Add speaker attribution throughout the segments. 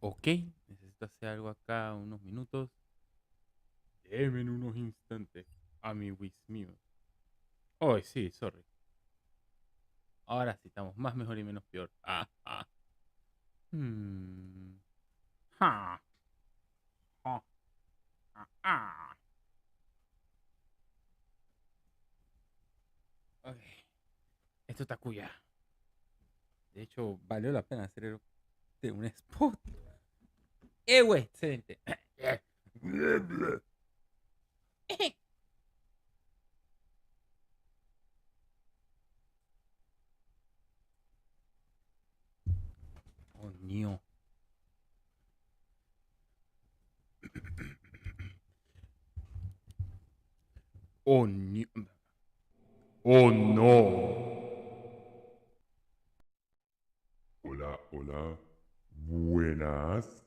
Speaker 1: Ok, necesito hacer algo acá, unos minutos. Denme en unos instantes. A mi Wis mío. Oh, sí, sorry. Ahora sí estamos más mejor y menos peor. Hmm. Ja, ja, ah. Ok, esto está cuya. De hecho, valió la pena hacer un spot. Güey! Excelente. Oh, no. Oh, no. Oh, no.
Speaker 2: Hola, hola. Buenas.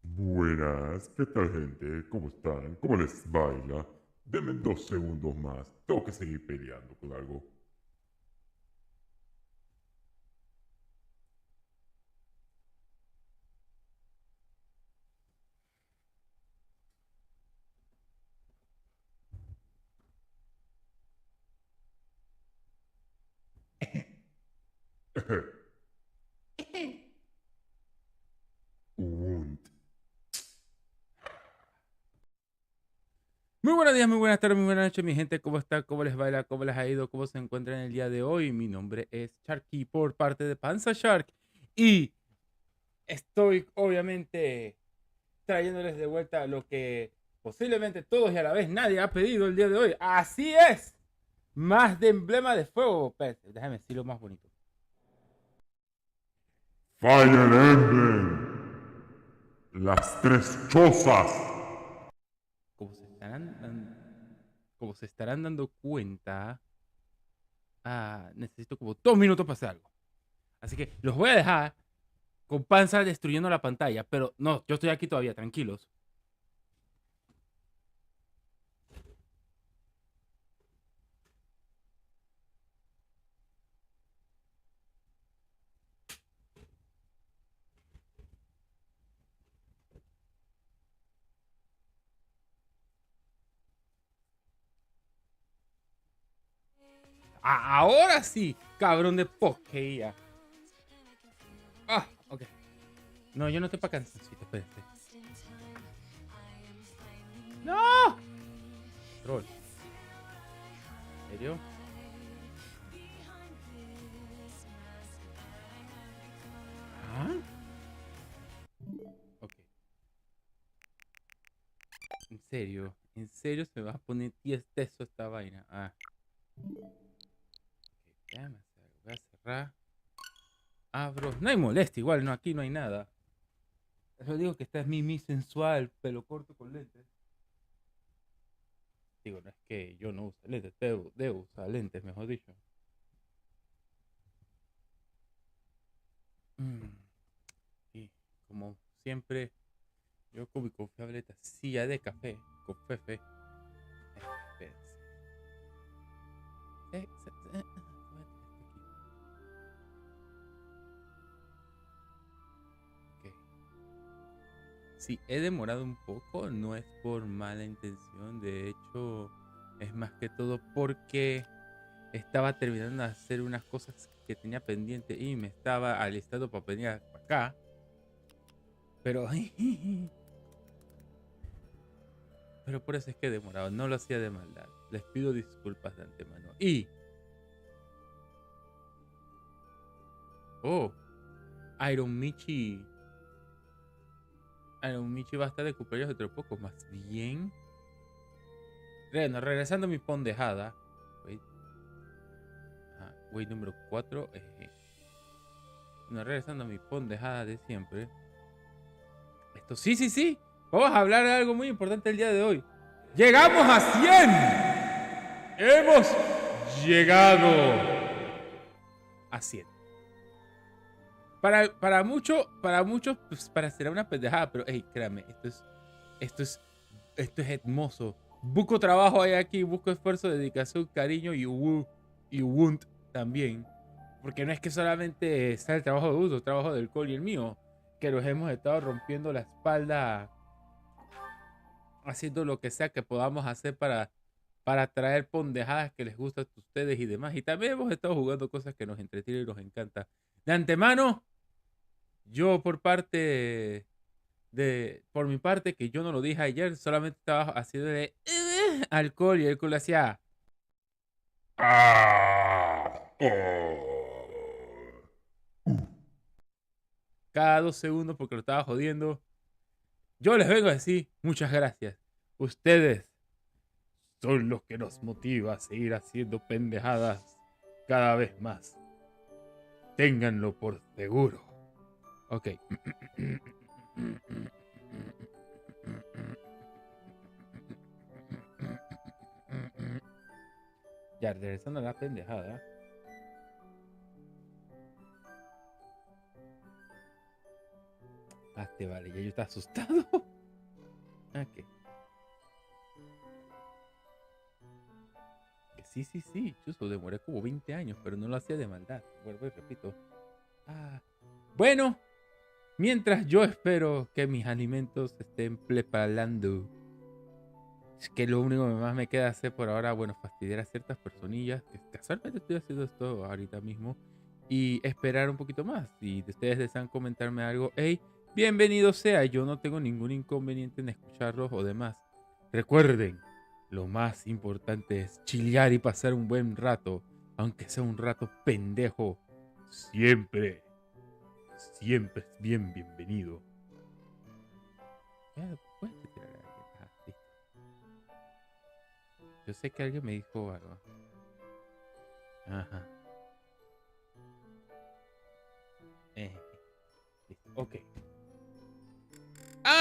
Speaker 2: Buenas. ¿Qué tal, gente? ¿Cómo están? ¿Cómo les baila? Denme 2 segundos más. Tengo que seguir peleando con algo. Und.
Speaker 1: Muy buenos días, muy buenas tardes, muy buenas noches, mi gente. ¿Cómo está? ¿Cómo les baila? ¿Cómo les ha ido? ¿Cómo se encuentran el día de hoy? Mi nombre es Sharky por parte de Panza Shark. Y estoy, obviamente, trayéndoles de vuelta lo que posiblemente todos y a la vez nadie ha pedido el día de hoy. Así es. Más de emblema de fuego. Espérate, déjame decirlo más bonito.
Speaker 2: Fire Emblem. Las tres chozas.
Speaker 1: Como se estarán, como se estarán dando cuenta, necesito como 2 minutos para hacer algo. Así que los voy a dejar con Panza destruyendo la pantalla. Pero no, yo estoy aquí todavía, tranquilos. Ahora sí, cabrón de porquería. Ok. No, yo no estoy para cancioncito, espérate. ¡No! Troll. ¿En serio? ¿Ah? Ok. ¿En serio se me va a poner tiesto esta vaina? Ok, déjame hacer algo. Voy a cerrar. Abro. No hay molestia, igual, no, aquí no hay nada. Yo digo que esta es Mimi sensual, pelo corto con lentes. Digo, no es que yo no use lentes, debo usar lentes, mejor dicho. Mm, Y como siempre, yo con mi confiable tacilla de café, con fefe. Espérense. Voy a tirar esto aquí. Ok. Si he demorado un poco, no es por mala intención, de hecho, es más que todo porque estaba terminando de hacer unas cosas que tenía pendiente y me estaba alistando para venir acá. Pero, pero por eso es que he demorado, no lo hacía de maldad. Les pido disculpas de antemano. Oh, Iron Michi. Iron Michi va a estar de cumpleaños dentro de poco, más bien. Bueno, regresando a mi pondejada. Wait, wait número 4. Bueno, regresando a mi pondejada de siempre. Esto, sí, sí, sí. Vamos a hablar de algo muy importante el día de hoy. ¡Llegamos a 100! ¡Hemos llegado a 100! Para muchos, pues parecerá una pendejada, pero hey, créame, esto es, esto es hermoso. Busco trabajo hay aquí, busco esfuerzo, dedicación, cariño y Wunt también. Porque no es que solamente sea el trabajo de uso, el trabajo del Cole y el mío. que nos hemos estado rompiendo la espalda haciendo lo que sea que podamos hacer para traer pendejadas que les gustan a ustedes y demás. Y también hemos estado jugando cosas que nos entretienen y nos encanta. De antemano, yo por mi parte, que yo no lo dije ayer, solamente estaba haciendo de alcohol y el culo hacía
Speaker 2: ¡Ah!
Speaker 1: cada 2 segundos porque lo estaba jodiendo. Yo les vengo a decir muchas gracias. Ustedes son los que nos motiva a seguir haciendo pendejadas cada vez más. Ténganlo por seguro. Ok. Ya, regresando a la pendejada. Ah, te vale, ya yo estaba asustado. Ok. Sí, chuzo, demoré como 20 años, pero no lo hacía de maldad. Vuelvo y repito. Bueno, mientras yo espero que mis alimentos estén preparando, es que lo único que más me queda hacer por ahora, bueno, fastidiar a ciertas personillas, que casualmente estoy haciendo esto ahorita mismo, y esperar un poquito más. Si ustedes desean comentarme algo, hey, bienvenido sea, yo no tengo ningún inconveniente en escucharlos o demás. Recuerden, lo más importante es chilear y pasar un buen rato, aunque sea un rato pendejo. Siempre es bienvenido. ¿Puedes tirar a alguien? Listo. Yo sé que alguien me dijo algo. Ajá. Listo. Ok.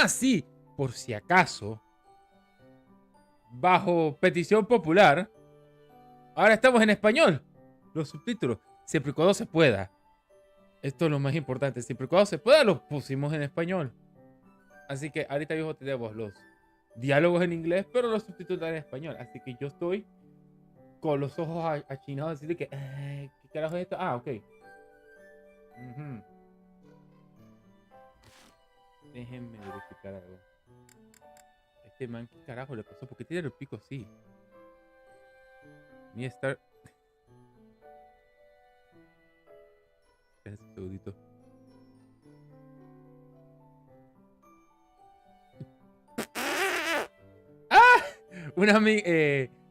Speaker 1: Sí, por si acaso, bajo petición popular, ahora estamos en español. Los subtítulos, siempre y cuando se pueda. Esto es lo más importante. Siempre y cuando se pueda, los pusimos en español. Así que ahorita mismo tenemos los diálogos en inglés, pero los subtítulos en español. Así que yo estoy con los ojos achinados, decirle que, ¿qué carajo es esto? Ok. Déjenme verificar algo. Este man, ¿qué carajo le pasó? ¿Por qué tiene el pico así? Mi estar... Espera un segundito. Una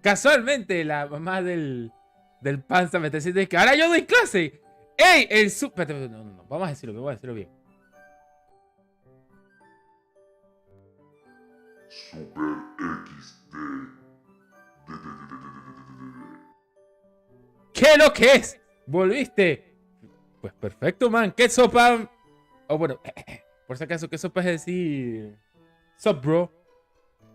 Speaker 1: casualmente la mamá del panza me está diciendo que ahora yo doy clase. ¡Ey! Espérate, no, vamos a decirlo bien.
Speaker 2: Super XD.
Speaker 1: ¿Qué es lo que es? ¿Volviste? Pues perfecto, man. ¿Qué sopa? Bueno, por si acaso, ¿qué sopa es decir? Sup, bro.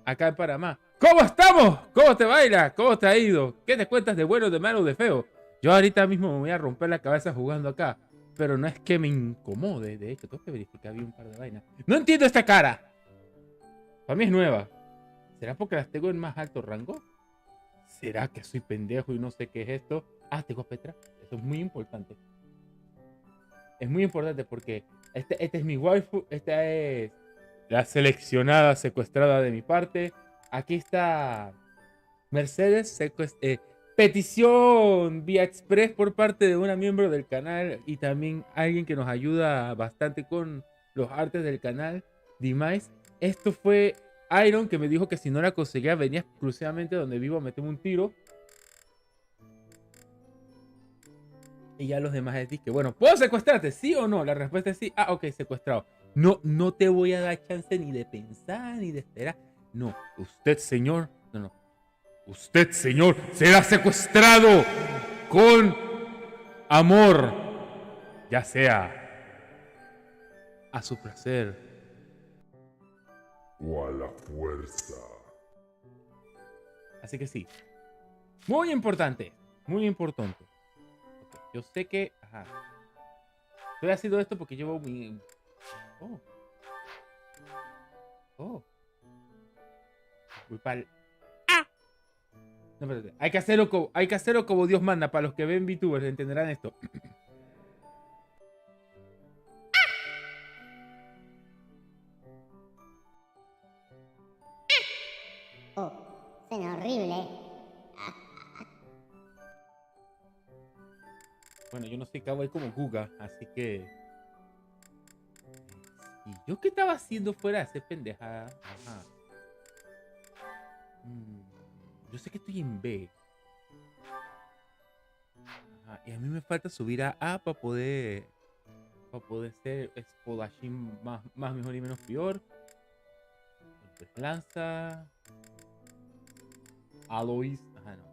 Speaker 1: Acá en Panamá. ¿Cómo estamos? ¿Cómo te baila? ¿Cómo te ha ido? ¿Qué te cuentas de bueno, de malo, de feo? Yo ahorita mismo me voy a romper la cabeza jugando acá. Pero no es que me incomode. De hecho, tengo que verificar bien un par de vainas. ¡No entiendo esta cara! Para mí es nueva. ¿Será porque las tengo en más alto rango? ¿Será que soy pendejo y no sé qué es esto? Tengo a Petra. Eso es muy importante. Es muy importante porque este es mi waifu. Esta es la seleccionada, secuestrada de mi parte. Aquí está Mercedes, petición vía express por parte de una miembro del canal y también alguien que nos ayuda bastante con los artes del canal, Dimais. Esto fue Iron, que me dijo que si no la conseguía venía exclusivamente donde vivo a meterme un tiro. Y ya los demás les dije, bueno, ¿puedo secuestrarte? ¿Sí o no? La respuesta es sí. Ok, secuestrado. No te voy a dar chance ni de pensar ni de esperar. No, usted, señor, no. Usted, señor, será secuestrado con amor, ya sea a su placer
Speaker 2: O a la fuerza.
Speaker 1: Así que sí, muy importante, muy importante. Okay, yo sé que, estoy haciendo esto porque llevo mi... Voy para el... No, espérate. Hay que hacerlo como Dios manda. Para los que ven VTubers entenderán esto.
Speaker 3: Suena horrible.
Speaker 1: Bueno, yo no soy kawaii como Guga, así que... ¿Y yo qué estaba haciendo fuera de hacer pendejada? Ajá. Yo sé que estoy en B. Ajá. Y a mí me falta subir a A para poder ser espadachín más mejor y menos peor. Entonces, lanza... Alois. Ajá, no.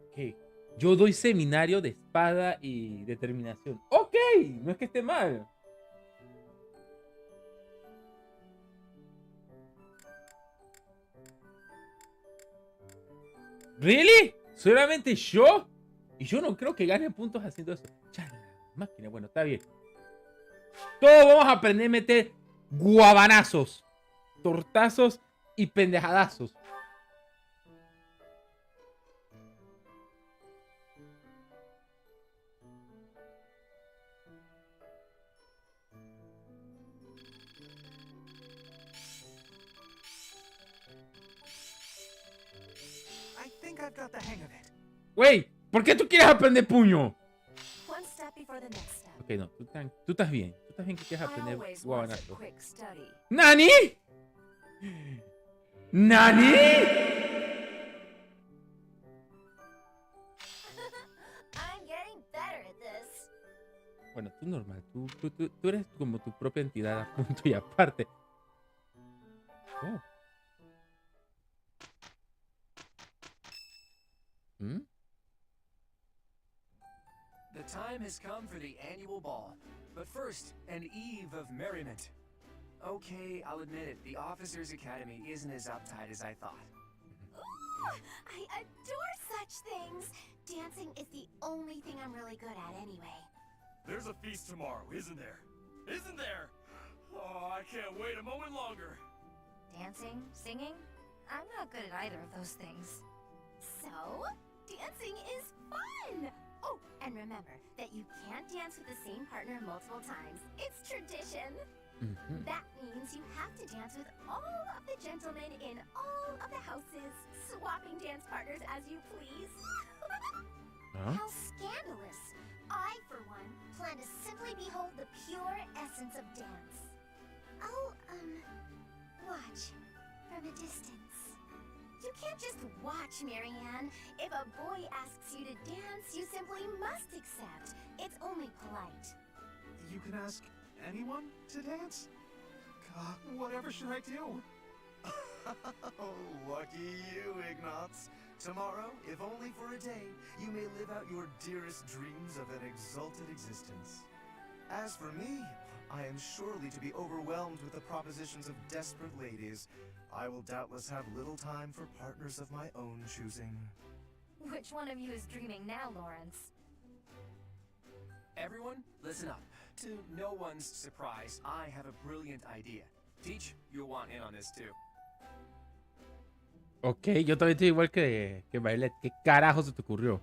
Speaker 1: Ok. Yo doy seminario de espada y determinación. Ok, no es que esté mal. ¿Really? ¿Solamente yo? Y yo no creo que gane puntos haciendo eso. Chala, máquina, bueno, está bien. Todos vamos a aprender a meter guabanazos, tortazos y pendejadazos.
Speaker 4: I think I've got the hang of it.
Speaker 1: Wey, ¿por qué tú quieres aprender puño?
Speaker 5: One step before the next step.
Speaker 1: Ok, no, tú estás bien. Tú estás bien que quieres
Speaker 5: I
Speaker 1: aprender
Speaker 5: always was a
Speaker 1: guabanazo.
Speaker 5: quick study.
Speaker 1: ¿Nani? ¿Nani?
Speaker 5: I'm getting better at this.
Speaker 1: Bueno, tú normal. Tú eres como tu propia entidad a punto y aparte. Oh. ¿Mm?
Speaker 4: The time has come for the annual ball. But first, an eve of merriment. Okay, I'll admit it, the Officers' Academy isn't as uptight as I thought.
Speaker 5: Ooh, I adore such things. Dancing is the only thing I'm really good at anyway.
Speaker 6: There's a feast tomorrow, isn't there? Isn't there? Oh, I can't wait a moment longer.
Speaker 5: Dancing, singing? I'm not good at either of those things. So, dancing is fun! Oh, and remember that you can't dance with the same partner multiple times. It's tradition.
Speaker 1: Mhm.
Speaker 5: That means you have to dance with all of the gentlemen in all of the houses, swapping dance partners as you please.
Speaker 1: Huh?
Speaker 5: How scandalous! I, for one, plan to simply behold the pure essence of dance. I'll, watch from a distance. You can't just watch, Marianne. If a boy asks you to dance, you simply must accept. It's only polite.
Speaker 4: You can ask anyone to dance? God, whatever should I do?
Speaker 7: Oh, lucky you, Ignatz. Tomorrow, if only for a day, you may live out your dearest dreams of an exalted existence. As for me, I am surely to be overwhelmed with the propositions of desperate ladies. I will doubtless have little time for partners of my own choosing.
Speaker 5: Which one of you is dreaming now, Lawrence?
Speaker 4: Everyone, listen up. To no one's surprise, I have a brilliant idea. Teach, you'll want in on this too.
Speaker 1: Ok, yo también estoy igual que Violet. ¿Qué carajo se te ocurrió?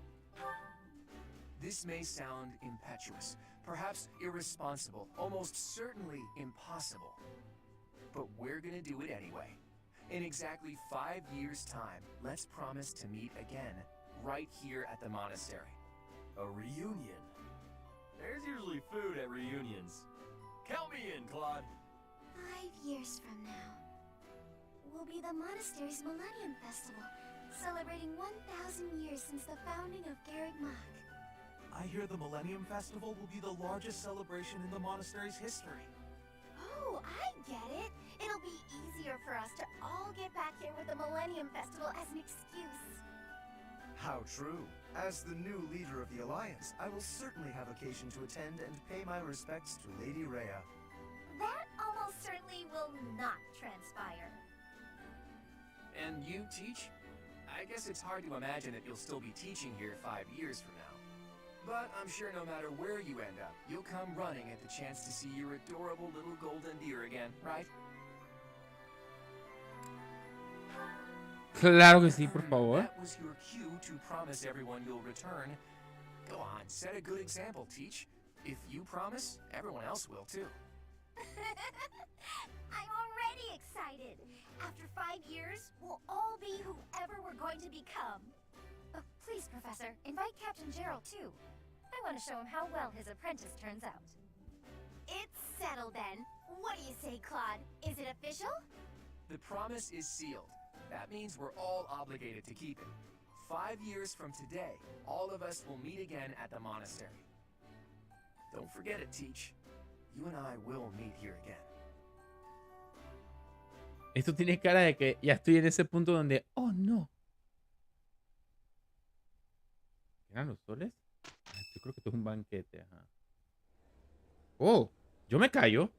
Speaker 4: This may sound impetuous, perhaps irresponsible, almost certainly impossible. But we're gonna do it anyway. In exactly 5 years' time, let's promise to meet again, right here at the monastery.
Speaker 6: A reunion. There's usually food at reunions. Count me in, Claude.
Speaker 5: 5 years from now will be the monastery's Millennium Festival, celebrating 1,000 years since the founding of Garreg Mach.
Speaker 7: I hear the Millennium Festival will be the largest celebration in the monastery's history.
Speaker 5: Oh, I get it. It'll be easier for us to all get back here with the Millennium Festival as an excuse.
Speaker 7: How true. As the new leader of the Alliance, I will certainly have occasion to attend and pay my respects to Lady Rhea.
Speaker 5: That almost certainly will not transpire.
Speaker 4: And you teach? I guess it's hard to imagine that you'll still be teaching here 5 years from now. But I'm sure no matter where you end up, you'll come running at the chance to see your adorable little golden deer again, right?
Speaker 1: Claro que sí, por favor.
Speaker 4: That was your cue to promise everyone you'll return. Go on, set a good example, Teach. If you promise, everyone else will too.
Speaker 5: I'm already excited. After 5 years, we'll all be whoever we're going to become. Please, Professor, invite Captain Gerald too. I want to show him how well his apprentice turns out. It's settled then. What do you say, Claude? Is it official?
Speaker 4: The promise is sealed. That means we're all obligated to keep it. 5 years from today, all of us will meet again at the monastery. Don't forget it, Teach. You and I will meet here again.
Speaker 1: Esto tiene cara de que ya estoy en ese punto donde... ¡Oh, no! ¿Eran los soles? Yo creo que esto es un banquete, ajá. ¡Oh! Yo me callo.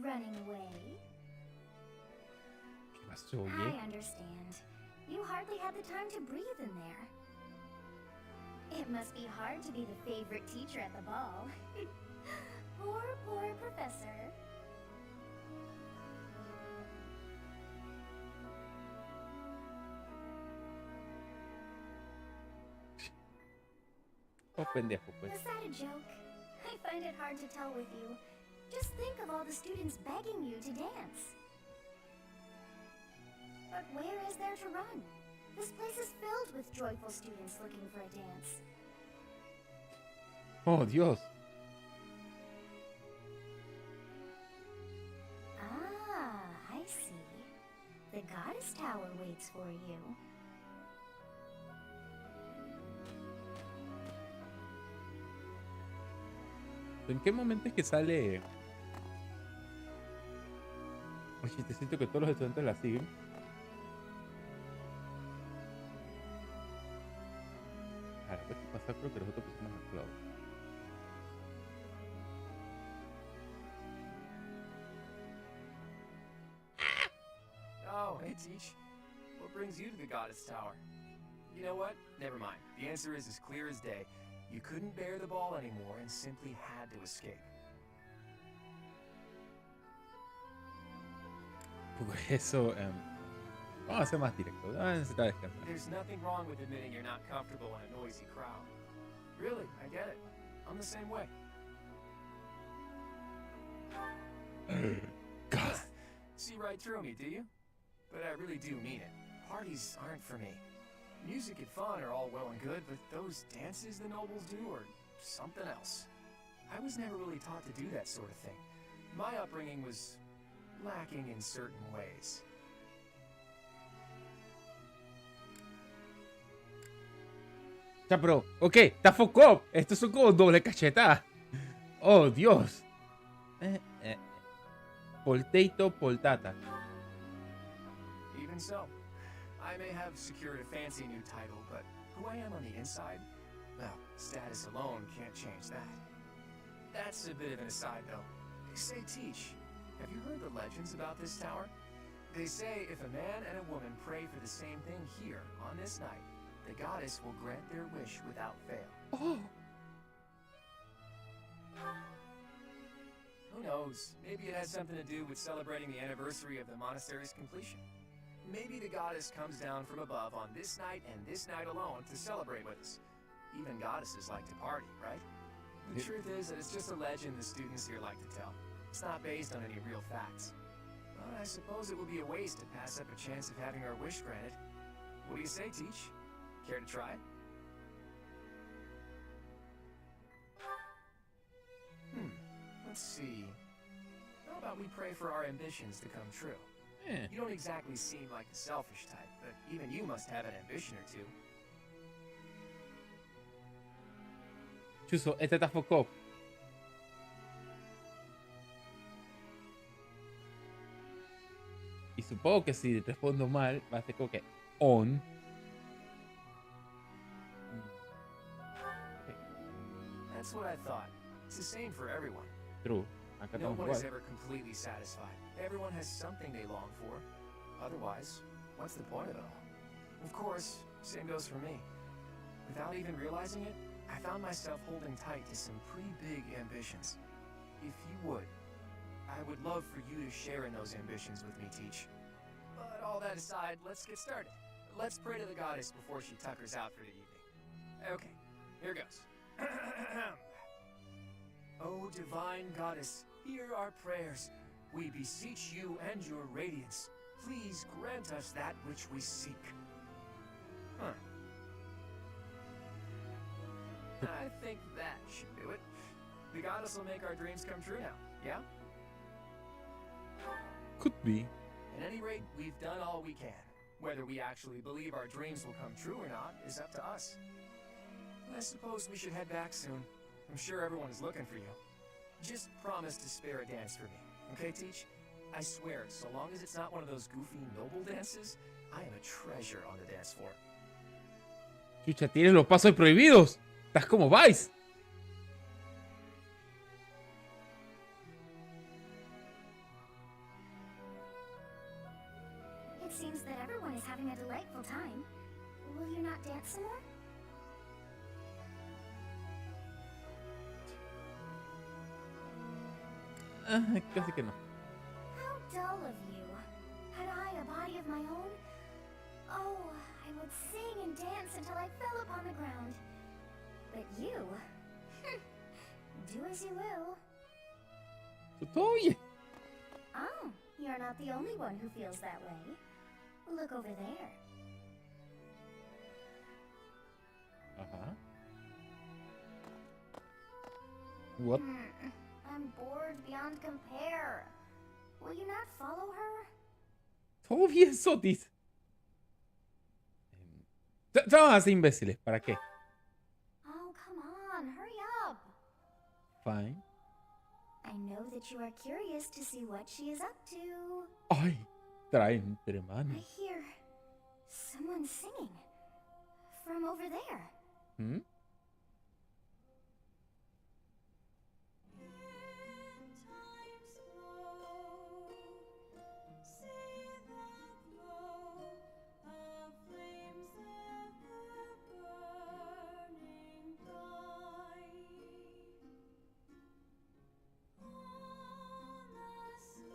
Speaker 5: Running away?
Speaker 1: ¿Qué pasó,
Speaker 5: I
Speaker 1: oye?
Speaker 5: understand. You hardly had the time to breathe in there. It must be hard to be the favorite teacher at the ball. Poor professor.
Speaker 1: Oh, pendejo, pues.
Speaker 5: Was that a joke? I find it hard to tell with you. Just think of all the students begging you to dance. But where is there to run? This place is filled with joyful students looking for a dance.
Speaker 1: Oh, Dios.
Speaker 5: Ah, I see. The goddess tower waits for you.
Speaker 1: ¿En qué momento es que sale? Oye, te siento que todos los estudiantes la siguen. Claro, pues qué pasa, creo que nosotros pusimos a Cloud.
Speaker 4: Oh, hey, Teach. What brings you to the Goddess Tower? You know what? Never mind. The answer is as clear as day. You couldn't bear the ball anymore and simply had to escape.
Speaker 1: Pues eso, vamos a ser más directos. Vamos a necesitar descansar.
Speaker 4: There's nothing wrong with admitting you're not comfortable in a noisy crowd. Really, I get it. I'm the same way.
Speaker 1: God.
Speaker 4: See right through me, do you? But I really do mean it. Parties aren't for me. Music and fun are all well and good, but those dances the nobles do are something else. I was never really taught to do that sort of thing. My upbringing was lacking in certain ways.
Speaker 1: Ya, pero, ok, está foco. Estos son como doble cacheta. Oh, Dios. Potato, poltata.
Speaker 4: Even so, I may have secured a fancy new title, but who I am on the inside, well, status alone can't change that. That's a bit of an aside, though. Say, Teach, have you heard the legends about this tower? They say if a man and a woman pray for the same thing here on this night, the goddess will grant their wish without fail.
Speaker 1: Oh.
Speaker 4: Who knows? Maybe it has something to do with celebrating the anniversary of the monastery's completion. Maybe the goddess comes down from above on this night and this night alone to celebrate with us. Even goddesses like to party, right? The truth is that it's just a legend the students here like to tell. It's not based on any real facts. But I suppose it would be a waste to pass up a chance of having our wish granted. What do you say, Teach? Care to try it? Let's see. How about we pray for our ambitions to come true? You don't exactly seem like a selfish type, but even you must have an ambition or two.
Speaker 1: Chuso, este está focó. Y supongo que si respondo mal, va a ser como que on.
Speaker 4: That's what I thought. It's the same for everyone.
Speaker 1: True. Acá
Speaker 4: No
Speaker 1: estamos
Speaker 4: one is
Speaker 1: igual.
Speaker 4: ever completely satisfied. Everyone has something they long for. Otherwise, what's the point of it all? Of course, same goes for me. Without even realizing it, I found myself holding tight to some pretty big ambitions. If you would, I would love for you to share in those ambitions with me, Teach. But all that aside, let's get started. Let's pray to the goddess before she tuckers out for the evening. Okay, here goes. O divine goddess, hear our prayers. We beseech you and your radiance. Please grant us that which we seek. Huh. I think that should do it. The goddess will make our dreams come true now, yeah?
Speaker 1: Could be.
Speaker 4: At any rate, we've done all we can. Whether we actually believe our dreams will come true or not is up to us. I suppose we should head back soon. I'm sure everyone is looking for you. Just promise to spare a dance for me, okay, Teach? I swear, so long as it's not one of those goofy noble dances, I am a treasure on the dance floor.
Speaker 1: Chucha, tienes los pasos prohibidos. Estás como Vice.
Speaker 5: It seems that everyone is having a delightful time. Will you not dance some more?
Speaker 1: Casi que no.
Speaker 5: How dull of you. Had I a body of my own? Oh, I would sing and dance until I fell upon the ground. But you... do as you will.
Speaker 1: Todo bien.
Speaker 5: Oh, you're not the only one who feels that way. Look over there.
Speaker 1: Ajá. What?
Speaker 5: I'm bored beyond compare. Will you not follow her?
Speaker 1: Todo bien, Sotis. Somos así imbéciles. ¿Para qué?
Speaker 5: Oh, come on, hurry up.
Speaker 1: Fine.
Speaker 5: I know that you are curious to see what she is up to.
Speaker 1: Ay, trae entre
Speaker 5: I
Speaker 1: manos.
Speaker 5: hear someone singing from over there.
Speaker 1: ¿Mm?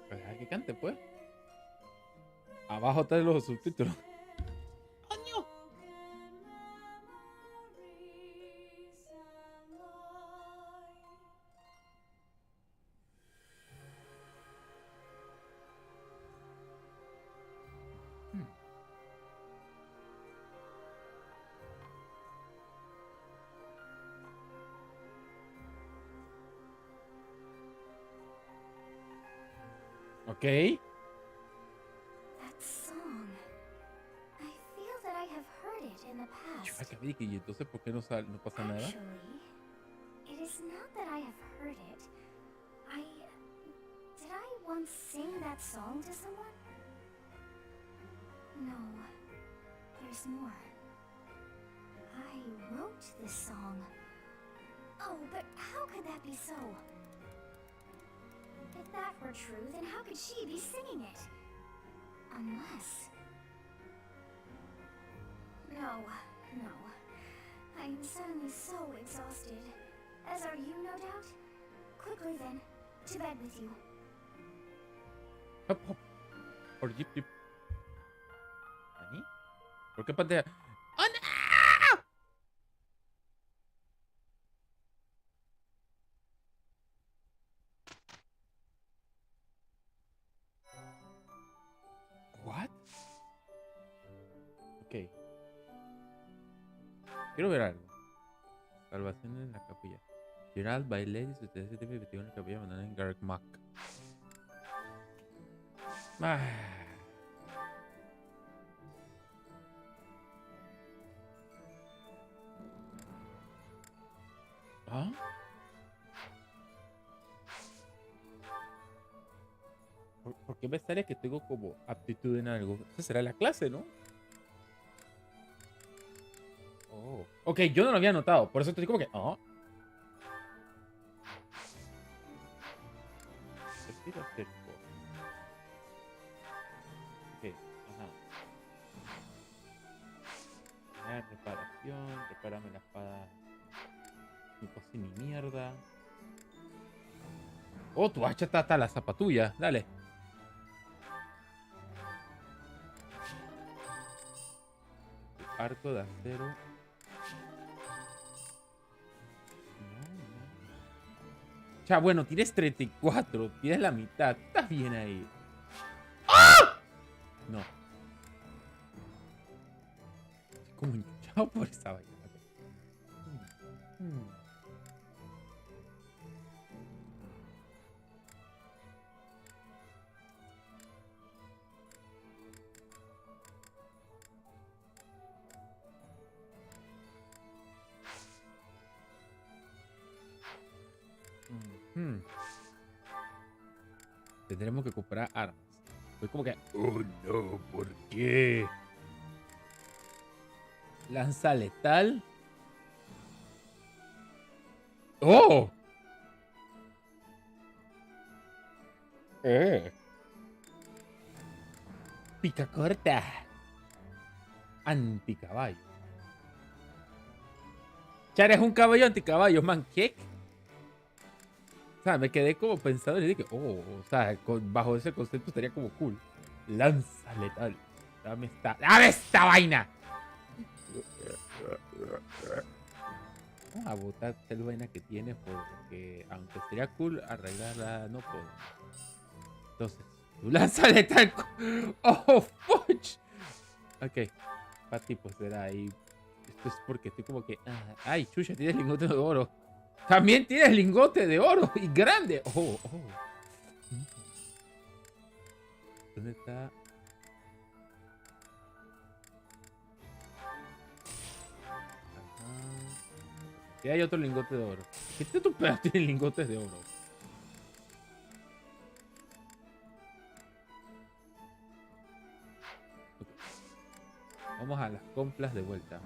Speaker 1: Pues deja que cante, pues. Abajo están los subtítulos. ¡Coño! Ok.
Speaker 5: That song. I feel that I have heard it in the
Speaker 1: Yo
Speaker 5: past.
Speaker 1: acabé de que, ¿y entonces por qué no, no pasa nada?
Speaker 5: Actually, it is not that I have heard it. Did I once sing that song to someone? No. There's more. I wrote this song. Oh, but how could that be so? If that were true, then how could she be singing it? Unless... No. I am suddenly so exhausted. As are you, no doubt? Quickly then, to bed with you.
Speaker 1: Hop, hop. Or jeep, jeep. ¿Nani? ¿Por qué pantalla? ¡Oh, no! What? Ok. Quiero ver algo. Salvación en la capilla. Gerald by Ladies, ustedes se tienen investigación que había mandado en Garg Mac. Ah. ¿Ah? ¿Por qué me sale que tengo como aptitud en algo? Esa será la clase, ¿no? Oh. Ok, yo no lo había notado. Por eso estoy como que... Oh. Ok, ajá. Reparación. Repárame la espada. No pasa ni mierda. Oh, tu hacha está hasta la zapatulla. Dale. Arco de acero. No. Ya, bueno, tienes 34. Tienes la mitad. Estás bien ahí. ¡Ah! No. Estoy como hinchado por esa vaina. Tendremos que comprar armas. Fue como que... Oh no, ¿por qué? Lanza letal. ¡Oh! Pica corta. Anticaballo. Char es un caballo anticaballo, man. ¿Qué? O sea, me quedé como pensando y dije, oh, o sea, bajo ese concepto estaría como cool. Lanza letal. Dame esta vaina. Vamos a botar tal vaina que tienes porque aunque sería cool arreglarla, no puedo. Entonces, tu lanza letal. Oh, fudge. Ok, Pati, pues será ahí. Esto es porque estoy como que. Ay, chucha, tienes lingote de oro. También tienes lingote de oro y grande. Oh. ¿Dónde está? Y hay otro lingote de oro. ¿Qué tu pedo tiene lingotes de oro? Okay. Vamos a las compras de vuelta.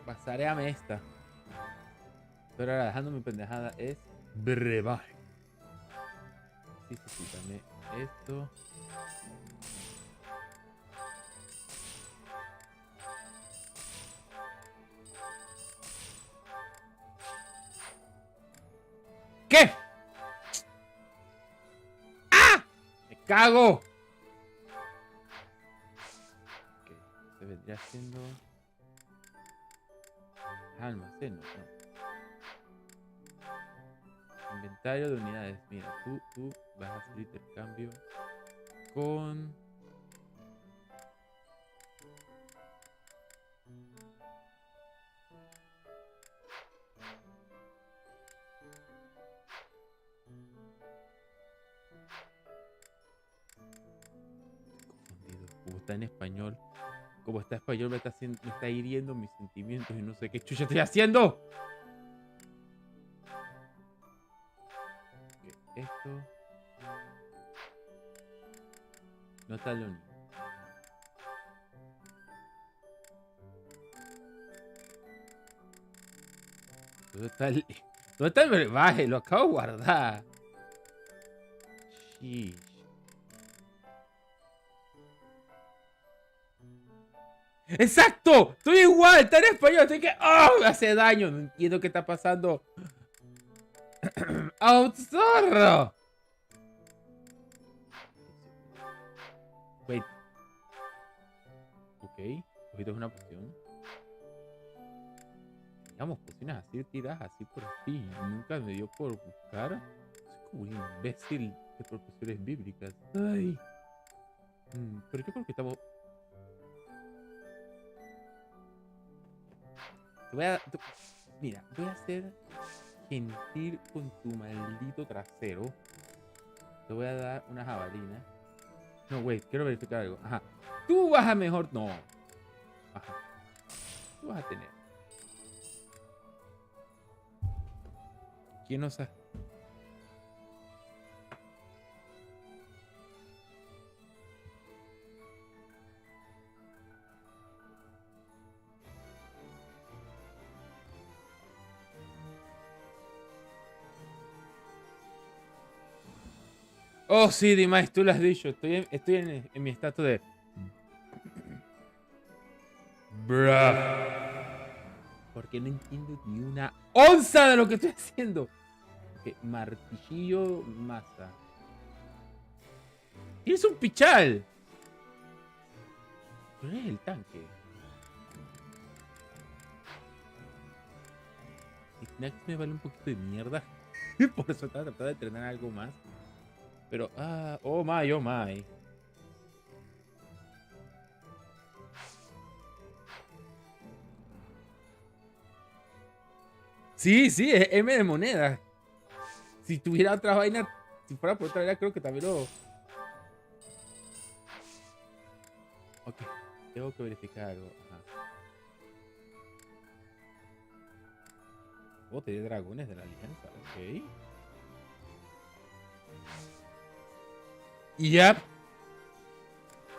Speaker 1: Pasaréame esta. Pero ahora dejando mi pendejada es brebaje. Sí, dame esto. ¿Qué? ¡Ah! ¡Me cago! Ok, se vendría siendo... almacén, no. Inventario de unidades. Mira, tú vas a hacer intercambio con... confundido. Como está en español. Como está en español me está hiriendo mis sentimientos y no sé qué chucha estoy haciendo. Okay, esto. No está lo único. ¿Dónde está el brebaje? Lo acabo de guardar. Sheesh. ¡Exacto! Estoy igual, está en español. Estoy que... ¡Oh! Me hace daño. No entiendo qué está pasando. ¡Oh, zorro! Wait. Ok. Ojito es una poción. Digamos, pociones así tiradas así por así. Nunca me dio por buscar. Soy como un imbécil de profesores bíblicas. Ay. Pero yo creo que estamos... Mira, voy a ser gentil con tu maldito trasero. Te voy a dar una jabalina. No, wait, quiero verificar algo. Ajá. Tú vas a mejor... No. Ajá. Tú vas a tener. ¿Quién nos ha...? Oh, sí, Dimas, tú lo has dicho. Estoy en mi estatus de... Bruh. Porque no entiendo ni una onza de lo que estoy haciendo. Ok, martillo, masa. Tienes un pichal. Pero es el tanque. Snacks me vale un poquito de mierda. Por eso estaba tratando de entrenar algo más. Pero, oh my, oh my. Sí, sí, es M de moneda. Si tuviera otra vaina, si fuera por otra vaina, creo que también lo... Ok, tengo que verificar algo. Ajá. Oh, te di dragones de la alianza, ok. Y ya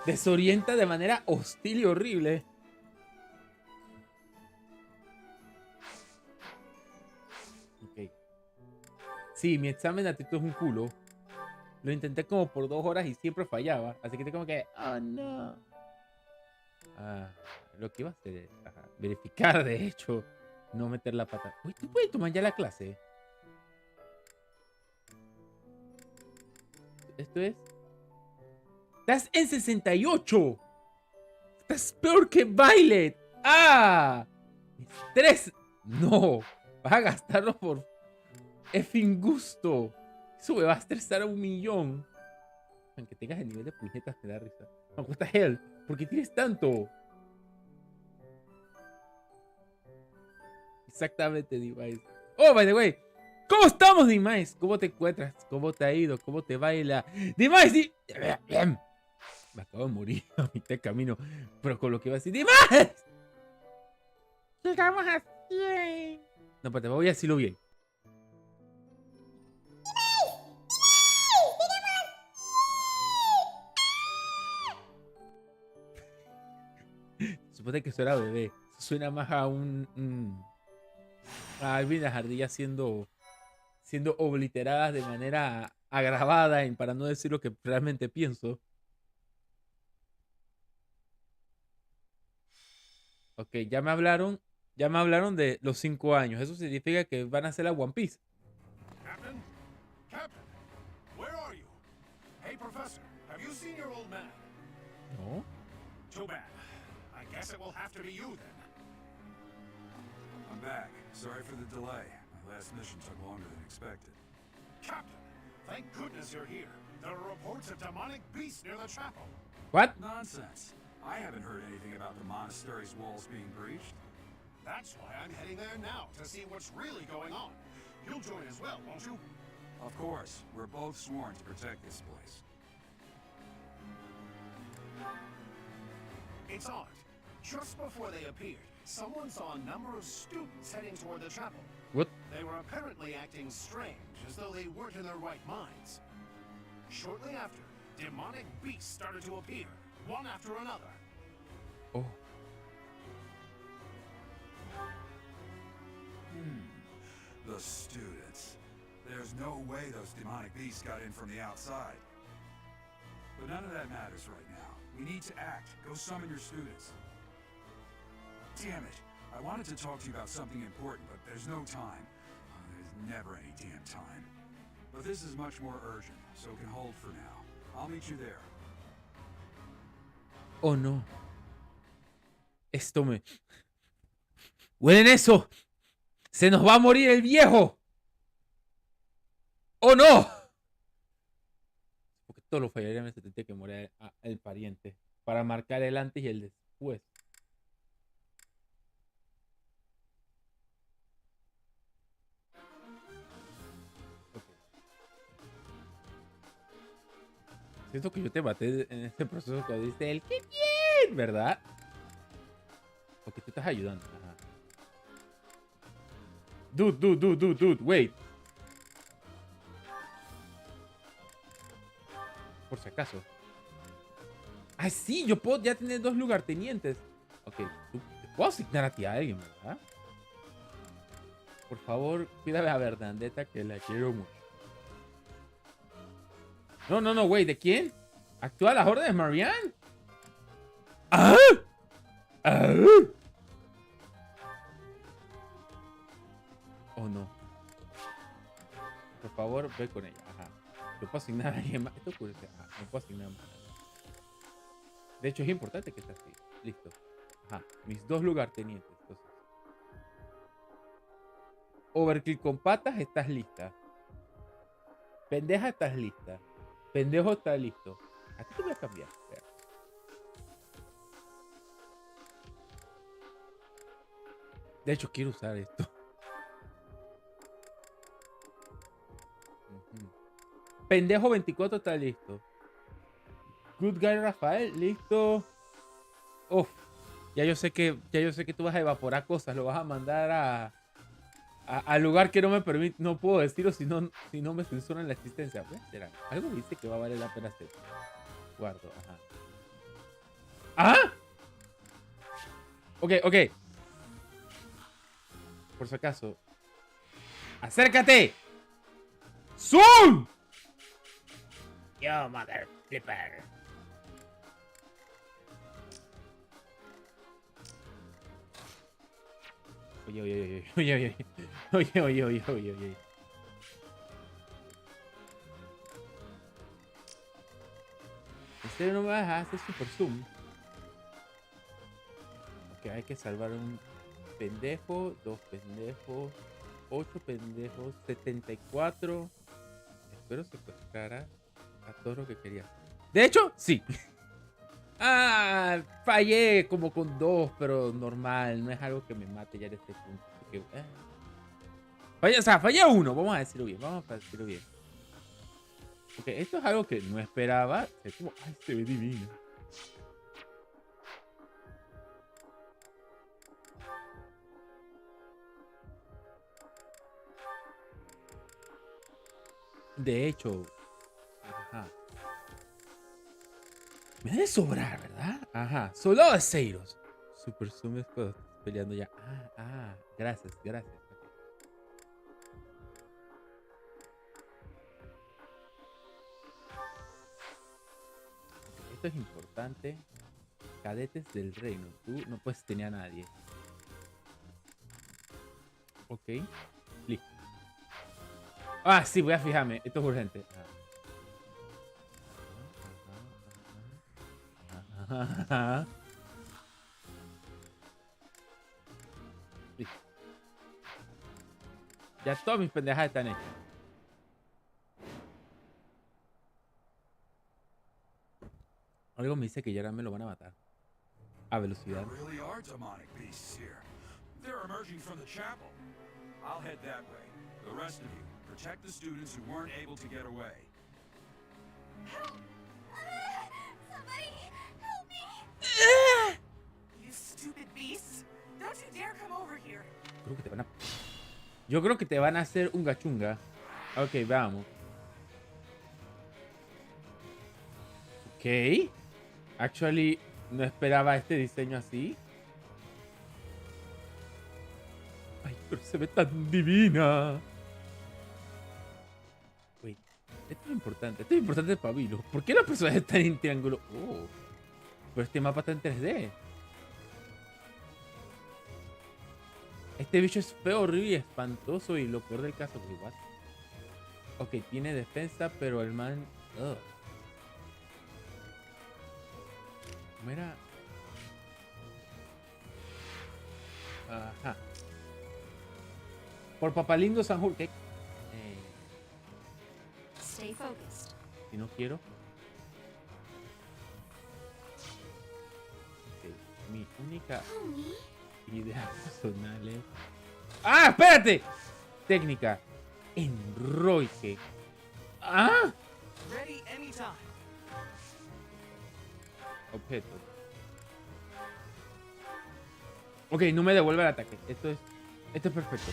Speaker 1: desorienta de manera hostil y horrible. Ok. Sí, mi examen de actitud es un culo. Lo intenté como por 2 horas y siempre fallaba. Así que tengo que... Oh, no. Lo que iba a hacer es verificar, de hecho. No meter la pata. Uy, ¿tú puedes tomar ya la clase? Esto es... ¡Estás en 68! ¡Estás peor que Violet! ¡Ah! ¡Estrés! ¡No! Vas a gastarlo por... effing gusto. Eso me va a estresar a 1.000.000. Aunque tengas el nivel de puñetas me da risa. No, what the hell? ¿Por qué tienes tanto? Exactamente, Device. Oh, by the way. ¿Cómo estamos, Device? ¿Cómo te encuentras? ¿Cómo te ha ido? ¿Cómo te baila? Device, me acabo de morir a mitad de camino. Pero con lo que iba a decir, Device. Llegamos a 100. No, pero te voy a decirlo bien. Supone que eso era bebé. Eso suena más a a Alvin las ardillas siendo obliteradas de manera agravada, para no decir lo que realmente pienso. Ok, ya me hablaron de los 5 años. Eso significa que van a hacer la One Piece.
Speaker 6: Captain? Captain? Where are you? Hey, Professor, have you seen your old man?
Speaker 1: No.
Speaker 6: Too bad. I guess it will have to be you then.
Speaker 3: I'm back. Sorry for the delay. My last mission took longer than expected.
Speaker 6: Captain, thank goodness you're here. There are reports of demonic beasts near the chapel.
Speaker 1: What?
Speaker 3: Nonsense. I haven't heard anything about the monastery's walls being breached.
Speaker 6: That's why I'm heading there now, to see what's really going on. You'll join as well, won't you?
Speaker 3: Of course. We're both sworn to protect this place.
Speaker 6: It's odd. Just before they appeared, someone saw a number of students heading toward the chapel.
Speaker 1: What?
Speaker 6: They were apparently acting strange, as though they weren't in their right minds. Shortly after, demonic beasts started to appear, one after another.
Speaker 1: Oh.
Speaker 3: The students. There's no way those demonic beasts got in from the outside. But none of that matters right now. We need to act. Go summon your students. Damn it. I wanted to talk to you about something important, but there's no time. There's never any damn time. But this is much more urgent, so it can hold for now. I'll meet you there.
Speaker 1: Oh, no. Esto me... ¡Huelen eso! ¡Se nos va a morir el viejo! ¡Oh, no! Porque todos los Fire Emblem se tiene que morir el pariente para marcar el antes y el después. Okay. Siento que yo te maté en este proceso cuando dice el ¡qué bien! ¿Verdad? Porque tú estás ayudando. Ajá. Dude, wait. Por si acaso. Ah, sí, yo puedo ya tener 2 lugartenientes. Ok, te puedo asignar a ti a alguien, ¿verdad? Por favor, cuídame a Bernadetta, que la quiero mucho. No, güey, ¿de quién? ¿Actúa las órdenes, Marianne? ¡Ah! ¡Ah! Oh, no. Por favor, ve con ella. Ajá. Yo puedo asignar a alguien más. Esto ocurre. No puedo asignar más. De hecho, es importante que esté así. Listo. Ajá. Mis 2 lugartenientes. Entonces. Overkill con patas, estás lista. Pendeja, estás lista. Pendejo, está listo. A ti te voy a cambiar. De hecho, quiero usar esto. Pendejo 24 está listo. Good Guy Rafael, listo. Uf, ya yo sé que tú vas a evaporar cosas, lo vas a mandar al lugar que no me permite, no puedo decirlo si no me censuran la existencia. Voy a hacer algo. Algo me dice que va a valer la pena hacer. Guardo, ajá. ¿Ah? Ok. Por si acaso. ¡Acércate! ¡Zoom! Yo, mother flipper. Oye. ¿En serio no me vas a hacer super zoom? Ok, hay que salvar un pendejo, 2 pendejos, 8 pendejos, 74. Espero secuestrar a todo lo que quería. De hecho, sí. Fallé como con 2, pero normal. No es algo que me mate ya en este punto. Porque, fallé 1. Vamos a decirlo bien. Ok, esto es algo que no esperaba. Es como, ay, se ve divino. De hecho, ajá. Me debe sobrar, ¿verdad? Ajá. Soldado de Seiros. Super Zoom es cuando estás peleando ya. Gracias. Okay. Esto es importante. Cadetes del reino. Tú no puedes tener a nadie. Ok. Listo. Sí, voy a fijarme. Esto es urgente. Ajá. Listo. Ya todas mis pendejadas están hechas. Algo me dice que ya me lo van a matar. A velocidad.
Speaker 3: There really are demonic beasts here. They're emerging from the chapel. I'll head that way. The rest of you, protect the students who weren't able to get away.
Speaker 5: Help! Somebody help me!
Speaker 8: You stupid beasts! Don't you dare come over here!
Speaker 1: Yo creo que te van a hacer un gachunga. Ok, vamos. Ok. Actually, no esperaba este diseño así. Ay, pero se ve tan divina. Wait, esto es importante. Esto es importante para Pabilo. ¿Por qué los personajes están en triángulo? Oh, pero este mapa está en 3D. Este bicho es feo, horrible y espantoso. Y lo peor del caso, pues igual. Ok, tiene defensa, pero el man... Ugh. ¿Cómo era? Ajá. Por Papalindo Sanjur. ¿Qué?
Speaker 5: Stay focused.
Speaker 1: Si no quiero. Ok, mi única
Speaker 5: Homie,
Speaker 1: idea personal es... ¡Ah, espérate! Técnica. Enroque. ¡Ah!
Speaker 6: Ready anytime.
Speaker 1: Objeto. Ok, no me devuelve el ataque. Esto es perfecto.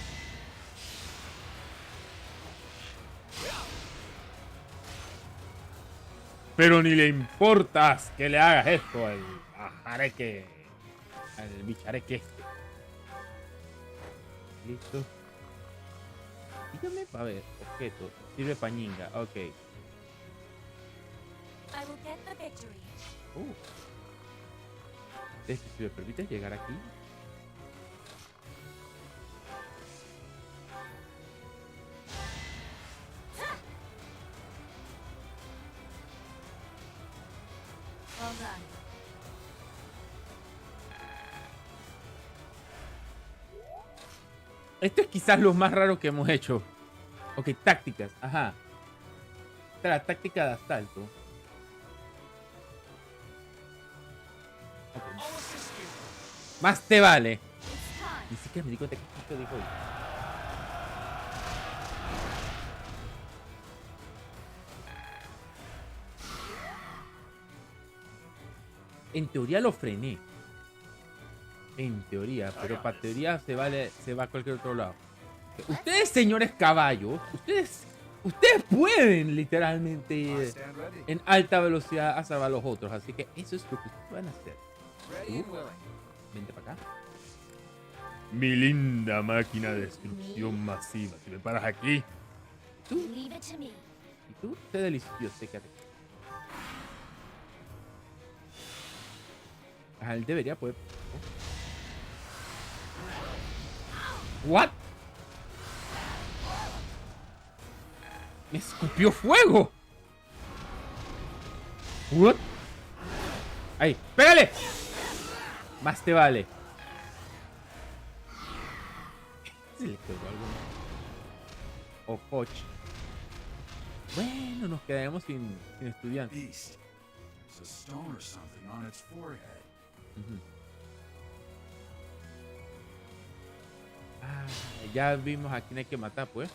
Speaker 1: Pero ni le importas que le hagas esto al ajareque. Al bichareque este. Listo. Dígame para ver. Objeto. Sirve pañinga. Ok.
Speaker 5: I will get the victory.
Speaker 1: Si me permites llegar aquí.
Speaker 5: Well done.
Speaker 1: Esto es quizás lo más raro que hemos hecho. Ok, tácticas. Ajá. Esta es la táctica de asalto. Ok. Más te vale.
Speaker 5: It's time.
Speaker 1: Ni siquiera me di cuenta que esto dijo hoy. En teoría lo frené. En teoría, pero para teoría se va a cualquier otro lado. Ustedes, señores caballos, ustedes pueden literalmente
Speaker 3: I
Speaker 1: ir
Speaker 3: stand ready.
Speaker 1: en alta velocidad a salvar a los otros. Así que eso es lo que ustedes van a hacer.
Speaker 6: Ready and willing.
Speaker 1: Vente para acá. Mi linda máquina de destrucción masiva. Si me paras aquí.
Speaker 5: Leave it to me.
Speaker 1: Y tú, sé delicioso, sécate. Ajá, él debería poder. ¿What? Me escupió fuego. What? Ahí, pégale. Más te vale. Se le pegó algo. O coach. Bueno, nos quedaremos sin estudiantes.
Speaker 3: Beast. There's a stone or something on its forehead.
Speaker 1: Ujú. Ah, ya vimos a quién hay que matar, pues.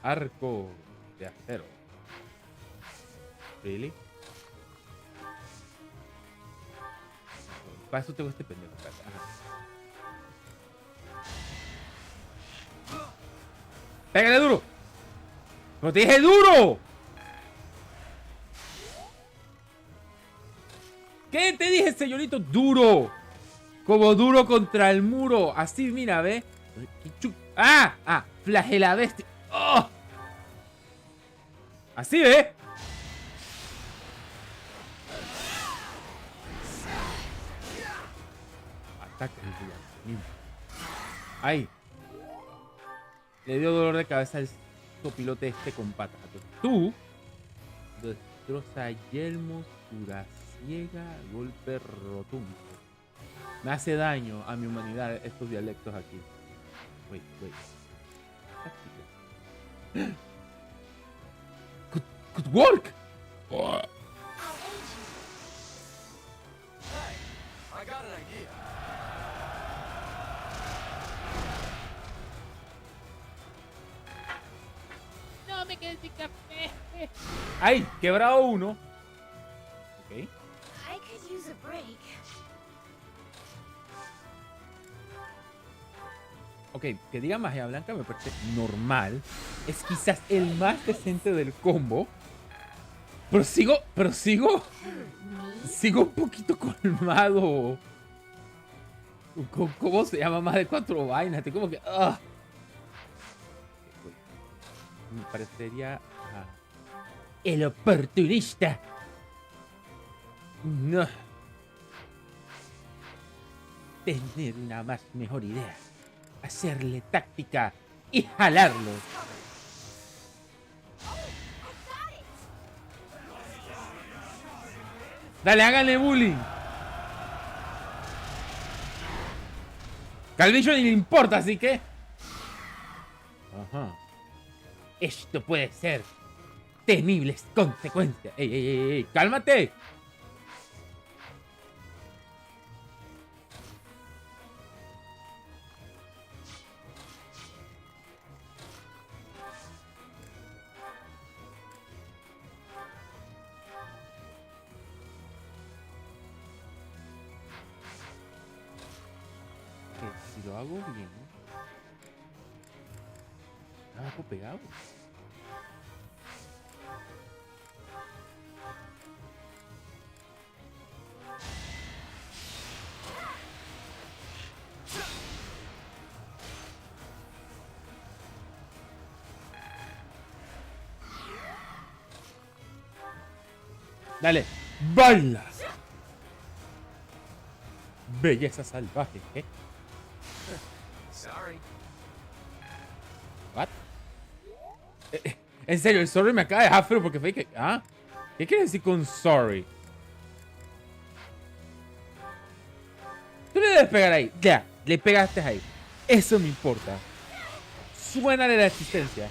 Speaker 1: Arco de acero. ¿Really? Para eso tengo este pendejo. Ajá. ¡Pégale duro! ¡No te dije duro! ¿Qué te dije, señorito? Duro. Como duro contra el muro. Así, mira, ¿ve? ¡Ah! Flagela bestia. ¡Oh! Así, ¿ve? Ataca el gigante. Ahí. Le dio dolor de cabeza al sopilote este con patas. Tú destroza yelmos, ciega, golpe rotundo. Me hace daño a mi humanidad estos dialectos aquí. Wait. Good work.
Speaker 5: I'll aid
Speaker 6: Hey, I got an idea.
Speaker 1: No me quedé sin café. Ay, quebrado uno. Ok.
Speaker 5: you. I could use a break.
Speaker 1: Ok, que diga magia blanca me parece normal. Es quizás el más decente del combo. Pero sigo un poquito colmado. ¿Cómo se llama? Más de 4 vainas. Estoy como que... Me parecería... El oportunista. No. Tener una más mejor idea. Hacerle táctica y jalarlo. Dale, háganle bullying. Calvillo ni le importa, así que Ajá. Esto puede ser temibles consecuencias. ¡Ey, ey, ey, ey! ¡Cálmate! Que si lo hago bien, hago pegado. Dale, baila. Belleza salvaje, ¿eh?
Speaker 4: Sorry.
Speaker 1: What? En serio, el sorry me acaba de dejar frío porque fue que... ¿Ah? ¿Qué quiere decir con sorry? Tú le debes pegar ahí. Ya, le pegaste ahí. Eso me importa. Suénale la existencia.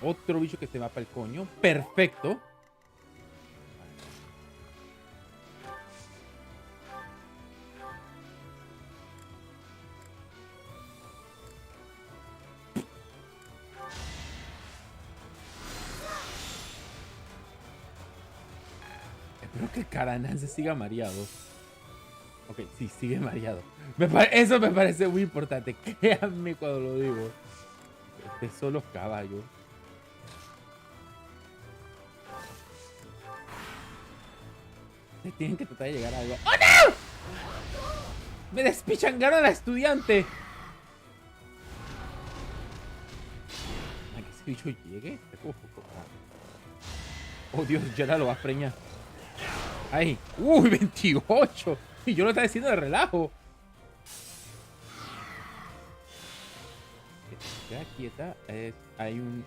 Speaker 1: Otro bicho que se va para el coño. Perfecto. Espero que el Caranán se siga mareado. Ok, sí, sigue mareado. Eso me parece muy importante. Créanme cuando lo digo. Estos son los caballos. Tienen que tratar de llegar a algo. ¡Oh, no! Me despichangaron a la estudiante. ¿A que ese bicho llegue? Oh, Dios, ya la lo va a preñar. Ahí. Uy, 28. Y yo lo estaba diciendo de relajo. Queda quieta. Hay un...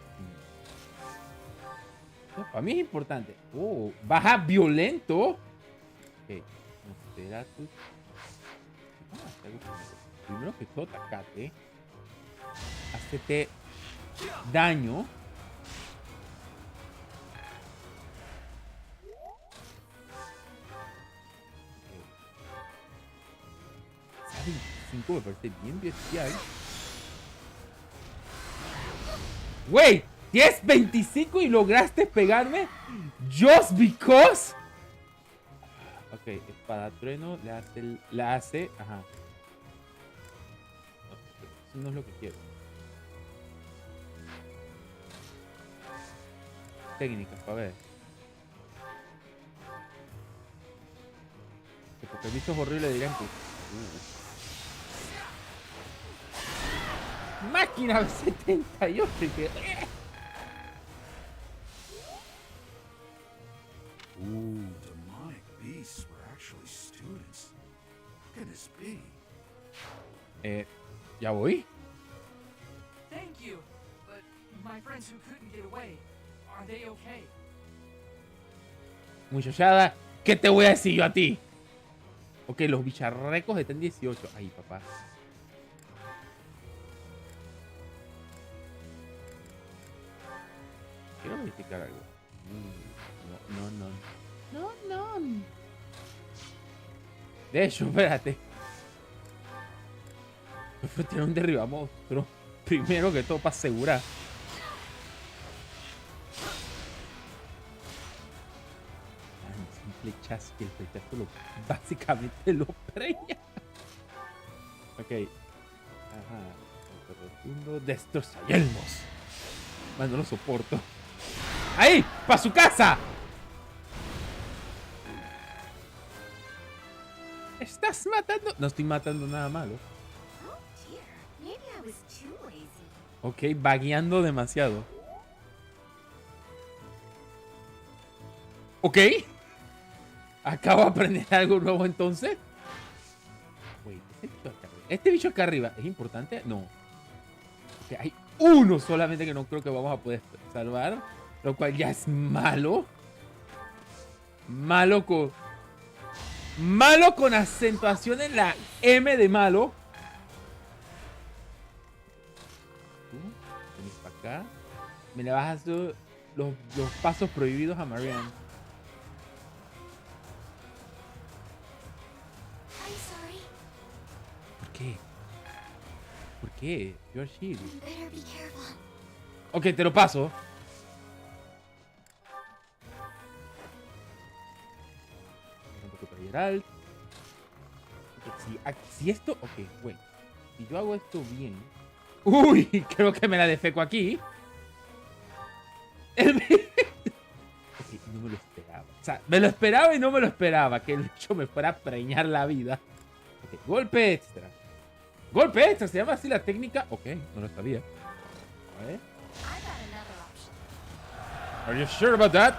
Speaker 1: No, para mí es importante. Oh, baja violento. Ok. Espera tú. Primero que todo, atacate. Hacete daño. Esa 25 me parece bien bestial. Wey, tienes 25 y lograste pegarme. Just because. Ok, espada trueno la hace. Ajá. No, eso no es lo que quiero. Técnicas, para ver. Porque el bicho es horrible dirán que. Máquina 78 que.
Speaker 3: Demonic beasts were actually students. How can this be?
Speaker 1: ¿Ya voy?
Speaker 8: Thank you. But my friends who couldn't get away, are they okay?
Speaker 1: Muchachada, ¿qué te voy a decir yo a ti? Ok, los bicharrecos están 18. Ay, papá. Quiero verificar algo. No. De hecho, espérate. Prefiero tirar un derriba monstruo. Primero que todo para asegurar. Simple chasque, el flechazo básicamente lo preña. Ok. Ajá. Rotundo destrozayelmos. Man, no lo soporto. ¡Ahí! ¡Pa' su casa! ¿Estás matando? No estoy matando nada malo.
Speaker 5: Oh dear, maybe I was too lazy.
Speaker 1: Ok, vagueando demasiado. Ok. Acabo de aprender algo nuevo entonces. Wait, ¿este bicho acá arriba es importante? No. Ok, hay uno solamente que no creo que vamos a poder salvar. Lo cual ya es malo. Malo con... Malo con acentuación en la M de malo. Tú venís para acá. Me le vas a hacer los pasos prohibidos a Marianne.
Speaker 5: I'm sorry.
Speaker 1: ¿Por qué? ¿Por qué? Your shield.
Speaker 5: You better be careful.
Speaker 1: Ok, te lo paso. Un poco para Geralt. Ok, si esto... Ok, bueno. Si yo hago esto bien... Uy, creo que me la defeco aquí. Ok, no me lo esperaba. O sea, me lo esperaba y no me lo esperaba. Que el hecho me fuera a preñar la vida. Ok, golpe extra. Golpe extra, se llama así la técnica. Ok, no lo sabía. A ver.
Speaker 5: I got another option.
Speaker 1: Are you sure about that?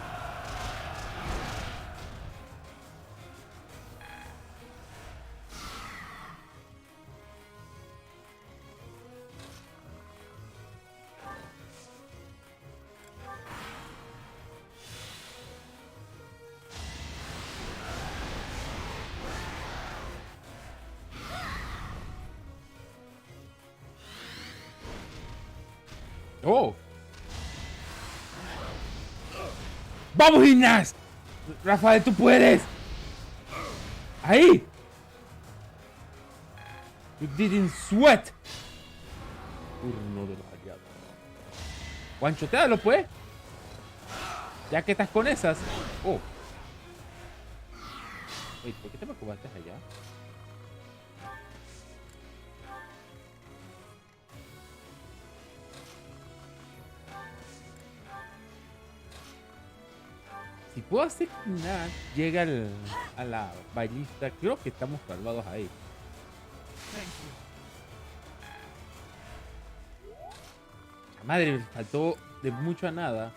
Speaker 1: Oh. ¡Vamos, Gimnas! Rafael, tú puedes. Ahí. You didn't sweat. Turno de los aliados. Guanchotealo, pues. Ya que estás con esas. Oh. Wait, ¿por qué te me acobaste allá? Si puedo hacer que nada llega a la ballista, creo que estamos salvados ahí. La madre, me faltó de mucho a nada.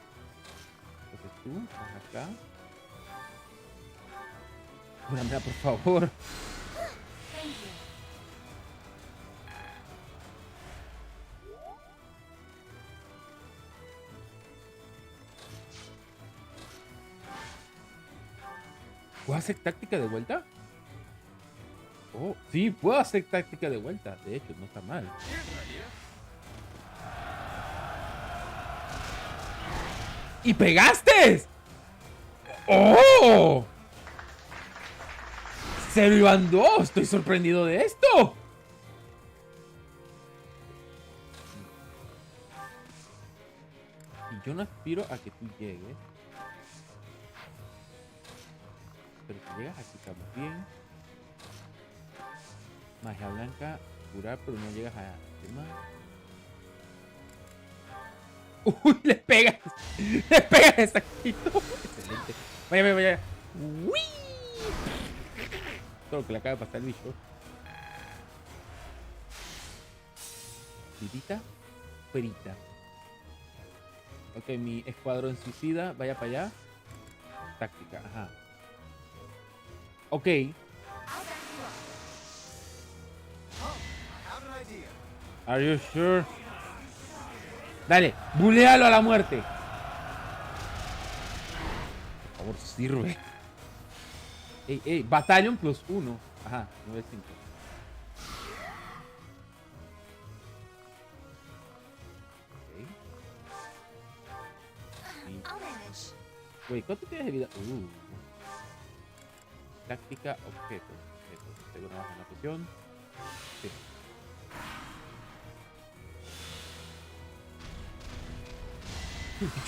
Speaker 1: Entonces tú, vas acá. Cúramela, por favor. ¿Puedo hacer táctica de vuelta? Oh, sí, puedo hacer táctica de vuelta. De hecho, no está mal. ¡Y pegaste! ¡Oh! 0 y van 2. Estoy sorprendido de esto. Y yo no aspiro a que tú llegues. Pero si llegas aquí estamos bien. Magia blanca, curar, pero no llegas a tema. Uy, le pegas. Le pegas exactito. Excelente. Vaya, vaya. Uy. Todo lo que le acaba de pasar el bicho. Tirita, perita. Ok, mi escuadrón suicida, vaya para allá. Táctica, ajá. Ok. Are you sure? Dale, bulealo a la muerte. Por favor, sirve. Ey, Battalion +1. Ajá, 9-5.
Speaker 5: I'll manage.
Speaker 1: Güey, ¿cuánto tienes de vida? Táctica, objeto. Tengo una baja en la presión. Sí.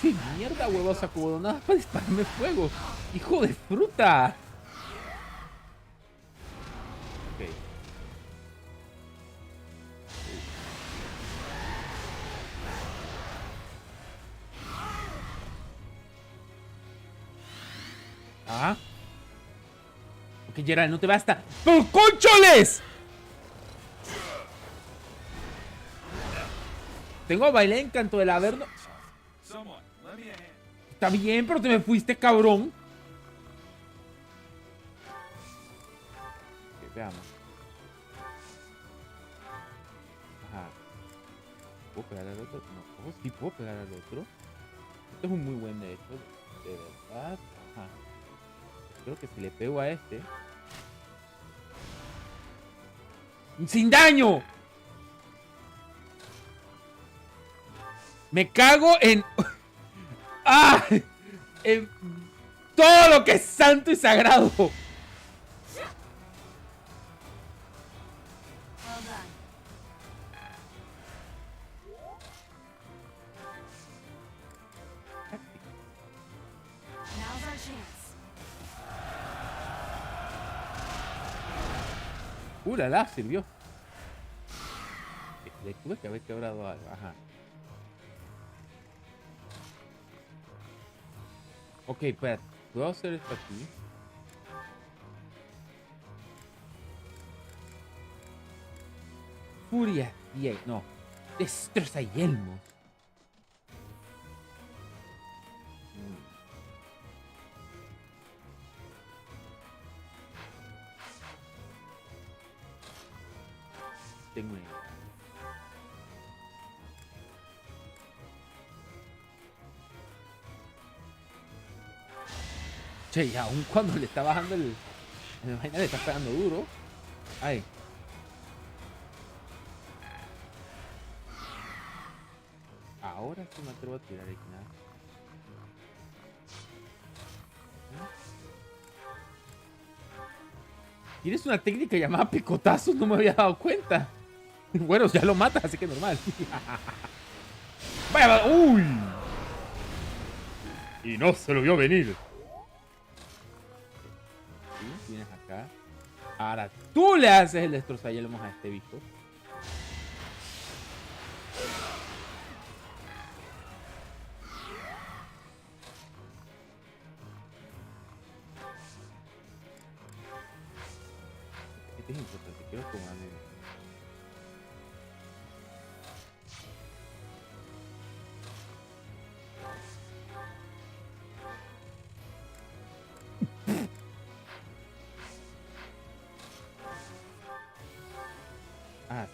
Speaker 1: ¿Qué mierda, huevosa como nada para dispararme fuego? ¡Hijo de fruta! Ok. Ah. Ok, Geralt, no te basta. ¡Pero concholes! Tengo a bailar en canto del averno. Está bien, pero te me fuiste, cabrón. Ok, veamos. Ajá. ¿Puedo pegar al otro? No. Oh, sí puedo pegar al otro. Esto es un muy buen de hecho. De verdad. Ajá. Creo que si le pego a este. ¡Sin daño! Me cago en... ¡Ah! En todo lo que es santo y sagrado.
Speaker 8: Well done. Now's our chance.
Speaker 1: La sirvió. Le tuve que haber quebrado algo. Ajá. Ok, espera. ¿Puedo hacer esto aquí? Furia 10. No. Destroza yelmos. Tengo una idea. Che, y aún cuando le está bajando el vaina le está pegando duro. Ay. Ahora sí me atrevo a tirar aquí nada. Tienes una técnica llamada picotazos, no me había dado cuenta. Bueno, ya lo matas, así que normal. Vaya, uy. Y no se lo vio venir. ¿Sí? Tienes acá. Ahora tú le haces el destrozayelmos a este bicho. Este es importante, quiero tomarme.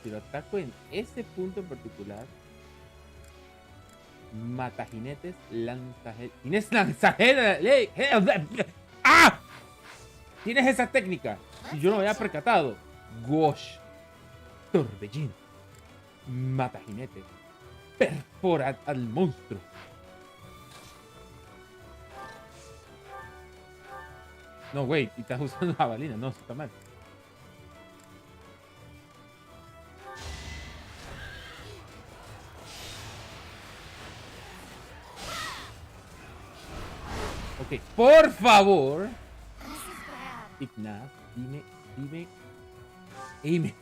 Speaker 1: Si lo ataco en ese punto en particular, mata jinetes, tienes ¡Ah! Tienes esa técnica. Si yo no me había percatado. Gosh. Torbellino. Mata jinetes. Perfora al monstruo. No, wait. Y estás usando jabalina. No, eso está mal. Ok, por favor. Ignaz, dime.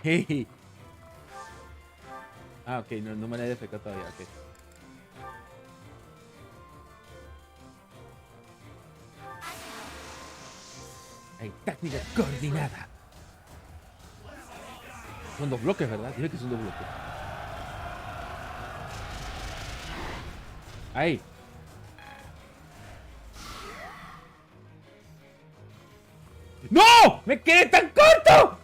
Speaker 1: Hey. Ah, ok, no me la he defecado todavía, ok. Hay táctica coordinada. Son 2 bloques, ¿verdad? Dime que son 2 bloques. Ahí. ¡No! ¡Me quedé tan corto!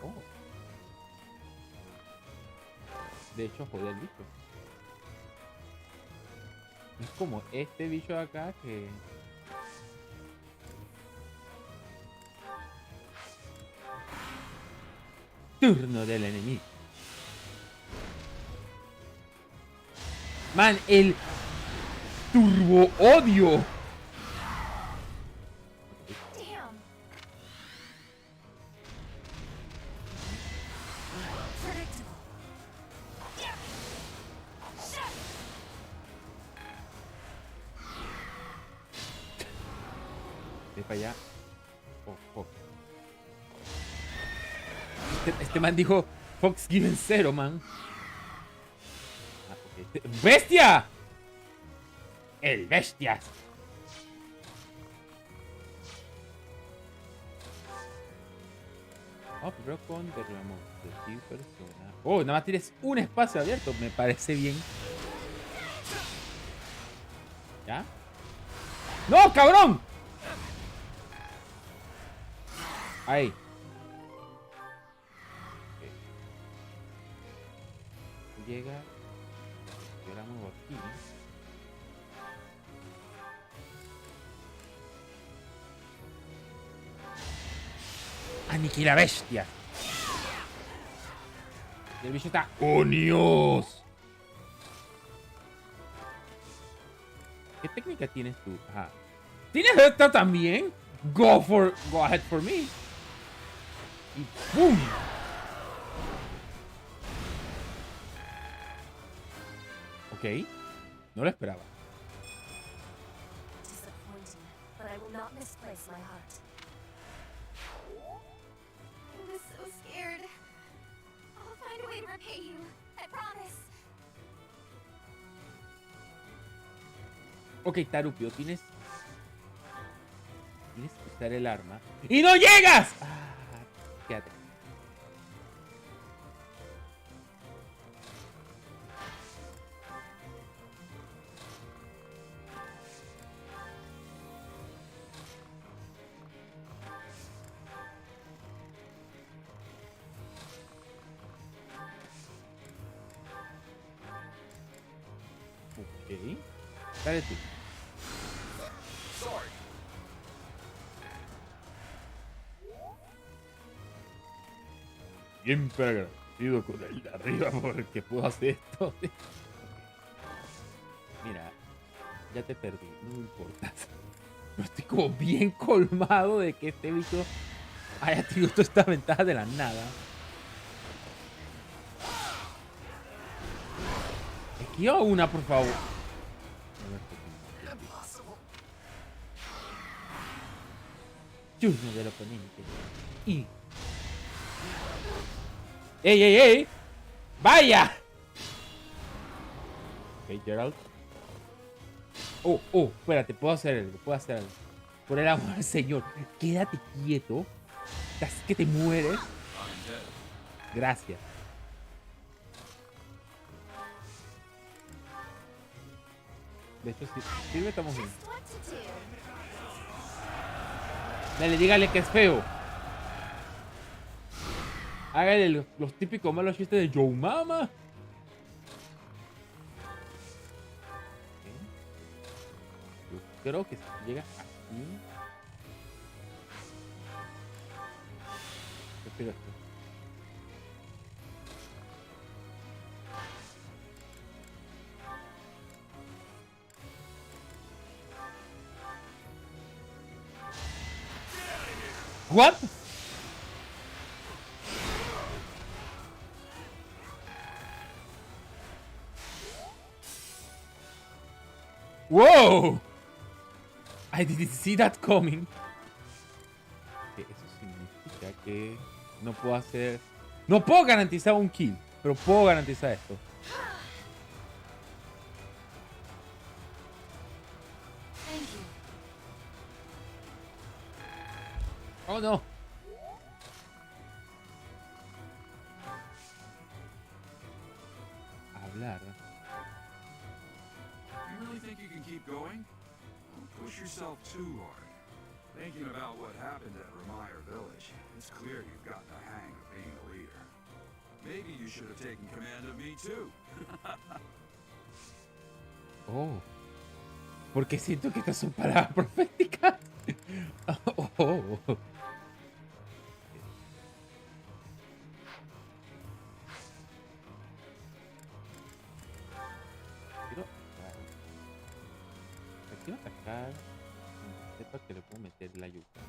Speaker 1: Oh. De hecho, jodí al bicho. Es como este bicho de acá que... Turno del enemigo. Man, el... Turbo odio. Ve para allá. Oh. Este man dijo Fox Given 0, man. Okay. ¡Bestia! El bestias. Oh, pero con derramamos de ti persona. Oh, nada más tienes un espacio abierto. Me parece bien. ¿Ya? ¡No, cabrón! Ahí. Okay. Llega. Yo la muevo aquí. Aniquila bestia. Y el bicho está... ¡Coños! ¿Qué técnica tienes tú? Ajá. ¿Tienes esta también? Go ahead for me. Y ¡pum! Ok. No lo esperaba.
Speaker 5: Disappointing, but I will not misplace my heart. I was so scared. I'll find a way to repay you. I promise.
Speaker 1: Ok, Tarupio, tienes que usar el arma. ¡Y no llegas! Ah, quédate. Ok. Dale tú.
Speaker 6: Sorry.
Speaker 1: Siempre agradecido con el de arriba porque puedo hacer esto. Mira, ya te perdí, no me importa. Pero estoy como bien colmado de que este bicho haya tenido toda esta ventaja de la nada. Esquiva una, por favor. Turno del oponente. Y... ¡Ey, ey, ey! ¡Vaya! Ok, Gerald. Oh, espérate, puedo hacer algo, Por el amor del Señor, quédate quieto. Casi que te mueres. Gracias. De hecho, sí estamos bien.
Speaker 5: Just what to do.
Speaker 1: Dale, dígale que es feo. Hágale los típicos malos chistes de Joe Mama. Okay. Yo creo que si llega aquí. Yo creo que... What? Whoa! I didn't see that coming. Eso significa que no puedo hacer... No puedo garantizar un kill, pero puedo garantizar esto.
Speaker 5: Thank you.
Speaker 1: Oh no. Hablar.
Speaker 3: You really think you can keep going? Don't push yourself too hard. Thinking about what happened at Ramire Village, it's clear you've gotten the hang of being a leader. Maybe you should have taken command of me too.
Speaker 1: Oh. Porque siento que estas son palabras proféticas. Oh. Quiero atacar. Sepa que le puedo meter la yuca.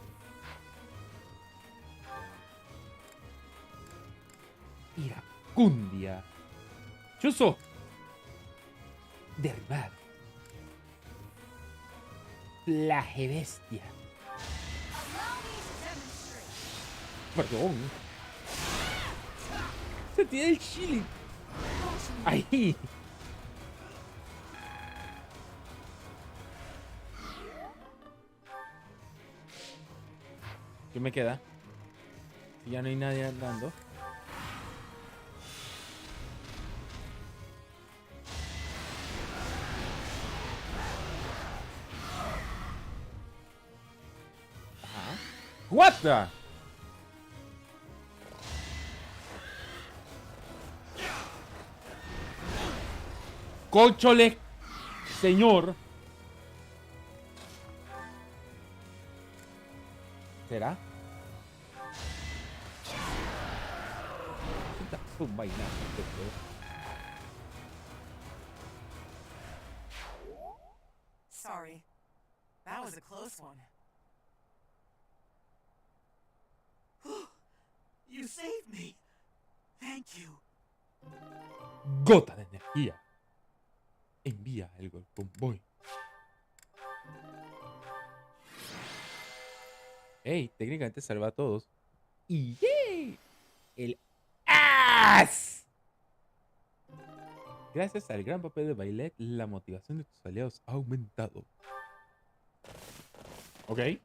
Speaker 1: Iracundia. Chuzo. Derribar. Plaje bestia. Perdón. Se tiene el chile. Ahí. ¿Qué me queda? Si ya no hay nadie andando. Ajá. What the? Cóchole, señor. ¿Será? Un vainazo,
Speaker 8: Sorry. That was a close one. You saved me. Thank you.
Speaker 1: Gota de energía. Envía algo al convoy. Hey, técnicamente salva a todos. Y ¡yay! El as. Gracias al gran papel de Bailet, la motivación de tus aliados ha aumentado. Ok.
Speaker 3: There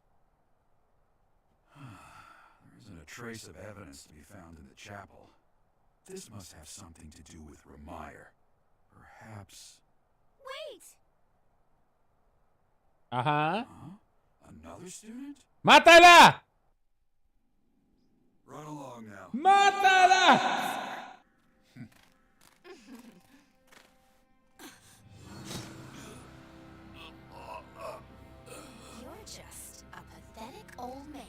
Speaker 3: isn't a trace of evidence to be found in the chapel. This must have something to do with Ramire. Perhaps...
Speaker 5: Wait!
Speaker 1: Ajá.
Speaker 3: Huh? Another student?
Speaker 1: ¡Mátala!
Speaker 3: Run along now.
Speaker 1: ¡Mátala!
Speaker 5: You're just a pathetic old man.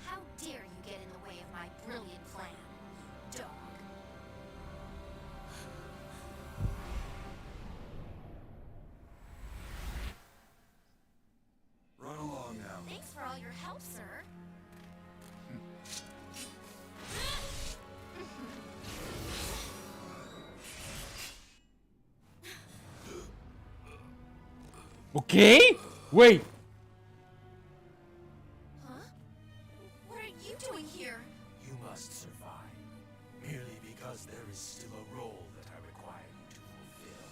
Speaker 5: How dare you get in the way of my brilliant plan, dog?
Speaker 3: Run along now.
Speaker 5: Thanks for all your help, sir.
Speaker 1: Okay. Wait.
Speaker 5: Huh? What are you doing here?
Speaker 6: You must survive, merely because there is still a role that I require you to fulfill.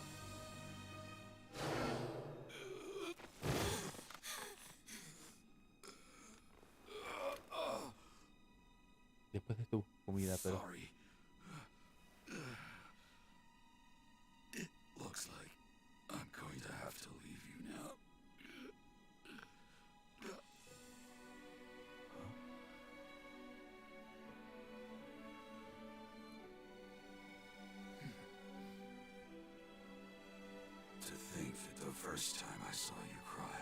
Speaker 1: Después de tu comida, pero...
Speaker 3: Sorry. It looks like I'm going to have to leave you now. To think that the first time I saw you cry,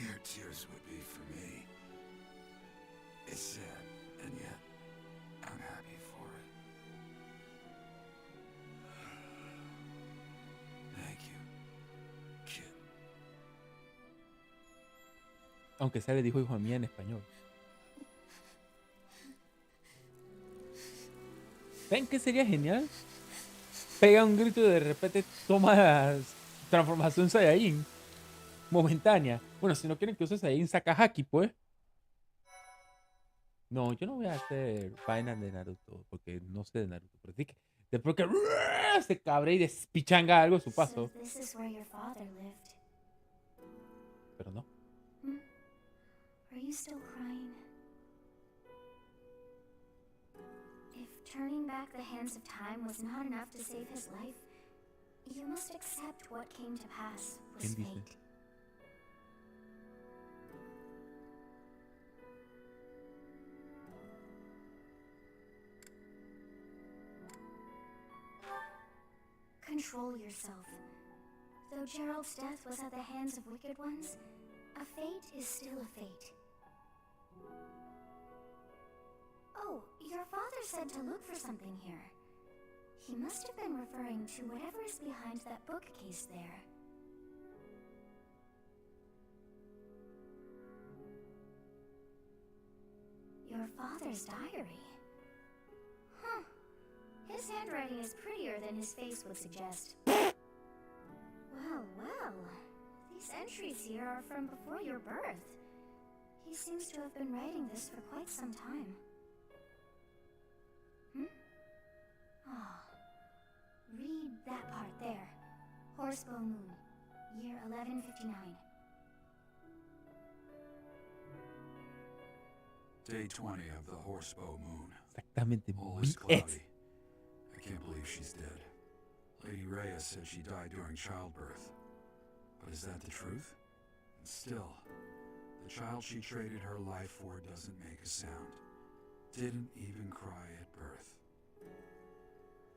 Speaker 3: your tears would be for me. It's sad, and yet I'm happy for it. Thank you, kid.
Speaker 1: Aunque sea le dijo hijo mía en español. ¿Ven qué sería genial? Pega un grito y de repente toma transformación Saiyajin. Momentánea. Bueno, si no quieren que use Saiyajin, saca Haki, pues. No, yo no voy a hacer vainas de Naruto, porque no sé de Naruto. Pero sí que después que se cabre y despichanga algo a su paso.
Speaker 5: So this is where your father lived.
Speaker 1: Pero no.
Speaker 5: Are you still crying? If turning back the hands of time was not enough to save his life, you must accept what came to pass was
Speaker 1: ¿Quién dice?
Speaker 5: fate. Control yourself. Though Gerald's death was at the hands of wicked ones, a fate is still a fate. Oh, your father said to look for something here. He must have been referring to whatever is behind that bookcase there. Your father's diary. Huh. His handwriting is prettier than his face would suggest. Well, well. These entries here are from before your birth. He seems to have been writing this for quite some time. Read that part there. Horsebow Moon, year 1159.
Speaker 3: Day 20 of the Horsebow Moon.
Speaker 1: Exactamente.
Speaker 3: All is
Speaker 1: BS.
Speaker 3: cloudy. I can't believe she's dead. Lady Rhea said she died during childbirth. But is that the truth? And still, the child she traded her life for doesn't make a sound. Didn't even cry at birth.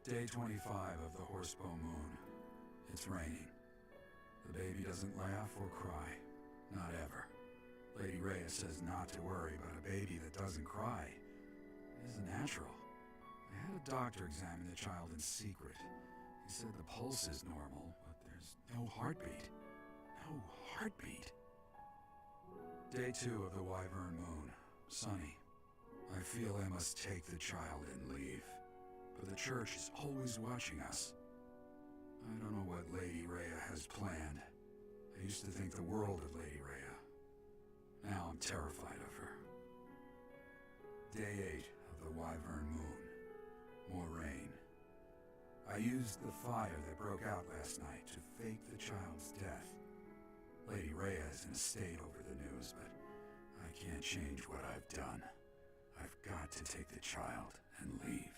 Speaker 3: Day 25 of the Horsebow Moon. It's raining. The baby doesn't laugh or cry. Not ever. Lady Rhea says not to worry about a baby that doesn't cry. It isn't natural. I had a doctor examine the child in secret. He said the pulse is normal, but there's no heartbeat. No heartbeat. Day 2 of the Wyvern Moon. Sunny. I feel I must take the child and leave. But the church is always watching us. I don't know what Lady Rhea has planned. I used to think the world of Lady Rhea. Now I'm terrified of her. Day 8 of the Wyvern Moon. More rain. I used the fire that broke out last night to fake the child's death. Lady Rhea is in a state over the news, but I can't change what I've done. I've got to take the child and leave.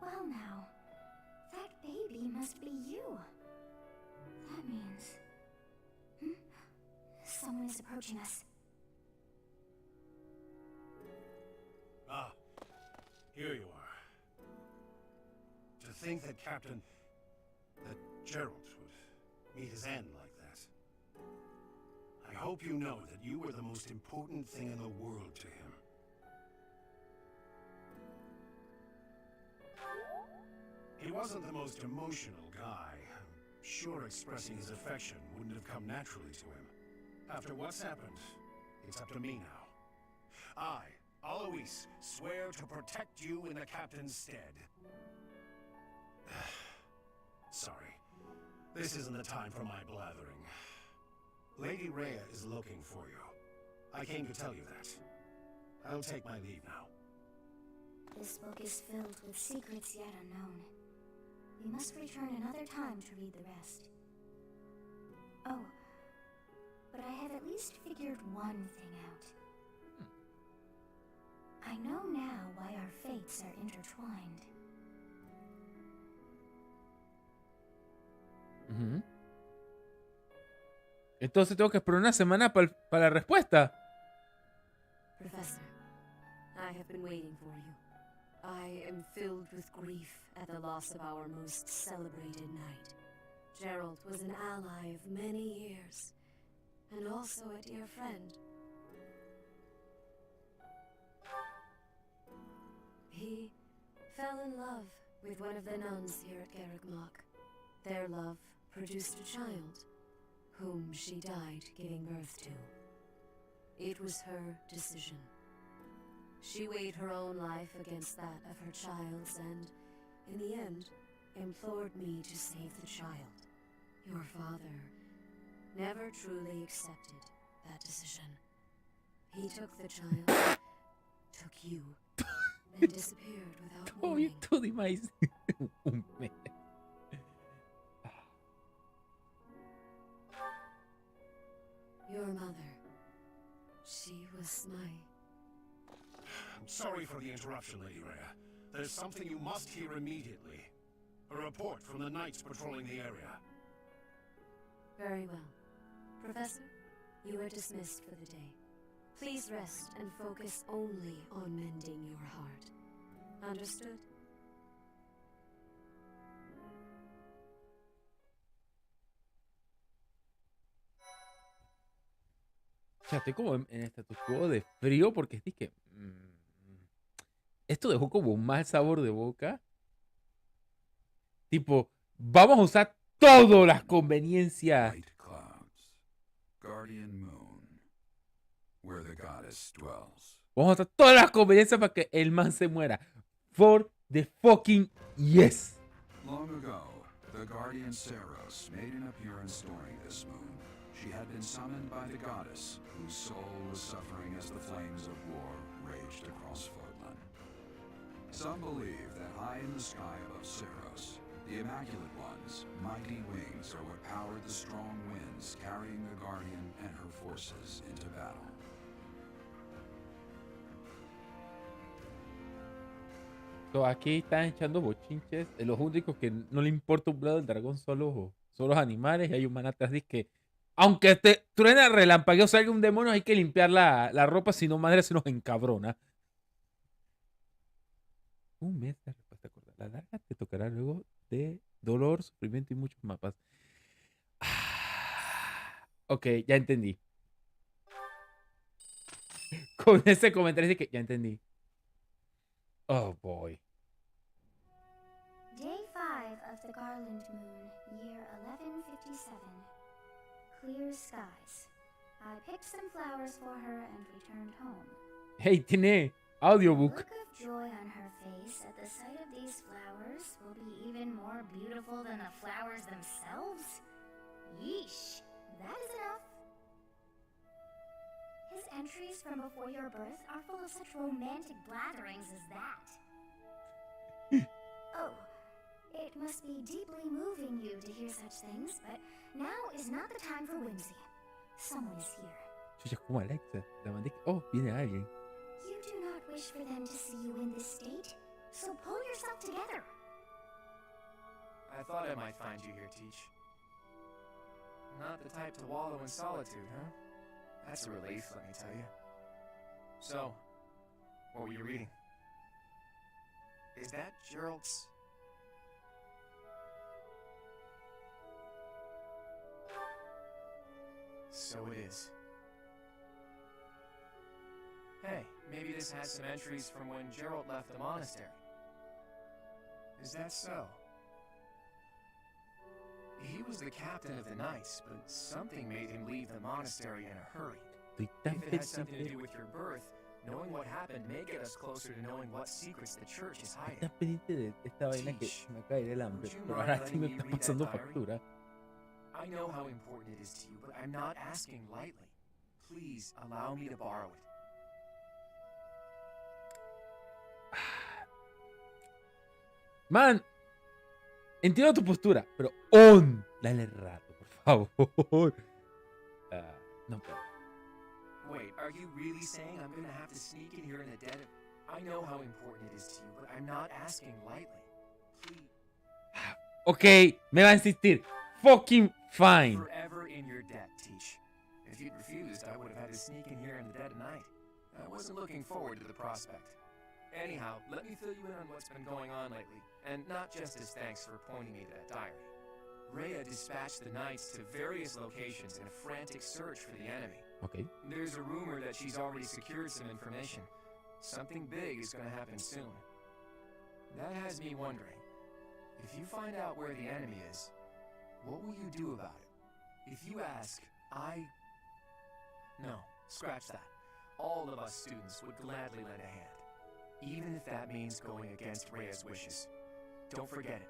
Speaker 5: Well now, that baby must be you. That means... Someone is approaching us.
Speaker 6: Ah, here you are. To think that Gerald would meet his end like that. I hope you know that you were the most important thing in the world to him. He wasn't the most emotional guy. I'm sure expressing his affection wouldn't have come naturally to him. After what's happened, it's up to me now. I, Alois, swear to protect you in the captain's stead. Sorry, this isn't the time for my blathering. Lady Rhea is looking for you. I came to tell you that. I'll take my leave now.
Speaker 5: This book is filled with secrets yet unknown. We must return another time to read the rest. Oh, but I have at least figured one thing out. I know now why our fates are intertwined.
Speaker 1: Entonces tengo que esperar una semana para la respuesta.
Speaker 9: Professor, I have been waiting for you. I am filled with grief at the loss of our most celebrated knight. Gerald was an ally of many years, and also a dear friend. He fell in love with one of the nuns here at Garrigmock. Their love produced a child, whom she died giving birth to. It was her decision. She weighed her own life against that of her child's and, in the end, implored me to save the child. Your father never truly accepted that decision. He took the child, took you, and disappeared without warning.
Speaker 1: Todo y más. Un mes.
Speaker 9: Your mother, she was my...
Speaker 6: I'm sorry for the interruption, Lady Rhea. There's something you must hear immediately. A report from the knights patrolling the area.
Speaker 9: Very well. Professor, you are dismissed for the day. Please rest and focus only on mending your heart. Understood?
Speaker 1: Ya estoy como en status quo de frío porque es que esto dejó como un mal sabor de boca. Tipo, vamos a usar todas las conveniencias.
Speaker 3: White clouds, guardian moon, where the goddess dwells.
Speaker 1: Vamos a usar todas las conveniencias para que el man se muera. For the fucking yes.
Speaker 3: Long ago, the guardian Seros made an appearance during this moon. She had been summoned by the goddess, whose soul was suffering as the flames of war raged across Fordland. Some believe that high in the sky above Seros, the Immaculate One's mighty wings are what powered the strong winds carrying the Guardian and her forces into battle.
Speaker 1: So, aquí están echando bochinches. Los únicos que no le importa un bledo del dragón son los animales. Y hay un man atrás que aunque te truena, relampagueo, salga un demonio, hay que limpiar la ropa, si no, madre, se nos encabrona. Un mes de respuesta corta. La larga te tocará luego de dolor, sufrimiento y muchos mapas. Ok, ya entendí. Con ese comentario de que ya entendí. Oh boy.
Speaker 5: Day 5 of the Garland Moon, year 1157. Clear skies. I picked some flowers for her and returned home.
Speaker 1: Hey, tiene
Speaker 5: The
Speaker 1: audiobook.
Speaker 5: look of joy on her face at the sight of these flowers will be even more beautiful than the flowers themselves. Yeesh, that is enough. His entries from before your birth are full of such romantic blatherings as that. Oh, it must be deeply moving you to hear such things, but now is not the time for whimsy. Someone is here.
Speaker 1: Chucha, como Alexa. La mandé. Oh, viene alguien.
Speaker 5: You do not wish for them to see you in this state, so pull yourself together.
Speaker 4: I thought I might find you here, Teach. Not the type to wallow in solitude, huh? That's a relief, let me tell you. So, what were you reading? Is that Gerald's? So it is. Hey, maybe this has some entries from when Gerald left the monastery. Is that so? He was the captain of the Knights, but something made him leave the monastery in a hurry.
Speaker 1: Estoy tan
Speaker 4: If it has something to do with your birth, knowing what happened may get us closer to knowing what secrets the church is hiding.
Speaker 1: Estás pendiente de esta vaina que
Speaker 4: Teach.
Speaker 1: me cae del hambre.
Speaker 4: Would you
Speaker 1: Pero
Speaker 4: mind
Speaker 1: ahora sí
Speaker 4: letting
Speaker 1: me
Speaker 4: me
Speaker 1: está
Speaker 4: read that
Speaker 1: pasando
Speaker 4: diary?
Speaker 1: factura.
Speaker 4: I know how important it is to you, but I'm not asking lightly. Please allow me to borrow it.
Speaker 1: Man, entiendo tu postura, pero dale rato, por favor. No puedo.
Speaker 4: Wait, are you really saying I'm gonna have to sneak in here in the dead of... I know how important it is to you, but I'm not asking lightly. Please.
Speaker 1: Ok, me va a insistir. Fucking fine.
Speaker 4: Forever in your debt, Teach. If you'd refused, I would have had to sneak in here in the dead of night. I wasn't looking forward to the prospect. Anyhow, let me fill you in on what's been going on lately, and not just as thanks for pointing me to that diary. Rhea dispatched the Knights to various locations in a frantic search for the enemy.
Speaker 1: Ok.
Speaker 4: There's a rumor that she's already secured some information. Something big is gonna happen soon. That has me wondering, if you find out where the enemy is, what will you do about it? If you ask, No, scratch that. All of us students would gladly lend a hand. Even if that means going against Rhea's wishes. Don't forget it.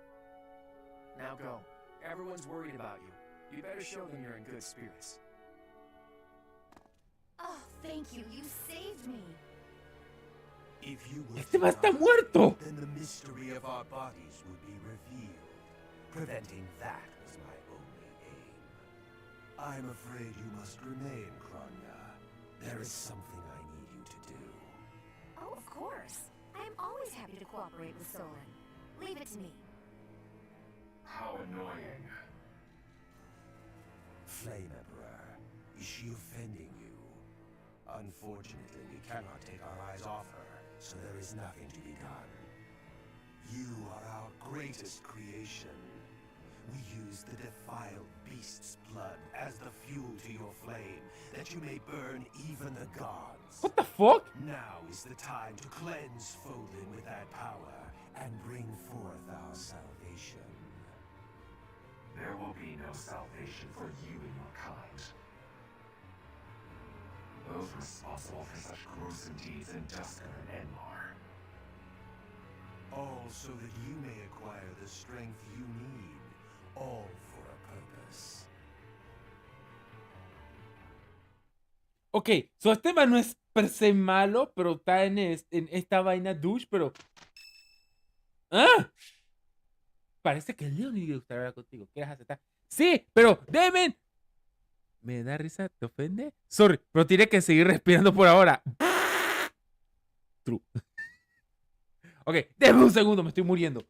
Speaker 4: Now go. Everyone's worried about you. You better show them you're in good spirits.
Speaker 5: Oh, thank you. You saved me.
Speaker 7: If you were
Speaker 1: Este man está muerto.
Speaker 7: then the mystery of our bodies would be revealed. Preventing that was my only aim. I'm afraid you must remain, Kronya. There is something I need you to do.
Speaker 5: Oh, of course. I am always happy to cooperate with Solon. Leave it to me.
Speaker 3: How annoying.
Speaker 7: Flame Emperor, is she offending you? Unfortunately, we cannot take our eyes off her, so there is nothing to be done. You are our greatest creation. We use the defiled beast's blood as the fuel to your flame, that you may burn even the gods.
Speaker 1: What the fuck?
Speaker 7: Now is the time to cleanse Foden with that power and bring forth our salvation.
Speaker 3: There will be no salvation for you and your kind. Those responsible for such gruesome deeds in Dusker and Enmar.
Speaker 7: All so that you may acquire the strength you need, all for a purpose.
Speaker 1: Ok, so este man no es per se malo, pero está en esta vaina douche, pero... ¡Ah! Parece que Leon le gustaría hablar contigo. ¿Quieres aceptar? Sí, pero Demen. ¿Me da risa? ¿Te ofende? Sorry, pero tiene que seguir respirando por ahora. True. Ok, déjame un segundo, me estoy muriendo.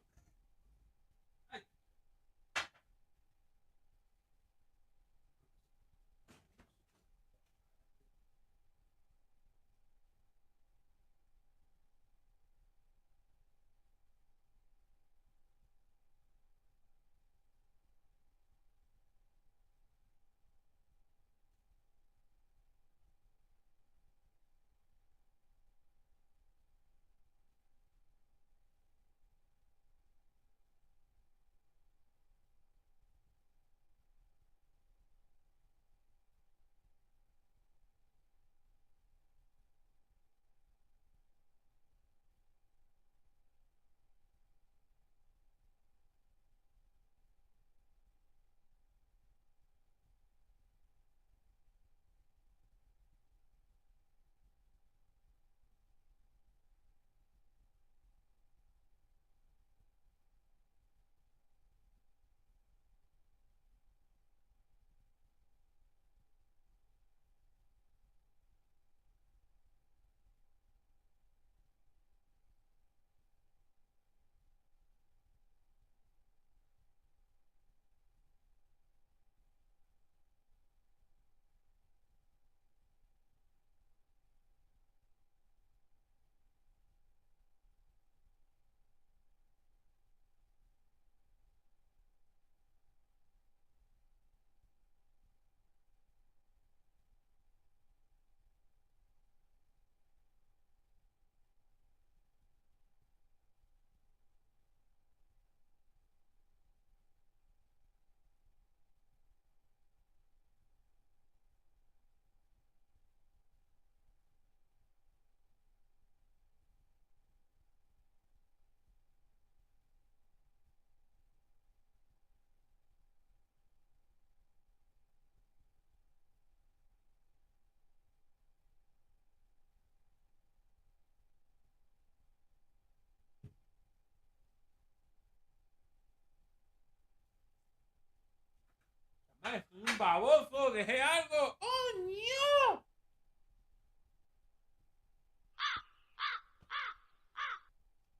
Speaker 1: ¡Ah, es un baboso! ¡Dejé algo! ¡Oh, no!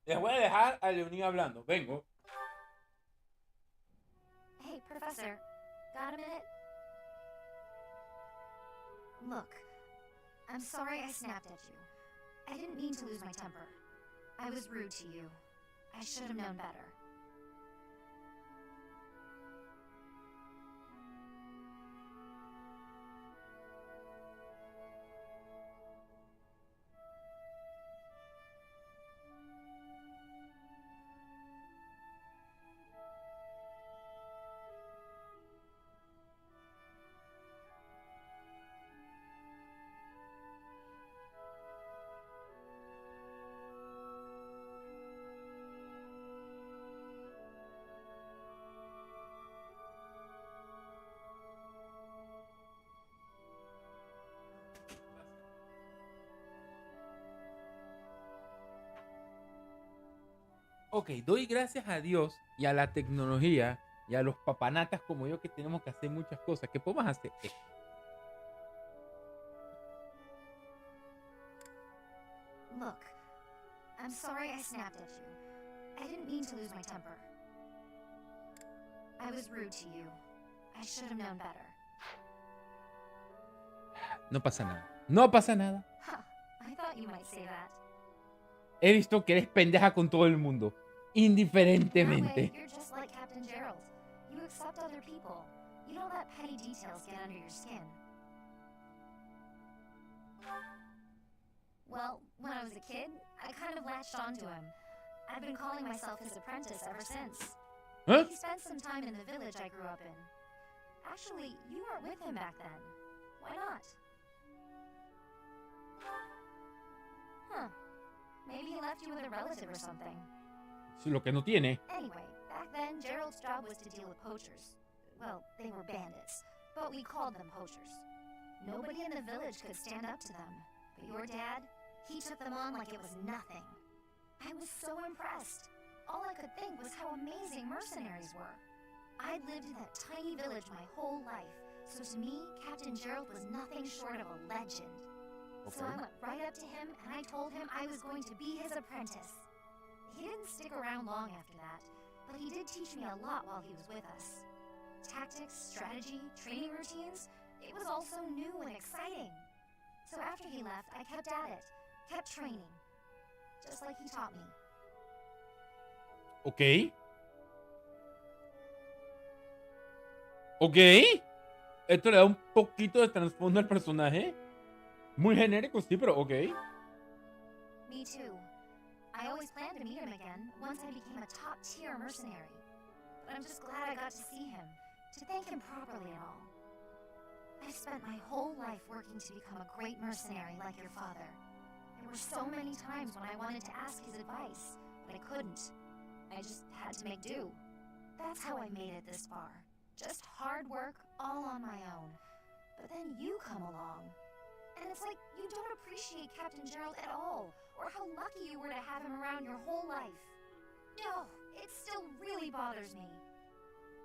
Speaker 1: Les voy a dejar a Leoní hablando. Vengo.
Speaker 5: Hey, Professor. Got a minute? Look, I'm sorry I snapped at you. I didn't mean to lose my temper. I was rude to you. I should have known better.
Speaker 1: Ok, doy gracias a Dios y a la tecnología y a los papanatas como yo que tenemos que hacer muchas cosas. ¿Qué podemos hacer?
Speaker 5: Look, I'm sorry I snapped at you. I didn't mean to lose my temper. I was rude to you. I should have known better.
Speaker 1: No pasa nada. No pasa nada.
Speaker 5: Huh, I thought you might say that.
Speaker 1: He visto que eres pendeja con todo el mundo.
Speaker 5: That way,
Speaker 1: Indiferentemente.
Speaker 5: you're just like Captain Gerald. You accept other people. You don't let petty details get under your skin. Well, when I was a kid, I kind of latched onto him. I've been calling myself his apprentice ever since.
Speaker 1: ¿Eh?
Speaker 5: He spent some time in the village I grew up in. Actually, you weren't with him back then. Why not? Huh. Maybe he left you with a relative or something.
Speaker 1: Lo que no tiene.
Speaker 5: Anyway, back then, Gerald's job was to deal with poachers. Well, they were bandits, but we called them poachers. Nobody in the village could stand up to them. But your dad, he took them on like it was nothing. I was so impressed. All I could think was how amazing mercenaries were. I'd lived in that tiny village my whole life, so to me, Captain Gerald was nothing short of a legend. So I went right up to him and I told him I was going to be his apprentice. He didn't stick around long after that, but he did teach me a lot while he was with us. Tactics, strategy, training routines, it was all so new and exciting. So after he left, I kept at it, kept training, just like he taught me.
Speaker 1: Ok. Ok. Esto le da un poquito de trasfondo al personaje. Muy genérico, sí, pero ok.
Speaker 5: Me too. I always planned to meet him again once I became a top-tier mercenary. But I'm just glad I got to see him, to thank him properly and all. I've spent my whole life working to become a great mercenary like your father. There were so many times when I wanted to ask his advice, but I couldn't. I just had to make do. That's how I made it this far. Just hard work, all on my own. But then you come along. And it's like you don't appreciate Captain Gerald at all, or how lucky you were to have him around your whole life. No, it still really bothers me.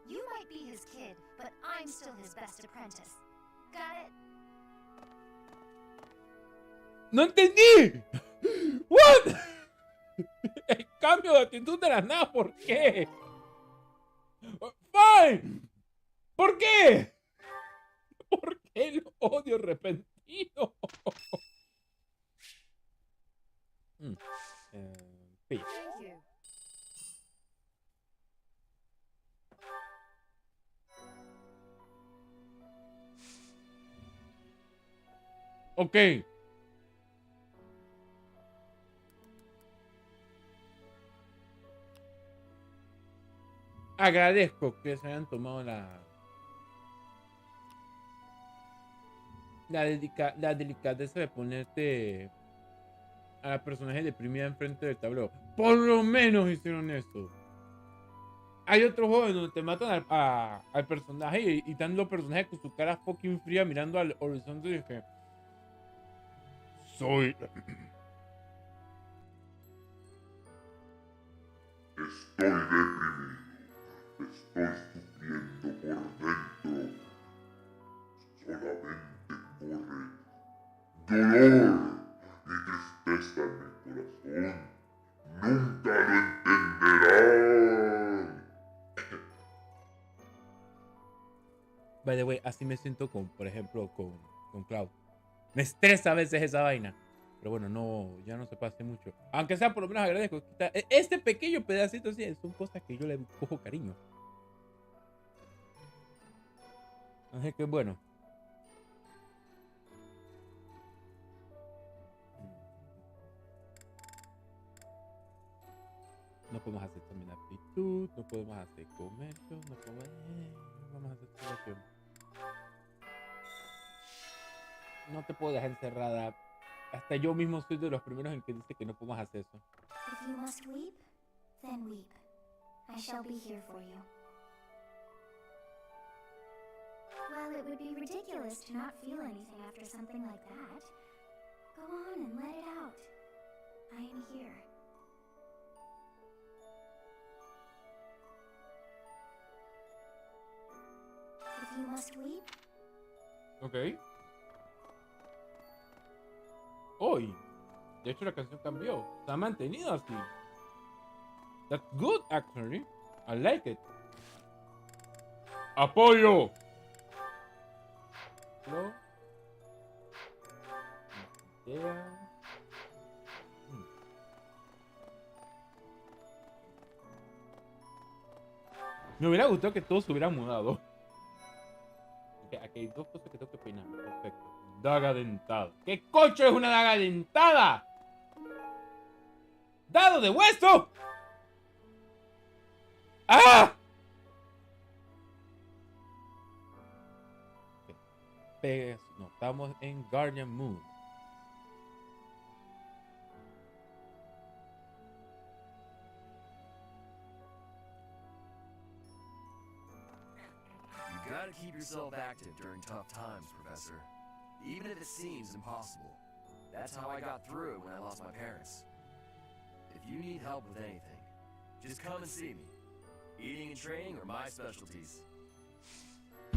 Speaker 5: You might be his kid, but I'm still his best apprentice. Got it?
Speaker 1: ¡No entendí! ¿What? El cambio de actitud de la nada, ¿por qué? ¡Fine! ¿Por qué? ¿Por qué el odio repentino? Pilla.
Speaker 5: Thank you.
Speaker 1: Ok. Agradezco que se hayan tomado la delicadeza de ponerte a la personaje deprimida enfrente del tablero. Por lo menos hicieron eso. Hay otros juegos donde te matan al personaje y están los personajes con su cara fucking fría mirando al horizonte y dije... Soy...
Speaker 2: Estoy deprimido. Estoy sufriendo por dentro. dolor y tristeza en mi corazón. Nunca lo entenderán.
Speaker 1: By the way, así me siento con, por ejemplo, con Cloud. Me estresa a veces esa vaina. Pero bueno, no, ya no se pase mucho. Aunque sea, por lo menos agradezco. Este pequeño pedacito, sí, son cosas que yo le cojo cariño. Así que bueno. No podemos hacer también aptitud, no podemos hacer comercio, no podemos... vamos a hacer situación. No te puedo dejar encerrada. Hasta yo mismo soy de los primeros en que dice que no podemos hacer eso.
Speaker 5: If you must weep, then weep. I shall be here for you. Well, it would be ridiculous to not feel anything after something like that. Go on and let it out. I am here. If you must weep,
Speaker 1: Ok. Hoy. De hecho, la canción cambió. Se ha mantenido así. That's good, actually. I like it. ¡Apoyo! ¿No? Me hubiera gustado que todos se hubieran mudado. Okay, aquí hay dos cosas que tengo que peinar. Perfecto. Daga dentada. ¿Qué cocho es una daga dentada? ¡Dado de hueso! ¡Ah! Okay. No, estamos en Guardian Moon.
Speaker 4: You gotta keep yourself active during tough times, Professor. Even if it seems impossible. That's how I got through when I lost my parents. If you need help with anything, just come and see me. Eating and training are my specialties.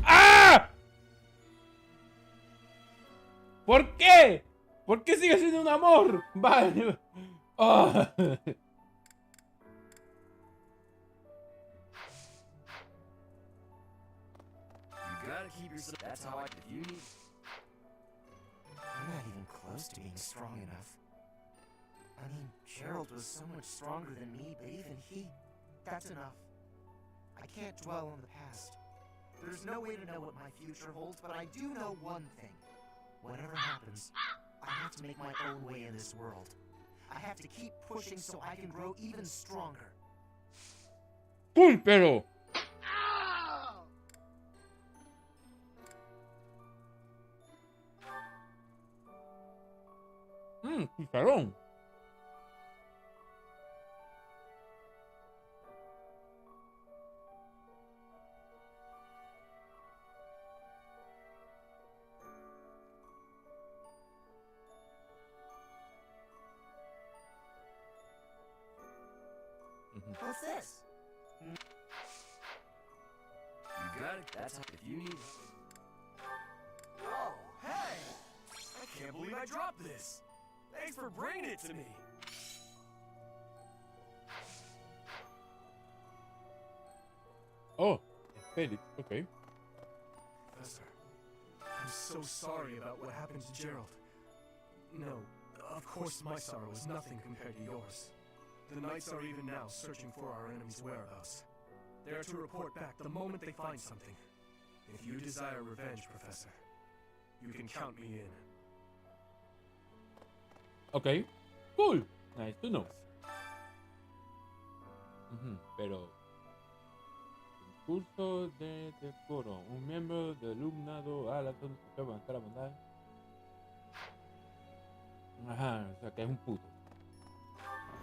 Speaker 1: ¡Ah! ¿Por qué? ¿Por qué sigue siendo un amor? Vale. Oh.
Speaker 4: That's how I. If you need.
Speaker 7: I'm not even close to being strong enough. I mean, Gerald was so much stronger than me, but even he, that's enough. I can't dwell on the past. There's no way to know what my future holds, but I do know one thing. Whatever happens, I have to make my own way in this world. I have to keep pushing so I can grow even stronger.
Speaker 1: ¡Púlpero! Chicharrón.
Speaker 7: What's this?
Speaker 4: You got it. That's how. If you need.
Speaker 7: Oh, hey! I can't believe I dropped this. Thanks for bringing it to me.
Speaker 1: Oh, Felix, okay.
Speaker 6: Professor, I'm so sorry about what happened to Gerald. No, of course my sorrow is nothing compared to yours. The Knights are even now searching for our enemy's whereabouts. They are to report back the moment they find something. If you desire revenge, Professor, you can count me in.
Speaker 1: Okay, cool. Nice to know. Pero... Curso de decoro. Un miembro del alumnado a la Asociación Bancaria Mundial. Ajá, o sea que es un puto.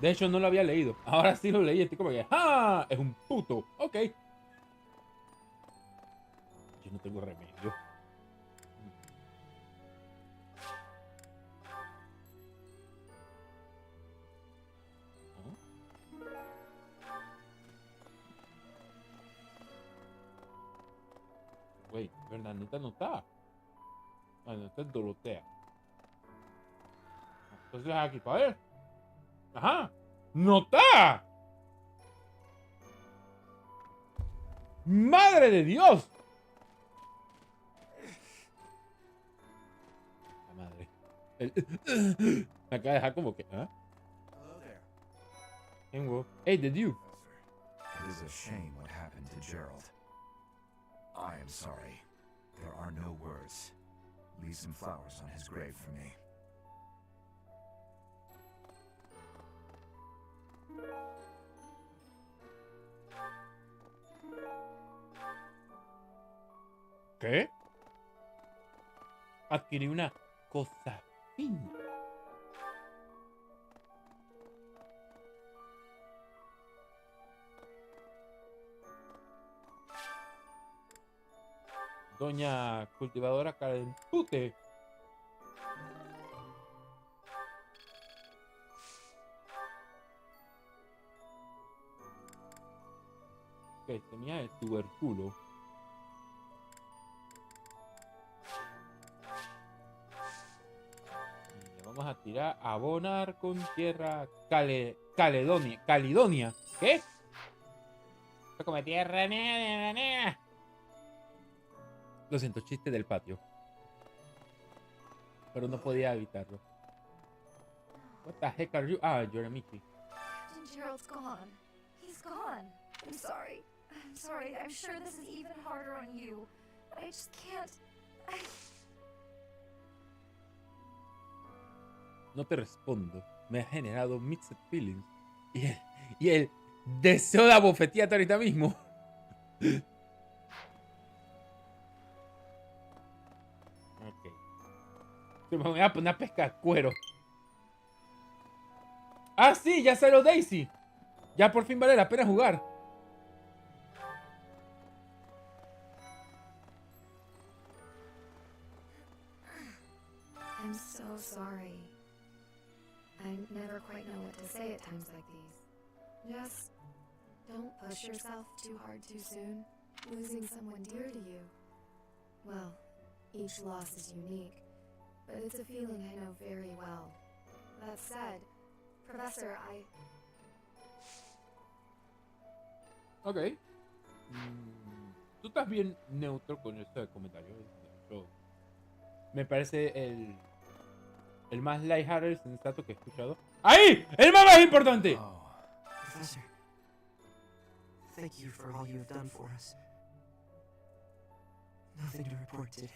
Speaker 1: De hecho, no lo había leído. Ahora sí lo leí. Estoy como que, ¡ah! Es un puto. Ok. Yo no tengo remedio. Güey, Bernadita no está. Ah, no, está Dorotea. Entonces aquí para ver. Ajá. ¡No está! ¡Madre de Dios! La madre. Me acaba de dejar como que. ¿Ah?
Speaker 3: Hello there.
Speaker 1: Hey, the dude.
Speaker 3: It is a shame what happened to Gerald. I am sorry. There are no words. Leave some flowers on his grave for me.
Speaker 1: ¿Qué? Adquirí una cosa fina. Doña cultivadora Calentute. Ok, semilla de tubérculo. Y le vamos a tirar a abonar con tierra Caledonia. ¿Qué? Esto come tierra. Lo siento, chiste del patio. Pero no podía evitarlo. What the heck are you? Ah, you're a Mickey.
Speaker 5: Captain Gerald's gone. He's gone. I'm sorry. I'm sorry. I'm sure this is even harder on you. But I just can't.
Speaker 1: No te respondo. Me ha generado mixed feelings. Y el deseo de abofetearte ahorita mismo. Ok. Me voy a poner a pescar cuero. Ah, sí, ya salió Daisy. Ya por fin vale la pena jugar.
Speaker 9: I'm so sorry. I never quite know what to say at times like these. Just don't push yourself too hard too soon, losing someone dear to you. Well, each loss is unique, but it's a feeling I know very well. That said, Professor,
Speaker 1: Ok. Tú estás bien neutro con este comentario. Me parece el más lighthearted y sensato que he escuchado. ¡Ahí! ¡El más importante!
Speaker 7: Oh, Professor. Thank you for all you've done for us. Nothing to report today.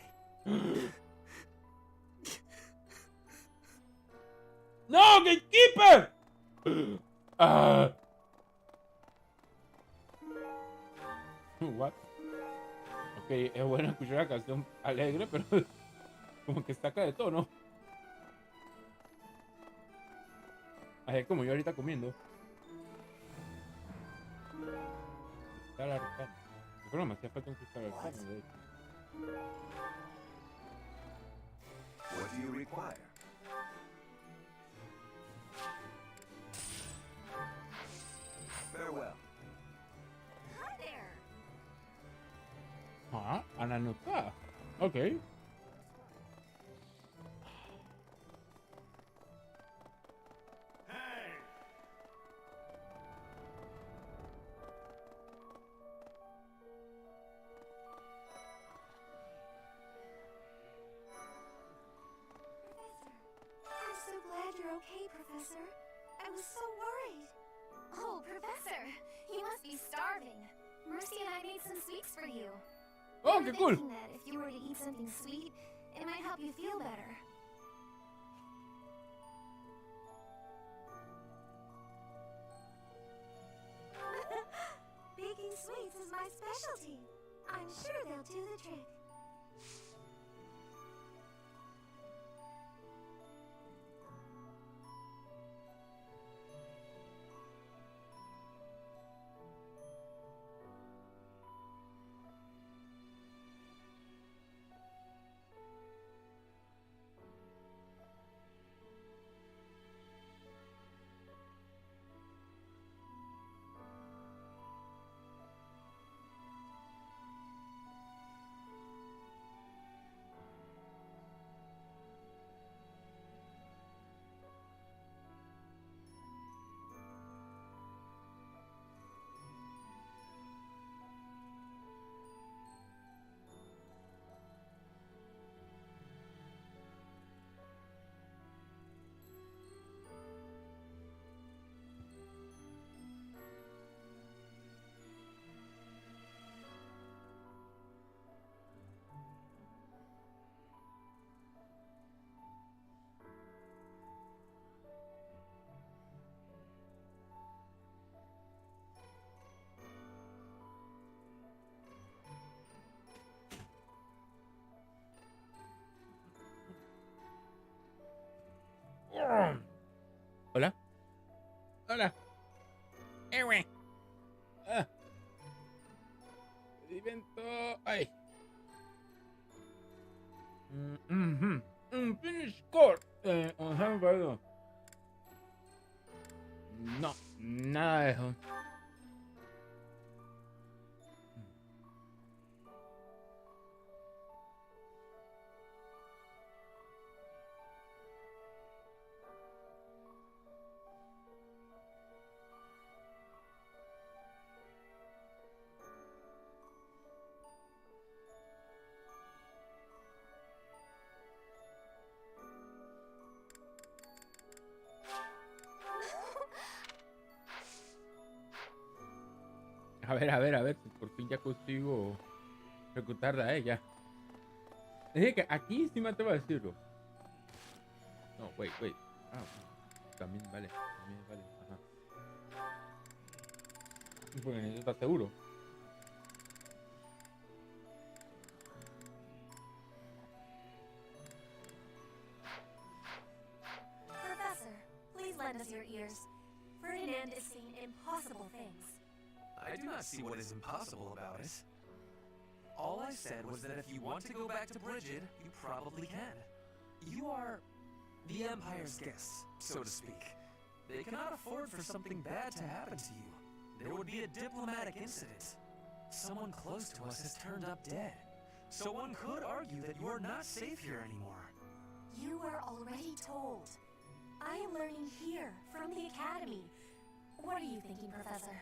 Speaker 1: ¡No, Gatekeeper! What? Ok, es bueno escuchar la canción alegre, pero como que saca de tono. Así como yo ahorita comiendo. Cristal arcano. Yo creo que me hacía falta un cristal arcano, de hecho.
Speaker 3: What do you require? Farewell.
Speaker 5: Hi there.
Speaker 1: Ah, Ananota. Ok.
Speaker 5: I'm so glad you're okay, Professor. I was so worried. Oh, Professor, you must be starving. Mercy and I made some sweets for you.
Speaker 1: Oh,
Speaker 5: We
Speaker 1: qué
Speaker 5: were
Speaker 1: cool.
Speaker 5: thinking that if you were to eat something sweet, it might help you feel better. Baking sweets is my specialty. I'm sure they'll do the trick.
Speaker 1: Hola. Güey. Ah. Evento. Ay. Finish score. Perdón. No, nada de eso. A ver, si por fin ya consigo reclutarla a ella. Es decir, que aquí sí me atrevo a decirlo. No, wait. Ah, también vale. Ajá. Porque necesito estar seguro.
Speaker 9: Professor, please lend us your ears. Ferdinand is seeing impossible things.
Speaker 4: I do not see what is impossible about it. All I said was that if you want to go back to Brigid, you probably can. You are the Empire's guests, so to speak. They cannot afford for something bad to happen to you. There would be a diplomatic incident. Someone close to us has turned up dead. So one could argue that you are not safe here anymore.
Speaker 9: You were already told. I am learning here, from the Academy. What are you thinking, Professor?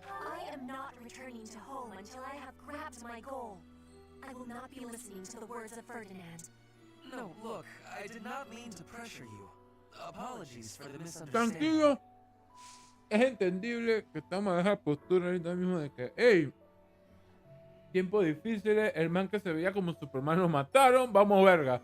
Speaker 9: I am not returning to home until I have grabbed my goal. I will not be listening to the words of Ferdinand.
Speaker 4: No, look, I did not mean to pressure you. Apologies for the misunderstanding.
Speaker 1: Tranquilo. Es entendible que estamos a dejar postura ahorita mismo de que, hey, tiempos difíciles, el man que se veía como Superman lo mataron, vamos verga.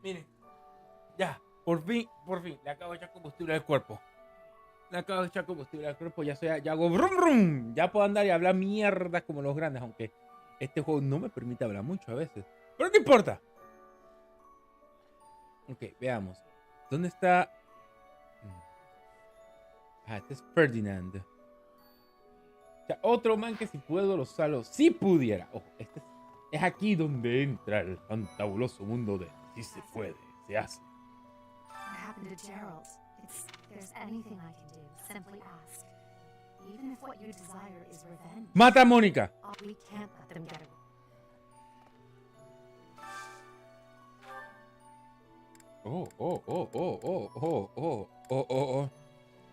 Speaker 1: Miren, ya, por fin, le acabo de echar combustible al cuerpo. Ya hago brum brum. Ya puedo andar y hablar mierda como los grandes, aunque este juego no me permite hablar mucho a veces. Pero no importa. Ok, veamos. ¿Dónde está? Ah, este es Ferdinand. O sea, otro man que si puedo lo salvo. Si pudiera. Ojo, este es aquí donde entra el fantabuloso mundo de si se puede, se hace.
Speaker 9: What happened to Gerald? If there's anything I can do, simply ask. Even if what you desire is revenge.
Speaker 1: Mata a Mónica.
Speaker 9: We can't let them get away.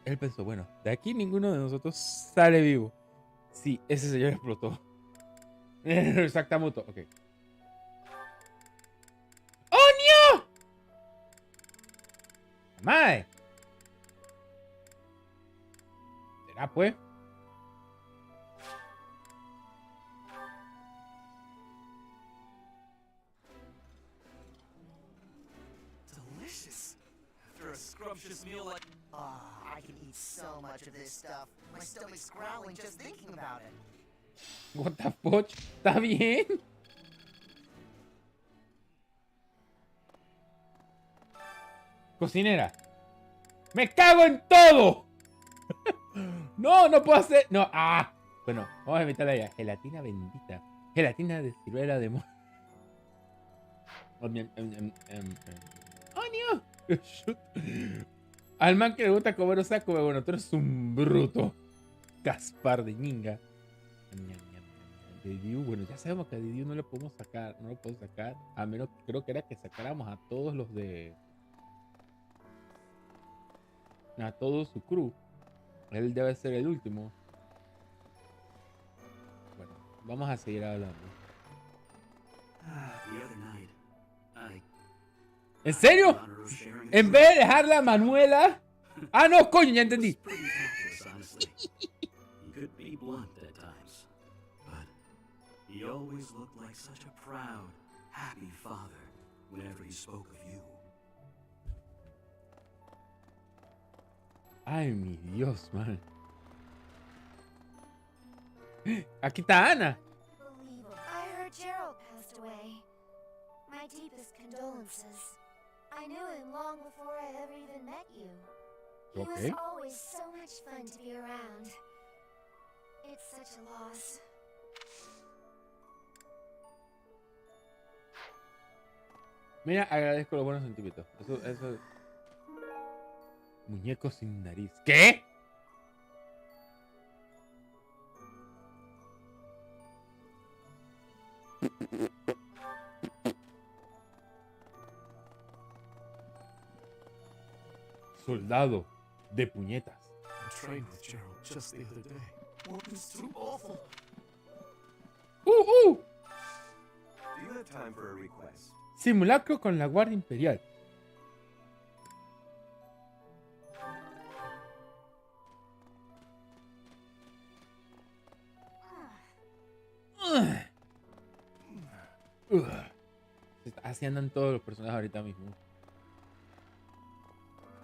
Speaker 1: Él pensó, bueno, de aquí ninguno de nosotros sale vivo. Sí, ese señor explotó. Exactamente. Ok. ¡Oh, no! ¡Mae! ¿Será pues?
Speaker 4: Delicious. After a scrumptious meal like...
Speaker 7: I can eat so much of this stuff. My stomach's growling just thinking about it.
Speaker 1: What the fuck? ¿Está bien? Cocinera. ¡Me cago en todo! No puedo hacer... No, bueno, vamos a invitarla a ella. Gelatina bendita. Gelatina de ciruela de mono. ¡Oh, no! Al man que le gusta comer un saco, bueno, tú eres un bruto. Gaspar de ñinga. De Diu, bueno, ya sabemos que a Diu no le podemos sacar, no lo puedo sacar, a menos creo que era que sacáramos a todos los de... A todo su crew. Él debe ser el último. Bueno, vamos a seguir hablando.
Speaker 10: The other night,
Speaker 1: ¿En serio? En vez de dejar la Manuela. Ah, no, coño, ya entendí.
Speaker 10: He always looked like such a proud, happy father whenever he spoke of you.
Speaker 1: Ay, mi Dios, man. Aquí está Ana.
Speaker 5: I heard Gerald passed away. My deepest condolences. I knew him long before I ever even met you. He
Speaker 1: Okay.
Speaker 5: was always so much fun to be around. It's such a loss.
Speaker 1: Mira, agradezco los buenos sentimientos. Eso. Muñeco sin nariz. ¿Qué? Soldado de puñetas.
Speaker 6: I trained with Gerald just the other day. What was too awful?
Speaker 1: ¡Uh!
Speaker 7: Do you have time for a request?
Speaker 1: Simulacro con la Guardia Imperial. Así andan todos los personajes ahorita mismo.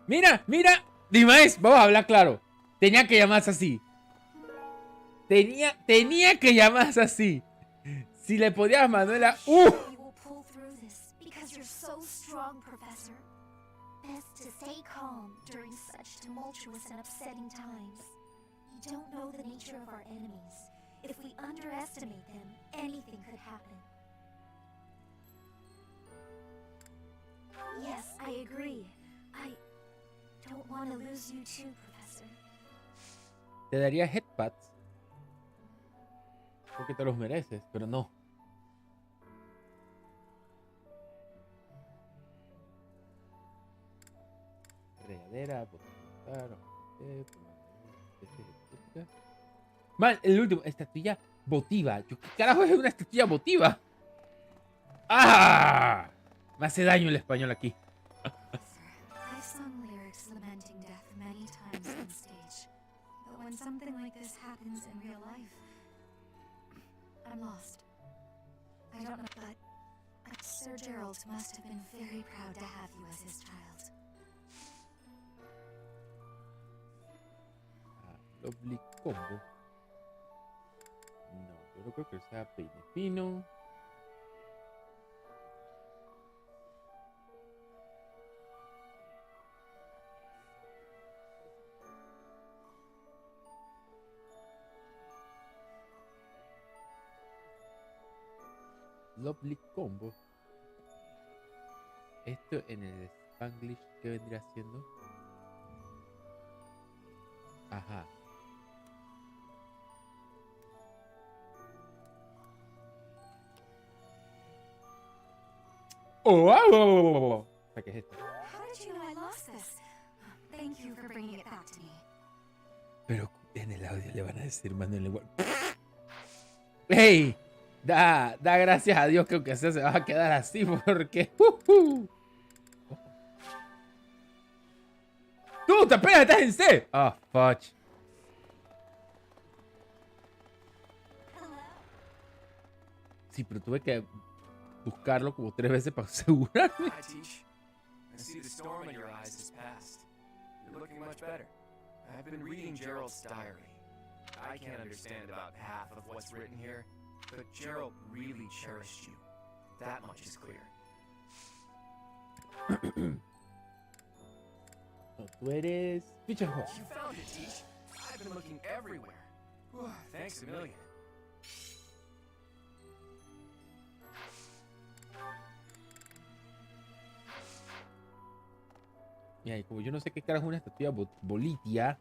Speaker 1: Mira, mira. Dimaes, vamos a hablar claro. Tenía que llamarse así. Tenía que llamarse así. Si le podías Manuela.
Speaker 5: You will pull through this because you're so strong, Professor. Best to stay calm during such tumultuous and upsetting times. We don't know the nature of our enemies. If we underestimate them, anything could happen. Yes, I agree. I don't want to lose you too, Professor.
Speaker 1: Te daría headpats. Porque te los mereces, pero no. Regadera, man, el último, estatuilla votiva. ¿Qué carajo es una estatuilla votiva? ¡Ah! Me hace daño el español aquí.
Speaker 9: I've sung lyrics lamenting death many times on stage, but when something like this happens in real life, I'm lost. I don't know, but Sir Gerald must have been very proud to have you as his child.
Speaker 1: Lovely combo. No, yo no creo que sea peine fino. Lovely combo. Esto en el Spanglish, ¿qué vendría siendo? Ajá. Oh, ¿qué es esto?
Speaker 9: How did you know I lost this? Thank you for bringing it back to me.
Speaker 1: Pero en el audio le van a decir Manuel igual. ¡Hey! Da gracias a Dios que aunque sea se va a quedar así porque... ¡Tú te apenas estás en C! Ah, fudge. Sí, pero tuve que buscarlo como 3 veces para asegurarme.
Speaker 4: Hi, Teach. I see the storm in your eyes has passed. You're looking much better. I've been reading Gerald's diary. I can't understand about half of what's written here, but Gerald really cherished you. That much is clear.
Speaker 1: No, tú eres... Feature Hall.
Speaker 4: You found it, Teach. I've been looking everywhere. Whew, thanks a million.
Speaker 1: Mira, y como yo no sé qué carajo es una estatua bolitia.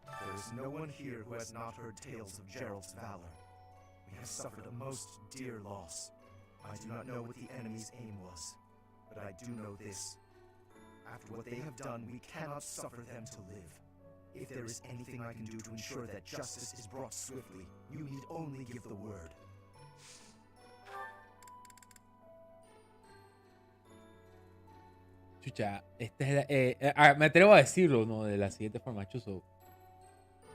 Speaker 7: There is no one here who has not heard tales of Gerald's valor. We have suffered a most dear loss. I do not know what the enemy's aim was, but I do know this. After what they have done, we cannot suffer them to live. If there is anything I can do to ensure that justice is brought swiftly, you need only give the word.
Speaker 1: Chucha, esta es me atrevo a decirlo, ¿no? De la siguiente forma, chuzo.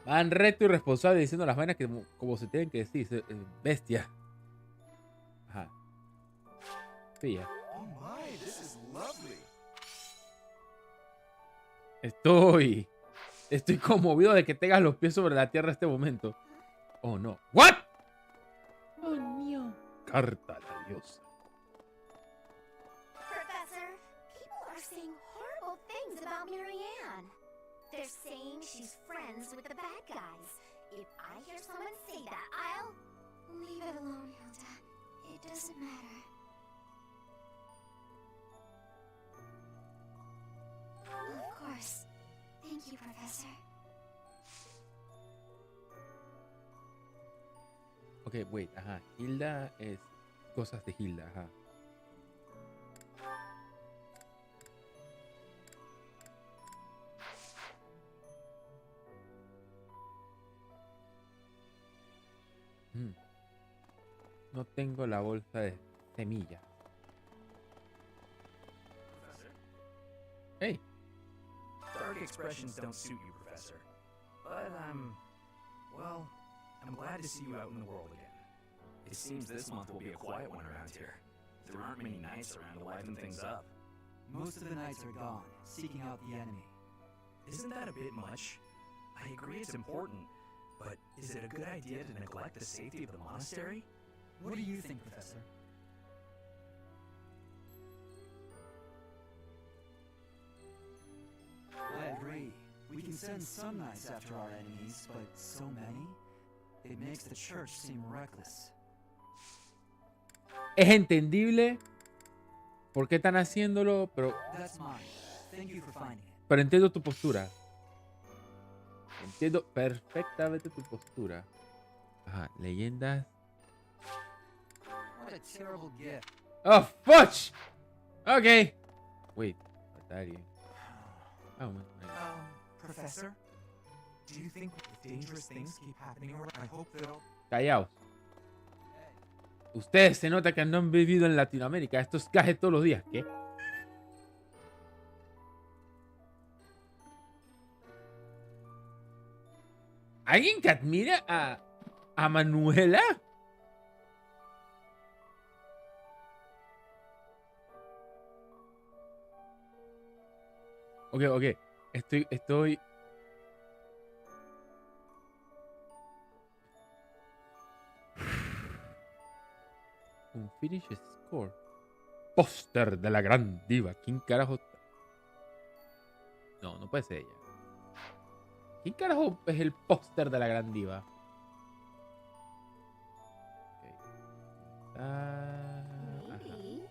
Speaker 1: Van recto y responsable diciendo las vainas que como se tienen que decir. Bestia. Ajá. Pilla.
Speaker 7: Oh my, this is lovely.
Speaker 1: Estoy conmovido de que tengas los pies sobre la tierra en este momento. Oh no. What? Oh no. Carta a la diosa.
Speaker 5: Professor, people are saying horrible things about Marianne. They're saying she's friends with the bad guys. If I hear someone say that, I'll... Leave it alone, Hilda. It doesn't matter. Of course. Thank you, Professor.
Speaker 1: Ok, wait, ajá. Hilda es cosas de Hilda, ajá. No tengo la bolsa de semillas.
Speaker 11: Professor?
Speaker 1: Hey.
Speaker 11: Dark expressions don't suit you, Professor. But well, I'm glad to see you out in the world again. It seems this month will be a quiet one around here. There aren't many knights around to liven things up.
Speaker 12: Most of the knights are gone, seeking out the enemy.
Speaker 11: Isn't that a bit much? I agree it's important, but is it a good idea to neglect the safety of the monastery?
Speaker 12: What do you think, Professor? I agree. We can send some knights after our enemies, but so many? It makes the church seem reckless.
Speaker 1: Es entendible por qué están haciéndolo, pero...
Speaker 12: That's mine. Thank you for finding it.
Speaker 1: Pero entiendo tu postura. Entiendo perfectamente tu postura. Ajá, leyendas.
Speaker 12: What a terrible gift.
Speaker 1: Oh, fudge! Okay. Wait, falta alguien. Oh,
Speaker 7: Professor? Do you think if dangerous things keep happening around, I hope they'll...
Speaker 1: Callaos. Ustedes se nota que no han vivido en Latinoamérica. Esto es gaje todos los días. ¿Qué? ¿Alguien que admira a Manuela? Ok. Estoy... Un finish score. Póster de la gran diva. ¿Quién carajo? No puede ser ella. ¿Quién carajo es el póster de la gran diva?
Speaker 5: Maybe.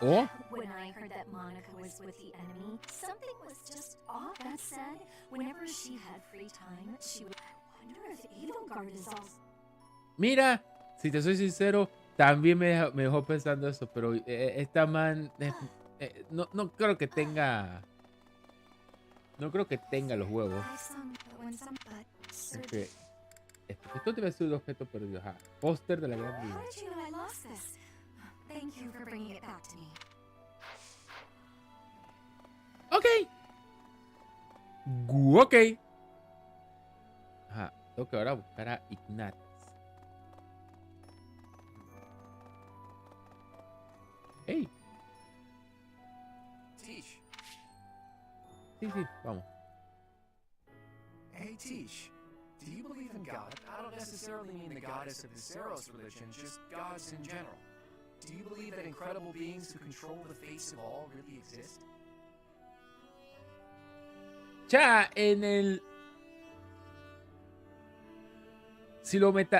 Speaker 1: Oh.
Speaker 5: When I heard that Monica was with the enemy, something was just off. That said, whenever she had free time, she would... I wonder if Edelgard is also...
Speaker 1: Mira, si te soy sincero, también me dejó pensando eso, pero esta man no creo que tenga... No creo que tenga los huevos. Okay. Esto debe ser un objeto perdido. Ajá. Póster de la gran diva. Ok. Ok. Ajá. Tengo que ahora buscar a Ignatius. Hey.
Speaker 4: Teach.
Speaker 1: Sí, vamos.
Speaker 4: Hey, Teach. Do you believe in God? I don't necessarily mean the goddess of the Seros religion, just gods in general. Do you believe that incredible beings who control the face of all really exist?
Speaker 1: Ya, en el... Si lo miras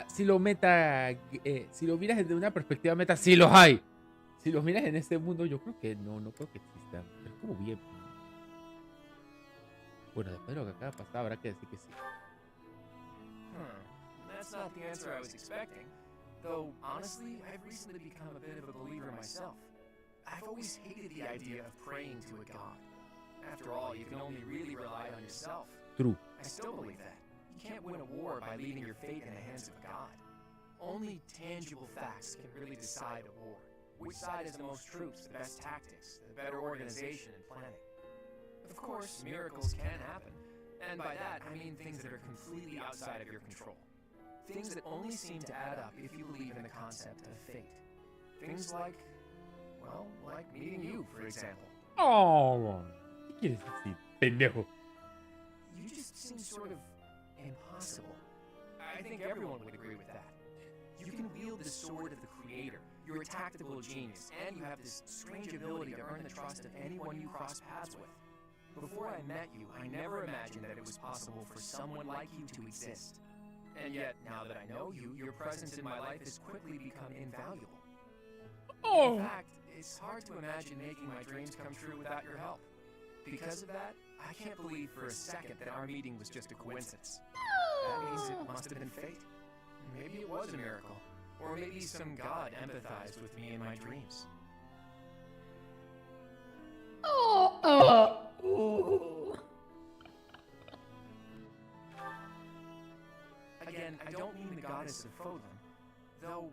Speaker 1: desde una perspectiva meta, sí los hay. Si los miras en este mundo, yo creo que no creo que existan. Es como bien. Bueno, después de lo que acaba de pasar, habrá que decir que sí.
Speaker 4: That's not the answer I was expecting. Though, honestly, I've recently become a bit of a believer myself. I've always hated the idea of praying to a god. After all, you can only really rely on yourself.
Speaker 1: True.
Speaker 4: I still believe that. You can't win a war by leaving your fate in the hands of a god. Only tangible facts can really decide a war. Which side has the most troops, the best tactics, the better organization and planning? Of course, miracles can happen. And by that, I mean things that are completely outside of your control. Things that only seem to add up if you believe in the concept of fate. Things like, well, like meeting you, for example.
Speaker 1: Oh, ¿qué quieres decir, pendejo?
Speaker 4: You just seem sort of impossible. I think everyone would agree with that. You can wield the sword of the creator. You're a tactical genius, and you have this strange ability to earn the trust of anyone you cross paths with. Before I met you, I never imagined that it was possible for someone like you to exist. And yet, now that I know you, your presence in my life has quickly become invaluable.
Speaker 1: Oh.
Speaker 4: In fact, it's hard to imagine making my dreams come true without your help. Because of that, I can't believe for a second that our meeting was just a coincidence. That means it must have been fate. Maybe it was a miracle. Or maybe some god empathized with me in my dreams. Again, I don't mean the goddess of Fodlan, though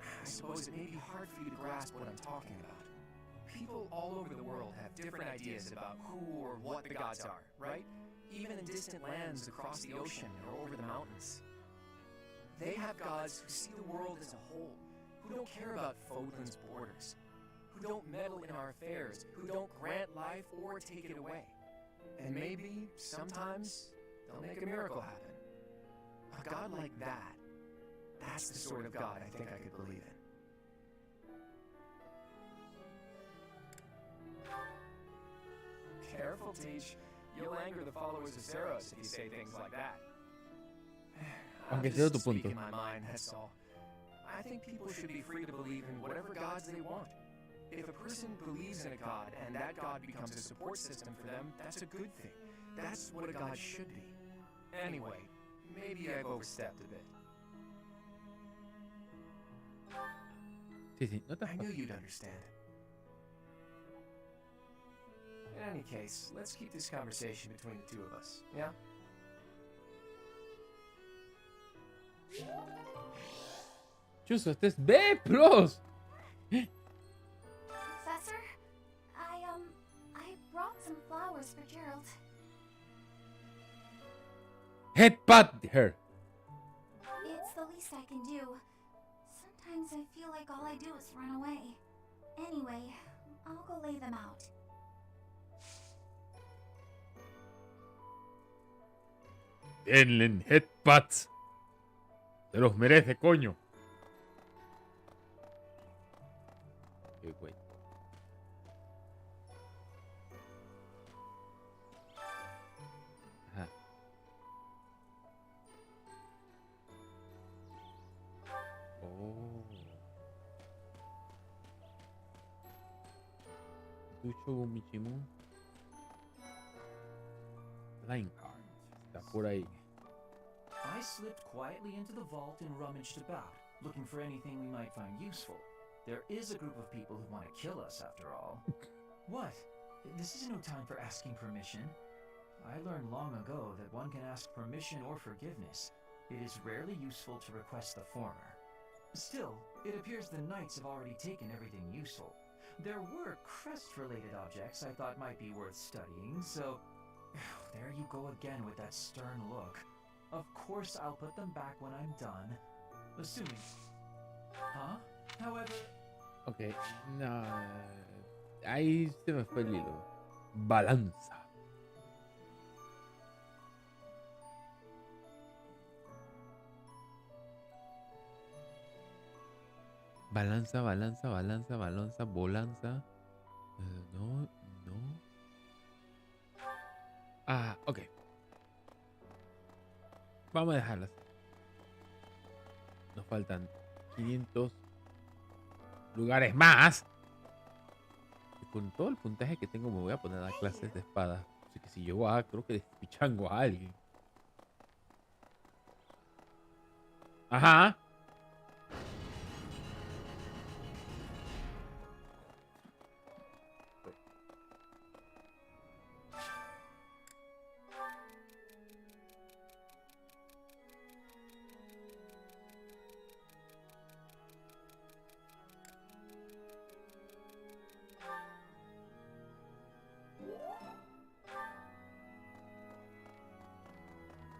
Speaker 4: I suppose it may be hard for you to grasp what I'm talking about. People all over the world have different ideas about who or what the gods are, right? Even in distant lands across the ocean or over the mountains. They have gods who see the world as a whole, who don't care about Fodlan's borders, who don't meddle in our affairs, who don't grant life or take it away. And maybe, sometimes, they'll make a miracle happen. A god like that, that's the sort of god I think I could believe in. Careful, Teach. You'll anger the followers of Zeros if you say things like that.
Speaker 1: Aunque
Speaker 4: I'm
Speaker 1: sea tu
Speaker 4: just
Speaker 1: punto.
Speaker 4: speaking my mind, that's all. I think people should be free to believe in whatever gods they want. If a person believes in a god and that god becomes a support system for them, that's a good thing. That's what a god should be. Anyway, maybe I've overstepped a bit.
Speaker 1: Sí, sí, no te
Speaker 4: I knew you'd understand. In any case, let's keep this conversation between the two of us, yeah?
Speaker 1: Chuso, este es B+.
Speaker 5: Professor, I brought some flowers for Gerald.
Speaker 1: Headbutt her.
Speaker 5: It's the least I can do. Sometimes I feel like all I do is run away. Anyway, I'll go lay them out.
Speaker 1: Denle headbutts. Se los merece, coño. Güey. Ajá. Oh. Ducho Gumichimu. Line card. Está por ahí.
Speaker 12: I slipped quietly into the vault and rummaged about, looking for anything we might find useful. There is a group of people who want to kill us, after all. What? This is no time for asking permission. I learned long ago that one can ask permission or forgiveness. It is rarely useful to request the former. Still, it appears the knights have already taken everything useful. There were crest-related objects I thought might be worth studying, so... There you go again with that stern look. Of course I'll put them back when I'm done. Assuming... Huh? However...
Speaker 1: Ok, no. Ahí se me fue el hilo. Balanza. Balanza, balanza, balanza, balanza, bolanza. No, no. Ah, ok. Vamos a dejarlas. Nos faltan 500 lugares más. Y con todo el puntaje que tengo me voy a poner a dar clases de espada. Así que si llego a, creo que despichango a alguien. Ajá.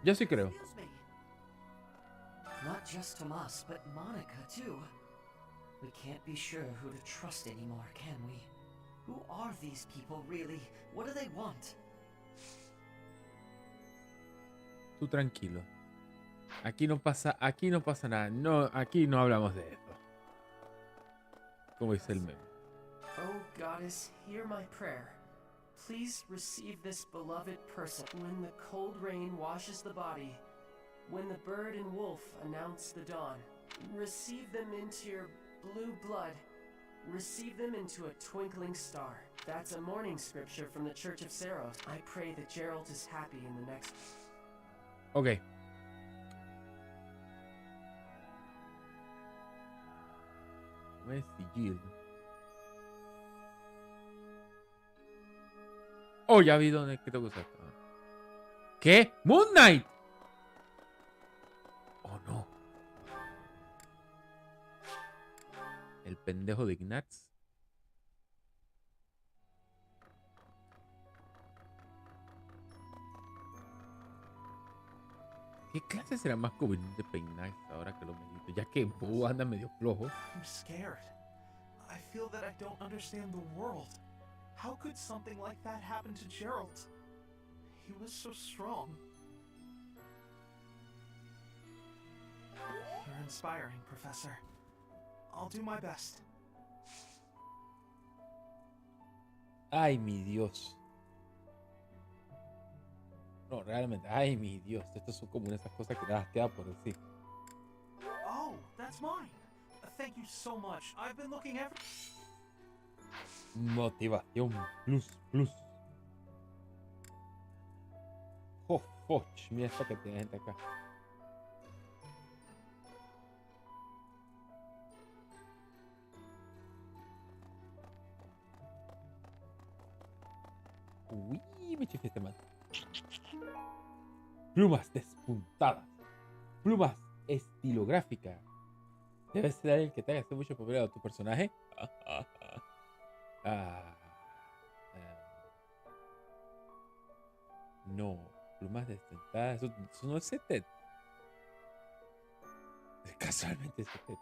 Speaker 1: Yo sí creo.
Speaker 13: Excuse me. Not just Tomas, but Monica too. We can't be sure who to trust anymore, can we? Who are these people really? What do they want?
Speaker 1: Tú tranquilo. Aquí no pasa nada. No, aquí no hablamos de esto. Como dice el meme.
Speaker 12: Oh, Goddess, hear my prayer. Please receive this beloved person. When the cold rain washes the body, when the bird and wolf announce the dawn, receive them into your blue blood. Receive them into a twinkling star. That's a morning scripture from the Church of Saros. I pray that Geralt is happy in the next...
Speaker 1: Ok. Sigil. Oh, ya vi dónde que tengo que usar. ¿Qué? ¡Moon Knight! Oh, no. El pendejo de Ignatz. ¿Qué clase será más conveniente para Ignatz ahora que lo medito? Ya que Bo anda medio flojo.
Speaker 14: I'm scared. I feel that I don't understand the world. How could something like that happen to Geralt? He was so strong. You're inspiring, Professor. I'll do my best.
Speaker 1: Ay, mi Dios. No, realmente, ay, mi Dios. Estas son como esas cosas que nada queda por decir.
Speaker 14: Oh, that's mine. Thank you so much. I've been looking every...
Speaker 1: Motivación plus. Oh, foch. Mira esta que tiene gente acá. Uy, me chifé este man. Plumas despuntadas. Plumas estilográficas. Debe ser el que te haga hacer mucho papel a tu personaje. No, plumas destentadas. Eso no es setet. Casualmente es setet.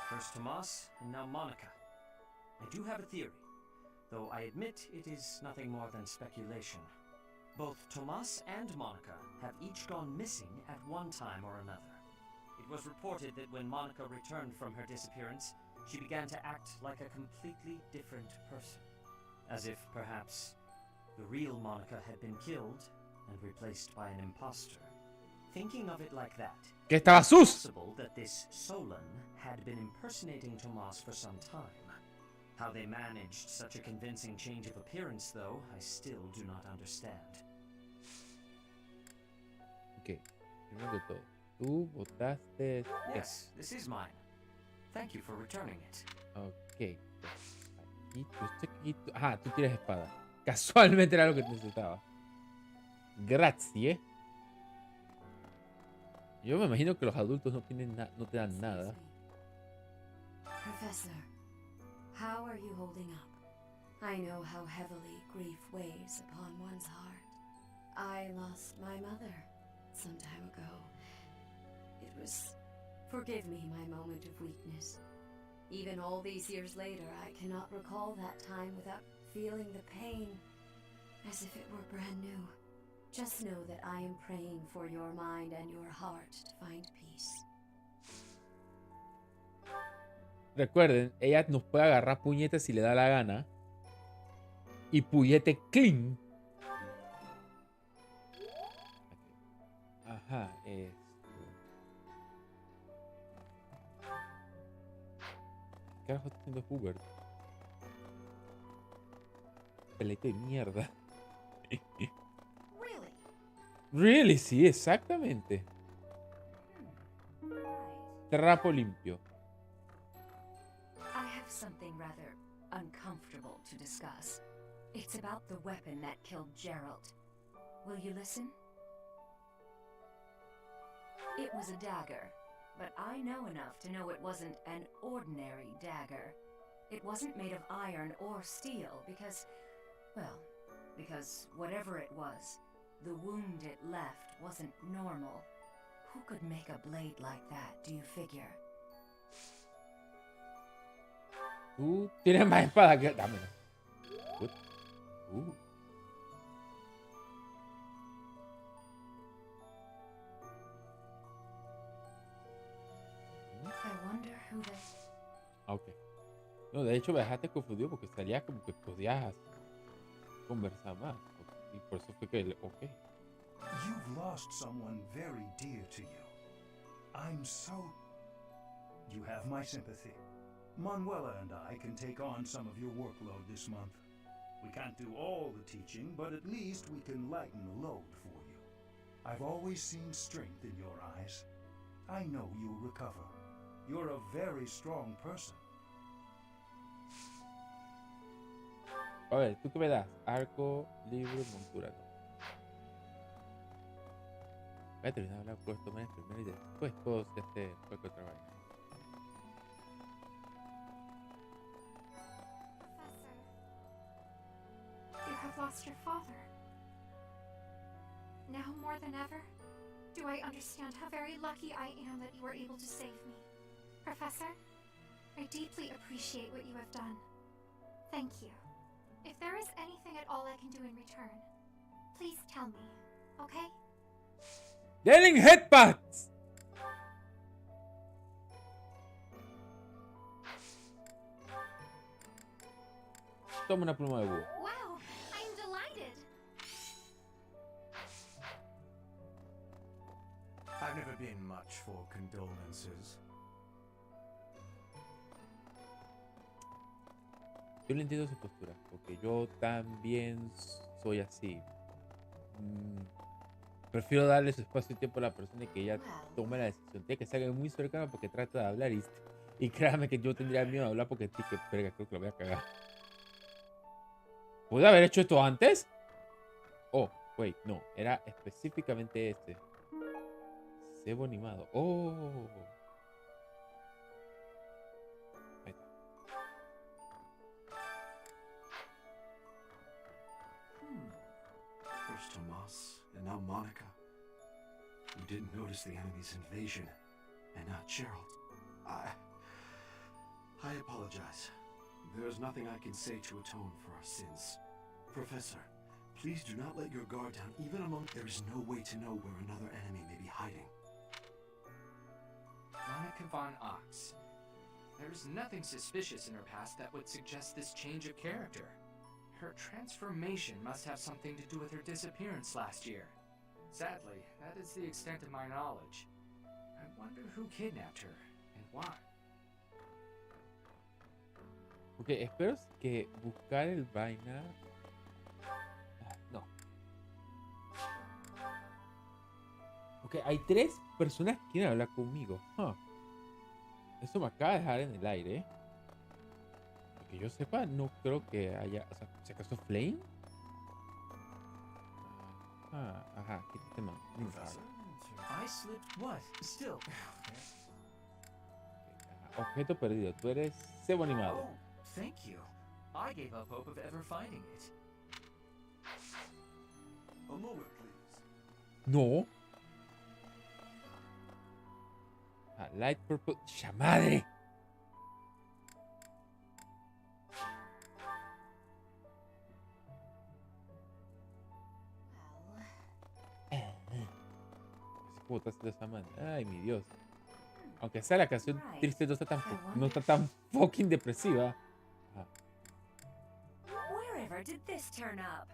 Speaker 11: First Tomas, and now Monica. I do have a theory, though I admit it is nothing more than speculation. Both Tomas and Monica have each gone missing at one time or another. It was reported that when Monica returned from her disappearance, she began to act like a completely different person. As if, perhaps, the real Monica had been killed and replaced by an imposter. Thinking of it like that,
Speaker 1: Que estaba sus.
Speaker 11: it's possible that this Solon had been impersonating Tomas for some time. How they managed such a convincing change of appearance, though, I still do not understand.
Speaker 1: Ok, primero que todo, tú botaste.
Speaker 11: Yes, this is mine. Thank you for returning it.
Speaker 1: Ok. Aquí, ajá, tú tiras espada. Casualmente era lo que necesitaba. Grazie. Yo me imagino que los adultos no tienen no te dan nada.
Speaker 9: Professor, how are you holding up? I know how heavily grief weighs upon one's heart. I lost my mother some time ago. It was... Forgive me my moment of weakness. Even all these years later, I cannot recall that time without feeling the pain as if it were brand new. Just know that I am praying for your mind and your heart to find peace.
Speaker 1: Recuerden, ella nos puede agarrar puñetes si le da la gana. Y puñete clean. Ajá, esto. ¿Qué carajo está haciendo Hubert? Pelete de mierda. Really, sí, exactamente. Trapo limpio.
Speaker 15: I have something rather uncomfortable to discuss. It's about the weapon that killed Geralt. Will you listen? It was a dagger, but I know enough to know it wasn't an ordinary dagger. It wasn't made of iron or steel because, well, because whatever it was, The wound it left wasn't normal. Who could make a blade like that, do you figure?
Speaker 1: Tú tienes más espada que... Dámela. What?
Speaker 15: I wonder who this...
Speaker 1: Ok. No, de hecho me dejaste confundido porque salía como que podías conversar más. Y por eso fue que... Ok.
Speaker 6: You've lost someone very dear to you. I'm so... You have my sympathy. Manuela and I can take on some of your workload this month. We can't do all the teaching, but at least we can lighten the load for you. I've always seen strength in your eyes. I know you'll recover. You're a very strong person.
Speaker 1: A ver, ¿tú qué me das? Arco, libro, montura. Voy a terminar de hablar con estos manes primero y después puedo hacer cualquier otra vaina.
Speaker 16: You have lost your father. Now more than ever, do I understand how very lucky I am that you were able to save me. Professor, I deeply appreciate what you have done. Thank you. If there is anything at all I can do in return, please tell me, okay?
Speaker 1: ¡Denle headbutts! Toma una pluma de búho.
Speaker 16: Wow, I'm delighted.
Speaker 6: I've never been much for condolences.
Speaker 1: Yo le entiendo su postura, porque yo también soy así. Prefiero darle su espacio y tiempo a la persona y que ella tome la decisión. Tiene que ser muy cercana porque trata de hablar y créame que yo tendría miedo de hablar porque que verga, creo que lo voy a cagar. ¿Pude haber hecho esto antes? Oh, wait, no, era específicamente este. Cebo animado. Oh.
Speaker 10: First Tomas, and now Monica. You didn't notice the enemy's invasion, and not Gerald. I apologize. There's nothing I can say to atone for our sins. Professor, please do not let your guard down even among... There is no way to know where another enemy may be hiding.
Speaker 11: Monica von Ox. There's nothing suspicious in her past that would suggest this change of character. Her transformation must have something to do with her disappearance last year. Sadly, that is the extent of my knowledge. I wonder who kidnapped her and why.
Speaker 1: Ok, espero que buscar el vaina... No. Ok, hay 3 personas que quieren hablar conmigo. Eso me acaba de dejar en el aire. Que yo sepa, no creo que haya... O sea, ¿si acaso Flame? Ajá, ¿qué tema?
Speaker 12: I slipped what? Still.
Speaker 1: Objeto perdido. Tú eres cebo animado.
Speaker 12: Oh, thank you. I gave up hope of ever finding it.
Speaker 10: A moment, please.
Speaker 1: No. Light purple. ¡Ya madre! ¿Cómo estás de esa manera? Ay, mi Dios. Aunque sea la canción triste, no está tan fucking depresiva.
Speaker 15: Wherever did this turn up?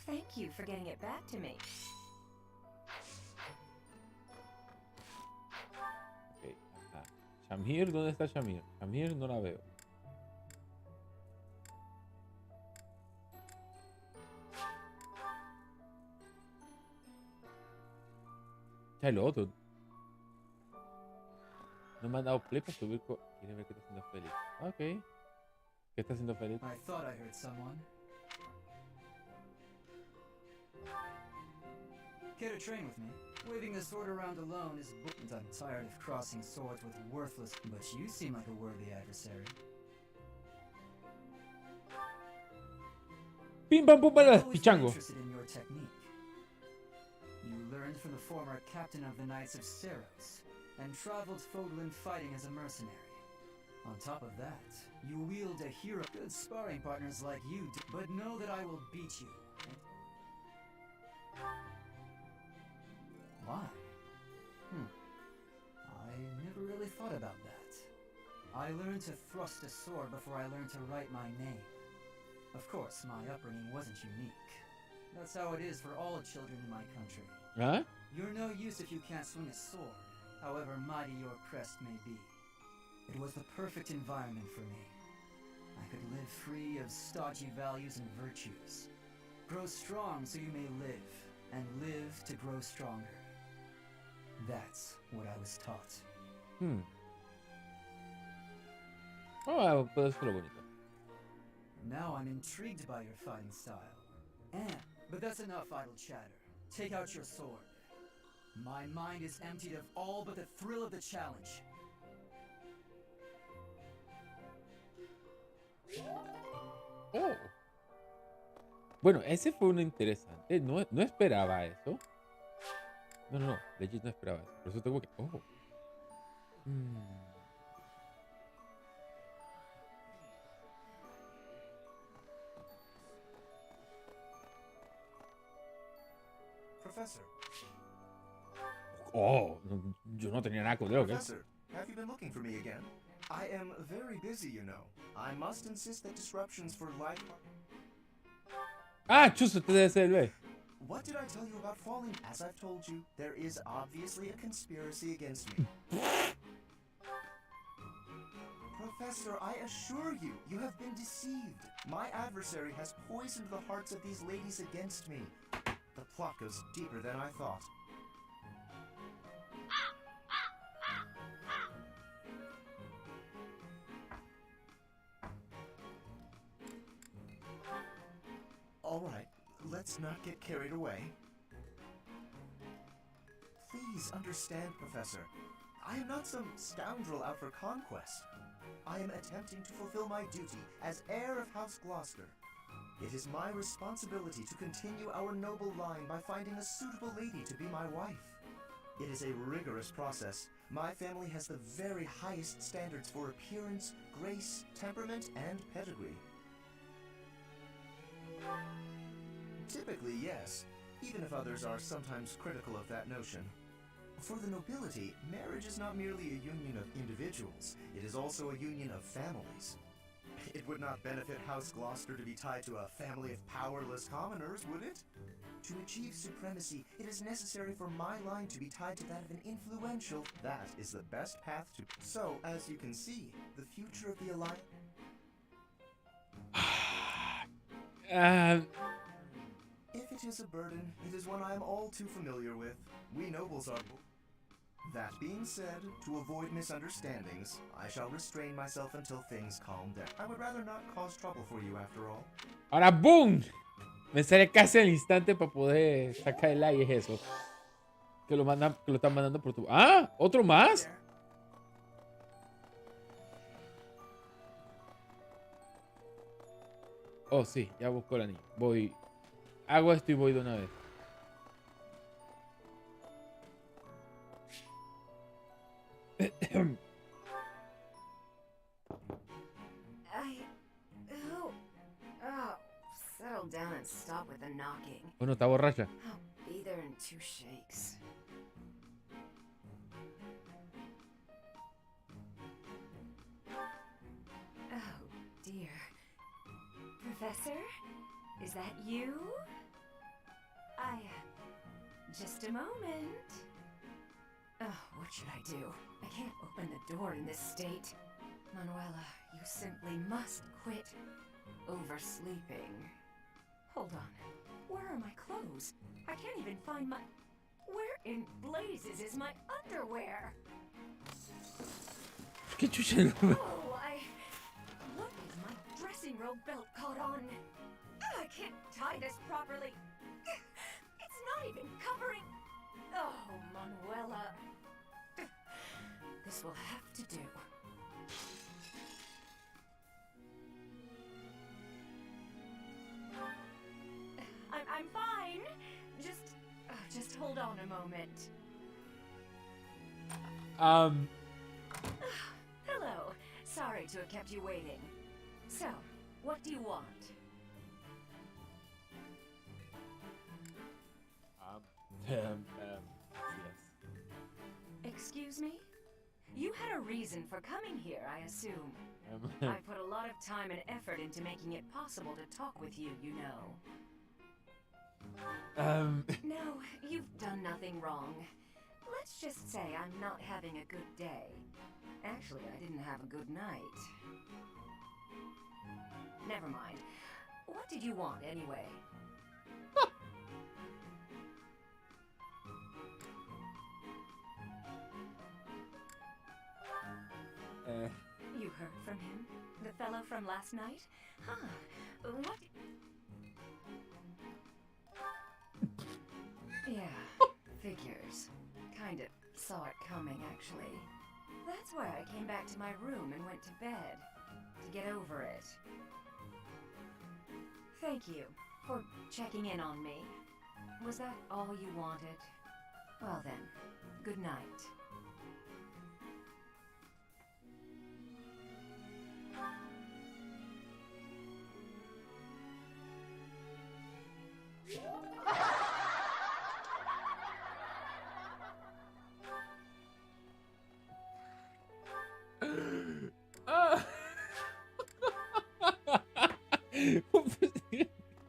Speaker 15: Thank you for getting it back to me.
Speaker 1: Ok, ajá. Shamir, ¿dónde está Shamir? Shamir no la veo. Ya el otro. No me han dado play para subir. Quiere ver qué está haciendo Félix. Ok. ¿Qué está haciendo Félix?
Speaker 12: I thought I heard someone. Care to train with me? Waving a sword around alone is and I'm tired of crossing swords with worthless, but you seem like a worthy adversary.
Speaker 1: Pim pam pum para
Speaker 12: I've always been
Speaker 1: pichango.
Speaker 12: interested in your technique.
Speaker 17: learned from the former captain of the Knights of Seros, and traveled Fodlan fighting as a mercenary. On top of that, you wield a hero. Good sparring partners like you do, but know that I will beat you. Why? I never really thought about that. I learned to thrust a sword before I learned to write my name. Of course, my upbringing wasn't unique. That's how it is for all children in my country.
Speaker 1: Huh?
Speaker 17: You're no use if you can't swing a sword, however mighty your crest may be. It was the perfect environment for me. I could live free of stodgy values and virtues. Grow strong so you may live, and live to grow stronger. That's what I was taught.
Speaker 1: Oh, puede ser bonito.
Speaker 17: Now I'm intrigued by your fighting style. But that's enough idle chatter. Take out your sword. My mind is emptied of all but the thrill of the challenge.
Speaker 1: Oh. Bueno, ese fue uno interesante. No, no esperaba eso. No. Legit no esperaba eso. Por eso tengo que... Oh.
Speaker 7: Professor.
Speaker 1: Oh, no, yo no tenía nada con eso.
Speaker 7: Professor, have you been looking for me again? I am very busy, you know. I must insist that disruptions for life...
Speaker 1: Ah, chuzo, este debe ser el B.
Speaker 7: What did I tell you about falling? As I've told you, there is obviously a conspiracy against me. Professor, I assure you, you have been deceived. My adversary has poisoned the hearts of these ladies against me. The plot goes deeper than I thought. All right, let's not get carried away. Please understand, Professor. I am not some scoundrel out for conquest. I am attempting to fulfill my duty as heir of House Gloucester. It is my responsibility to continue our noble line by finding a suitable lady to be my wife. It is a rigorous process. My family has the very highest standards for appearance, grace, temperament, and pedigree. Typically, yes, even if others are sometimes critical of that notion. For the nobility, marriage is not merely a union of individuals, it is also a union of families. It would not benefit House Gloucester to be tied to a family of powerless commoners, would it? To achieve supremacy, it is necessary for my line to be tied to that of an influential. That is the best path to... So, as you can see, the future of the alliance... If it is a burden, it is one I am all too familiar with. We nobles are... That being said, to avoid misunderstandings, I shall restrain myself until things calm down. I would rather not cause trouble for you after all.
Speaker 1: Ahora, ¡boom! Me sale casi al instante para poder sacar el like, es eso. Que lo están mandando por tu... ¡Ah! ¿Otro más? Oh, sí, ya busco el anillo. Voy... Hago esto y voy de una vez.
Speaker 9: Settle down and stop with the knocking.
Speaker 1: Bueno, está borracha.
Speaker 9: I'll be there in 2 shakes. Oh, dear. Professor? Is that you? Just a moment. Oh, what should I do? I can't open the door in this state. Manuela, you simply must quit oversleeping. Hold on. Where are my clothes? I can't even find my... Where in blazes is my underwear?
Speaker 1: ¿Qué chucha?
Speaker 9: Oh, What is my dressing robe belt caught on? I can't tie this properly. It's not even covering... Oh, Manuela. This will have to do. I'm fine. Just
Speaker 15: hold on a moment. Hello. Sorry to have kept you waiting. So, what do you want?
Speaker 1: Yes.
Speaker 15: Excuse me? You had a reason for coming here, I assume. I put a lot of time and effort into making it possible to talk with you, you know. No, you've done nothing wrong. Let's just say I'm not having a good day. Actually, I didn't have a good night. Never mind. What did you want, anyway? You heard from him? The fellow from last night? Huh. What? Yeah, figures. Kinda saw it coming, actually. That's why I came back to my room and went to bed. To get over it. Thank you for checking in on me. Was that all you wanted? Well then, good night.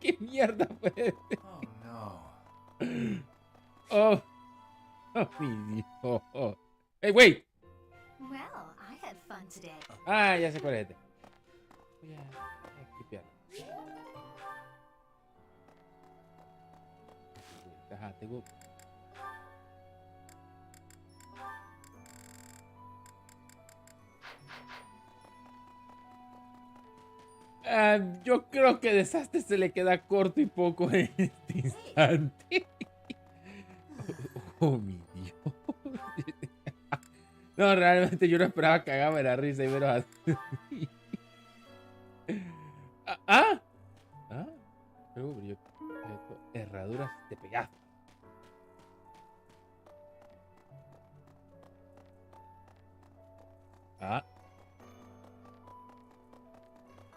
Speaker 1: ¿Qué mierda fue este?
Speaker 3: Oh no.
Speaker 1: Oh, mi Dios. Hey, wait.
Speaker 5: Well, I had fun today.
Speaker 1: Ah, ya sé cuál es este. Voy a skipear. Ajá, tengo. Yo creo que Desastre se le queda corto y poco en este instante. Oh, mi Dios. No, realmente yo no esperaba cagarme de la risa y veros así. Luego brilló herraduras de pegazo.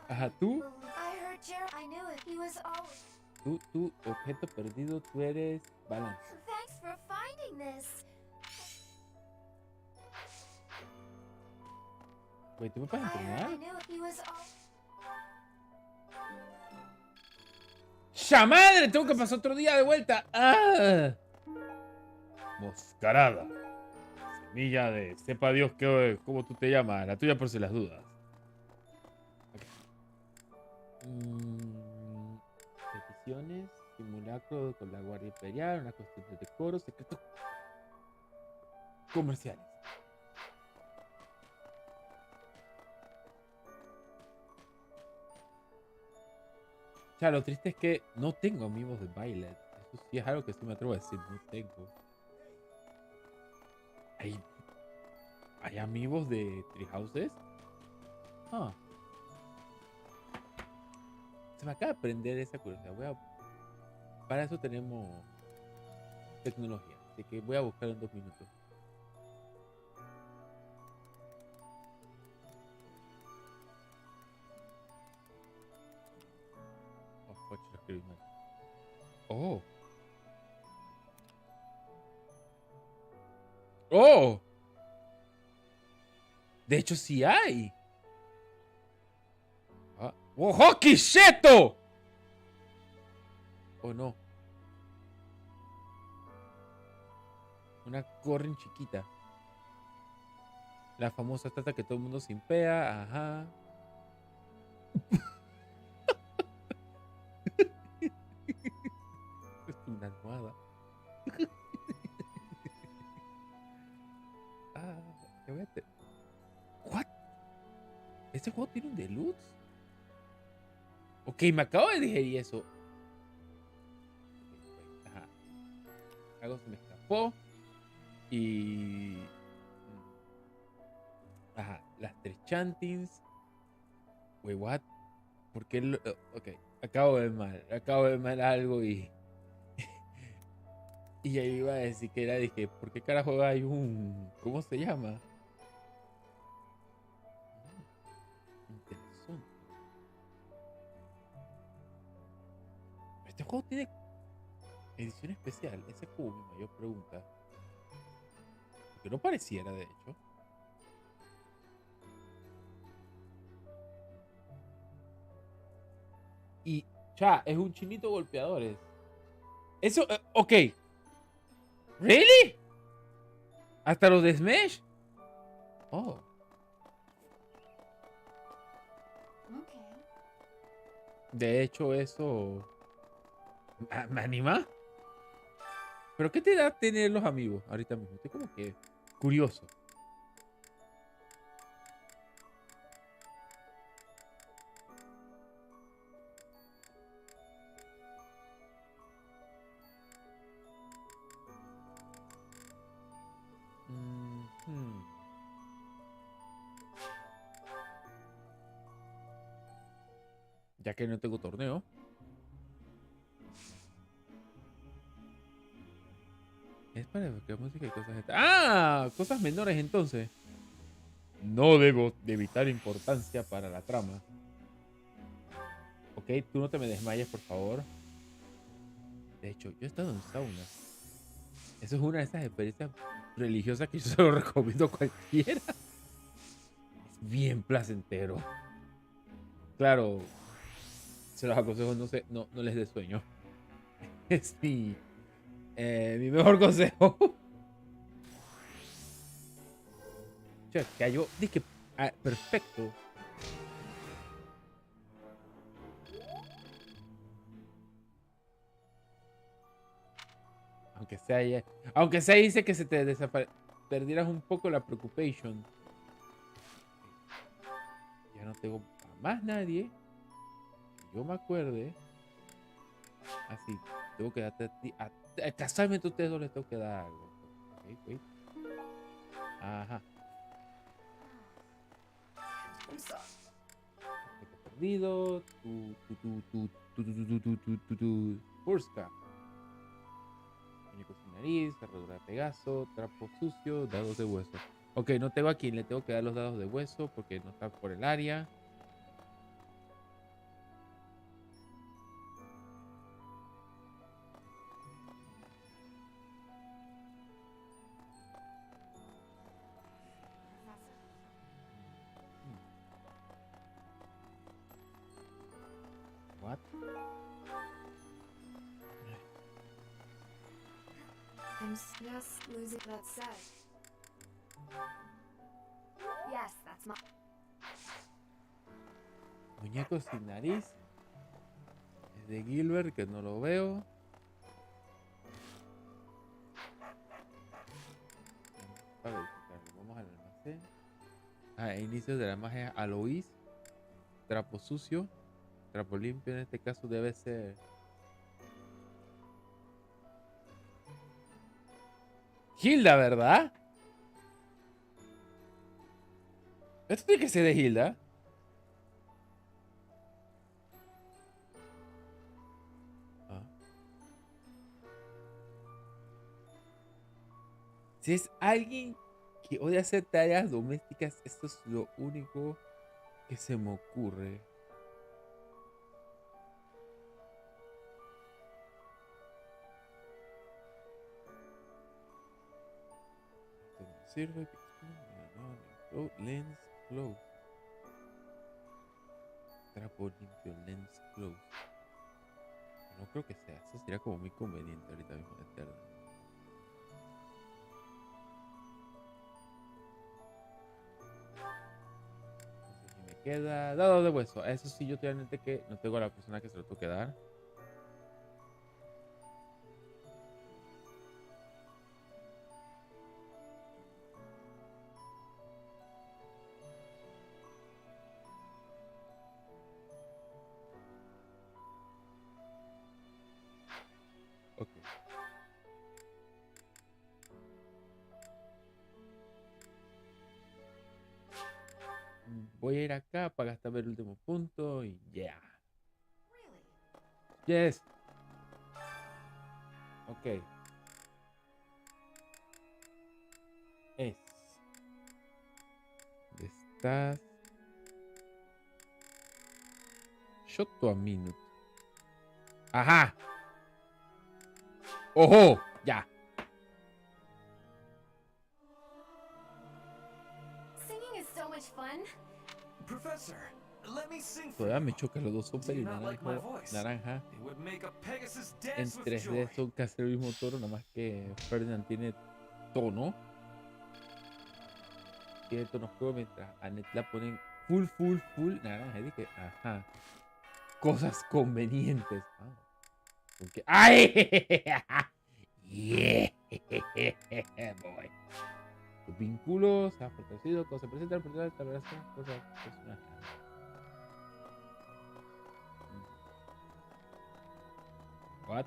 Speaker 1: Ajá, tú. Tú, objeto perdido, tú eres balance.
Speaker 5: Thanks for finding this.
Speaker 1: Güey, ¿tú me puedes entrenar? ¡Ya madre! Tengo que pasar otro día de vuelta. Moscarada. Semilla de sepa Dios cómo tú te llamas. La tuya por si las dudas. Peticiones. Simulacro con la Guardia Imperial. Una cuestión de decoro. Secretos comerciales. O sea, lo triste es que no tengo amigos de baile. Eso sí es algo que sí me atrevo a decir. No tengo. ¿Hay amigos de Three Houses? Se me acaba de prender esa curiosidad. Para eso tenemos tecnología. Así que voy a buscar en 2 minutos. Lo escribí mal. ¡Oh! De hecho, sí hay. ¡Ojo, Kisheto! ¿O no? Una Corrin chiquita. La famosa tata que todo el mundo se impea. Ajá. Es una almohada. ¿Qué voy a hacer? ¿What? ¿Este juego tiene un deluxe? Ok, me acabo de digerir eso. Ajá. Algo se me escapó. Y... Ajá, las 3 chantings. Wait, what? ¿Por qué? Ok, acabo de ver mal algo y... Y ahí iba a decir que era, dije, ¿por qué carajo hay un... ¿Cómo se llama? Interesante. Este juego tiene edición especial. Esa es como mi mayor pregunta. Porque no pareciera, de hecho. Y, ya, es un chinito golpeadores. Eso, ok. ¿Really? ¿Hasta los de Smash? Oh. De hecho, eso... ¿Me anima? ¿Pero qué te da tener los amigos ahorita mismo? Estoy como que curioso. Ya que no tengo torneo. Es para buscar música y cosas... ¡Ah! Cosas menores entonces. No debo de evitar importancia para la trama. Ok, tú no te me desmayes, por favor. De hecho, yo he estado en sauna. Eso es una de esas experiencias religiosas que yo se lo recomiendo a cualquiera. Es bien placentero. Claro, se los aconsejo, no les dé sueño. Es mi mejor consejo. Che, cayó. Dije, perfecto. Aunque sea dice que se te perdieras un poco la preocupación. Ya no tengo a más nadie. Que yo me acuerde. Así, tengo que darte a ti. Casualmente a ustedes dos les tengo que dar algo. Ok, wait. Ajá. Perdido. Furska. Muñeco sin nariz, cerradura de Pegaso, trapo sucio, dados de hueso. Ok, no tengo a quién le tengo que dar los dados de hueso porque no está por el área. What?
Speaker 9: I'm just losing that set.
Speaker 15: Yes, that's my...
Speaker 1: Muñeco sin nariz. Es de Gilbert, que no lo veo. Para verificarlo, vamos al almacén. Inicios de la magia Alois. Trapo sucio. Trapo limpio en este caso debe ser... Hilda, ¿verdad? Esto tiene que ser de Hilda. Si es alguien que odia hacer tareas domésticas, esto es lo único que se me ocurre. Esto no sirve. Lens close. Trapo limpio, lens close. No creo que sea. Eso sería como muy conveniente ahorita mismo meterlo. Me queda dado de hueso. Eso sí, yo realmente que no tengo a la persona que se lo tengo que dar. Ok. Voy a ir acá para gastarme el último punto y ya. Yes. Ok. estás? Shot to a minute. Ajá. ¡Ojo! Ya.
Speaker 5: Singing is so much fun.
Speaker 10: Professor, let me sing for
Speaker 1: Todavía
Speaker 10: you.
Speaker 1: me choca, los dos son
Speaker 10: Do you not like my
Speaker 1: naranja.
Speaker 10: voice?
Speaker 1: Naranja.
Speaker 10: It would make a Pegasus
Speaker 1: En
Speaker 10: dance with
Speaker 1: 3D
Speaker 10: joy.
Speaker 1: son casi el mismo tono, nada más que Ferdinand tiene tono. Tiene tono oscuro, mientras a Net la ponen full naranja. Y dije, ajá. Cosas convenientes. Ah, porque... ¡ay! Yeah, boy. Los vínculos se han fortalecido, cuando se presenta el personaje, esta relación, cosas personales. What?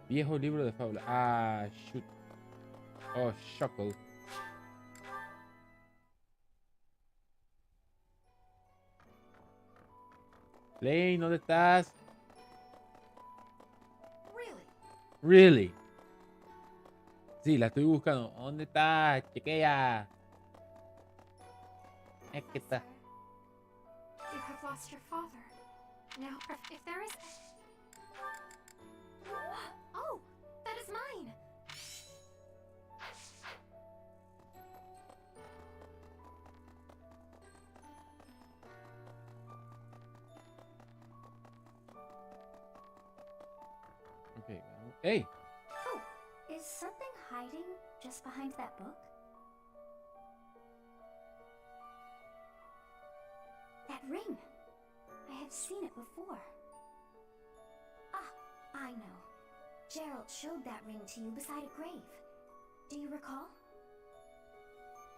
Speaker 1: Viejo libro de fábula. Ah, shoot. Oh, Shuckle. Lane, ¿dónde estás? Really? Sí, la estoy buscando. ¿Dónde está? Chequea. Es que está.
Speaker 16: You have lost your father. Now, if there is... Oh, that is mine.
Speaker 1: Okay. Hey.
Speaker 5: Oh, is something hiding just behind that book? That ring. I have seen it before. Ah, I know. Gerald showed that ring to you beside a grave. Do you recall?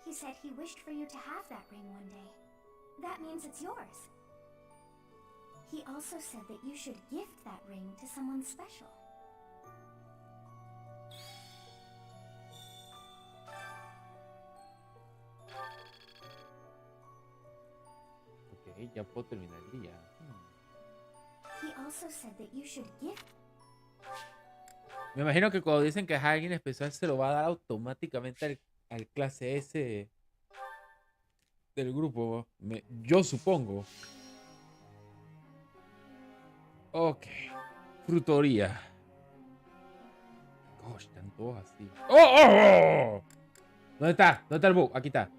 Speaker 5: He said he wished for you to have that ring one day. That means it's yours. He also said that you should gift that ring to someone special.
Speaker 1: Ok, ya puedo terminar el día.
Speaker 5: He also said that you should gift.
Speaker 1: Me imagino que cuando dicen que es alguien especial se lo va a dar automáticamente al clase S del grupo. Yo supongo. Ok. Frutoría. Gosh, están todos así. ¡Oh, oh, oh! ¿Dónde está? ¿Dónde está el bug? Aquí está.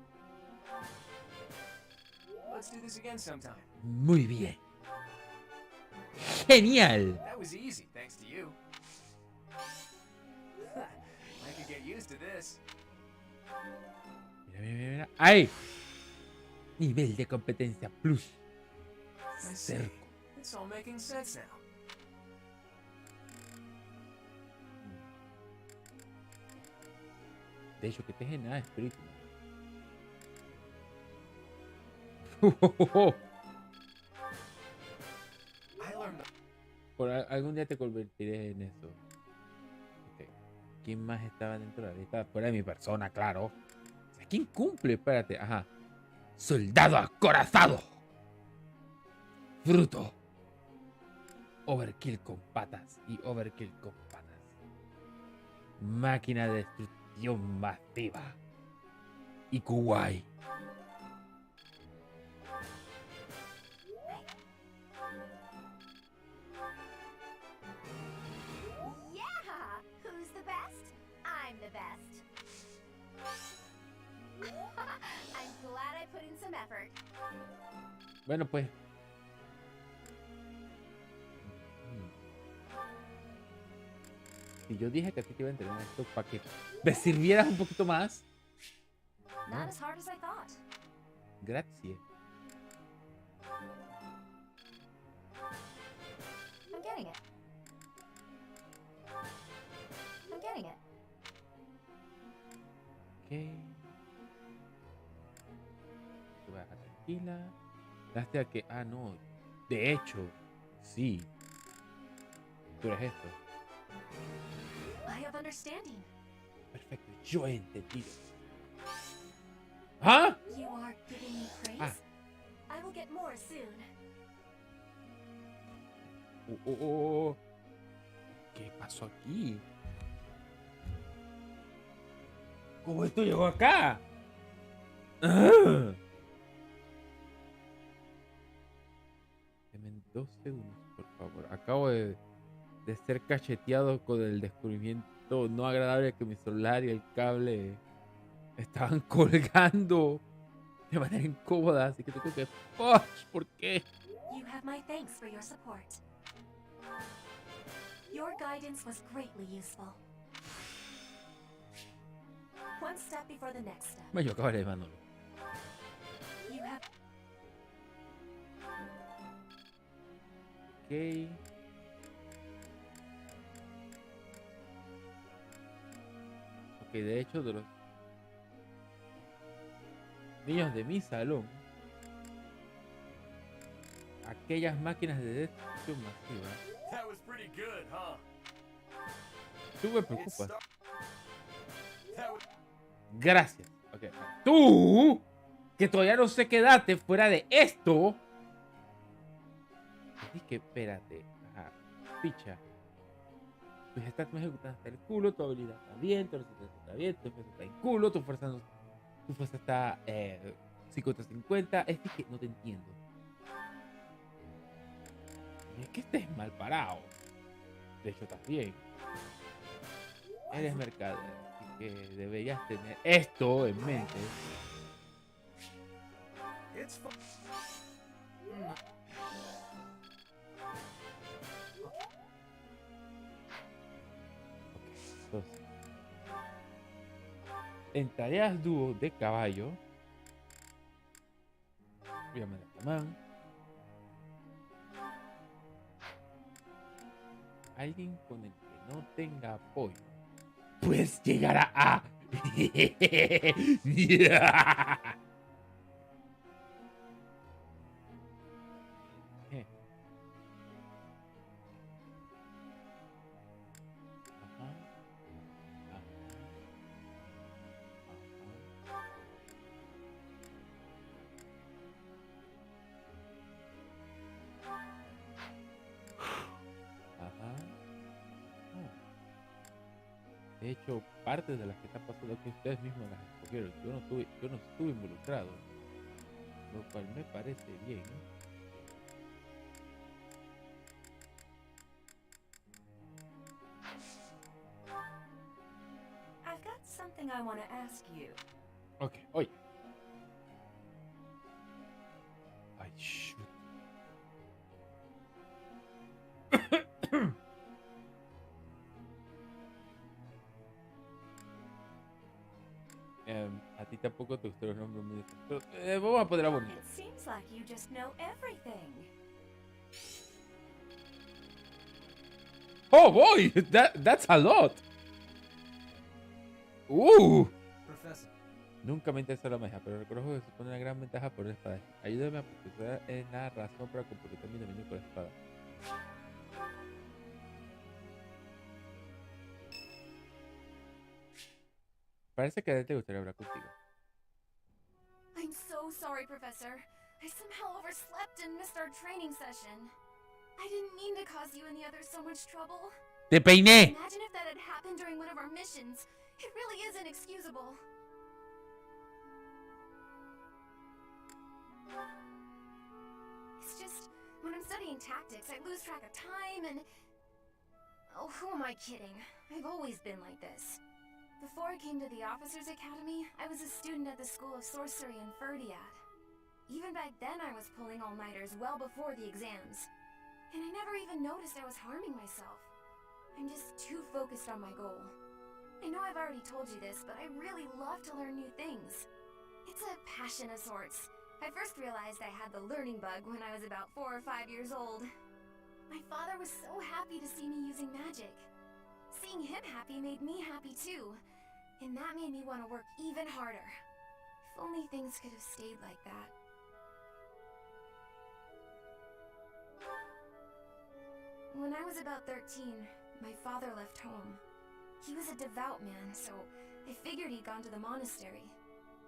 Speaker 4: Let's do this again sometime.
Speaker 1: Muy bien. Genial.
Speaker 4: That was easy, thanks to you. I could get used to this.
Speaker 1: Mira, mira, mira. ¡Ay! Nivel de competencia plus.
Speaker 4: I see.
Speaker 1: Cerco.
Speaker 4: It's all making sense now.
Speaker 1: De hecho, que te genera espíritu. Por algún día te convertiré en eso. Okay. ¿Quién más estaba dentro de la lista? Fuera de mi persona, claro. O sea, ¿quién cumple? Espérate, ajá. Soldado acorazado. Fruto. Overkill con patas y overkill con patas. Máquina de destrucción masiva. Y Kuwai.
Speaker 5: Yeah! Who's the best? I'm the best. I'm glad I put in some effort.
Speaker 1: Bueno, pues. Si yo dije que a ti te iba a entrenar esto para que me sirvieras un poquito más.
Speaker 15: Not as hard as I thought.
Speaker 1: Gracias.
Speaker 15: I'm getting it. I'm getting it.
Speaker 1: Ok. Te voy a dejar tranquila. Daste a que. Ah, no. De hecho, sí. Tú eres esto.
Speaker 15: I have understanding.
Speaker 1: Perfecto. Yo he entendido. ¿Ah?
Speaker 5: You are giving me praise?
Speaker 1: Ah.
Speaker 5: I will get more soon.
Speaker 1: Oh. ¿Qué pasó aquí? ¿Cómo esto llegó acá? 2 segundos, por favor. Acabo de ser cacheteado con el descubrimiento no agradable que mi celular y el cable estaban colgando de manera incómoda, así que tengo que... ¿Por qué?
Speaker 15: You have my thanks for your support. Your guidance was greatly useful. One step before the next step.
Speaker 1: Me acabo de Manolo.
Speaker 15: You have...
Speaker 1: Ok. Ok, de hecho, de los niños de mi salón, aquellas máquinas de destrucción masiva, tú me preocupas. Gracias. Okay. Tú, que todavía no sé qué date fuera de esto. Así que espérate. Ajá. Picha. Tus stats me ejecutan hasta el culo, tu habilidad está bien, tu resistencia está bien, tu fuerza está en culo, tu fuerza está 50-50. Es que no te entiendo. Y es que estés mal parado. De hecho, estás bien. Eres mercader, así que deberías tener esto en mente. Entonces, en tareas dúo de caballo, voy a mandar a man. Alguien con el que no tenga apoyo, pues llegará a... De hecho, partes de las que están pasando aquí ustedes mismos las escogieron. Yo no estuve involucrado, lo cual me parece bien.
Speaker 15: I've got something I want to ask you.
Speaker 1: Okay, oye. Ay, shoot. A ti tampoco te gustó el nombre muy pero, vamos a ponerla bonito.
Speaker 15: It seems like you just know everything.
Speaker 1: Oh boy, that's a lot.
Speaker 17: Professor.
Speaker 1: Nunca me interesó la magia, pero reconozco que supone una gran ventaja por la espada. Ayúdame a profundizar en la razón para completar mi dominio con la espada. Parece que a él te gustaría hablar contigo.
Speaker 5: I'm so sorry, Professor. I somehow overslept and missed our training session. I didn't mean to cause you and the others so much trouble.
Speaker 1: ¡Te peiné!
Speaker 5: Imagine if that had happened during one of our missions. It really is inexcusable. It's just, when I'm studying tactics, I lose track of time and... Oh, who am I kidding? I've always been like this. Before I came to the Officers Academy, I was a student at the School of Sorcery in Ferdiad. Even back then, I was pulling all-nighters well before the exams. And I never even noticed I was harming myself. I'm just too focused on my goal. I know I've already told you this, but I really love to learn new things. It's a passion of sorts. I first realized I had the learning bug when I was about 4 or 5 years old. My father was so happy to see me using magic. Seeing him happy made me happy too. And that made me want to work even harder. If only things could have stayed like that. When I was about 13, my father left home. He was a devout man, so I figured he'd gone to the monastery.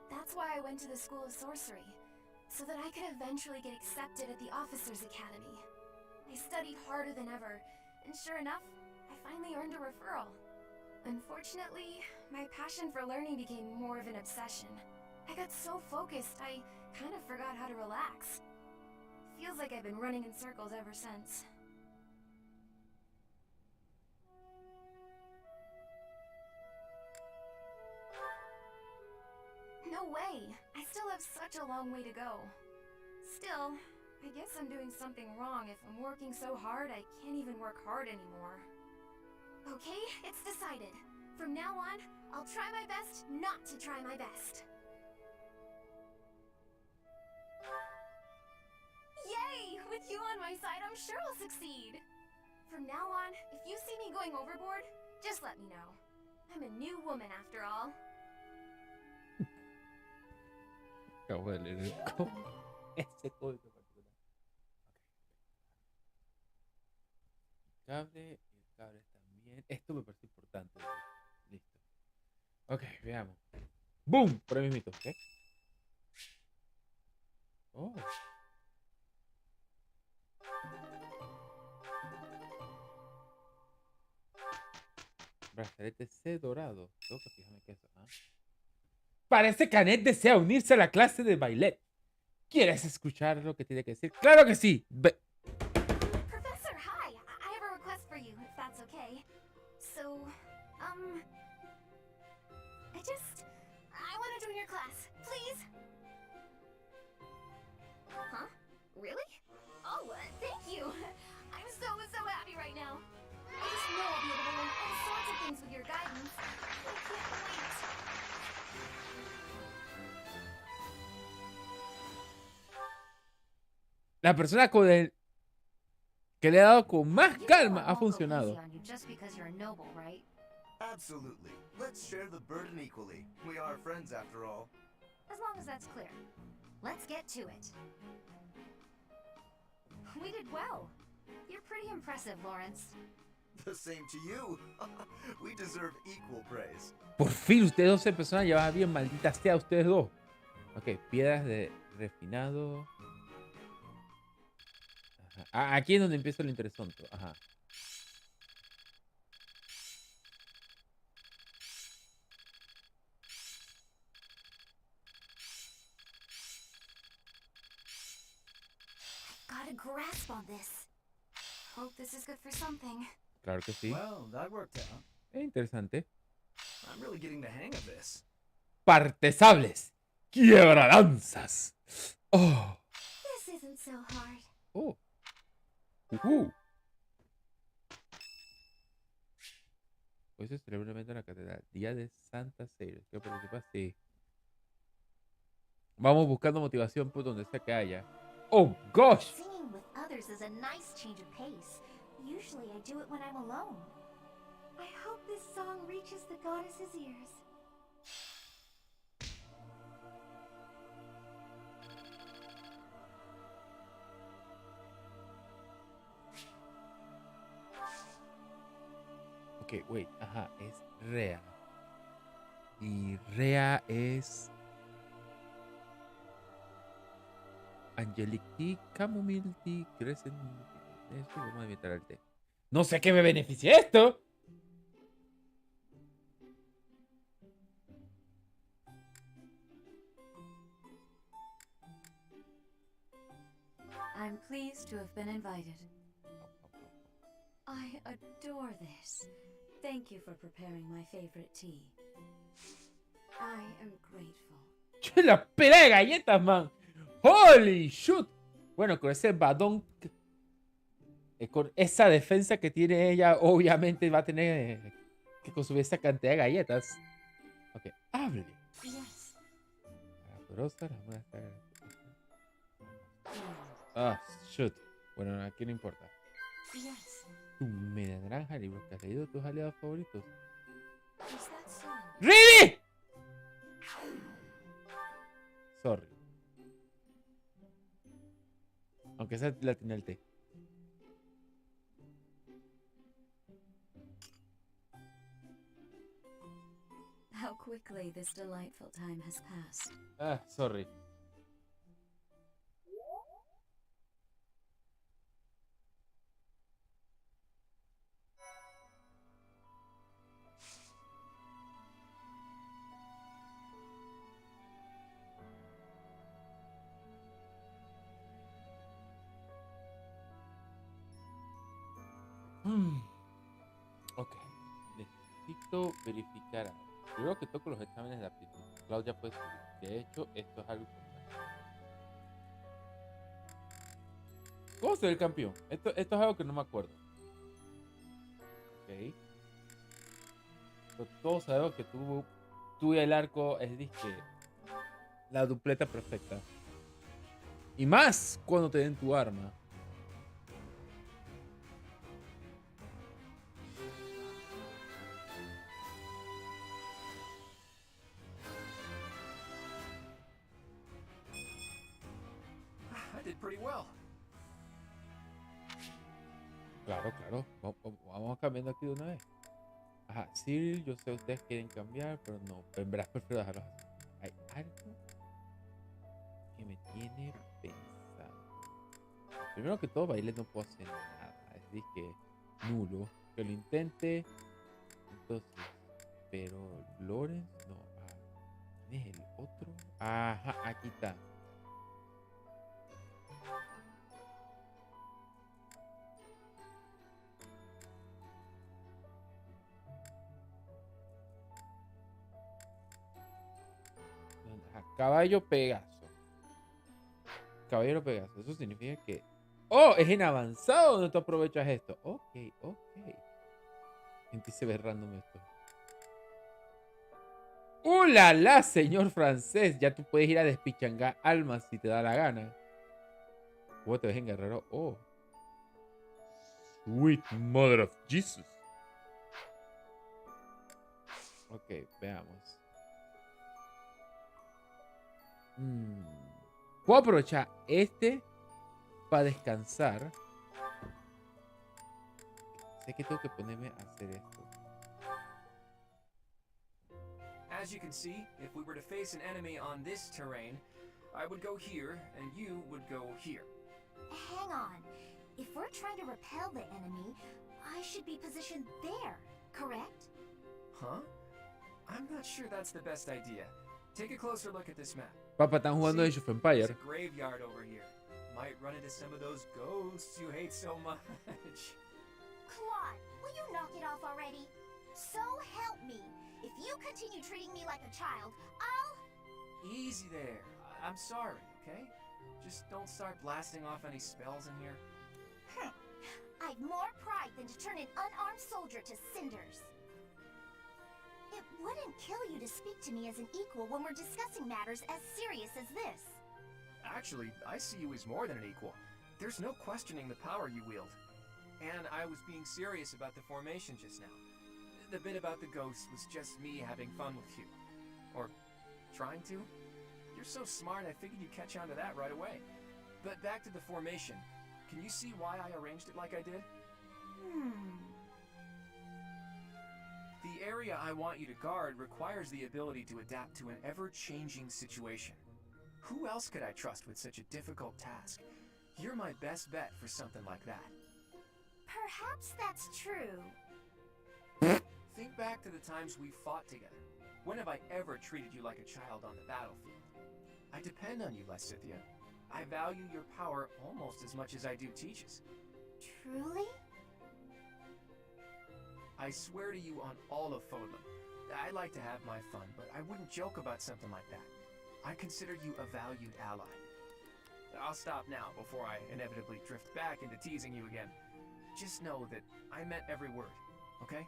Speaker 5: That's why I went to the School of Sorcery, so that I could eventually get accepted at the Officers Academy. I studied harder than ever, and sure enough, I finally earned a referral. Unfortunately, my passion for learning became more of an obsession. I got so focused, I kind of forgot how to relax.
Speaker 15: Feels like I've been running in circles ever since. No way! I still have such a long way to go. Still, I guess I'm doing something wrong if I'm working so hard I can't even work hard anymore. Okay, it's decided. From now on, I'll try my best not to try my best. Yay! With you on my side, I'm sure I'll succeed. From now on, if you see me going overboard, just let me know. I'm a new woman after all.
Speaker 1: Acabo de leer el ese código particular. Okay. El cable también. Esto me parece importante. Listo. Ok, veamos. ¡Boom! Por ahí mismo, ¿ok? Oh. Brazalete C dorado. Tengo que fijarme qué es eso. ¿Ah? Parece que Annette desea unirse a la clase de ballet. ¿Quieres escuchar lo que tiene que decir? ¡Claro que sí!
Speaker 5: Professor, hi. I have a request for you, if that's okay. So, I want to join your class, please. Huh? Really? Oh, thank you. I'm so happy right now. I just know I'll be able to learn all sorts of things with your guidance. I can't wait.
Speaker 1: La persona con el que le ha dado con más calma ha funcionado.
Speaker 7: Just because you're a noble, right? Absolutely. Let's share the burden equally. We are friends after all.
Speaker 15: As long as that's clear. Let's get to it. We did well. You're pretty impressive, Lawrence.
Speaker 7: The same to you. We deserve equal praise.
Speaker 1: Por fin, ustedes dos personas llevaban bien, maldita sea, ustedes dos. Ok, piedras de refinado. Ajá. Aquí es donde empieza lo interesante. Ajá.
Speaker 5: Got a grasp on this. Hope this is good for something.
Speaker 1: Claro que sí.
Speaker 11: Well, that worked out.
Speaker 1: Es interesante.
Speaker 11: I'm really getting the hang of this.
Speaker 1: Partesables. Quiebradanzas. Oh.
Speaker 5: This isn't so hard.
Speaker 1: Oh. Hoy se celebra un evento en la catedral. Día de Santa Ceres. ¿Qué participa? Sí. Vamos buscando motivación por donde sea que haya. Oh, gosh.
Speaker 5: Singing with others is a nice change of pace. Usually I do it when I'm alone. I hope this song reaches the goddess's ears.
Speaker 1: Ok, wait. Ajá, es Rea. Y Rea es... Angelic Tea, Chamomile Tea, Crescent... Esto vamos a inventar el té. No sé qué me beneficia esto.
Speaker 9: I'm pleased to have been invited. I adore this. Thank you for preparing my favorite tea. I am grateful.
Speaker 1: ¡Yo la pera de galletas, man! ¡Holy shoot! Bueno, con ese badón, con esa defensa que tiene ella, obviamente va a tener que consumir esa cantidad de galletas. Ok, hable.
Speaker 9: Yes.
Speaker 1: La porosa, las monedas están... Ah, shoot. Bueno, aquí no importa.
Speaker 9: Yes.
Speaker 1: Tu media naranja, libros que has leído, tus aliados favoritos.
Speaker 9: Is that so?
Speaker 1: ¡Really! Sorry. Aunque esa la tiene el té.
Speaker 9: How quickly this delightful time has passed.
Speaker 1: Ah, sorry. Ok. Necesito verificar algo. Primero que toco los exámenes de aptitud. Claudia puede subir. De hecho, esto es algo importante. ¿Cómo ser el campeón? Esto es algo que no me acuerdo. Ok. Pero todos sabemos que tú y el arco es disque la dupleta perfecta. Y más cuando te den tu arma.
Speaker 4: I did pretty well.
Speaker 1: Claro, claro. Vamos cambiando aquí de una vez. Ajá, sí, yo sé ustedes quieren cambiar, pero no. En verdad prefiero dejarlos así. Hay algo que me tiene pensando. Primero que todo, baile no puedo hacer nada. Es decir, que nulo. Que lo intente. Entonces, pero Lawrence no. ¿Quién es el otro? Ajá, aquí está. Ajá, caballo Pegaso. Caballero Pegaso. Eso significa que... ¡Oh! Es en avanzado donde tú aprovechas esto. Ok, ok. Empiece a ver random esto. ¡La la, señor francés! Ya tú puedes ir a despichangar almas si te da la gana. ¿Cómo te ves en guerrero? Oh. Sweet Mother of Jesus. Ok, veamos. Puedo aprovechar este para descansar. Sé que tengo que ponerme a hacer esto.
Speaker 4: As you can see, if we were to face an enemy on this terrain, I would go here, and you would go here.
Speaker 5: Hang on. If we're trying to repel the enemy, I should be positioned there, correct?
Speaker 4: Huh? I'm not sure that's the best idea. Take a closer look at this map.
Speaker 1: Papá, están jugando Age of Empire.
Speaker 4: There's a graveyard over here. Might run into some of those ghosts you hate so much.
Speaker 5: Claude, will you knock it off already? So help me. If you continue treating me like a child, I'll...
Speaker 4: Easy there. I'm sorry, okay? Just don't start blasting off any spells in here.
Speaker 5: I've more pride than to turn an unarmed soldier to cinders. It wouldn't kill you to speak to me as an equal when we're discussing matters as serious as this.
Speaker 4: Actually, I see you as more than an equal. There's no questioning the power you wield. And I was being serious about the formation just now. The bit about the ghosts was just me having fun with you. Or trying to. You're so smart, I figured you'd catch on to that right away. But back to the formation. Can you see why I arranged it like I did? The area I want you to guard requires the ability to adapt to an ever-changing situation. Who else could I trust with such a difficult task? You're my best bet for something like that.
Speaker 5: Perhaps that's true.
Speaker 4: Think back to the times we fought together. When have I ever treated you like a child on the battlefield? I depend on you, Lysithia. I value your power almost as much as I do Teach's.
Speaker 5: Truly?
Speaker 4: I swear to you on all of Fodlan, I like to have my fun, but I wouldn't joke about something like that. I consider you a valued ally. I'll stop now before I inevitably drift back into teasing you again. Just know that I meant every word, okay?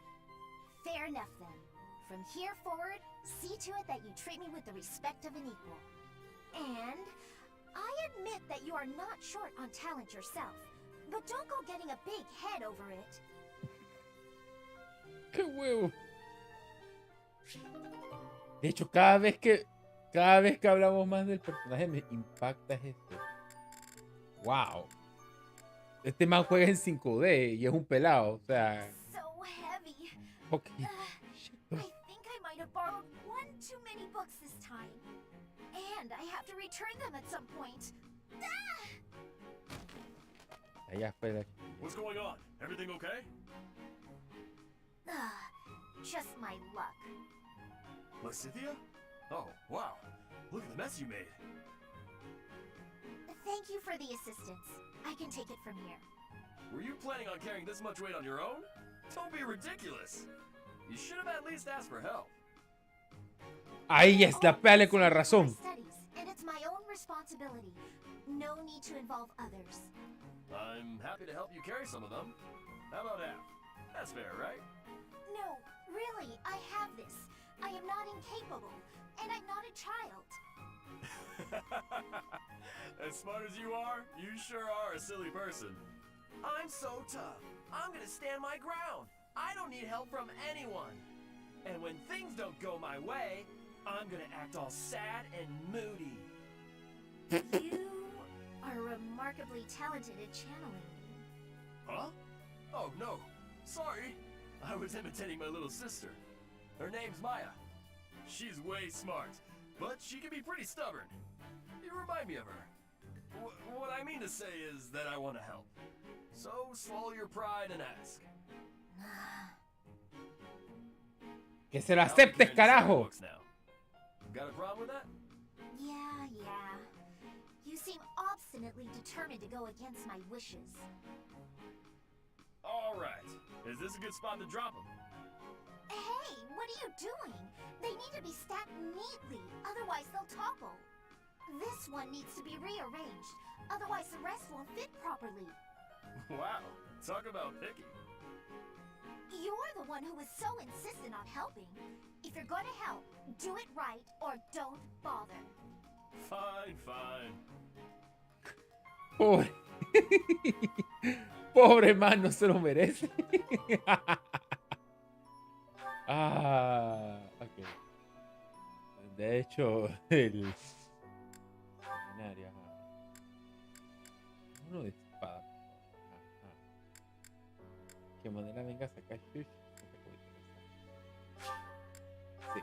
Speaker 5: Fair enough then. From here forward, see to it that you treat me with the respect of an equal. And I admit that you are not short on talent yourself, but don't go getting a big head over it.
Speaker 1: ¡Qué huevo! De hecho, cada vez que hablamos más del personaje me impacta esto. ¡Wow! Este man juega en 5D y es un pelado, o sea...
Speaker 5: So heavy.
Speaker 1: Ok.
Speaker 5: I think I might have borrowed one too many books this time. And I have to return them at some point.
Speaker 1: Allá fue la...
Speaker 10: What's going on? Everything okay?
Speaker 5: Just my luck.
Speaker 10: Lysithia? Oh, wow. Look at the mess you made.
Speaker 5: Thank you for the assistance. I can take it from here.
Speaker 18: Were you planning on carrying this much weight on your own? Don't be ridiculous. You should have at least asked for help.
Speaker 1: Ahí está, pele con la razón.
Speaker 5: Studies, and it's my own responsibility. No need to involve others.
Speaker 18: I'm happy to help you carry some of them. How about half? That's fair, right?
Speaker 5: No, really, I have this. I am not incapable, and I'm not a child.
Speaker 18: As smart as you are, you sure are a silly person.
Speaker 7: I'm so tough. I'm gonna stand my ground. I don't need help from anyone.
Speaker 4: And when things don't go my way, I'm gonna act all sad and moody.
Speaker 5: You are remarkably talented at channeling.
Speaker 18: Huh? Oh, no. Sorry. I was imitating my little sister. Her name's Maya. She's way smart, but she can be pretty stubborn. You remind me of her. What I mean to say is that I want to help. So swallow your pride and ask.
Speaker 1: Que se lo aceptes, carajo.
Speaker 18: Got a problem with that?
Speaker 5: Yeah. You seem obstinately determined to go against my wishes.
Speaker 18: All right. Is this a good spot to drop them?
Speaker 5: Hey, what are you doing? They need to be stacked neatly, otherwise they'll topple. This one needs to be rearranged, otherwise the rest won't fit properly.
Speaker 18: Wow, talk about picky.
Speaker 5: You're the one who was so insistent on helping. If you're going to help, do it right or don't bother.
Speaker 18: Fine.
Speaker 1: Pobre. Pobre man, no se lo merece. Ok. De hecho, el... Uno de espada. Que manera venga a sacar shush. Sí.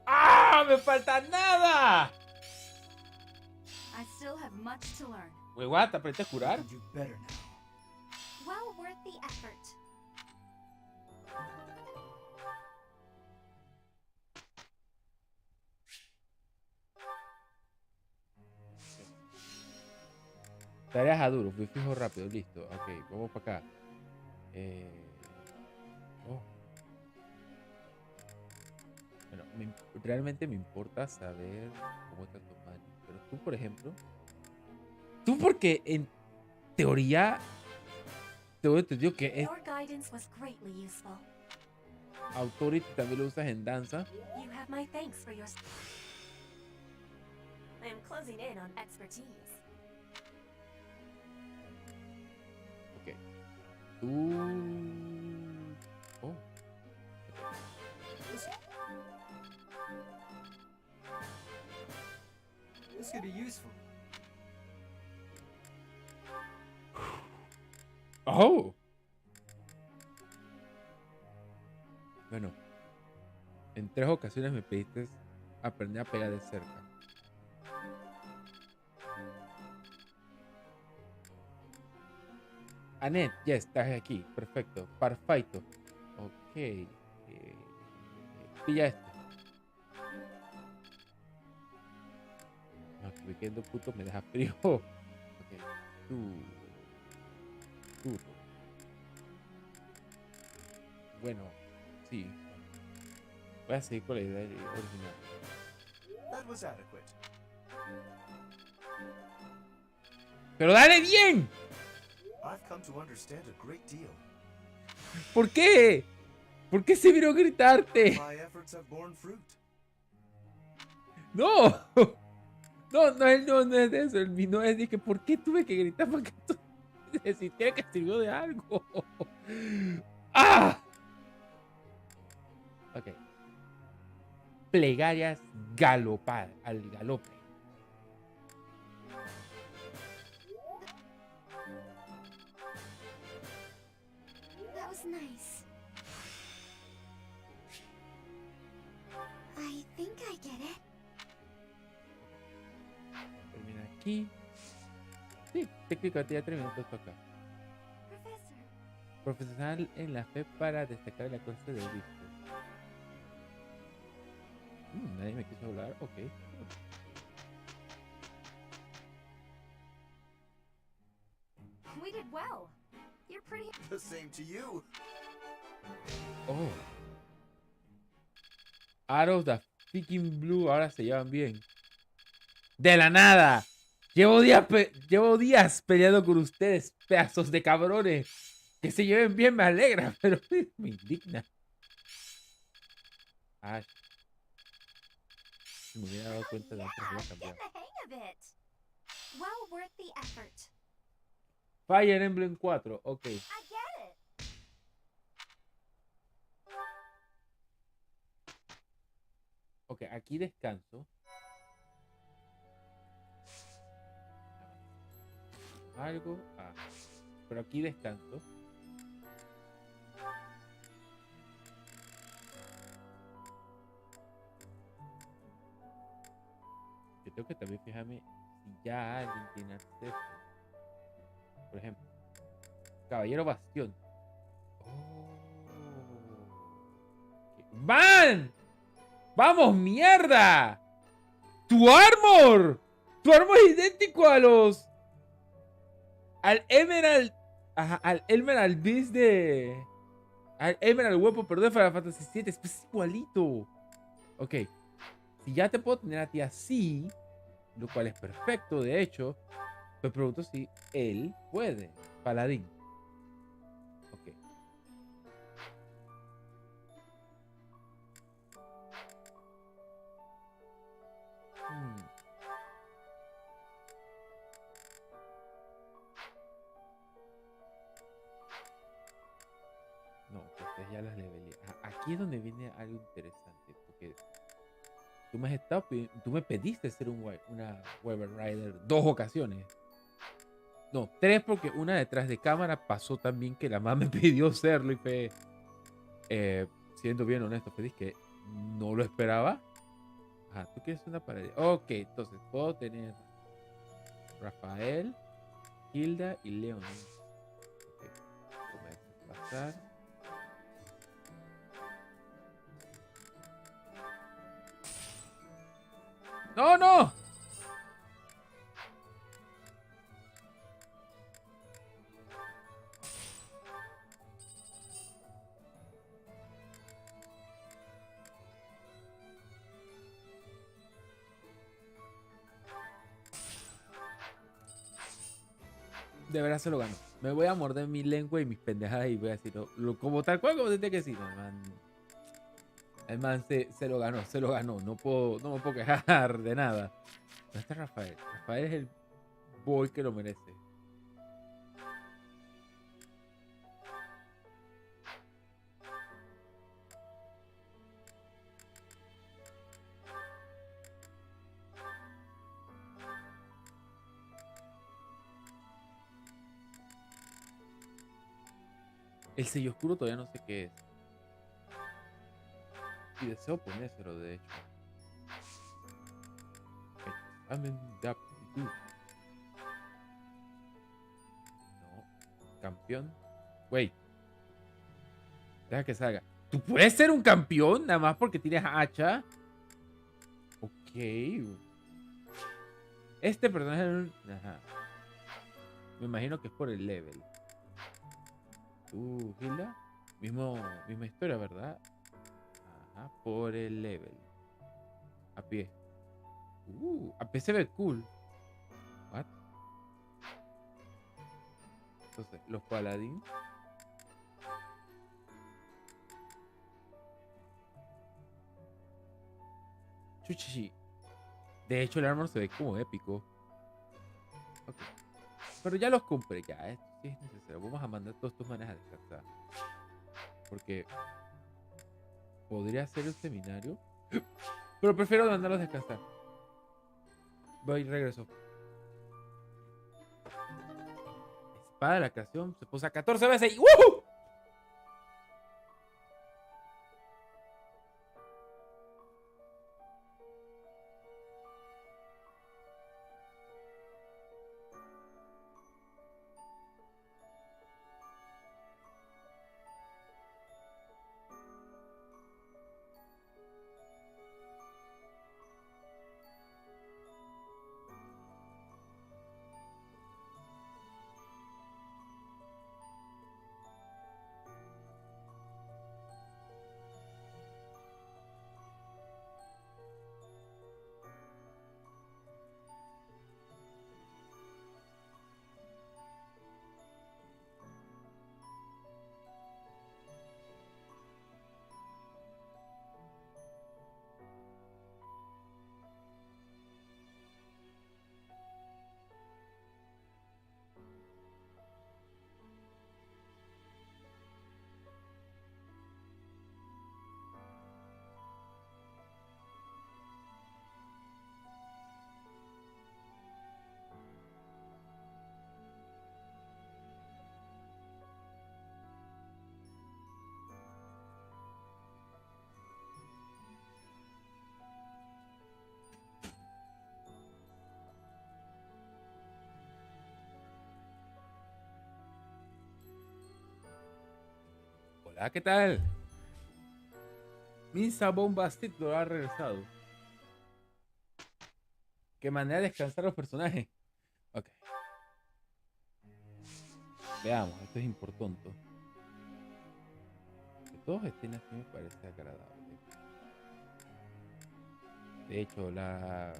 Speaker 1: ¡Ah! ¡Me falta nada!
Speaker 15: I still have much to learn.
Speaker 1: Huevada, ¿te aprendiste a curar?
Speaker 5: Well worth the effort.
Speaker 1: Tareas a duro, fui fijo rápido, listo. Ok, vamos para acá. Bueno, realmente me importa saber cómo está tu mano. Pero tú, por ejemplo, tú porque en teoría tengo entendido que es
Speaker 9: Your guidance was greatly useful.
Speaker 1: Authority también lo usas en danza.
Speaker 9: You have my thanks for your... I am closing in on expertise.
Speaker 1: Ok. Tú... Oh.
Speaker 17: This could be useful.
Speaker 1: Oh. Bueno. En 3 ocasiones me pediste aprender a pegar de cerca. Annette, ya estás aquí. Perfecto. Perfecto. Ok. Pilla esto. No, que me quedo puto, me deja frío. Ok. Tú. Bueno, sí. Voy a seguir con la idea original.
Speaker 6: That was adequate.
Speaker 1: ¡Pero dale bien!
Speaker 6: I've come to understand a great deal.
Speaker 1: ¿Por qué? ¿Por qué se vino a gritarte?
Speaker 6: My efforts have borne fruit.
Speaker 1: No. No es de eso. El vino es de que ¿por qué tuve que gritar para que tú se sintiera que sirvió de algo? ¡Ah! Ok. Plegarias al galope.
Speaker 5: That was nice. I think I get it.
Speaker 1: Termina aquí. Sí, técnicamente ya 3 minutos toca.
Speaker 5: Professor.
Speaker 1: Profesional en la fe para destacar la cosa del disco. Nadie me quiso hablar. Ok.
Speaker 15: We did well. You're pretty.
Speaker 7: The same to you.
Speaker 1: Oh. Out of the freaking blue. Ahora se llevan bien. De la nada. Llevo días peleando con ustedes, pedazos de cabrones. Que se lleven bien me alegra, pero me indigna. Ay. Me hubiera dado cuenta de antes de
Speaker 5: Getting
Speaker 1: cambiar.
Speaker 5: the hang of it. Well worth the effort.
Speaker 1: Fire Emblem 4, ok.
Speaker 5: I get it.
Speaker 1: Ok, aquí descanso. Algo. Ah. Pero aquí descanso. Yo tengo que también fijarme si ya alguien tiene acceso. Por ejemplo, Caballero Bastión. Oh. ¡Van! ¡Vamos, mierda! ¡Tu armor! ¡Tu armor es idéntico a los... al Emerald... Ajá, al Emerald Beast de... al Emerald Weapon, perdón, de Final Fantasy VII. Es igualito. Ok. Si ya te puedo tener a ti así, lo cual es perfecto, de hecho, me pregunto si él puede. Paladín. Ok. No, pues ya las levelé. Aquí es donde viene algo interesante, porque tú me pediste ser una Weber Rider 2 ocasiones. No, 3, porque una detrás de cámara pasó también que la mamá me pidió serlo y fue, siendo bien honesto, fue que no lo esperaba. Ajá, tú quieres una pared. Ok, entonces puedo tener Rafael, Hilda y Leon. Ok, pasar. ¡No, no! De verdad se lo gano. Me voy a morder mi lengua y mis pendejadas y voy a decir como tal cual como tiene que decir. No, el man se lo ganó, se lo ganó. No me puedo quejar de nada. ¿Dónde está Rafael? Rafael es el boy que lo merece. El sello oscuro todavía no sé qué es. Y deseo ponérselo, de hecho. Examen de aptitud. No. Campeón. Wait. Deja que salga. ¿Tú puedes ser un campeón nada más porque tienes hacha? Ok. Este personaje... Ajá. Me imagino que es por el level. Hilda. Misma historia, ¿verdad? Ajá, por el level. A pie. A pie se ve cool. What? Entonces, los paladines. Chuchichi. De hecho, el armor se ve como épico. Ok. Pero ya los compré, ya. Esto sí es necesario. Vamos a mandar todos tus manes a descansar. Porque podría ser el seminario. Pero prefiero mandarlos a descansar. Voy y regreso. Espada de la creación se posa 14 veces y ¡woohoo! Hola, ¿qué tal? Misa Bombastic lo ha regresado. Qué manera de descansar los personajes. Ok. Veamos, esto es importante. Que todos estén así me parece agradable. De hecho, la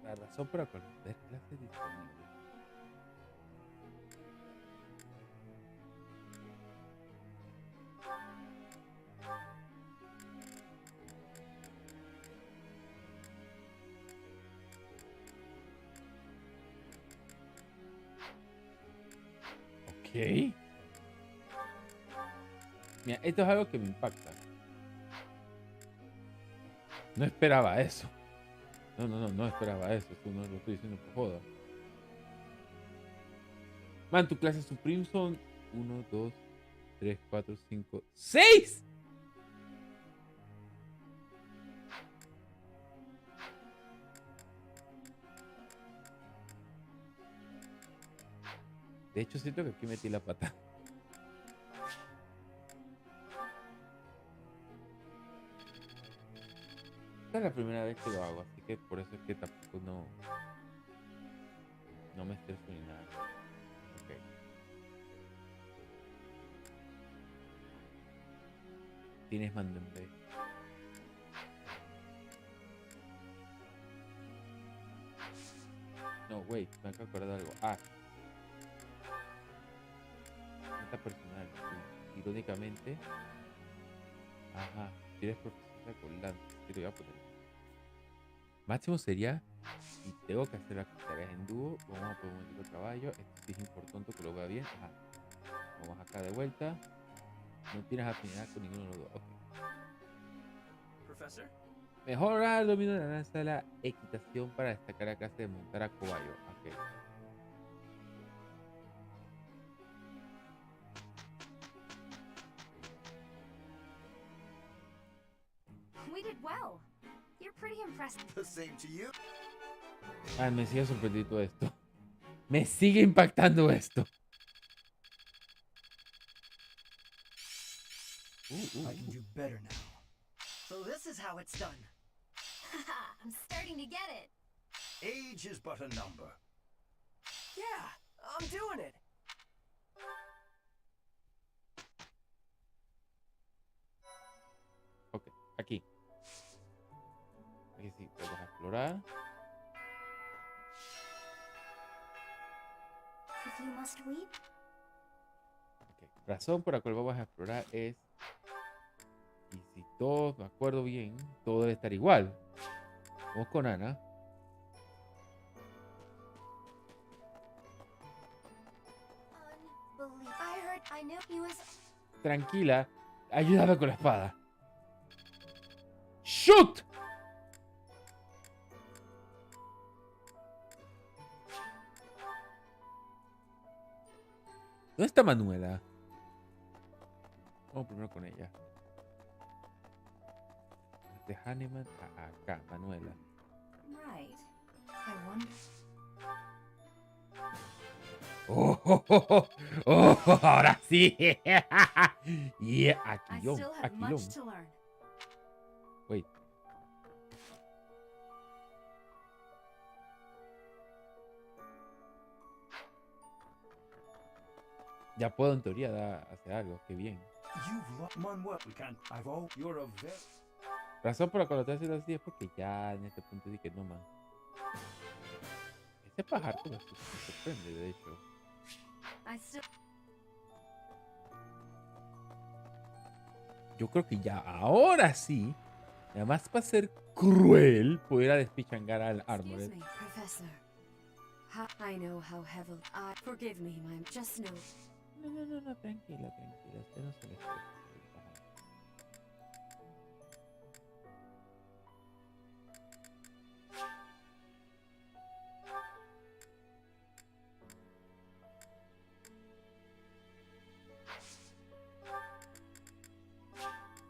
Speaker 1: razón por la cual ver clases disponibles. Ok. Mira, esto es algo que me impacta. No esperaba eso. No esperaba eso. Esto no lo estoy diciendo por joda. Man, tu clase Supreme son 1, 2, 3, 4, 5, 6. De hecho, siento que aquí metí la pata. Esta es la primera vez que lo hago, así que por eso es que tampoco no me estreso ni nada. Ok. Tienes mando en B. No, wait, me acabo de acordar de algo. Meta personal. Irónicamente. Ajá. Si eres profesora con lance, te lo voy a poner. Máximo sería, si tengo que hacer las tareas en dúo, vamos a poner un momentito caballo. Esto sí es importante que lo vea bien. Ajá. Vamos acá de vuelta. No tienes afinidad con ninguno de los dos. Ok.
Speaker 11: Professor?
Speaker 1: Mejorar el dominio de la lanza de la equitación para destacar la clase de montar a caballo. Ok.
Speaker 15: We did well. You're pretty impressive.
Speaker 7: The same to you.
Speaker 1: Me sigue sorprendiendo esto. Me sigue impactando esto.
Speaker 17: I can do better now.
Speaker 13: So this is how it's done.
Speaker 5: Haha, I'm starting to get it.
Speaker 6: Age is but a number.
Speaker 4: Yeah, I'm doing it.
Speaker 1: Ok, aquí. Aquí sí, vamos a explorar.
Speaker 5: If you must weep,
Speaker 1: Ok, razón por la cual vamos a explorar es... Y si todo, me acuerdo bien, todo debe estar igual. Vamos con Ana.
Speaker 5: I heard I knew he was.
Speaker 1: Tranquila, ayúdame con la espada. ¡Shoot! ¿Dónde está Manuela? Vamos primero con ella. De Hanneman a acá, Manuela.
Speaker 15: Right. I wonder.
Speaker 1: Ahora sí. Yeah,
Speaker 15: I
Speaker 1: Aquilón,
Speaker 15: still have
Speaker 1: Aquilón.
Speaker 15: much to learn.
Speaker 1: Wait. Ya puedo en teoría hacer algo, qué bien.
Speaker 6: You've lost Manuel. We can't. You're a very.
Speaker 1: Razón por la cual lo estoy haciendo así es porque ya en este punto dije no man. Ese pajarito me sorprende, de hecho.
Speaker 15: I still.
Speaker 1: Yo creo que ya ahora sí, además para ser cruel, pudiera despichangar al Armored.
Speaker 9: Excuse me, Professor. I know how heavily forgive me, ma'am. Just know.
Speaker 1: No, tranquila. Usted no se le estrese.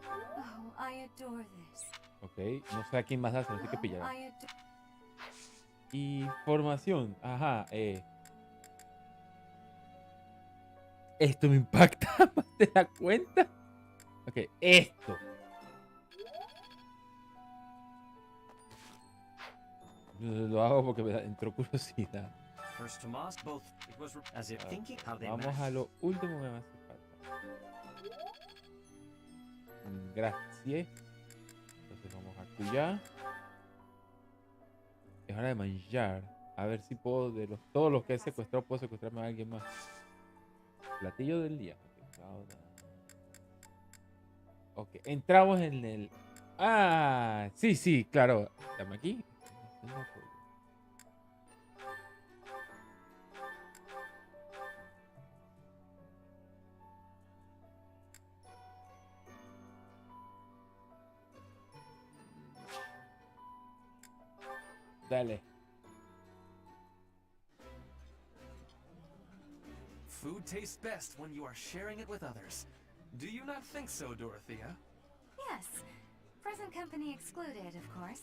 Speaker 9: Oh, I adore this.
Speaker 1: Ok, no sé a quién más hace, no sé qué pillar.
Speaker 9: I adore.
Speaker 1: Y formación, ajá, Esto me impacta más de la cuenta. Ok, esto. Lo hago porque me entró curiosidad.
Speaker 11: First Tomas, both it was as if thinking how they
Speaker 1: Vamos a lo último que me hace falta. Gracias. Entonces vamos a cuya. Es hora de manjar. A ver si puedo, de todos los que he secuestrado, puedo secuestrarme a alguien más. Platillo del día. Ok, entramos en el... Ah, sí, claro. Dame aquí. Dale.
Speaker 4: Food tastes best when you are sharing it with others. Do you not think so, Dorothea?
Speaker 5: Yes. Present company excluded, of course.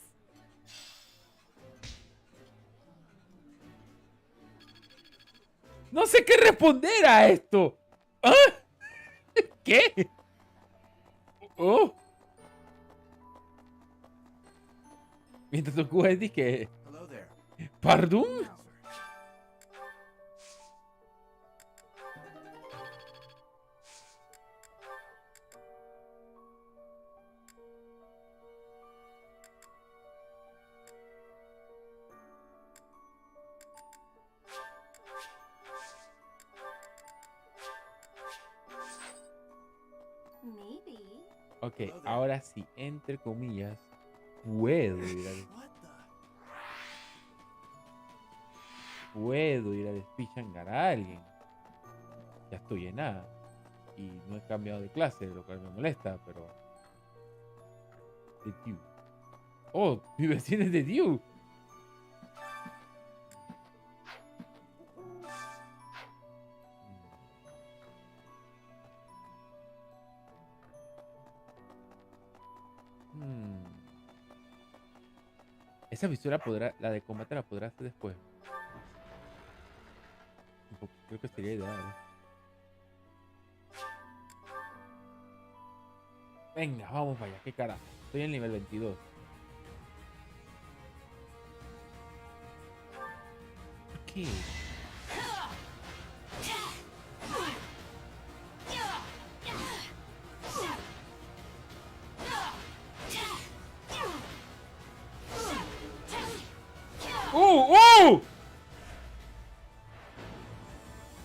Speaker 1: No sé qué responder a esto. ¿Ah? ¿Qué? Oh. Mientras tu cuba es que... ¿Pardon?
Speaker 5: Maybe.
Speaker 1: Ok, ahora sí, entre comillas, puedo ir al... Puedo ir al Spichangar a alguien. Ya estoy en A. Y no he cambiado de clase, lo cual me molesta, pero... De Dew. Oh, mi vecino es de Dew. Esa visura podrá, la de combate la podrá hacer después. Creo que sería ideal. Venga, vamos para allá, qué carajo. Estoy en nivel 22. ¿Por qué?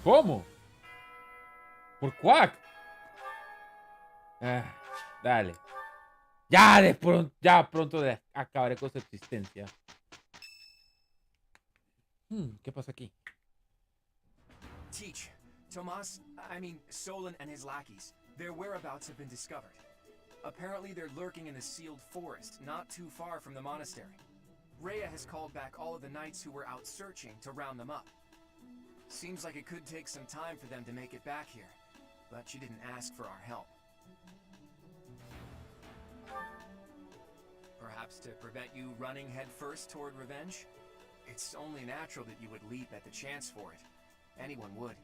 Speaker 1: ¿Cómo? ¿Por Quack? Ah, dale. Ya pronto acabaré con su existencia. ¿Qué pasa aquí?
Speaker 4: Teach, Solon and his lackeys. Their whereabouts have been discovered. Apparently they're lurking in the sealed forest, not too far from the monastery. Rhea has called back all of the knights who were out searching to round them up. Seems like it could take some time for them to make it back here, but she didn't ask for our help. Perhaps to prevent you running headfirst toward revenge? It's only natural that you would leap at the chance for it. Anyone would.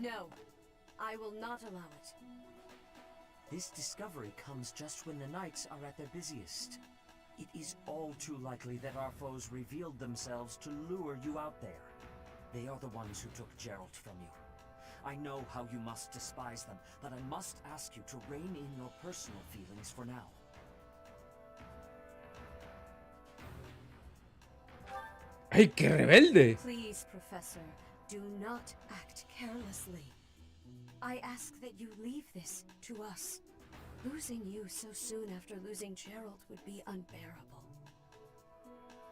Speaker 9: No, I will not allow it.
Speaker 12: This discovery comes just when the knights are at their busiest. It is all too likely that our foes revealed themselves to lure you out there. They are the ones who took Geralt from you. I know how you must despise them, but I must ask you to rein in your personal feelings for now.
Speaker 1: ¡Ay, qué rebelde!
Speaker 9: Please, Professor, do not act carelessly. I ask that you leave this to us. Losing you so soon after losing Geralt would be unbearable.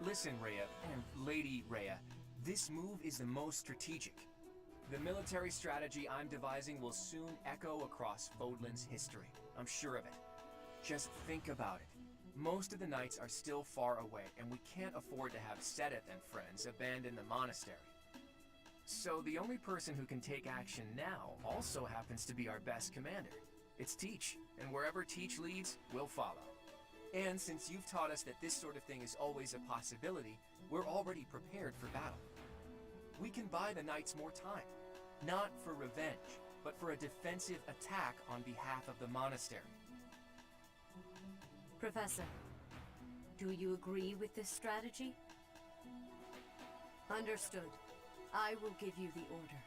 Speaker 4: Listen, Rhea, and Lady Rhea, this move is the most strategic. The military strategy I'm devising will soon echo across Fodlan's history. I'm sure of it. Just think about it. Most of the knights are still far away, and we can't afford to have Sedith and friends abandon the monastery. So the only person who can take action now also happens to be our best commander. It's Teach, and wherever Teach leads, we'll follow. And since you've taught us that this sort of thing is always a possibility, we're already prepared for battle. We can buy the knights more time. not for revenge, but for a defensive attack on behalf of the monastery.
Speaker 9: Professor, do you agree with this strategy? Understood. I will give you the order.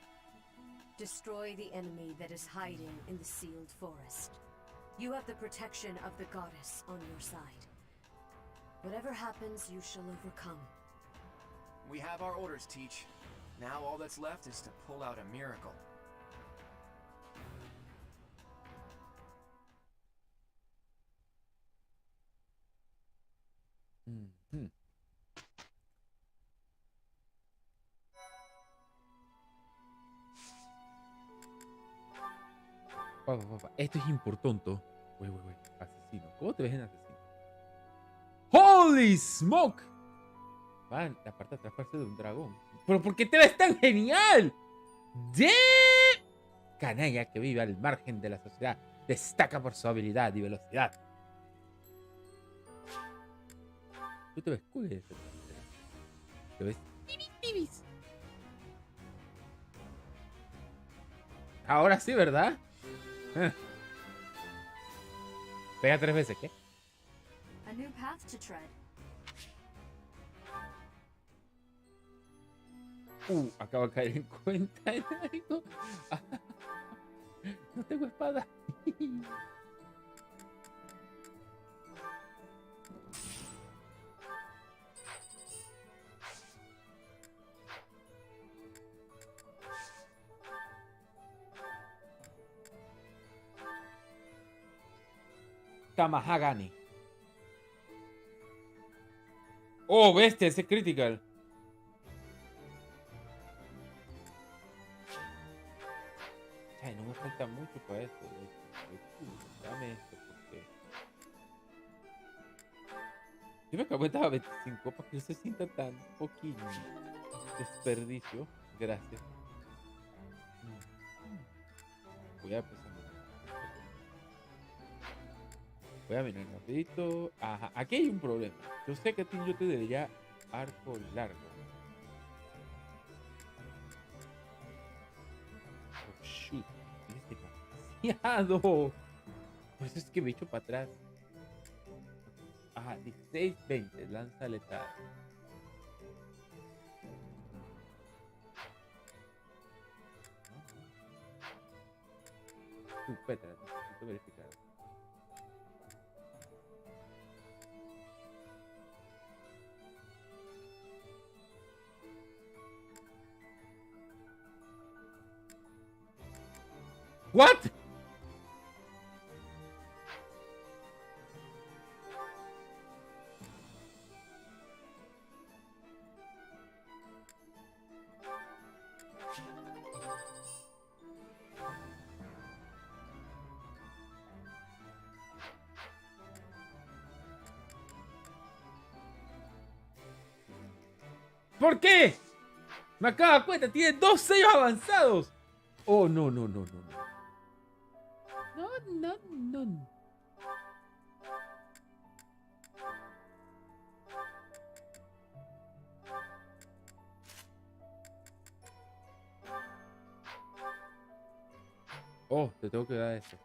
Speaker 9: Destroy the enemy that is hiding in the sealed forest. You have the protection of the goddess on your side. Whatever happens, you shall overcome.
Speaker 4: We have our orders, Teach. Now all that's left is to pull out a miracle.
Speaker 1: Esto es importante. Güey. Asesino. ¿Cómo te ves en asesino? ¡Holy smoke! Man, la parte de atrás parece de un dragón. ¿Pero por qué te ves tan genial? Canalla que vive al margen de la sociedad. Destaca por su habilidad y velocidad. Tú te ves cool. Te ves tibis. Ahora sí, ¿verdad? Pega 3 veces, ¿qué?
Speaker 9: A new path to tread.
Speaker 1: Acabo de caer en cuenta de algo. No tengo espada. Tamahagani. Oh, bestia, ese es critical. Ay, no me falta mucho para esto. Dame esto porque yo me acabo de dar 25 para que no se sienta tan poquito desperdicio. Gracias. Voy a empezar. Voy a mirar rapidito. Ajá, aquí hay un problema. Yo sé que a ti yo te debería arco largo. Oh, shoot. Es demasiado. Por eso es que me echo para atrás. Ajá, 16, 20. Lanza letal. Petra, necesito verificar. What? ¿Por qué? Me acabo de dar cuenta, tiene 2 sellos avanzados. Oh, no. No. Oh, te tengo que dar eso.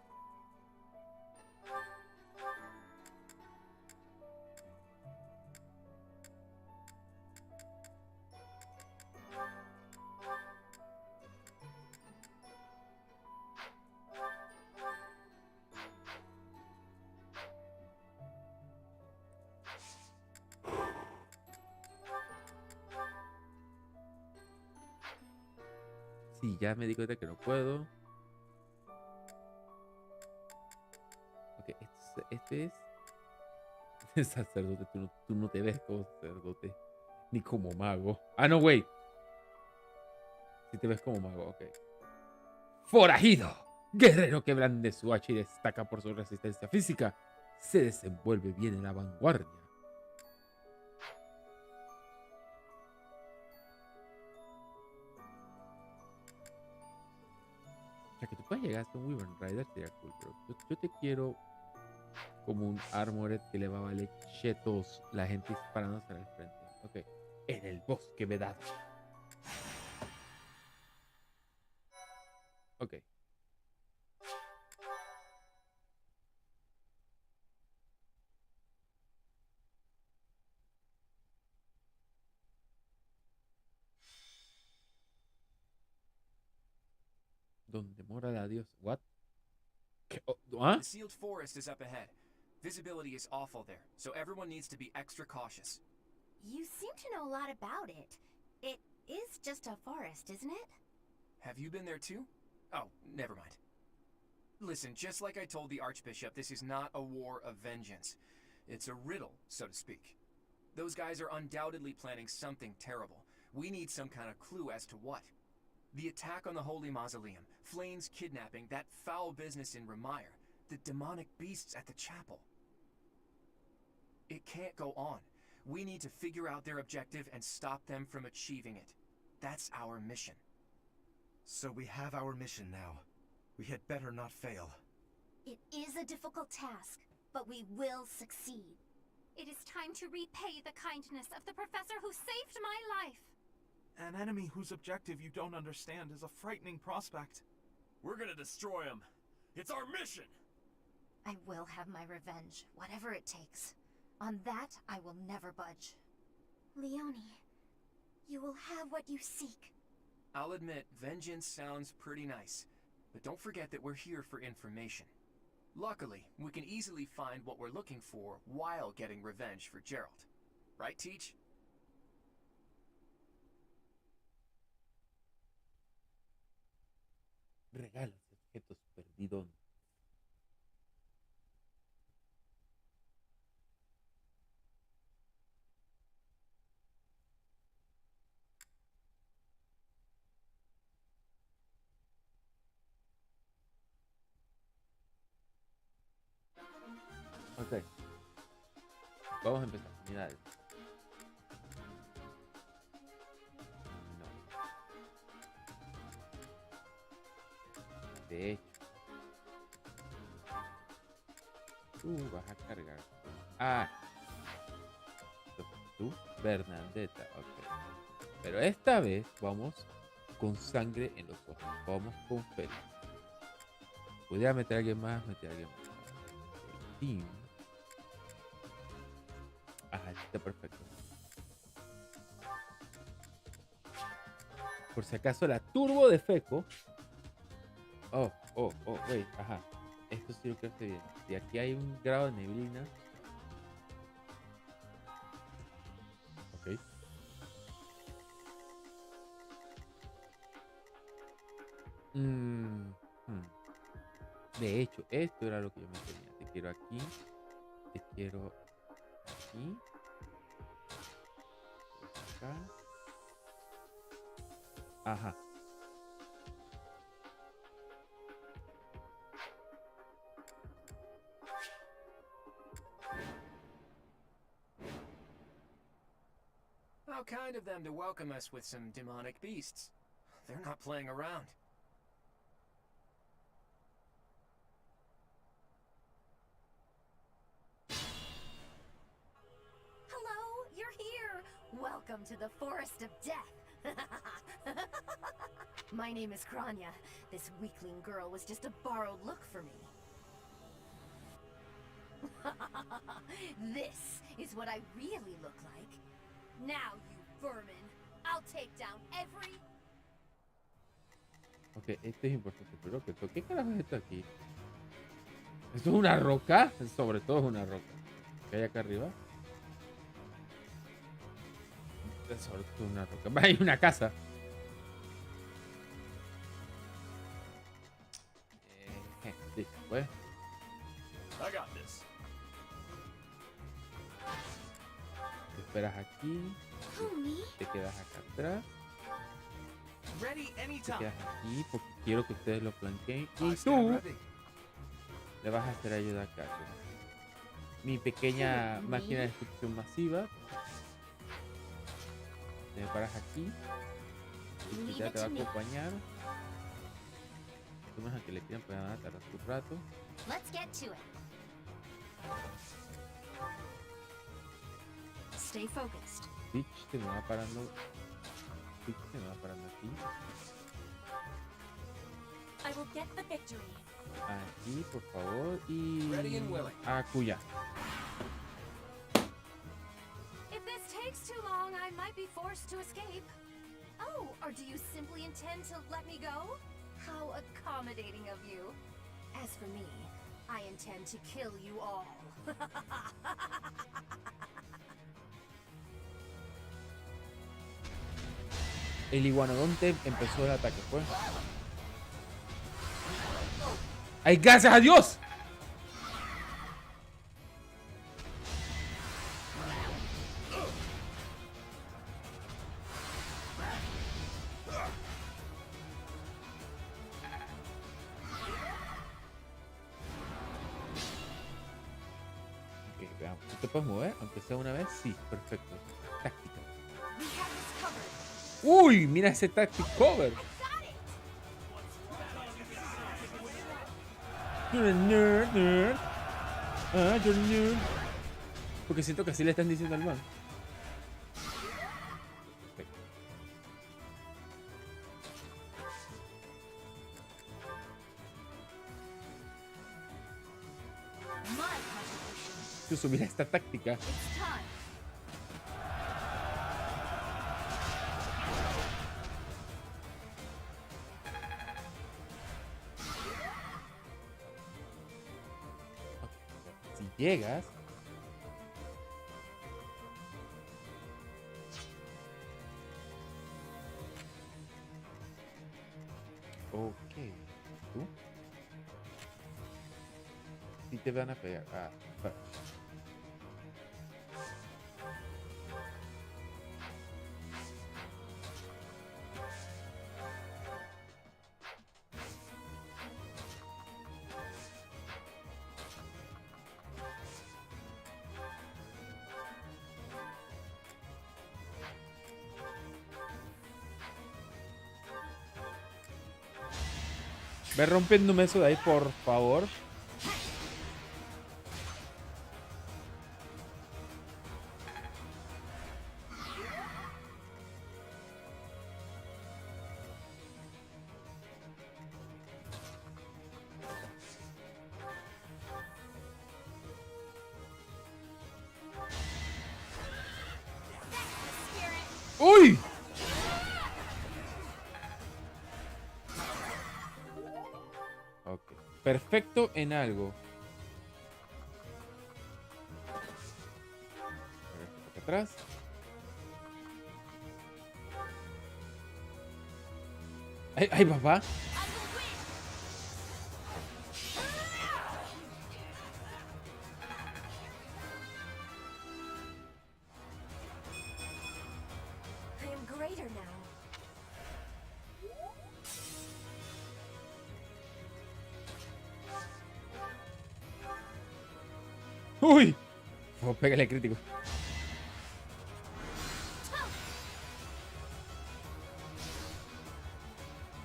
Speaker 1: Sí, ya me di cuenta que no puedo. Ok, este es sacerdote. Tú no te ves como sacerdote. Ni como mago. Ah, no, güey. Si te ves como mago, ok. ¡Forajido! Guerrero que blande su hacha y destaca por su resistencia física. Se desenvuelve bien en la vanguardia. O sea, que tú puedes llegar hasta un Wyvern Rider sería cool, pero yo te quiero como un Armored que le va a valer chetos la gente disparándose al frente. Ok. En el bosque vedado. Ok. Donde mora la diosa. What?
Speaker 4: The sealed forest is up ahead. Visibility is awful there, so everyone needs to be extra cautious.
Speaker 5: You seem to know a lot about it. It is just a forest, isn't it?
Speaker 4: Have you been there too? Oh, never mind. Listen, just like I told the Archbishop, this is not a war of vengeance. It's a riddle, so to speak. Those guys are undoubtedly planning something terrible. We need some kind of clue as to what. The attack on the Holy Mausoleum, Flayn's kidnapping, that foul business in Remire, the demonic beasts at the chapel. It can't go on. We need to figure out their objective and stop them from achieving it. That's our mission.
Speaker 7: So we have our mission now. We had better not fail.
Speaker 5: It is a difficult task, but we will succeed.
Speaker 16: It is time to repay the kindness of the professor who saved my life.
Speaker 14: An enemy whose objective you don't understand is a frightening prospect.
Speaker 18: We're gonna destroy him. It's our mission!
Speaker 5: I will have my revenge, whatever it takes. On that, I will never budge. Leonie, you will have what you seek.
Speaker 4: I'll admit, vengeance sounds pretty nice, but don't forget that we're here for information. Luckily, we can easily find what we're looking for while getting revenge for Gerald. Right, Teach?
Speaker 1: Regalos, objetos perdidos. Ok. Vamos a empezar. Unidades. No. De hecho. Tú vas a cargar. Ah. Entonces tú, Bernadetta. Ok. Pero esta vez vamos con sangre en los ojos. Vamos con Félix. Pudiera meter a alguien más, Team. Ajá, está perfecto. Por si acaso la turbo de Feco. Oh, wait, ajá. Esto sí lo creo que bien. Si aquí hay un grado de neblina. Ok. De hecho, esto era lo que yo me tenía. Te quiero aquí. Te quiero aquí. Acá. Ajá.
Speaker 4: How kind of them to welcome us with some demonic beasts. They're not playing around.
Speaker 5: Hello, you're here. Welcome to the Forest of Death. My name is Kranya. This weakling girl was just a borrowed look for me. This is what I really look like. Now, you vermin, I'll take down every...
Speaker 1: Ok, esto es importante. Pero ¿qué carajo es esto aquí? ¿Esto es una roca? Sobre todo es una roca. ¿Qué hay acá arriba? Sobre todo una roca. Hay una casa. Sí, pues.
Speaker 18: I got this.
Speaker 1: Te esperas aquí. Te quedas acá atrás.
Speaker 14: Ready
Speaker 1: Te
Speaker 14: anytime.
Speaker 1: quedas aquí porque quiero que ustedes lo planteen. Y tú le vas a hacer ayuda acá. Mi pequeña máquina de destrucción masiva. Te paras aquí. Y ya te va a acompañar. Tú a que le pidan para tardar su rato.
Speaker 5: Let's get to it.
Speaker 9: Stay focused.
Speaker 1: Stitch te me va parando. Stitch te me va parando aquí.
Speaker 9: I
Speaker 19: will get the victory.
Speaker 1: Aquí, por favor, y...
Speaker 4: Ready and willing.
Speaker 1: Acuya.
Speaker 15: If this takes too long, I might be forced to escape. Oh, or do you simply intend to let me go? How accommodating of you. As for me, I intend to kill you all.
Speaker 1: El iguanodonte empezó el ataque, pues. ¡Ay, gracias a Dios! Ok, veamos. ¿Tú te puedes mover? Aunque sea una vez. Sí, perfecto. Táctica. ¡Uy! Mira ese tactic cover. You're a nerd, nerd. Ah, you're a nerd. Porque siento que así le están diciendo al man. Incluso mira esta táctica. Si llegas, ok, tú si te van a pegar. Ah, va. Ve rompiéndome eso de ahí, por favor. ¡Uy! Ok. Perfecto en algo. Acá atrás. ¡Ay, ay, papá!
Speaker 9: I am greater now.
Speaker 1: ¡Uy! Oh, pégale crítico.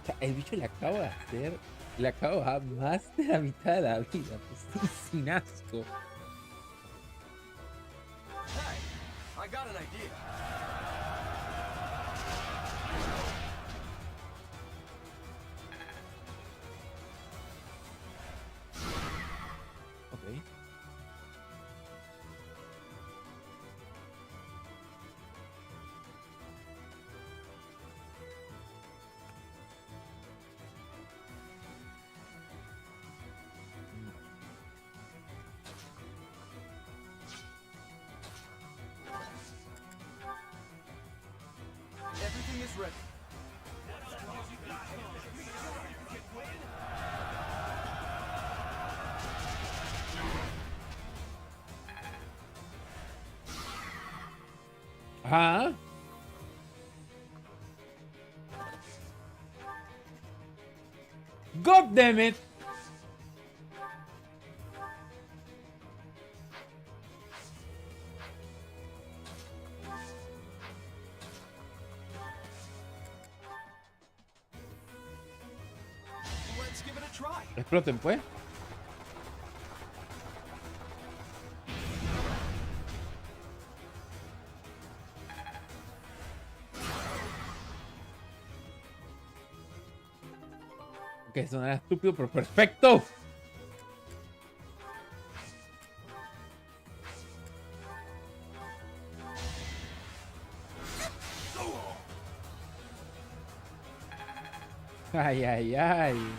Speaker 1: O sea, el bicho le acaba de hacer. Le acaba de bajar más de la mitad de la vida. Pues, sin asco.
Speaker 4: Hey, I got an idea.
Speaker 1: Ok.
Speaker 4: Everything is ready.
Speaker 1: Ajá. God damn it.
Speaker 4: Let's give it a try.
Speaker 1: Exploten, pues. Que sonará estúpido, pero perfecto. Ay, ay, ay.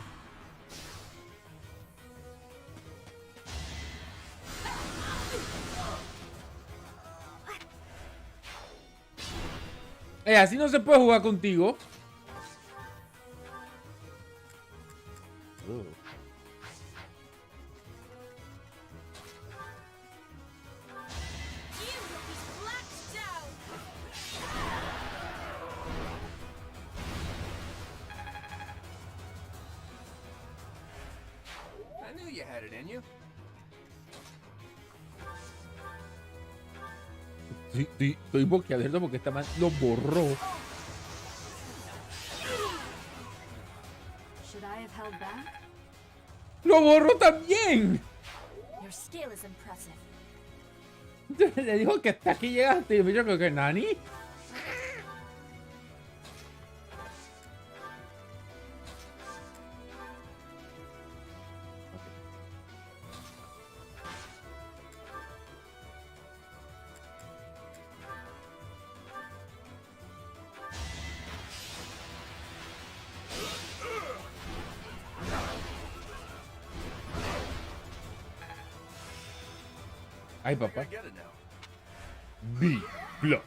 Speaker 1: Así no se puede jugar contigo.
Speaker 4: I knew you had it in you.
Speaker 1: Estoy boquiabierto porque esta man lo borró.
Speaker 9: Should I have held back?
Speaker 1: ¡Lo borró también!
Speaker 9: Your skill is impressive.
Speaker 1: Le dijo que hasta aquí llegaste. Y yo creo que Nani. Ay, papá. B plot.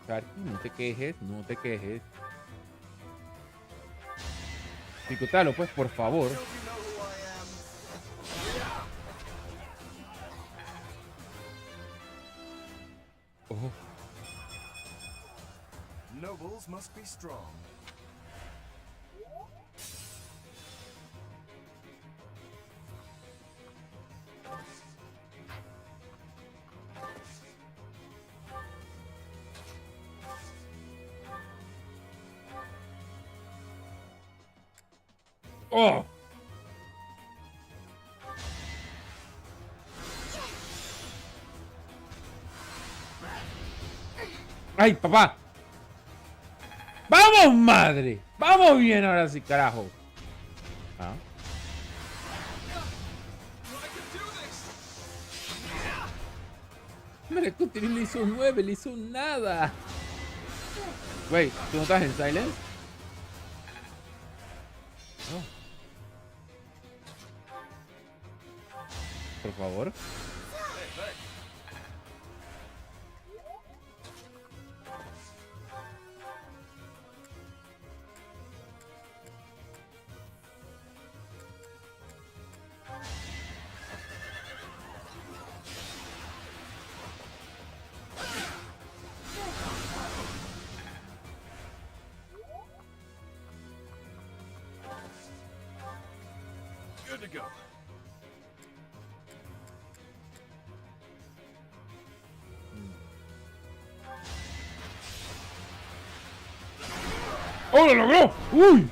Speaker 1: Sharky, no te quejes, no te quejes. Picotalo, pues, por favor. Oh.
Speaker 7: Nobles must be strong.
Speaker 1: Oh. Ay, papá. ¡Vamos, madre! ¡Vamos bien ahora sí, carajo! ¿Ah? Mira, Cutiri le hizo 9, le hizo nada. Wait, ¿tú no estás en silence? No. Por favor.
Speaker 3: Good to go.
Speaker 1: ¡Oh, lo logró! ¡Uy!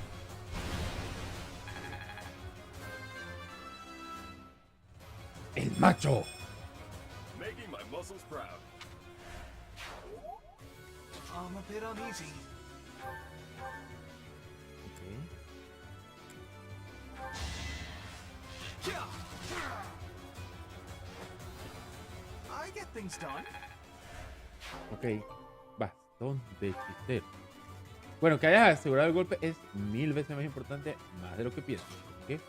Speaker 1: ¡El macho!
Speaker 3: Making my muscles proud.
Speaker 14: I'm a bit uneasy. I get things done.
Speaker 1: Ok, bastón de hechicero. Bueno, que hayas asegurado el golpe es 1000 veces más importante, más de lo que piensas. ¿Ok?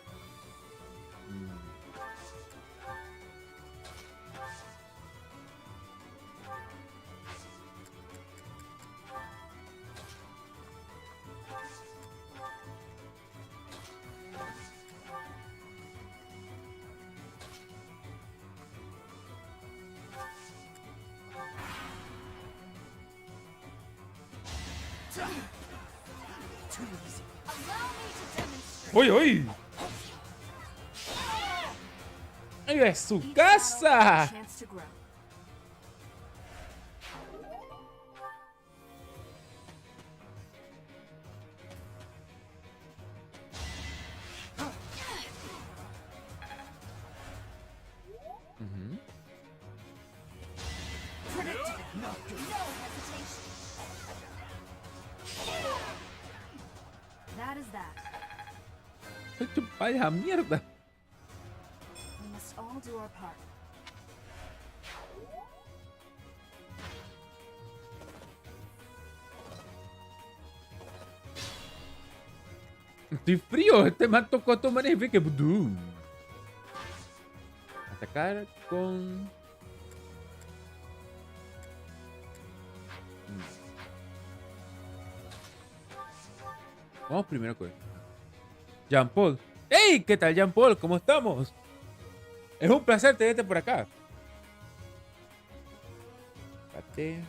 Speaker 1: ¡Uy, uy! ¡Ay, es su casa! Ujú.
Speaker 5: No hesitation.
Speaker 16: That is that.
Speaker 1: Vaya mierda.
Speaker 16: We must all do our part.
Speaker 1: Estoy frío. Este man tocó tu manera que atacar con... Vamos primero con Jean Paul. ¡Hey! ¿Qué tal, Jean Paul? ¿Cómo estamos? Es un placer tenerte por acá. Espérate.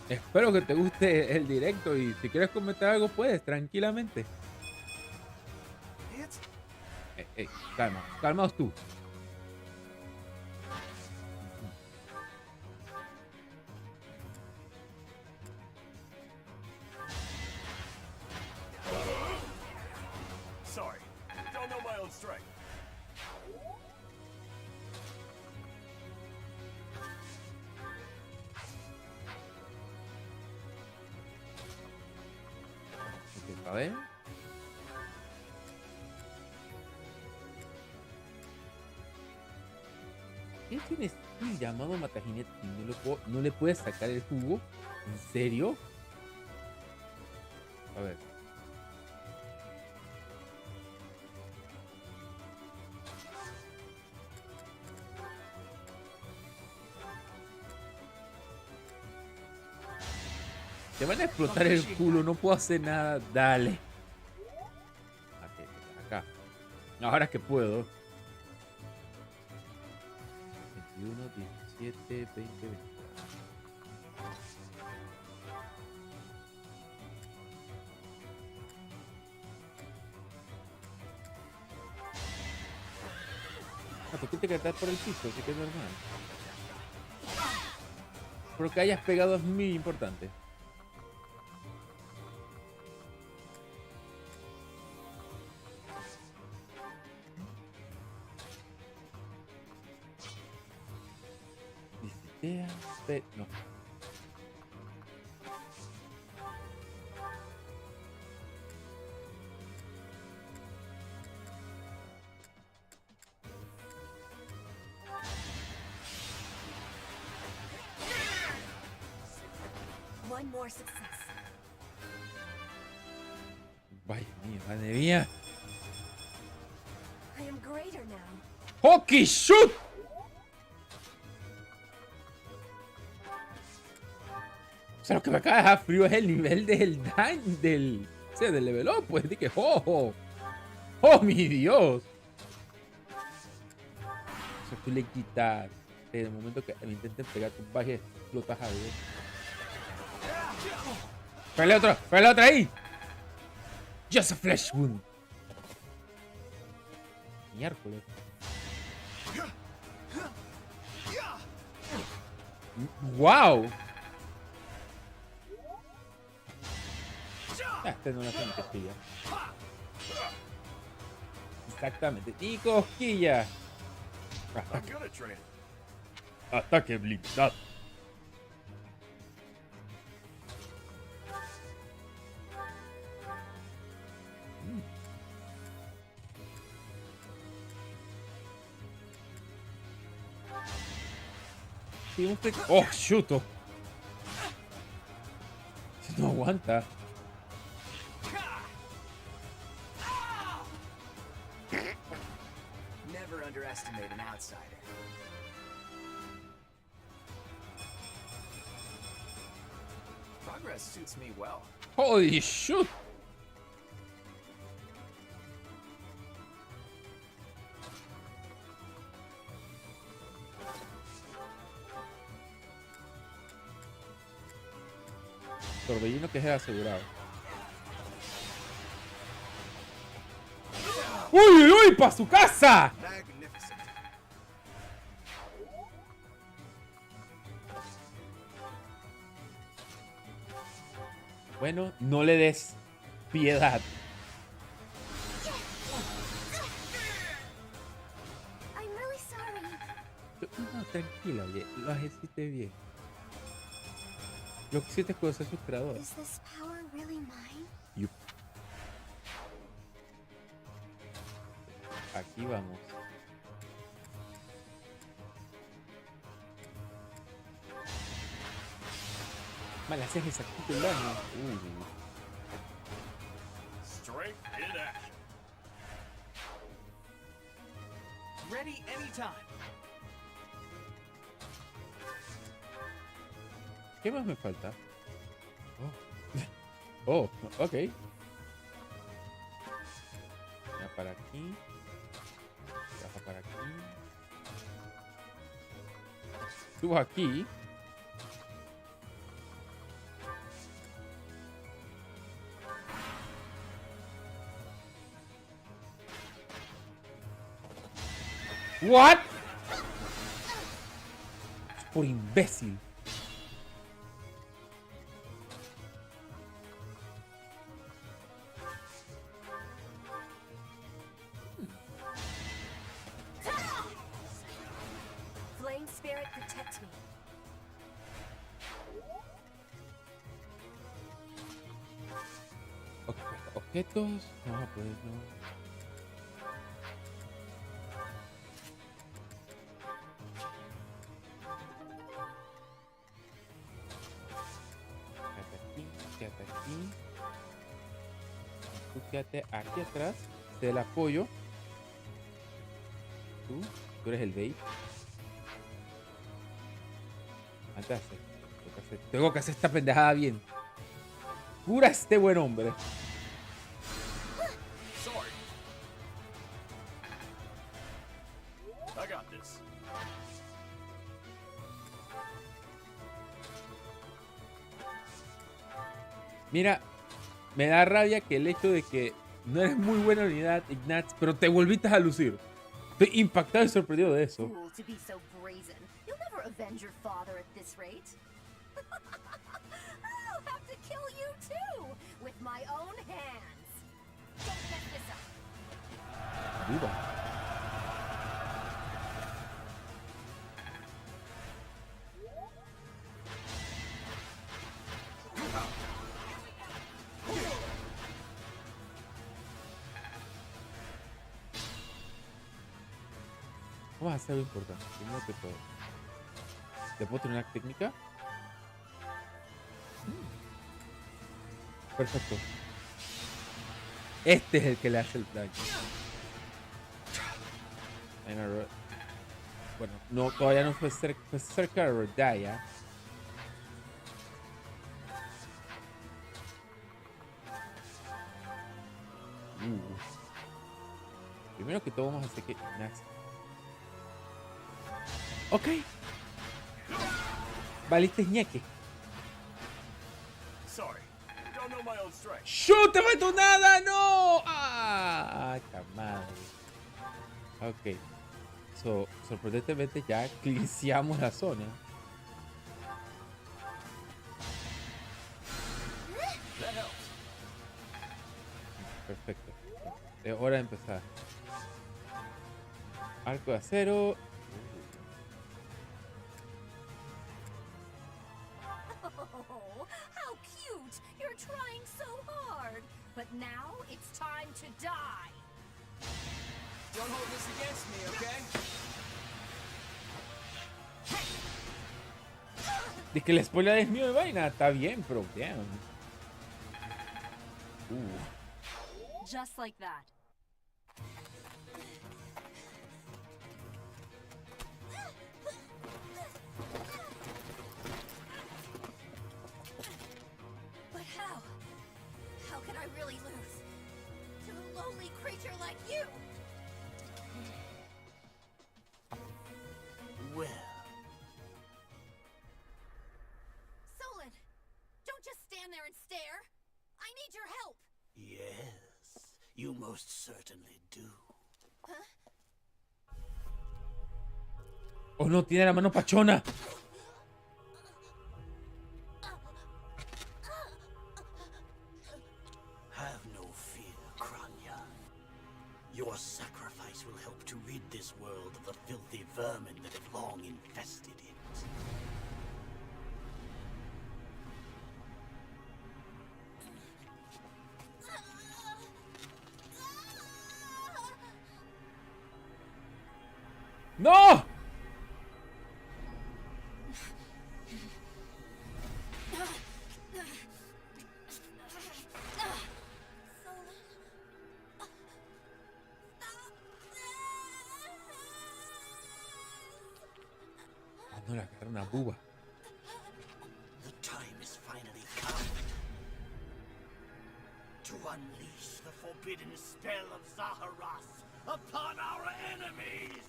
Speaker 1: Espero que te guste el directo y si quieres comentar algo puedes, tranquilamente. Calma, calmaos tú.
Speaker 18: Sorry, don't know my own strength.
Speaker 1: A ver. ¿Qué tienes un llamado Mataginete y no le puedes sacar el jugo? ¿En serio? A ver. Te van a explotar el culo, no puedo hacer nada. Dale. Acá. Ahora que puedo. 21, 17, 20, 20. ¿Por qué te quedas por el piso? Así que es normal. Pero que hayas pegado es muy importante. No.
Speaker 9: One more success.
Speaker 1: Vaya mía, madre mía.
Speaker 9: I am greater now.
Speaker 1: ¡Hockey shoot! O sea, lo que me acaba de dejar frío es el nivel del daño del level up, pues. Dije, ¡oh! ¡Oh, mi Dios! O sea, tú le quitas. En el momento que me intenten pegar, tú vas y explotas algo. ¡Pégale otra ahí! ¡Just a flesh wound! Miércoles. ¡Wow! Este no la hace ni cosquilla. Exactamente. ¡Ni cosquilla! Ataque blindado. ¡Oh, chuto! No aguanta.
Speaker 4: Never underestimate an outsider. Progress suits me well.
Speaker 1: Holy shoot! Torbellino que es asegurado. ¡Uy, uy, uy! ¡Pa' su casa! Bueno, no le des piedad.
Speaker 5: I'm really sorry.
Speaker 1: No, tranquila, oye, lo hiciste bien. Lo que hiciste es conocer sus creadores.
Speaker 5: Is this power really mine?
Speaker 1: Yup. Aquí vamos. Mal, haces exactito el daño.
Speaker 3: Strength in action.
Speaker 14: Ready anytime.
Speaker 1: ¿Qué más me falta? Oh, ok. Ya para aquí. Baja para aquí. Subo aquí. What? Por imbécil.
Speaker 9: Flame spirit, protect me.
Speaker 1: Objetos. No, pues no. Quédate aquí. Tú quédate aquí atrás del apoyo. Tú eres el bait. Antes tengo que hacer esta pendejada bien. Cura este buen hombre.
Speaker 3: Sorry. I got this.
Speaker 1: Mira, me da rabia que el hecho de que no eres muy buena unidad, Ignatz, pero te volviste a lucir. Estoy impactado y sorprendido de eso.
Speaker 5: Fool to be so brazen. You'll never avenge your father at this rate. I'll have to kill you too, with my own hands. Don't mess this up.
Speaker 1: Viva. Vamos a hacer algo importante. Primero que todo, ¿te puedo tener una técnica? Perfecto. Este es el que le hace el daño. Bueno, no, todavía no fue cerca de Rodaya. Primero que todo vamos a hacer que Ignacio. Ok. Valiste ñeque.
Speaker 3: Sorry. Don't know my own strength.
Speaker 1: ¡Shoot! ¡Te faltó nada! ¡No! ¡Ah! ¡Qué madre! Ok. Sorprendentemente ya clicieamos la zona. Perfecto. Es hora de empezar. Arco de acero.
Speaker 5: Oh, how cute! You're trying so hard. But now it's time to die.
Speaker 14: Don't hold this against me, okay?
Speaker 1: Dice que el spoiler es mío de vaina. Está bien, pero damn.
Speaker 9: Just like that.
Speaker 5: But how? How can I really lose? To a lowly creature like you?
Speaker 7: Well.
Speaker 5: Solon, don't just stand there and stare. I need your help.
Speaker 7: Yes, you most certainly do.
Speaker 1: Oh, no, tiene la mano pachona.
Speaker 19: Your sacrifice will help to rid this world of the filthy vermin that have long infested it.
Speaker 1: ¡No! Ah, no, le agarra una buba.
Speaker 19: The time is finally come to unleash the forbidden spell of Zaharas upon our enemies!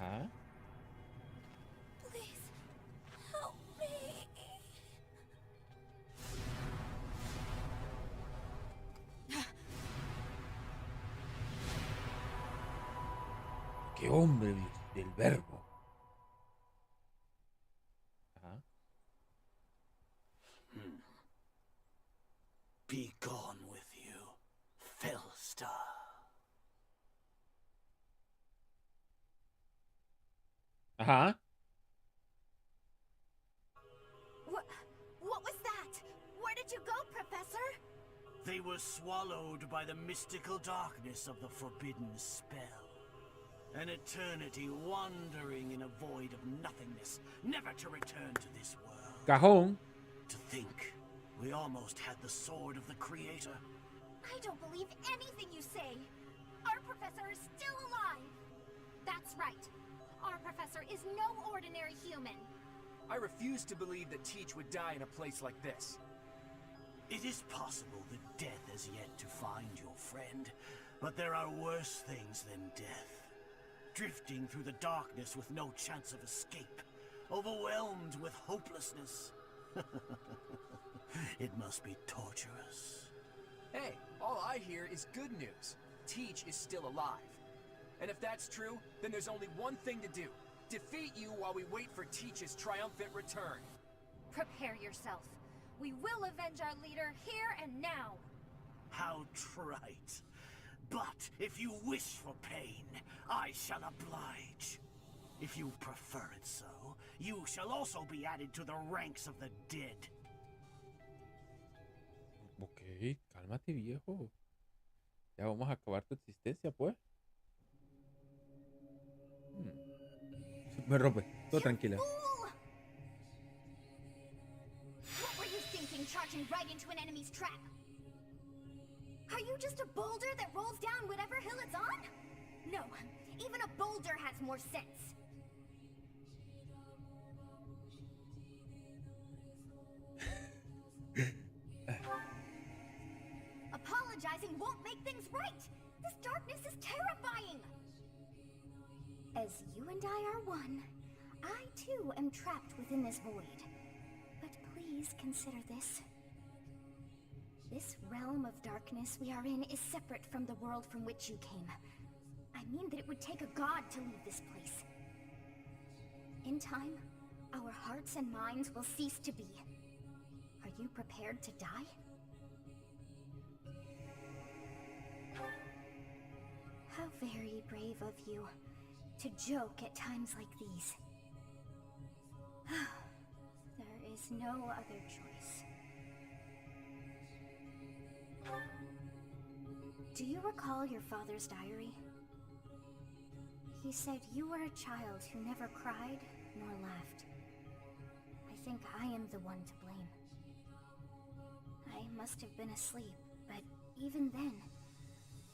Speaker 1: Ajá.
Speaker 5: Please, help me.
Speaker 1: ¡Qué hombre del verbo! Ajá.
Speaker 19: Be gone with you, Fellstar.
Speaker 1: Ajá.
Speaker 5: What was that? Where did you go, Professor?
Speaker 19: They were swallowed by the mystical darkness of the forbidden spell. An eternity wandering in a void of nothingness, never to return to this world.
Speaker 1: Cajón.
Speaker 19: To think, we almost had the sword of the Creator.
Speaker 5: I don't believe anything you say. Our professor is still alive.
Speaker 15: That's right. Our professor is no ordinary human.
Speaker 4: I refuse to believe that Teach would die in a place like this.
Speaker 19: It is possible that death has yet to find your friend, but there are worse things than death. Drifting through the darkness with no chance of escape, overwhelmed with hopelessness. It must be torturous.
Speaker 4: Hey, all I hear is good news. Teach is still alive. And if that's true, then there's only one thing to do. Defeat you while we wait for Teach's triumphant return.
Speaker 15: Prepare yourself. We will avenge our leader here and now.
Speaker 19: How trite. But if you wish for pain, I shall oblige. If you prefer it so, you shall also be added to the ranks of the dead.
Speaker 1: Ok, cálmate, viejo. Ya vamos a acabar tu existencia, pues. Me rompe. Todo tranquila.
Speaker 5: What were you thinking, charging right into an enemy's trap? Are you just a boulder that rolls down whatever hill it's on? No, even a boulder has more sense. Apologizing won't make things right. This darkness is terrifying. As you and I are one, I too am trapped within this void. But please consider this. This realm of darkness we are in is separate from the world from which you came. I mean that it would take a god to leave this place. In time, our hearts and minds will cease to be. Are you prepared to die? How very brave of you to joke at times like these. There is no other choice. Do you recall your father's diary? He said you were a child who never cried nor laughed. I think I am the one to blame. I must have been asleep, but even then,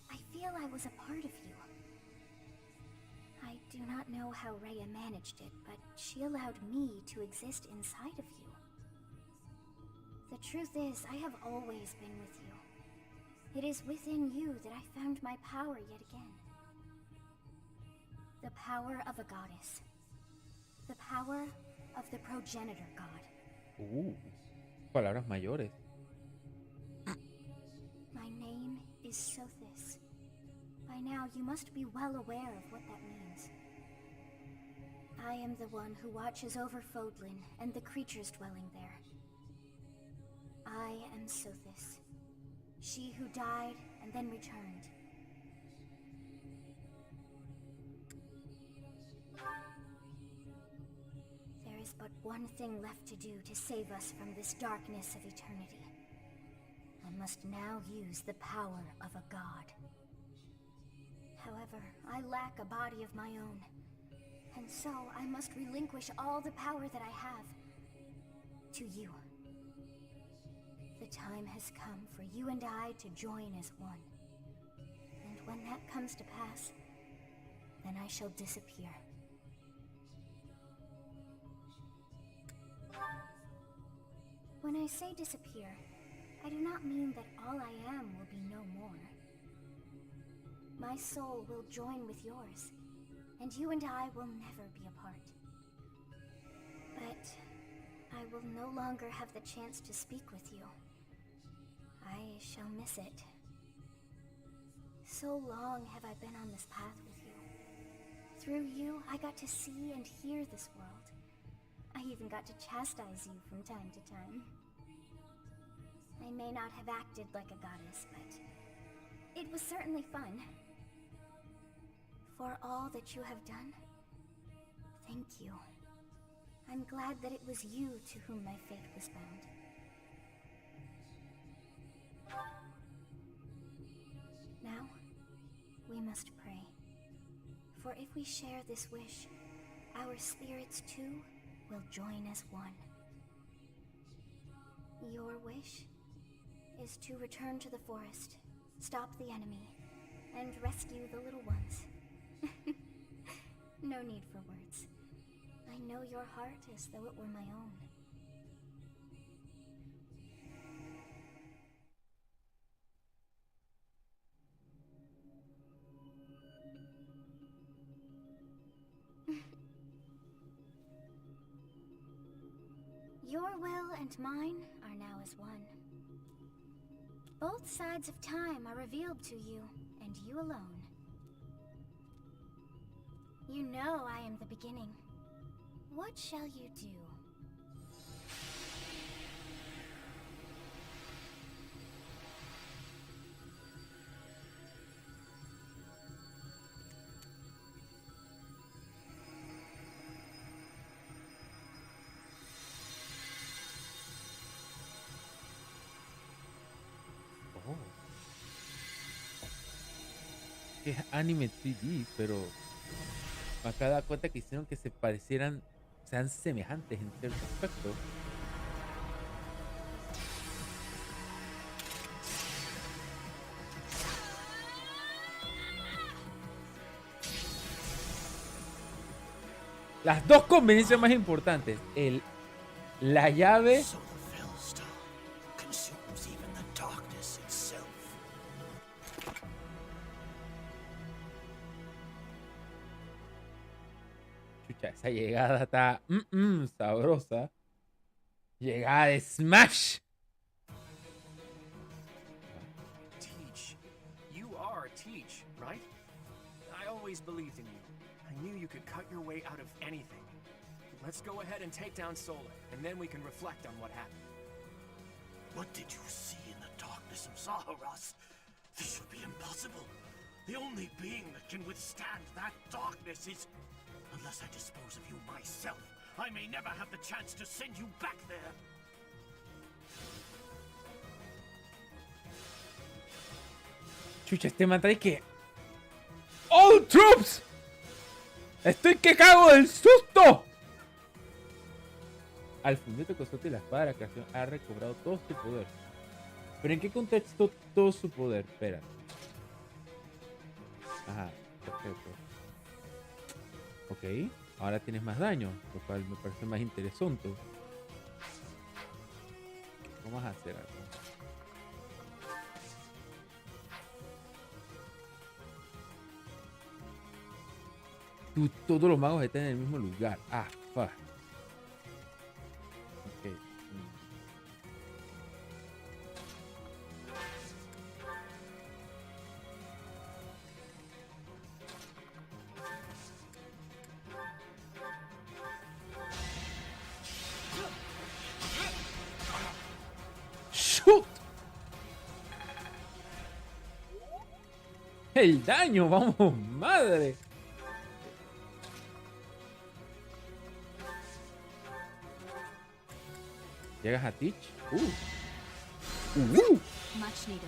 Speaker 5: I feel I was a part of you. I do not know how Rhea managed it, but she allowed me to exist inside of you. The truth is, I have always been with you. It is within you that I found my power yet again. The power of a goddess. The power of the progenitor god.
Speaker 1: Palabras mayores.
Speaker 5: My name is Sothis. By now, you must be well aware of what that means. I am the one who watches over Fodlan and the creatures dwelling there. I am Sothis, she who died and then returned. There is but one thing left to do to save us from this darkness of eternity. I must now use the power of a god. However, I lack a body of my own, and so I must relinquish all the power that I have to you. The time has come for you and I to join as one. And when that comes to pass, then I shall disappear. When I say disappear, I do not mean that all I am will be no more. My soul will join with yours, and you and I will never be apart. But I will no longer have the chance to speak with you. I shall miss it. So long have I been on this path with you. Through you, I got to see and hear this world. I even got to chastise you from time to time. I may not have acted like a goddess, but it was certainly fun. For all that you have done, thank you. I'm glad that it was you to whom my fate was bound. Now, we must pray. For if we share this wish, our spirits too will join as one. Your wish is to return to the forest, stop the enemy, and rescue the little ones. No need for words. I know your heart as though it were my own. Your will and mine are now as one. Both sides of time are revealed to you, and you alone. You know I am the beginning. What shall you do?
Speaker 1: Es anime 3D, pero acá da cuenta que hicieron que se parecieran, sean semejantes en cierto aspecto. Las dos conveniencias más importantes, la llave esa llegada está sabrosa. Llegada de Smash.
Speaker 4: Teach. You are Teach, right? I always believed in you. I knew you could cut your way out of anything. Let's go ahead and take down Solar, and then we can reflect on what happened.
Speaker 19: What did you see in the darkness of Zaharas? This would be impossible. The only being that can withstand that darkness is... Unless I dispose of you myself, I may never have the chance to send you back there.
Speaker 1: Chucha, este man trae que... ¡All troops! ¡Estoy que cago del susto! Al fundir tu cosote y la espada de la creación ha recobrado todo su poder. ¿Pero en qué contexto todo su poder? Espera. Ajá, perfecto. Ok, ahora tienes más daño, lo cual me parece más interesante. Vamos a hacer algo. Todos los magos están en el mismo lugar. Ah, fuck. Ok. El daño, vamos, madre. Llegas a Teach.
Speaker 9: Much needed.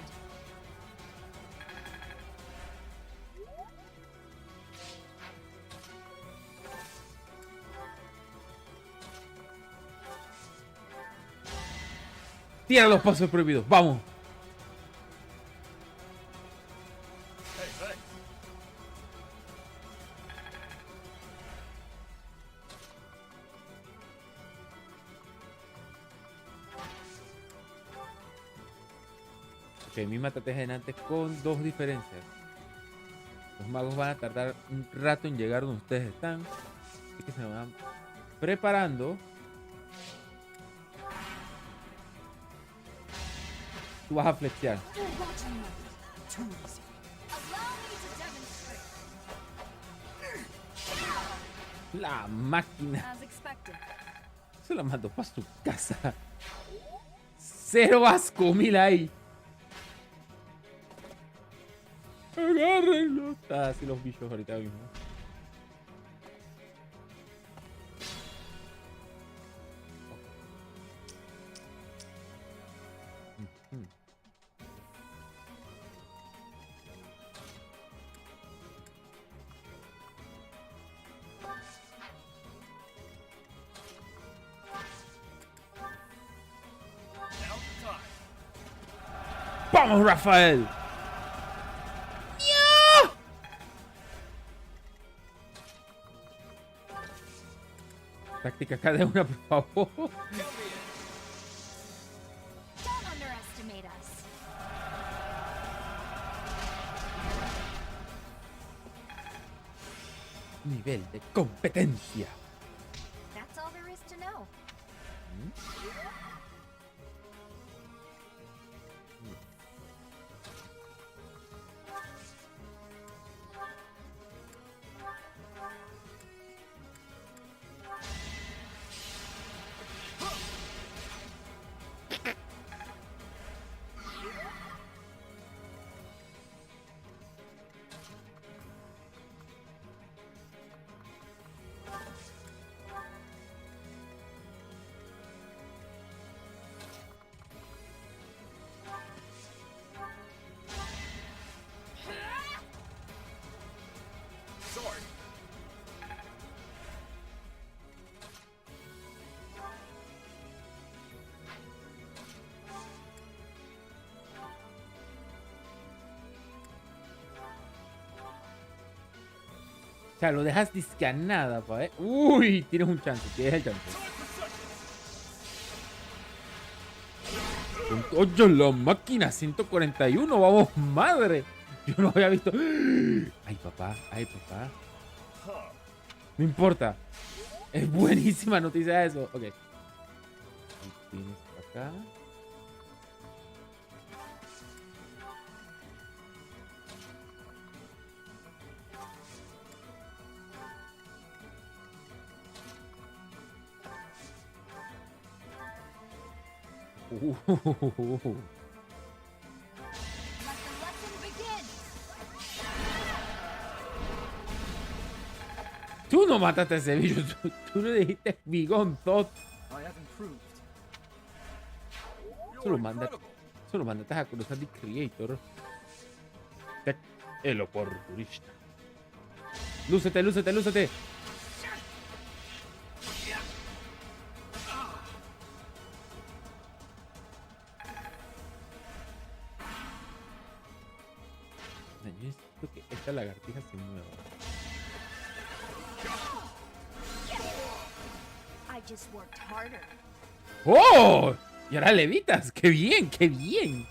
Speaker 1: Tira los pasos prohibidos, vamos. Ok, misma estrategia de antes con dos diferencias. Los magos van a tardar un rato en llegar donde ustedes están. Así que se van preparando. Tú vas a flexear. La máquina. Se la mandó para su casa. Cero asco, mira ahí. Agárrenlo. Está así los bichos ahorita mismo. ¡Vamos, Rafael! ¡Ya! Táctica cada una, por favor.
Speaker 5: Don't underestimate us.
Speaker 1: Nivel de competencia.
Speaker 5: That's all there is to know.
Speaker 1: O sea, lo dejas discanada, pa, ¿eh? Uy, tienes un chance, tienes el chance. Oye, la máquina, 141, vamos, madre. Yo no había visto. Ay, papá, ay, papá. No importa. Es buenísima noticia eso. Ok. Tienes acá. Tú no mataste a ese bicho, tú le dijiste bigón tot. Solo mandaste a conocer al creator. El oportunista. Lúcete, lúcete, lúcete. Yo necesito que esta lagartija se mueva.
Speaker 5: I just worked harder.
Speaker 1: ¡Oh! Y ahora levitas. ¡Qué bien, qué bien!
Speaker 5: I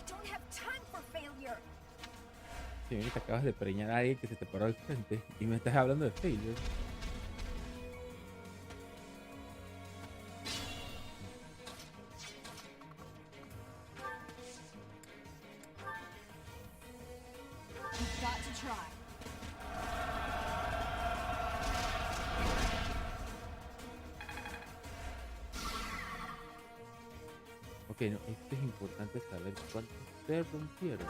Speaker 5: don't have time for failure.
Speaker 1: Señorita, acabas de preñar a alguien que se te paró al frente y me estás hablando de failure.
Speaker 5: You've got to try.
Speaker 1: Ok, no, esto es importante saber cuántos se rompieron.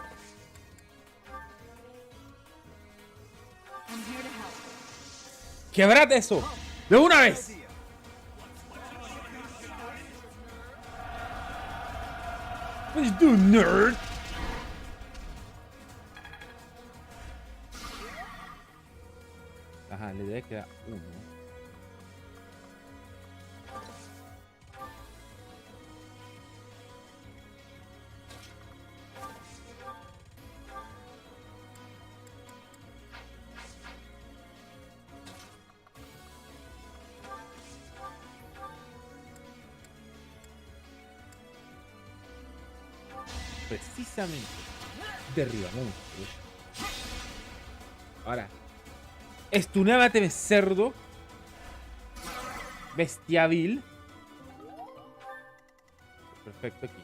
Speaker 1: ¡Quebrad eso! ¡De una vez! What you do, nerd? Ajá, le debe quedar uno. Precisamente derriba monstruos. Ahora, estunébateme, cerdo. Bestia vil. Perfecto aquí.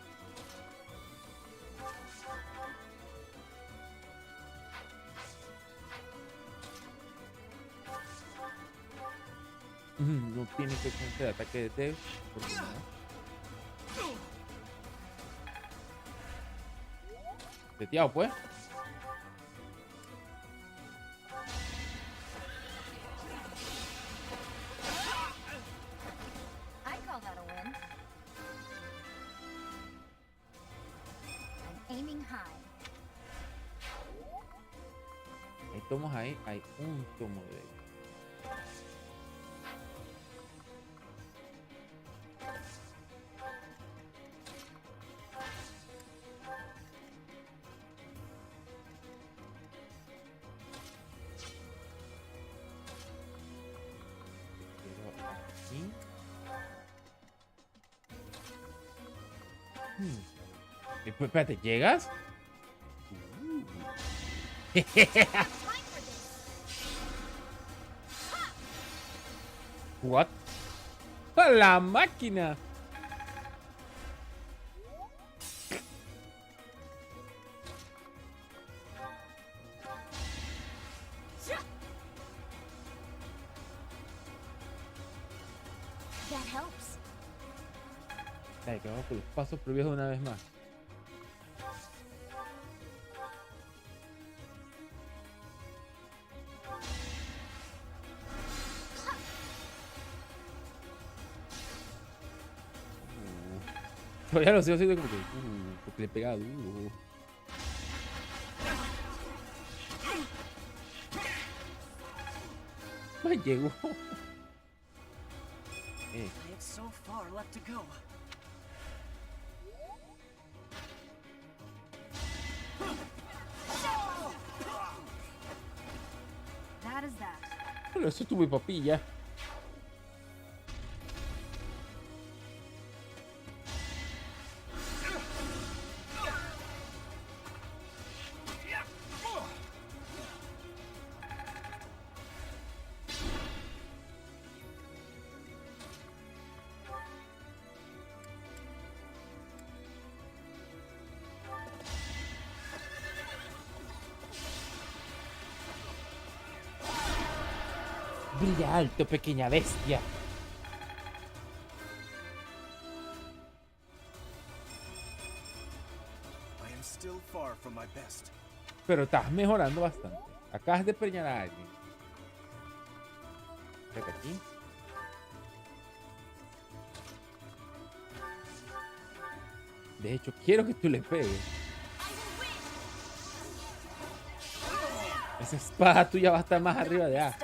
Speaker 1: No tiene que conceder ataque de Dev. Porque no. Teteado, pues.
Speaker 5: I call that a win. I'm aiming high.
Speaker 1: Hay tomos ahí, hay un tomo de ellos. Espérate, ¿llegas? What? ¡A la máquina!
Speaker 5: That helps.
Speaker 1: Dale, que vamos con los pasos previos de una vez más. Todavía lo sigo haciendo como que porque le pega duro. Ay, llegó.
Speaker 13: I have so far left to go.
Speaker 5: That is that.
Speaker 1: Pero eso estuvo papilla. Brilla alto, pequeña bestia.
Speaker 7: I am still far from my best.
Speaker 1: Pero estás mejorando bastante. Acabas de preñar a alguien. Fíjate aquí. De hecho, quiero que tú le pegues. Esa espada tuya va a estar más arriba de A.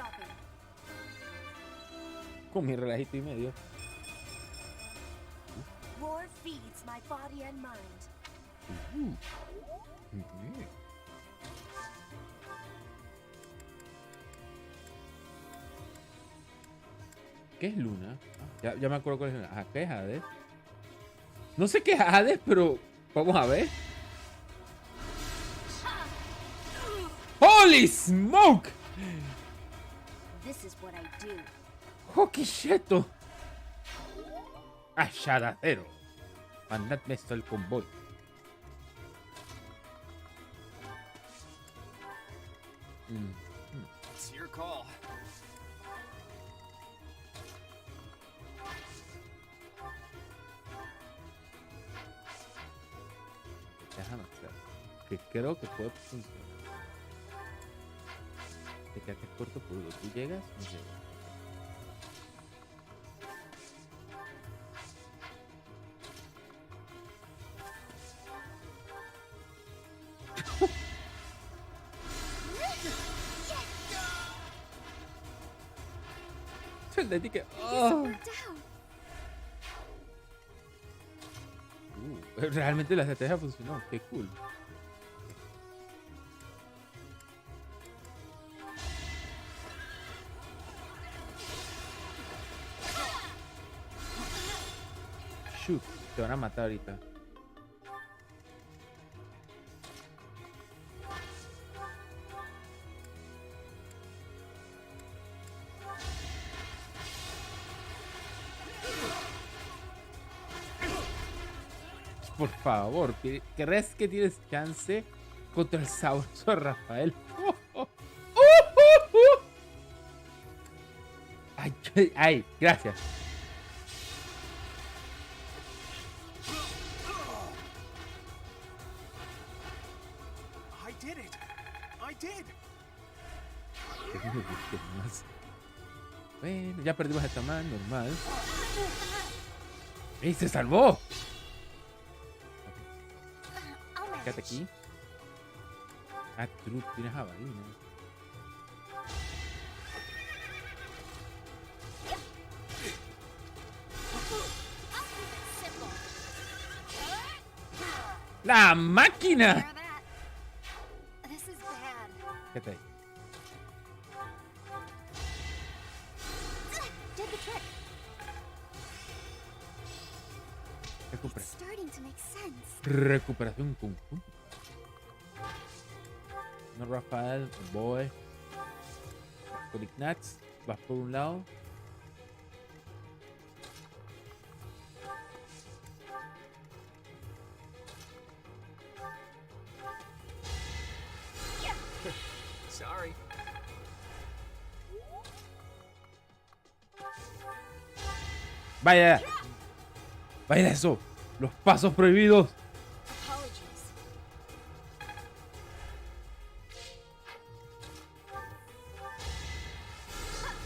Speaker 1: Con mi relajito y medio.
Speaker 5: War feeds my body and mind.
Speaker 1: ¿Qué es Luna? Ah, ya me acuerdo cuál es Luna. Ah, ¿qué es Hades? No sé qué es Hades, pero vamos a ver. ¡Holy smoke!
Speaker 5: This is what I do.
Speaker 1: ¡Oh, qué cheto! ¡Achadacero! Mandadme esto al convoy.
Speaker 7: It's your call.
Speaker 1: Déjame hacer. Que creo que puede funcionar. Te quedaste corto por lo tú llegas, no llegas. Sentí que...
Speaker 5: I guess it
Speaker 1: oh.
Speaker 5: worked out.
Speaker 1: Realmente la estrategia funcionó. Qué cool. Shoot, te van a matar ahorita. Por favor, ¿crees que tienes chance contra el sabroso Rafael? Ay, ay, gracias.
Speaker 6: I did it. I did.
Speaker 1: Bueno, ya perdimos esta man, normal. ¡Ey, se salvó! Quédate aquí. Ah, tú tienes jabalina. ¡La máquina!
Speaker 5: This is bad.
Speaker 1: Quédate ahí.
Speaker 5: Did the trick.
Speaker 1: Recupera.
Speaker 5: It's starting to make sense.
Speaker 1: Recuperación conjunta. No, Rafael, boy. Con Ignatz, vas por un lado.
Speaker 4: Sorry.
Speaker 1: Vaya. Vaya eso. Los pasos prohibidos.
Speaker 5: Apologies.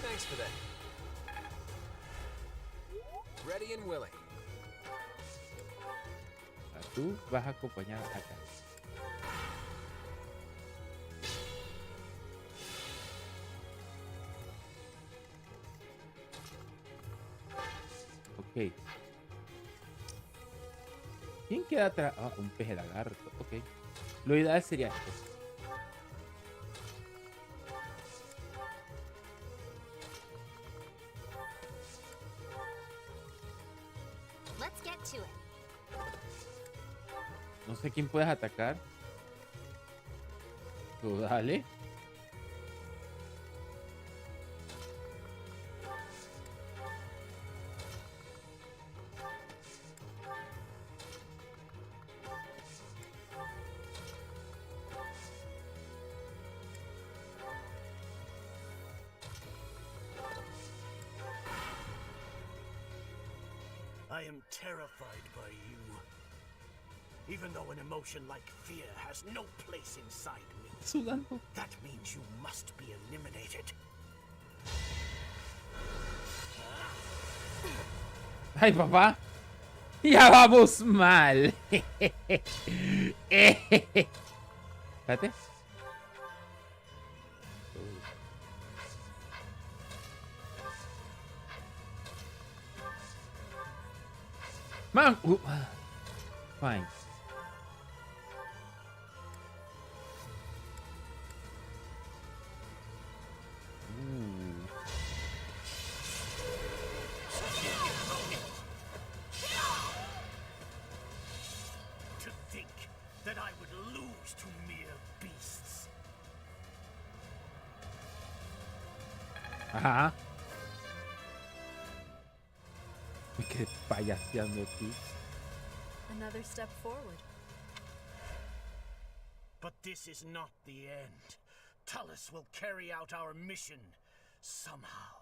Speaker 4: Thanks for that. Ready and willing.
Speaker 1: Tú vas a acompañar acá. Ok. ¿Quién queda atrás? Ah, un peje lagarto. Ok. Lo ideal sería esto.
Speaker 5: Let's get to it.
Speaker 1: No sé quién puedes atacar. Tú dale.
Speaker 19: I am terrified by you. Even though an emotion like fear has no place inside me,
Speaker 1: Sudando.
Speaker 19: that means you must be eliminated.
Speaker 1: Ay, papá. Ya vamos mal. Espérate. Man. Fine.
Speaker 19: To think that I would lose to mere beasts.
Speaker 1: Ajá. Me quedé payaseando aquí.
Speaker 20: Another step forward.
Speaker 19: But this is not the end. Tullus will carry out our mission somehow.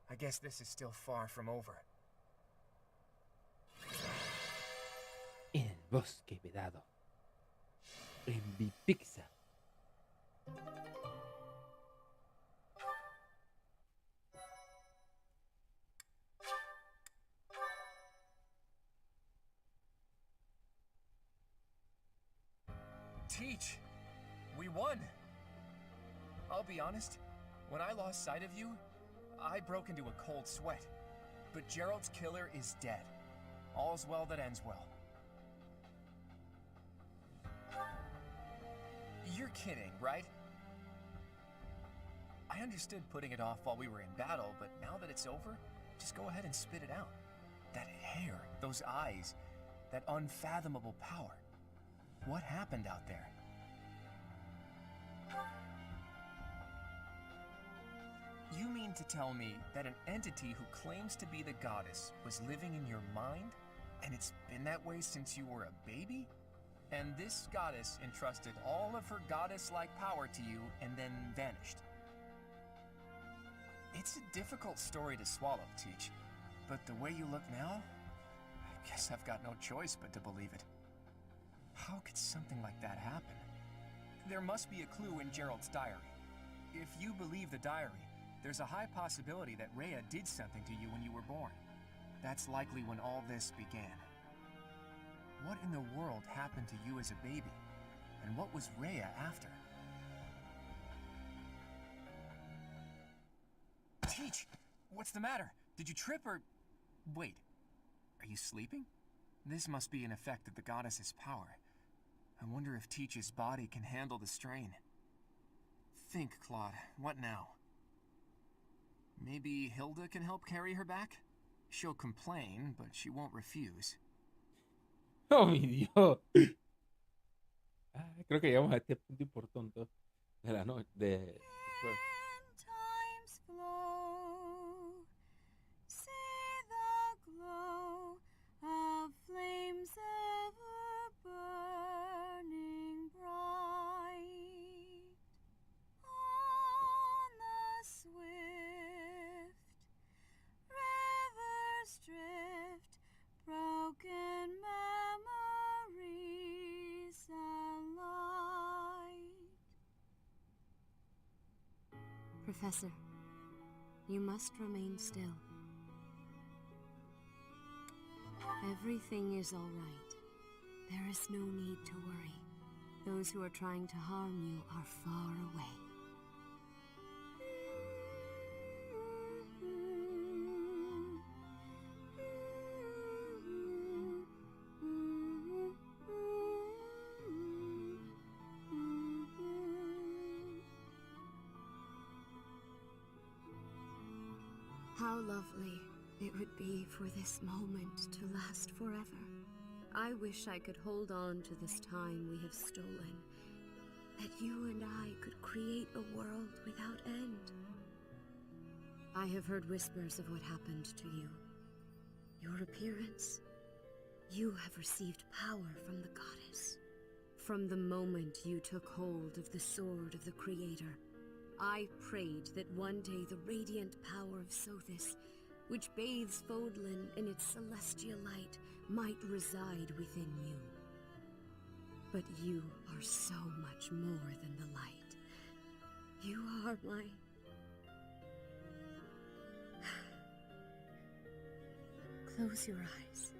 Speaker 4: I guess this is still far from over.
Speaker 1: En el bosque vedado. En mi pizza.
Speaker 4: Teach! We won! I'll be honest, When I lost sight of you, I broke into a cold sweat. But Gerald's killer is dead. All's well that ends well. You're kidding, right? I understood putting it off while we were in battle, but now that it's over, just go ahead and spit it out. That hair, those eyes, that unfathomable power. What happened out there? You mean to tell me that an entity who claims to be the goddess was living in your mind? And it's been that way since you were a baby? And this goddess entrusted all of her goddess-like power to you and then vanished. It's a difficult story to swallow, Teach. But the way you look now, I guess I've got no choice but to believe it. How could something like that happen? There must be a clue in Gerald's diary. If you believe the diary, there's a high possibility that Rhea did something to you when you were born. That's likely when all this began. What in the world happened to you as a baby? And what was Rhea after? Teach! What's the matter? Did you trip or... Wait. Are you sleeping? This must be an effect of the goddess's power. I wonder if Teach's body can handle the strain. Think, Claude. What now? Maybe Hilda can help carry her back? She'll complain, but she won't refuse.
Speaker 1: Oh, mi Dios. Creo que llegamos a este punto importante de la noche.
Speaker 21: Times flow, see the glow of flames ever burning bright on the swift rivers drift, broken memories alight.
Speaker 9: Professor, you must remain still. Everything is all right. There is no need to worry. Those who are trying to harm you are far away. How lovely it would be for this moment to last forever. I wish I could hold on to this time we have stolen, that you and I could create a world without end. I have heard whispers of what happened to you. Your appearance. You have received power from the goddess. From the moment you took hold of the sword of the Creator, I prayed that one day the radiant power of Sothis, which bathes Fodlan in its celestial light, might reside within you. But you are so much more than the light. You are my... Close your eyes,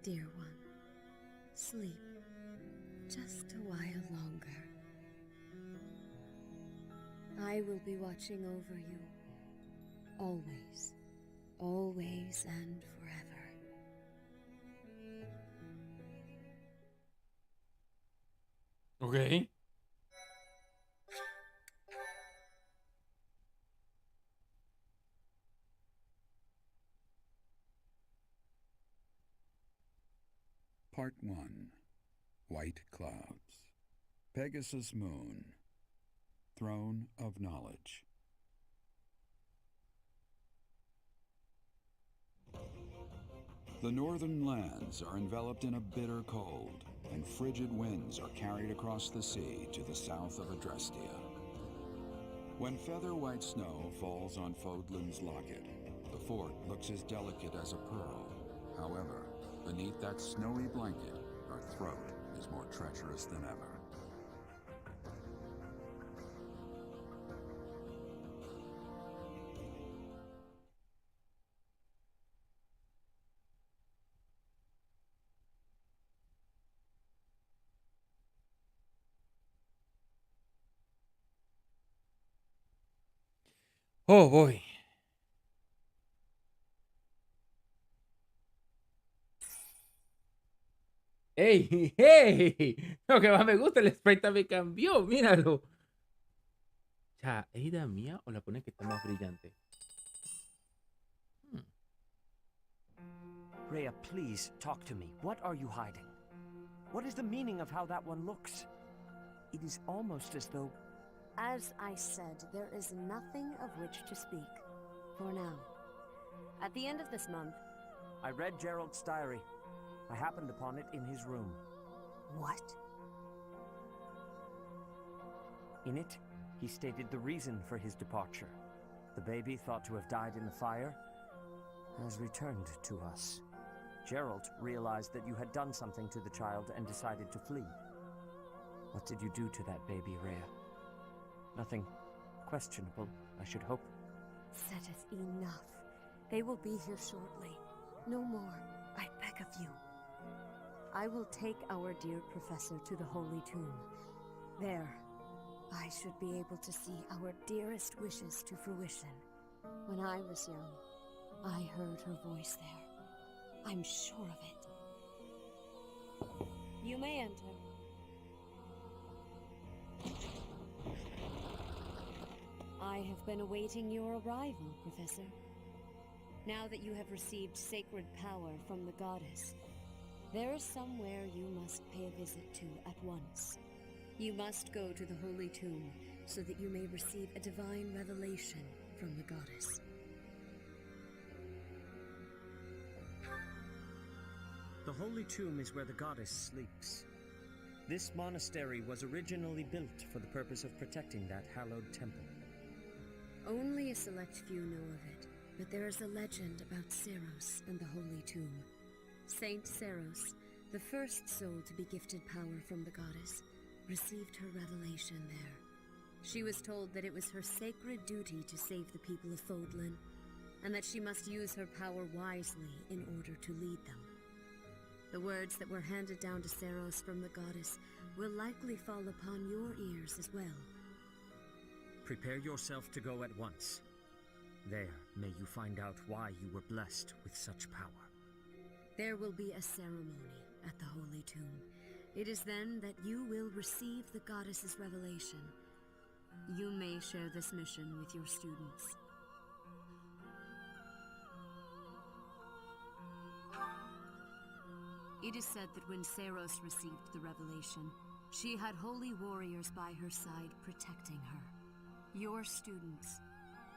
Speaker 9: dear one. Sleep just a while longer. I will be watching over you, always, always and forever.
Speaker 1: Okay.
Speaker 3: Part 1. White Clouds. Pegasus Moon. Throne of Knowledge. The northern lands are enveloped in a bitter cold, and frigid winds are carried across the sea to the south of Adrestia. When feather white snow falls on Fodlan's locket, the fort looks as delicate as a pearl. However, beneath that snowy blanket, our throat is more treacherous than ever.
Speaker 1: Oh, boy. ¡Ey! ¡Ey! Lo que más me gusta, el sprite también cambió, míralo. Ya, ¿es idea mía o la pone que está más brillante?
Speaker 8: Rhea, please talk to me. What are you hiding? What is the meaning of how that one looks? It is almost as though...
Speaker 9: As I said, there is nothing of which to speak. For now. At the end of this month...
Speaker 8: I read Gerald's diary. I happened upon it in his room.
Speaker 9: What?
Speaker 8: In it, he stated the reason for his departure. The baby, thought to have died in the fire, has returned to us. Gerald realized that you had done something to the child and decided to flee. What did you do to that baby, Rhea? Nothing questionable, I should hope.
Speaker 9: Said enough. They will be here shortly. No more, I beg of you. I will take our dear professor to the Holy Tomb. There, I should be able to see our dearest wishes to fruition. When I was young, I heard her voice there. I'm sure of it. You may enter. I have been awaiting your arrival, Professor. Now that you have received sacred power from the goddess, there is somewhere you must pay a visit to at once. You must go to the Holy Tomb so that you may receive a divine revelation from the goddess.
Speaker 8: The Holy Tomb is where the goddess sleeps. This monastery was originally built for the purpose of protecting that hallowed temple.
Speaker 9: Only a select few know of it, but there is a legend about Seros and the Holy Tomb. Saint Seros, the first soul to be gifted power from the goddess, received her revelation there. She was told that it was her sacred duty to save the people of Fodlan, and that she must use her power wisely in order to lead them. The words that were handed down to Seros from the goddess will likely fall upon your ears as well.
Speaker 8: Prepare yourself to go at once. There, may you find out why you were blessed with such power.
Speaker 9: There will be a ceremony at the Holy Tomb. It is then that you will receive the goddess's revelation. You may share this mission with your students. It is said that when Seros received the revelation, she had holy warriors by her side protecting her. Your students,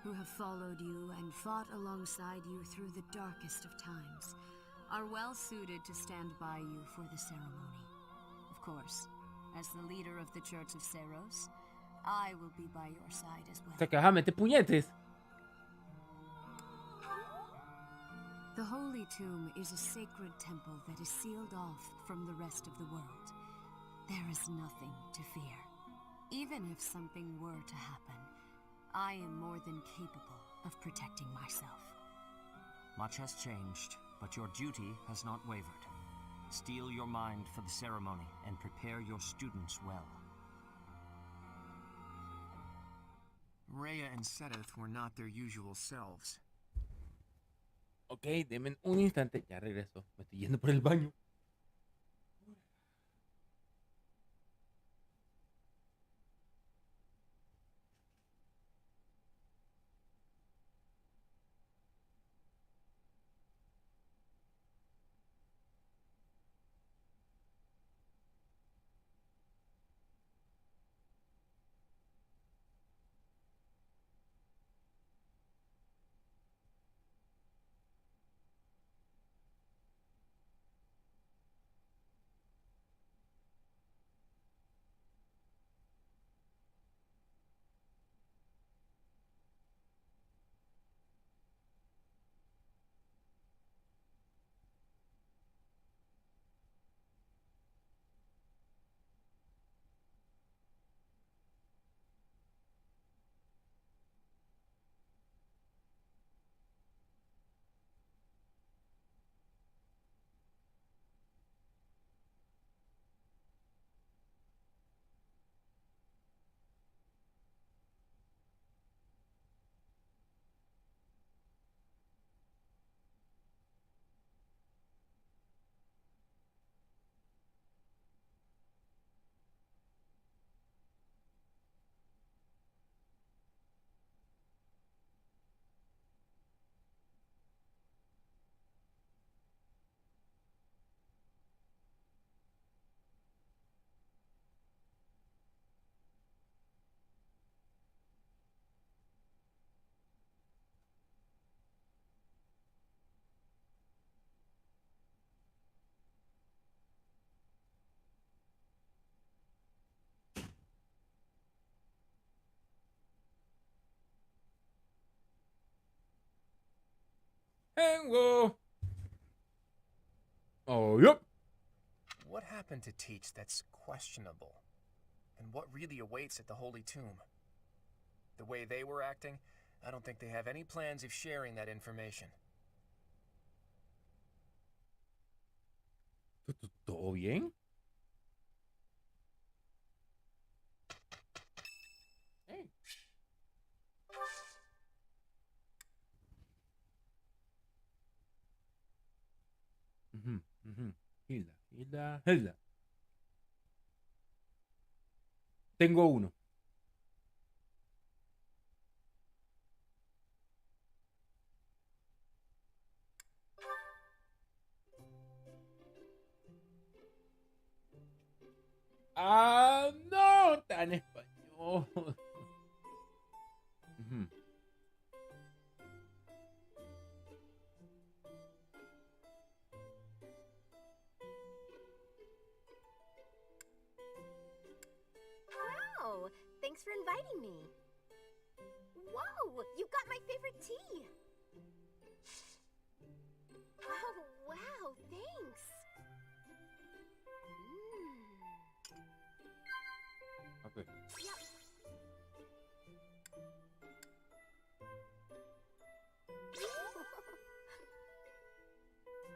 Speaker 9: who have followed you and fought alongside you through the darkest of times, are well suited to stand by you for the ceremony. Of course, as the leader of the Church of Seros, I will be by your side as well.
Speaker 1: O sea que vas a meter puñetes.
Speaker 9: The Holy Tomb is a sacred temple that is sealed off from the rest of the world. There is nothing to fear. Even if something were to happen, I am more than capable of protecting myself.
Speaker 8: Much has changed, but your duty has not wavered. Steel your mind for the ceremony and prepare your students well.
Speaker 4: Rhea and Sedith were not their usual selves.
Speaker 1: Ok, denme un instante, ya regreso. Me estoy yendo por el baño. Hello. Oh, yep.
Speaker 4: What happened to teach that's questionable? And what really awaits at the Holy Tomb? The way they were acting, I don't think they have any plans of sharing that information.
Speaker 1: ¿Todo bien? Hey. Hilda, Hilda, Hilda. Tengo uno. Ah, no, está en español.
Speaker 2: Wow! Thanks for inviting me. Whoa! You got my favorite tea! Oh, wow! Thanks!
Speaker 1: Okay.
Speaker 2: Yep.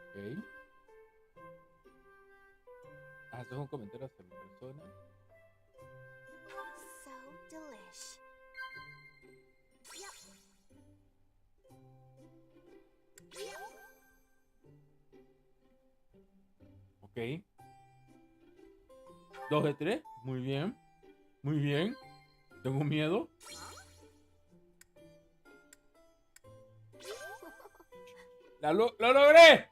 Speaker 1: Ok. Haces un comentario hacia mi persona.
Speaker 2: So delish. Yep. Yep.
Speaker 1: Ok. 2 de 3. Muy bien. Muy bien. Tengo miedo. ¡Lo logré!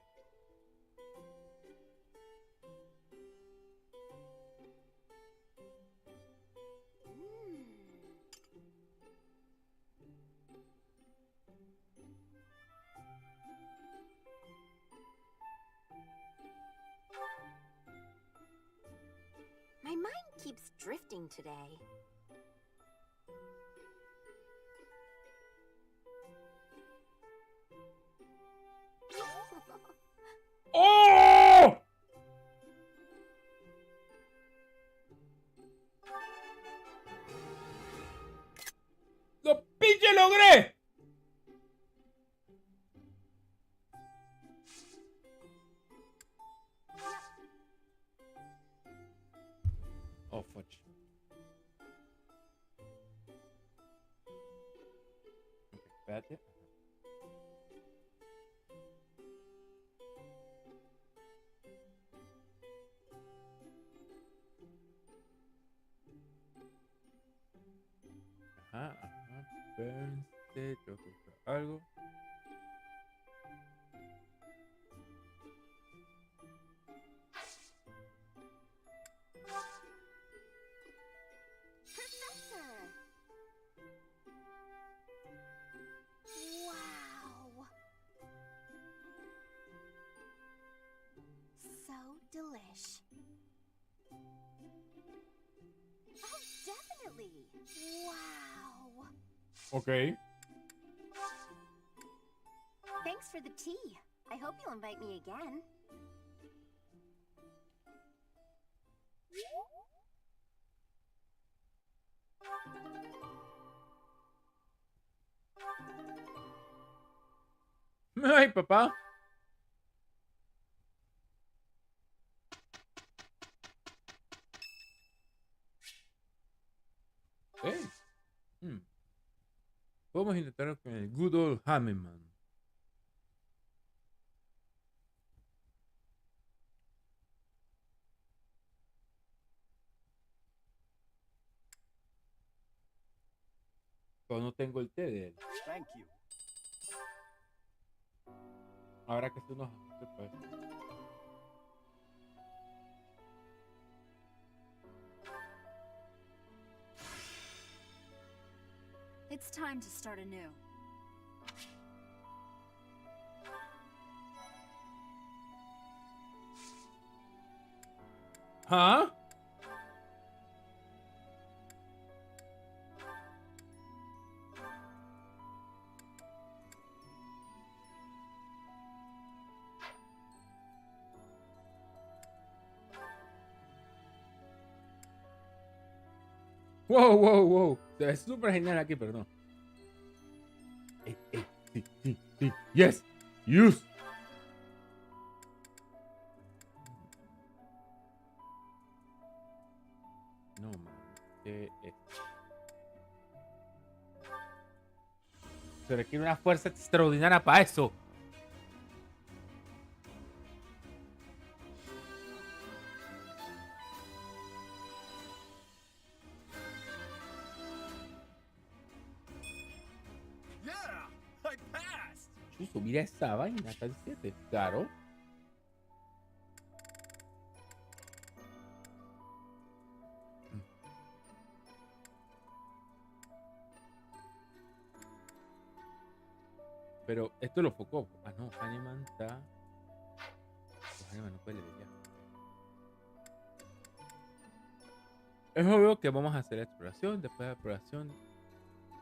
Speaker 2: My mind keeps drifting today.
Speaker 1: ¡Oh! ¡Lo pinche logré! Oh, fudge. Ok, espérate. Ajá. Pensé, tengo que buscar algo.
Speaker 2: Professor! Wow! So delish. Oh, definitely! Wow!
Speaker 1: Ok.
Speaker 2: Thanks for the tea. I hope you'll invite me again.
Speaker 1: Ay, papá. Hey. Podemos intentar con el Good Old Hammerman. Pero no tengo el té de él.
Speaker 7: Thank you.
Speaker 1: Habrá que hacer unos ajustes para eso.
Speaker 21: It's time to start anew.
Speaker 1: ¿Ah? Wow, wow, wow. Se ve súper genial aquí, pero no. Sí, sí, sí. Yes. Use. No, man. Se requiere una fuerza extraordinaria para eso. Subir esa vaina hasta el 7, claro. Pero esto lo enfocó. Ah, no, Hanneman está. Hanneman no puede leer ya. Es obvio que vamos a hacer la exploración. Después de la exploración,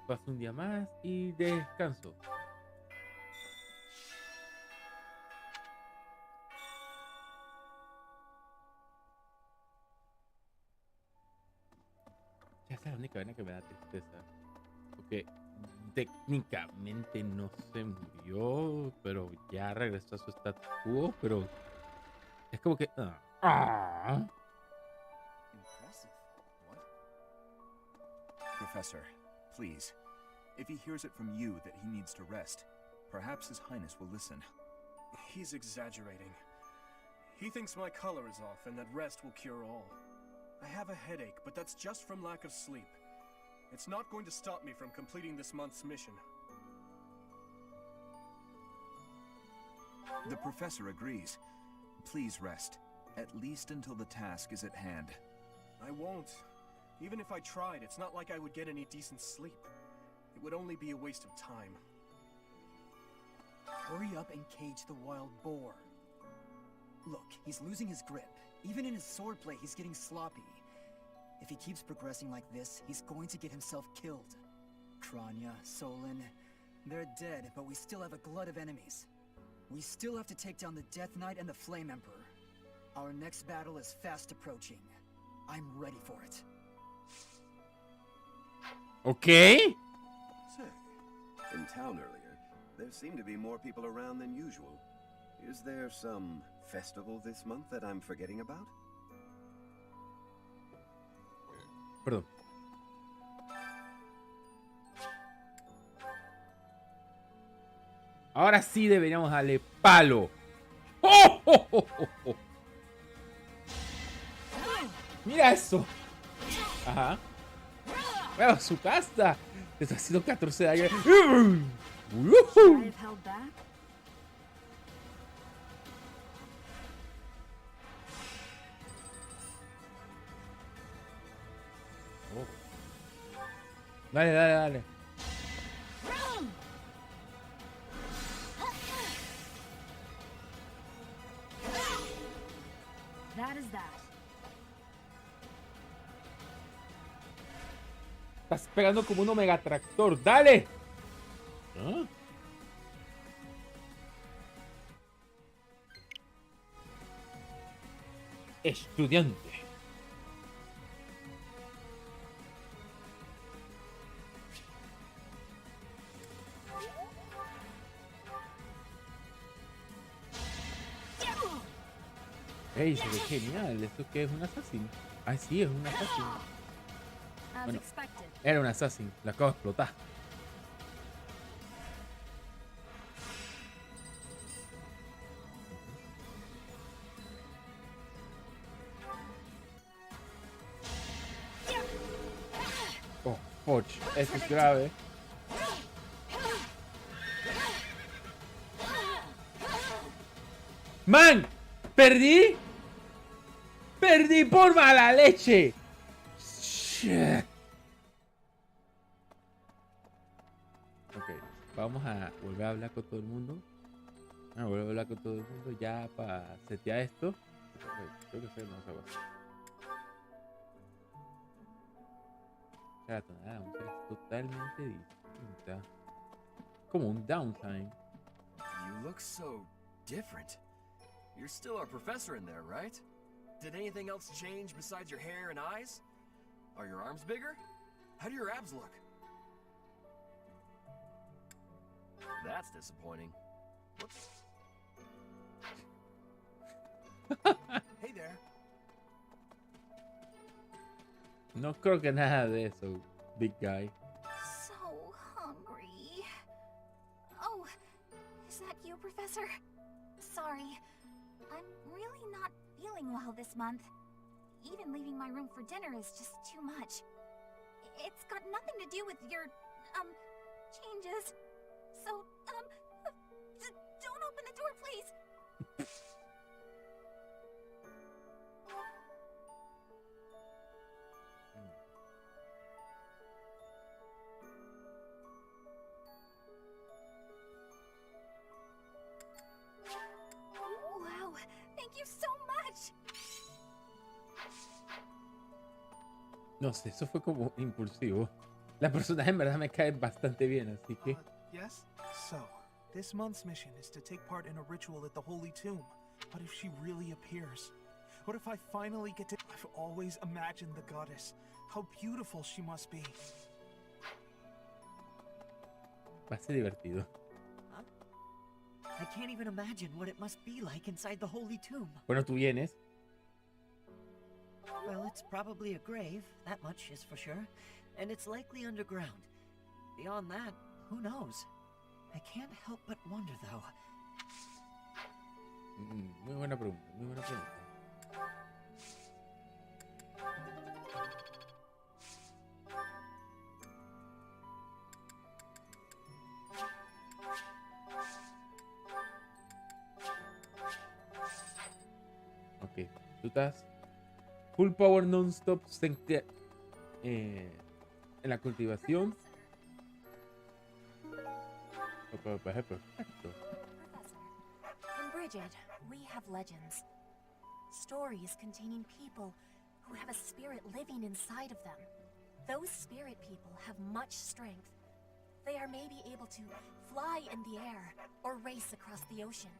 Speaker 1: pasa un día más y descanso. Esa es la única vaina que me da tristeza. Porque técnicamente no se murió, pero ya regresó a su status quo. Pero es como que.
Speaker 4: Impressive. What? Professor, please. If he hears it from you that he needs to rest, perhaps His Highness will listen.
Speaker 10: He's exaggerating. He thinks my color is off and that rest will cure all. I have a headache, but that's just from lack of sleep. It's not going to stop me from completing this month's mission.
Speaker 4: The professor agrees. Please rest, at least until the task is at hand.
Speaker 10: I won't. Even if I tried, it's not like I would get any decent sleep. It would only be a waste of time.
Speaker 22: Hurry up and cage the wild boar. Look, he's losing his grip. Even in his swordplay, he's getting sloppy. If he keeps progressing like this, he's going to get himself killed. Kranya, Solon, they're dead, but we still have a glut of enemies. We still have to take down the Death Knight and the Flame Emperor. Our next battle is fast approaching. I'm ready for it.
Speaker 1: Okay.
Speaker 23: Say, in town earlier, there seemed to be more people around than usual. Is there some festival this month that I'm forgetting about?
Speaker 1: Perdón. Ahora sí deberíamos darle palo. ¡Oh, oh, oh, oh, oh! Mira eso. Ajá. Bueno, su casa. Está haciendo 14 años. Dale, dale, dale.
Speaker 16: That is that.
Speaker 1: Estás pegando como un omega tractor. ¡Dale! ¿Ah? Estudiante. Ey, se ve genial. ¿Esto qué es? ¿Un assassin? Ah, sí, es un assassin. Bueno, era un assassin. La acabo de explotar. Oh, Poch. Esto es grave. ¡Man! ¡Perdí! ¡Perdí por mala leche! Shit. Ok, vamos a volver a hablar con todo el mundo. Vamos a volver a hablar con todo el mundo ya para setear esto. Creo que se no se va. La tonalidad de la música es totalmente distinta. Como un downtime.
Speaker 4: You look so different. You're still our professor in there, right? Did anything else change besides your hair and eyes? Are your arms bigger?
Speaker 18: How do your abs look?
Speaker 11: That's disappointing. Whoops.
Speaker 18: Hey there.
Speaker 1: No creo que nada de eso, big guy.
Speaker 2: So hungry. Oh, is that you, Professor? Sorry. I'm really not feeling well this month. Even leaving my room for dinner is just too much. It's got nothing to do with your, changes. So, don't open the door, please. Wow, thank you so much.
Speaker 1: No sé, eso fue como impulsivo. La personaje en verdad me cae bastante bien, así que...
Speaker 14: Yes? So, this month's mission is to take part in a ritual at the Holy Tomb. What if she really appears? What if I finally get to... I've always imagined the goddess. How beautiful she must be.
Speaker 1: Va a ser divertido.
Speaker 13: Huh? I can't even imagine what it must be like inside the Holy Tomb.
Speaker 1: Bueno, tú vienes.
Speaker 13: Well, it's probably a grave, that much is for sure. And it's likely underground. Beyond that, who knows? I can't help but wonder, though.
Speaker 1: Muy buena pregunta, muy buena pregunta. Ok, tú estás full power non-stop en la cultivación. Perfecto.
Speaker 12: In Brigid, we have legends. Stories containing people who have a spirit living inside of them. Those spirit people have much strength. They are maybe able to fly in the air or race across the ocean.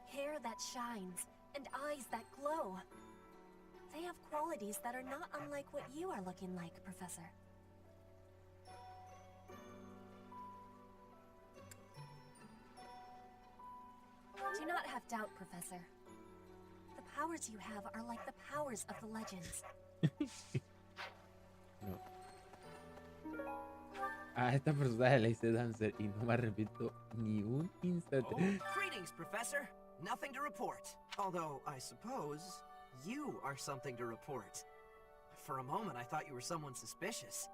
Speaker 12: Hair that shines and eyes that glow. They have qualities that are not unlike what you are looking like, Professor. Do not have doubt, Professor. The powers you have are like the powers of the legends.
Speaker 1: No. A esta personaje le hice dancer y no me arrepiento ni un instante.
Speaker 17: Greetings, Professor. Nothing to report. Although, I suppose, you are something to report. For a moment, I thought you were someone suspicious.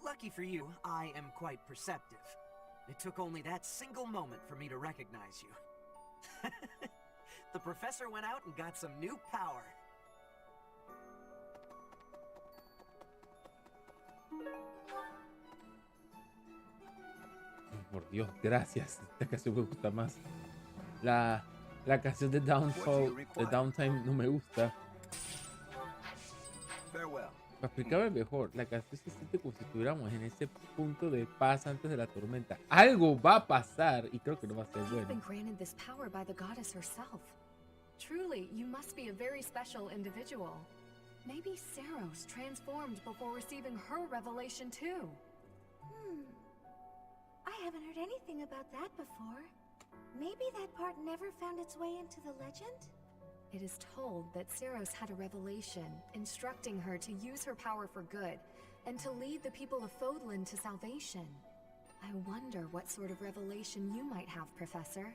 Speaker 17: Lucky for you, I am quite perceptive. It took only that single moment for me to recognize you. The professor went out and got some new power.
Speaker 1: Por Dios, gracias. Esta canción me gusta más. La canción de Downtime no me gusta. Para explicarme mejor, la canción se siente como si estuviéramos en ese punto de paz antes de la tormenta. Algo va a pasar y creo que no va a ser
Speaker 9: You've been
Speaker 1: bueno.
Speaker 9: granted this power by the goddess herself. Truly, you must be a very special individual. Maybe Saros transformed before receiving her revelation too.
Speaker 2: I haven't heard anything about that before. Maybe that part never found its way into the legend?
Speaker 9: It is told that Saros had a revelation, instructing her to use her power for good, and to lead the people of Fodlan to salvation. I wonder what sort of revelation you might have, Professor.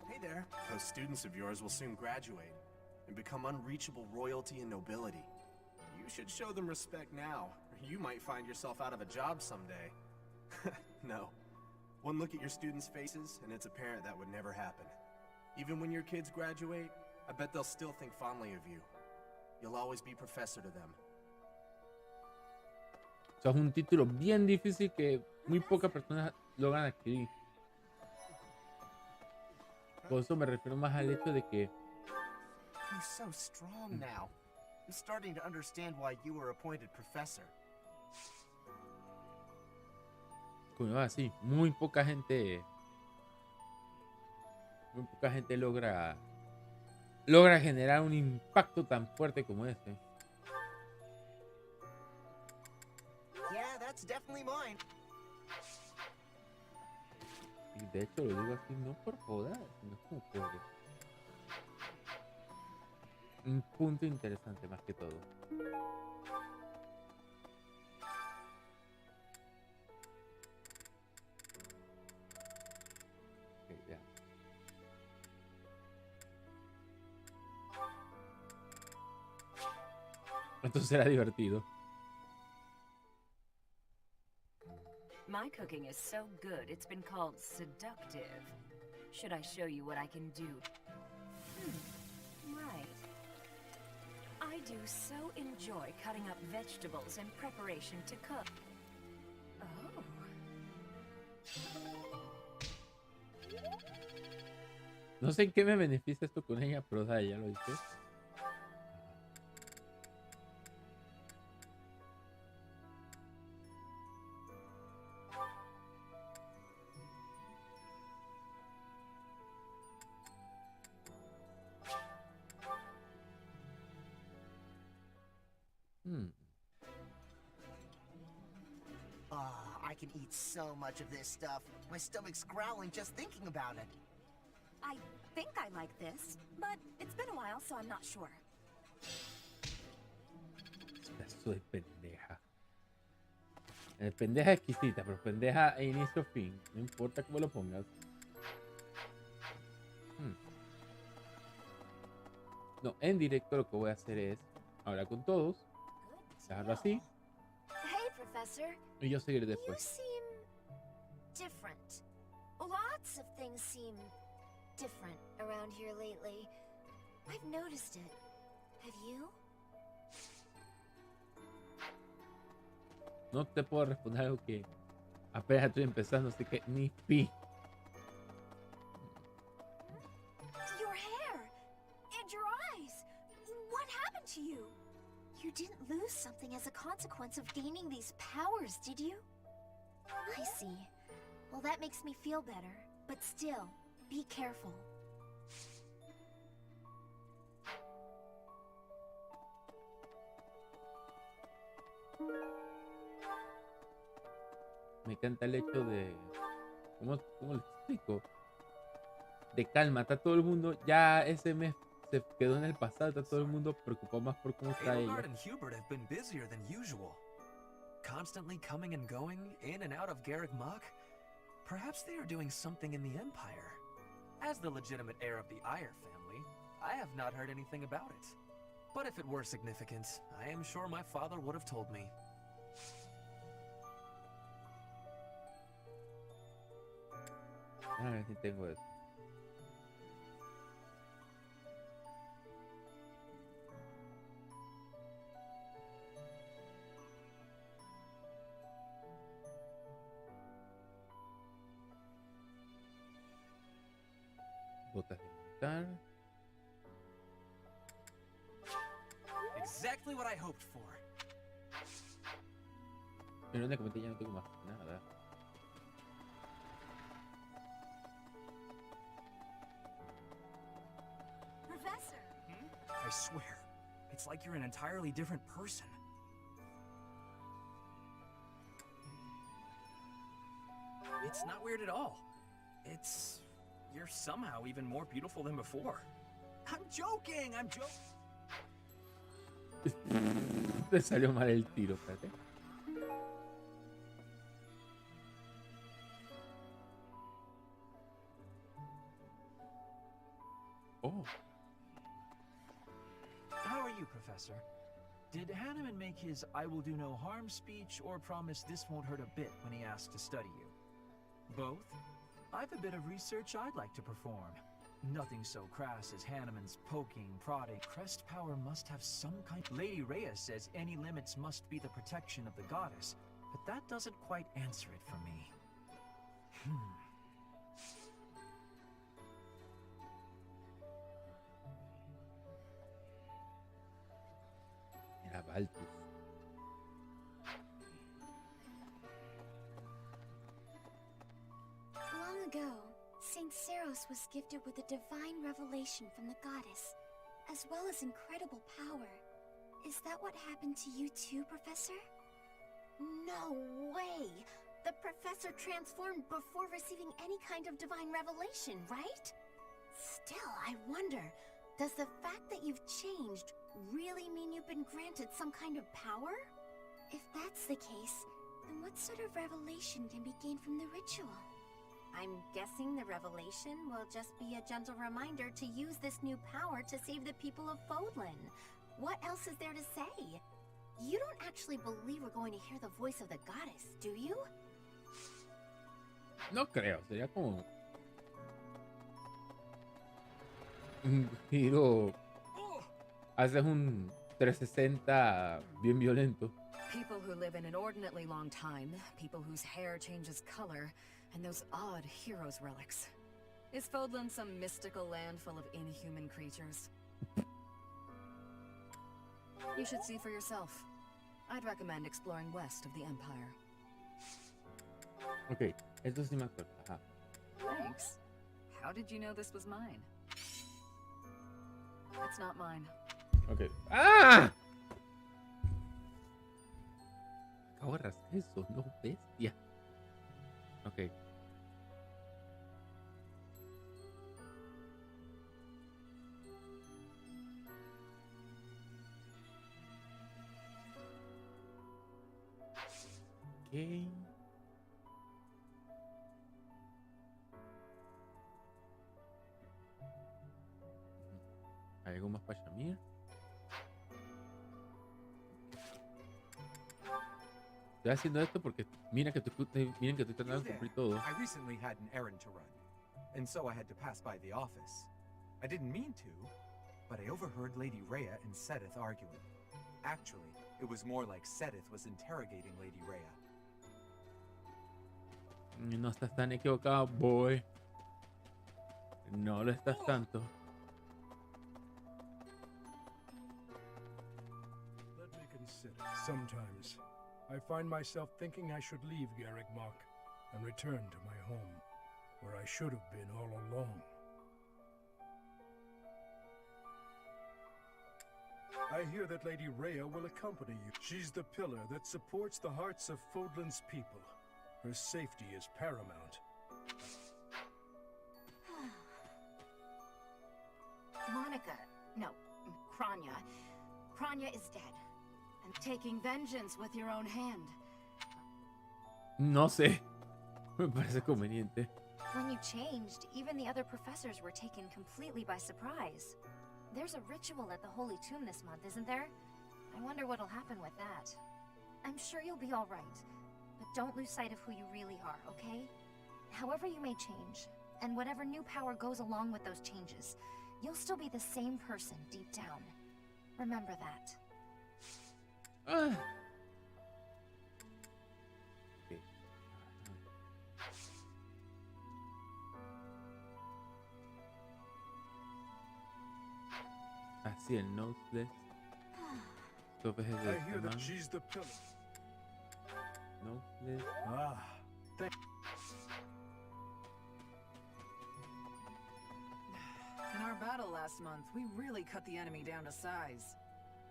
Speaker 10: Hey there. Those students of yours will soon graduate and become unreachable royalty and nobility. You should show them respect now, or you might find yourself out of a job someday. No. One look at your students' faces, and it's apparent that would never happen. Even when your kids graduate, I bet they'll still think fondly of you. You'll always be professor to them.
Speaker 1: O sea, es un título bien difícil que muy pocas personas logran adquirir. Por eso me refiero más al hecho de que
Speaker 17: He's so strong now. I'm starting to understand why you were appointed professor.
Speaker 1: como iba así, muy poca gente Muy poca gente logra generar un impacto tan fuerte como este.
Speaker 17: Yeah, that's definitely mine.
Speaker 1: Y de hecho lo digo así no por joder, sino como por un punto interesante más que todo. Okay, ya. Entonces será divertido.
Speaker 5: My cooking is so good, it's been called seductive. Should I show you what I can do? Right. I do so enjoy cutting up vegetables in preparation to cook. Oh.
Speaker 1: No sé en qué me beneficia esto con ella, pero ya lo hice.
Speaker 17: I can eat so much of this stuff. My stomach's growling just thinking about it.
Speaker 12: I think I like this, but it's been a while, so I'm not sure.
Speaker 1: Pedazo de pendeja. Pendeja exquisita, pero pendeja a inicio fin. No importa cómo lo pongas. No, en directo lo que voy a hacer es hablar con todos, dejarlo así,
Speaker 2: Hey, Professor.
Speaker 1: y yo seguir
Speaker 2: You
Speaker 1: después.
Speaker 2: seem different. Lots of things seem different around here lately. I've noticed it. Have you?
Speaker 1: No te puedo responder algo que apenas estoy empezando, así que ni pi.
Speaker 2: Your hair and your eyes. What happened to you? You didn't lose something as a consequence of gaining these powers, did you? I see. Well, that makes me feel better. But still, be careful.
Speaker 1: Me encanta el hecho de... ¿Cómo lo explico? De calma, está todo el mundo... Ya ese mes se quedó en el pasado, está todo el mundo preocupado más por cómo está ella.
Speaker 4: Edelgard and Hubert have been busier than usual. Constantly coming and going, in and out of Garreg Mach. Perhaps they are doing something in the Empire. As the legitimate heir of the Eyre family, I have not heard anything about it. But if it were significant, I am sure my father would have told me.
Speaker 1: A ver si tengo eso. Botas de montar.
Speaker 4: Exactly what I hoped for.
Speaker 1: Pero únicamente ya no tengo más nada.
Speaker 12: Professor!
Speaker 6: I swear, it's like you're an entirely different person. It's not weird at all. You're somehow even more beautiful than before. I'm joking, I'm joking.
Speaker 1: Te salió mal el tiro, espérate. Oh.
Speaker 6: How are you, Professor? Did Hanneman make his I will do no harm speech or promise this won't hurt a bit when he asked to study you? Both? I've a bit of research I'd like to perform. Nothing so crass as Hanneman's poking, prodding. Crest power must have some kind... Lady Rhea says any limits must be the protection of the goddess, but that doesn't quite answer it for me.
Speaker 1: Era Baltus.
Speaker 2: Long ago, Saint Ceros was gifted with a divine revelation from the goddess, as well as incredible power. Is that what happened to you too, Professor?
Speaker 12: No way! The professor transformed before receiving any kind of divine revelation, right? Still, I wonder, does the fact that you've changed really mean you've been granted some kind of power?
Speaker 2: If that's the case, then what sort of revelation can be gained from the ritual?
Speaker 12: I'm guessing the revelation will just be a gentle reminder to use this new power to save the people of Fodlan. What else is there to say? You don't actually believe we're going to hear the voice of the goddess, do you?
Speaker 1: No creo, sería como un giro. Haces un 360 bien violento.
Speaker 5: People who live an inordinately long time, people whose hair changes color, and those odd heroes' relics. Is Fodlan some mystical land full of inhuman creatures? You should see for yourself. I'd recommend exploring west of the Empire.
Speaker 1: Ok, esto sí me acuerdo. Ajá.
Speaker 5: Thanks. How did you know this was mine? It's not mine.
Speaker 1: Ok. ¡Ah! Acabo de rascar eso, no bestia. Ok. Ok. ¿Hay algo más para Shamir? Estoy haciendo esto porque miren que estoy tratando de cumplir todo.
Speaker 15: I recently had an errand to run, and so I had to pass by the office. I didn't mean to, but I overheard Lady Rhea and Sedith arguing. Actually, it was more like Sedith was interrogating Lady Rhea.
Speaker 1: No estás tan equivocado, boy. No lo estás tanto.
Speaker 19: Let me consider. Sometimes I find myself thinking I should leave Garrigmach and return to my home, where I should have been all along. I hear that Lady Rhea will accompany you. She's the pillar that supports the hearts of Fodlan's people. Her safety is paramount.
Speaker 12: Monica, no, Kranya. Kranya is dead.
Speaker 5: And taking vengeance with your own hand.
Speaker 1: No sé. Me parece conveniente.
Speaker 12: When you changed, even the other professors were taken completely by surprise. There's a ritual at the Holy Tomb this month, isn't there? I wonder what'll happen with that. I'm sure you'll be all right, but don't lose sight of who you really are, okay? However you may change, and whatever new power goes along with those changes, you'll still be the same person deep down. Remember that.
Speaker 1: Okay. Así el noseless.
Speaker 19: I hear that she's the pillar.
Speaker 1: Noseless.
Speaker 5: In our battle last month, we really cut the enemy down to size.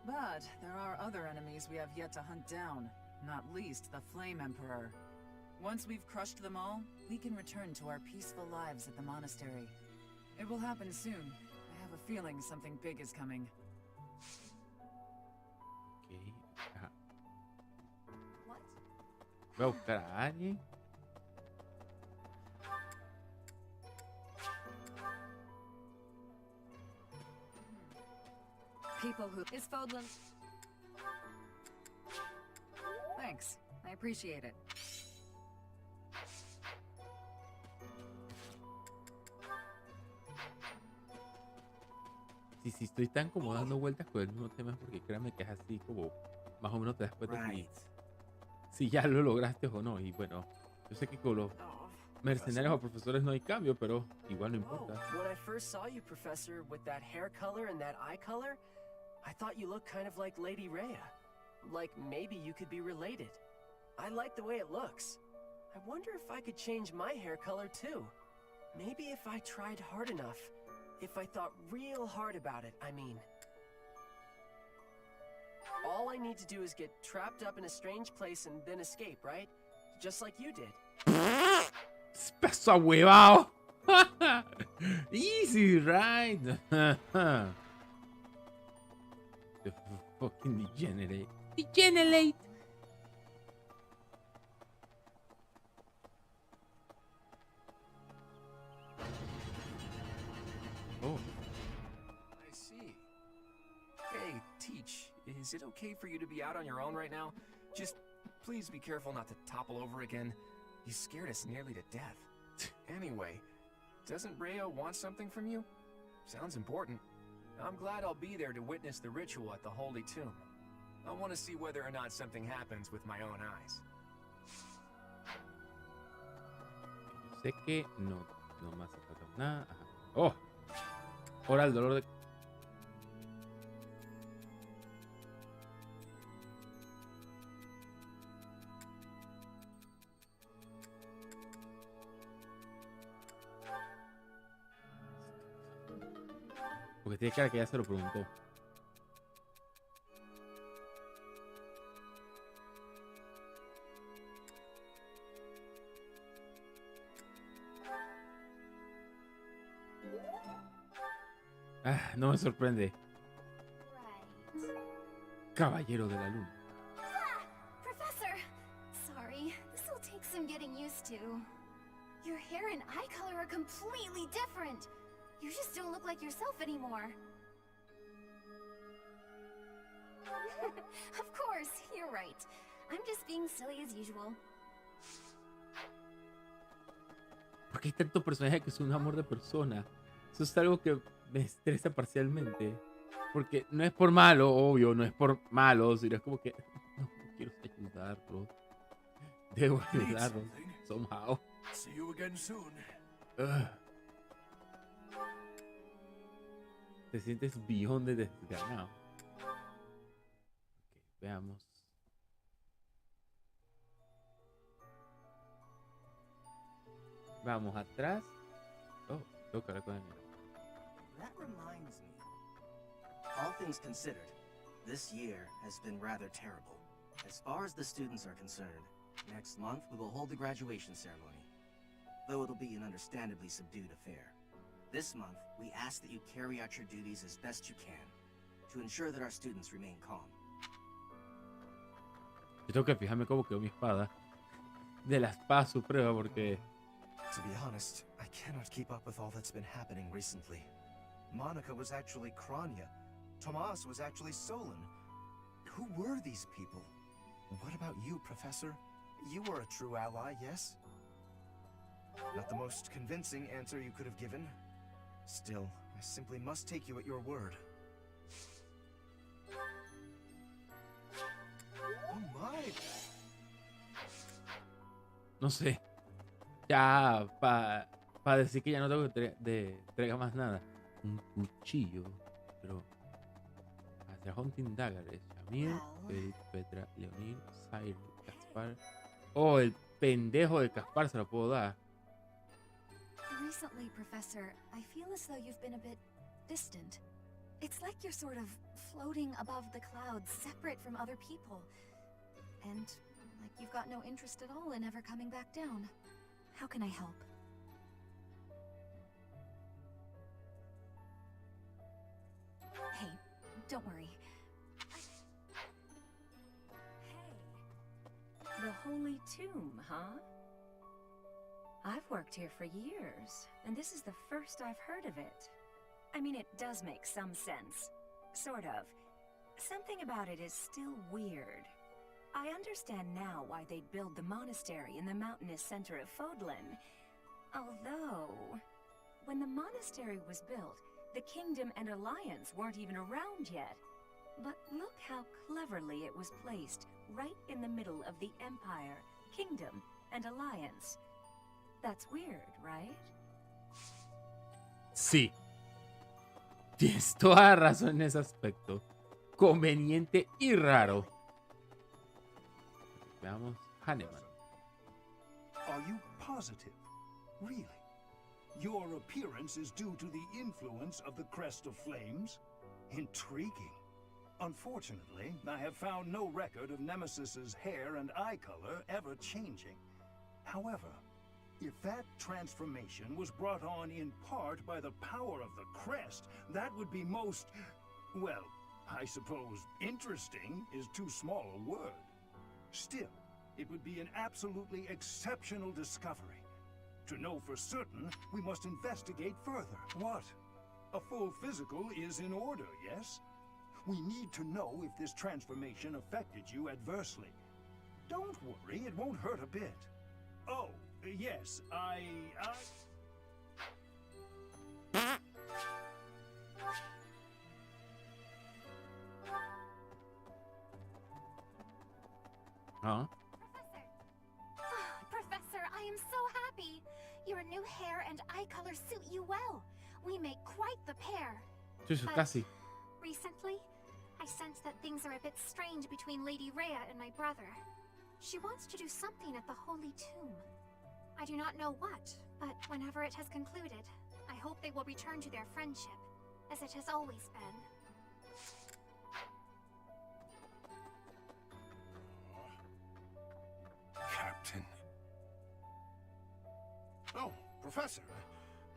Speaker 5: But there are other enemies we have yet to hunt down, not least the Flame Emperor. Once we've crushed them all, we can return to our peaceful lives at the monastery. It will happen soon. I have a feeling something big is coming.
Speaker 1: Okay. Ajá.
Speaker 12: What?
Speaker 1: Voy a buscar a alguien.
Speaker 5: People who is Fodlan. Thanks. I appreciate it.
Speaker 1: Si estoy tan como dando vueltas con el mismo tema es porque créanme que es así como más o menos te das cuenta si ya lo lograste o no. Y bueno, yo sé que con los mercenarios o profesores no hay cambio, pero igual no importa.
Speaker 4: When I first saw you, Professor, with that hair color and that eye color, I thought you looked kind of like Lady Rhea. Like maybe you could be related. I like the way it looks. I wonder if I could change my hair color too.
Speaker 3: Maybe if I tried hard enough. If I thought real hard about it, I mean. All I need to do is get trapped up in a strange place and then escape, right? Just like you did.
Speaker 1: Peso huevado. Easy, right? The fucking degenerate. Degenerate. Oh.
Speaker 4: I see. Hey, Teach, is it okay for you to be out on your own right now? Just please be careful not to topple over again. You scared us nearly to death. Anyway, doesn't Rhea want something from you? Sounds important. I'm glad I'll be there to witness the ritual at the Holy Tomb. I want to see whether or not something happens with my own eyes.
Speaker 1: Sé que no me hace falta nada. Ajá. Oh, ahora el dolor de... Porque tiene cara que ya se lo preguntó. Ah, no me sorprende. Caballero de la Luna.
Speaker 2: Ah, Professor! Sorry, this'll take some getting used to. Your hair and eye color are completely different. You just don't look like yourself anymore. Of course, you're right. I'm just being silly as usual.
Speaker 1: ¿Por qué hay tanto personaje que es un amor de persona? Eso es algo que me estresa parcialmente. Porque no es por malo, obvio, no es por malo, sino es como que no quiero ayudarlo. Debo ayudarlo somehow.
Speaker 10: See you again soon.
Speaker 1: Te sientes billón de desganado. Ok, veamos. Vamos atrás. Oh, tengo que hablar con él.
Speaker 8: That reminds me. All things considered, this year has been rather terrible. As far as the students are concerned, next month we will hold the graduation ceremony. Though it'll be an understandably subdued affair. This month, we ask that you carry out your duties as best you can, to ensure that our students remain calm.
Speaker 1: Yo tengo que fijarme cómo quedó mi espada. De la espada suprema, porque...
Speaker 7: To be honest, I cannot keep up with all that's been happening recently. Monica was actually Kranya. Tomas was actually Solon. Who were these people? What about you, Professor? You were a true ally, yes? Not the most convincing answer you could have given. Still, I simply must take you at your word. Oh my!
Speaker 1: No sé. Ya, para decir que ya no tengo que entregar más nada. Un cuchillo. Pero... Hacia Hunting Dagger. Shamir, Petra, Leonil, Cyril, Caspar. Oh, el pendejo de Caspar se lo puedo dar.
Speaker 2: Recently, Professor, I feel as though you've been a bit distant. It's like you're sort of floating above the clouds, separate from other people. And like you've got no interest at all in ever coming back down. How can I help? Hey, don't worry.
Speaker 20: The Holy Tomb, huh? I've worked here for years, and this is the first I've heard of it. I mean, it does make some sense. Sort of. Something about it is still weird. I understand now why they'd build the monastery in the mountainous center of Fodlan. Although, when the monastery was built, the Kingdom and Alliance weren't even around yet. But look how cleverly it was placed, right in the middle of the Empire, Kingdom, and Alliance. That's weird, right?
Speaker 1: Sí. Tienes toda razón en ese aspecto. Conveniente y raro. Veamos, Hahnemann.
Speaker 6: Are you positive? Really?
Speaker 21: your appearance is due to the influence of the Crest of Flames? Intriguing. Unfortunately, I have found no record of Nemesis's hair and eye color ever changing. However, if that transformation was brought on in part by the power of the crest, that would be most, well, I suppose interesting is too small a word. Still, it would be an absolutely exceptional discovery. To know for certain, we must investigate further. What? A full physical is in order, yes? We need to know if this transformation affected you adversely. Don't worry, it won't hurt a bit. Oh, yes,
Speaker 1: Huh?
Speaker 2: Professor, I am so happy. Your new hair and eye color suit you well. We make quite the pair. But
Speaker 1: Casi.
Speaker 16: recently, I sense that things are a bit strange between Lady Rhea and my brother. She wants to do something at the Holy Tomb. I do not know what, but whenever it has concluded, I hope they will return to their friendship, as it has always been.
Speaker 10: Captain. Oh, Professor.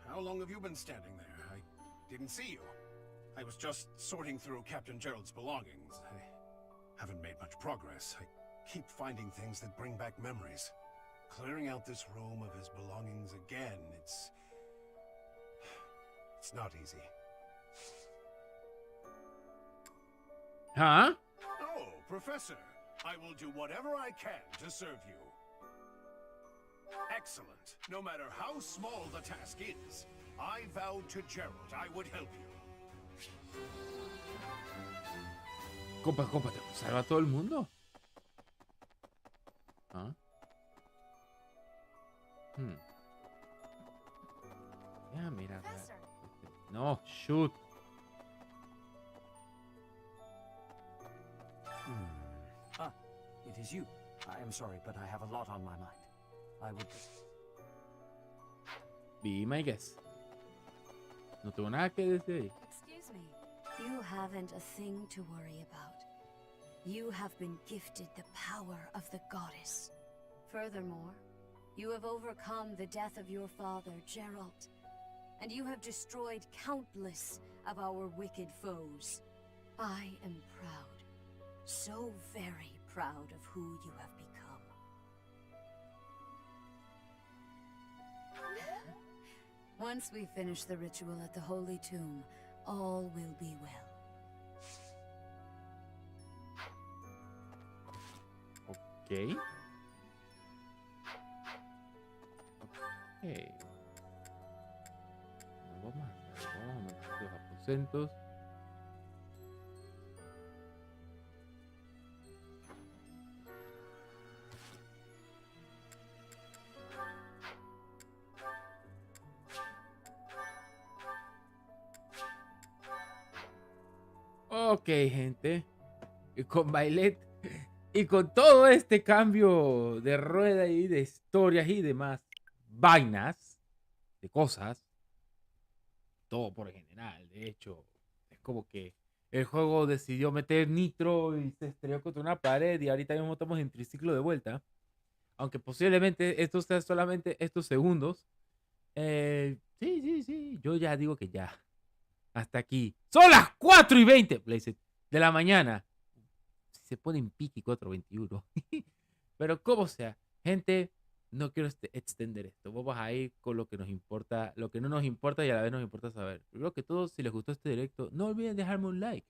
Speaker 10: How long have you been standing there? I didn't see you. I was just sorting through Captain Gerald's belongings. I haven't made much progress. I keep finding things that bring back memories. Clearing out this room of his belongings again, it's not easy.
Speaker 1: Huh?
Speaker 10: Oh, Professor. I will do whatever I can to serve you. Excellent. No matter how small the task is, I vowed to Gerald I would help you.
Speaker 1: Compa, ¿te salva a todo el mundo? ¿Ah? Ya, mira. No, shoot.
Speaker 22: Ah, it is you. I am sorry, but I have a lot on my mind. I would...
Speaker 1: Be my guess. No tengo nada que decir.
Speaker 9: Excuse me. You haven't a thing to worry about. You have been gifted the power of the goddess. Furthermore, you have overcome the death of your father, Gerald, and you have destroyed countless of our wicked foes. I am proud, so very proud of who you have become. Once we finish the ritual at the Holy Tomb, all will be well.
Speaker 1: Okay. Okay. Vamos a meter los aposentos. Ok, gente. Y con Bailet y con todo este cambio de rueda y de historias y demás vainas, de cosas, todo por general, de hecho, es como que el juego decidió meter nitro y se estrelló contra una pared y ahorita mismo estamos en triciclo de vuelta. Aunque posiblemente esto sea solamente estos segundos. Sí, yo ya digo que ya. Hasta aquí. Son las 4:20 de la mañana. Si se pone en pique 4:21. Pero como sea, gente, no quiero extender esto. Vamos a ir con lo que nos importa, lo que no nos importa y a la vez nos importa saber. Primero que todo, si les gustó este directo, no olviden dejarme un like.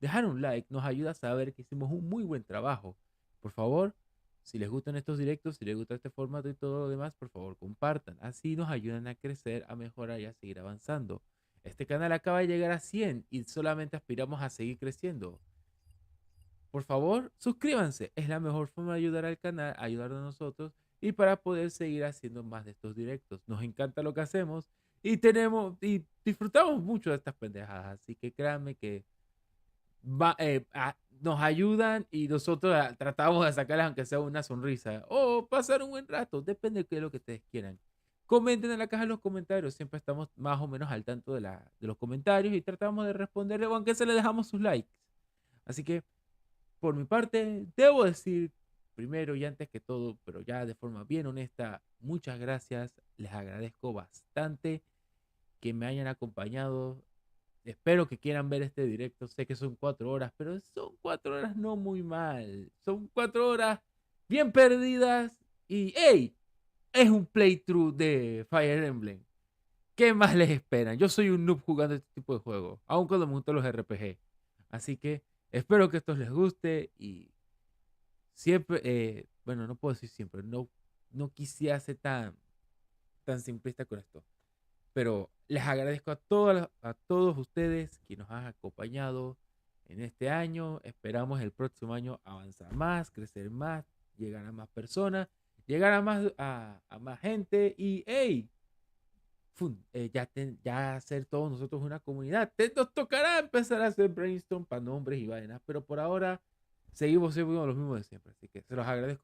Speaker 1: Dejar un like nos ayuda a saber que hicimos un muy buen trabajo. Por favor, si les gustan estos directos, si les gusta este formato y todo lo demás, por favor, compartan. Así nos ayudan a crecer, a mejorar y a seguir avanzando. Este canal acaba de llegar a 100 y solamente aspiramos a seguir creciendo. Por favor, suscríbanse. Es la mejor forma de ayudar al canal, ayudarnos a nosotros y para poder seguir haciendo más de estos directos. Nos encanta lo que hacemos y disfrutamos mucho de estas pendejadas. Así que créanme que nos ayudan y nosotros tratamos de sacarles aunque sea una sonrisa o pasar un buen rato. Depende de qué es lo que ustedes quieran. comenten en la caja de los comentarios. Siempre estamos más o menos al tanto de los comentarios y tratamos de responderle, o aunque se le dejamos sus likes. Así que, por mi parte, debo decir primero y antes que todo, pero ya de forma bien honesta, muchas gracias. Les agradezco bastante que me hayan acompañado. Espero que quieran ver este directo. Sé que son 4 horas, pero son 4 horas no muy mal. Son 4 horas bien perdidas. Y ¡hey! Es un playthrough de Fire Emblem. ¿Qué más les esperan? Yo soy un noob jugando este tipo de juegos, aun cuando me gustan los RPG. Así que espero que esto les guste y siempre, bueno, no puedo decir siempre, no quisiera ser tan simplista con esto. Pero les agradezco a todos ustedes que nos han acompañado en este año. Esperamos el próximo año avanzar más, crecer más, llegar a más personas, llegar a más gente y hey, ya hacer todos nosotros una comunidad. Nos tocará empezar a hacer brainstorm para nombres y vainas, pero por ahora seguimos siendo los mismos de siempre. Así que se los agradezco.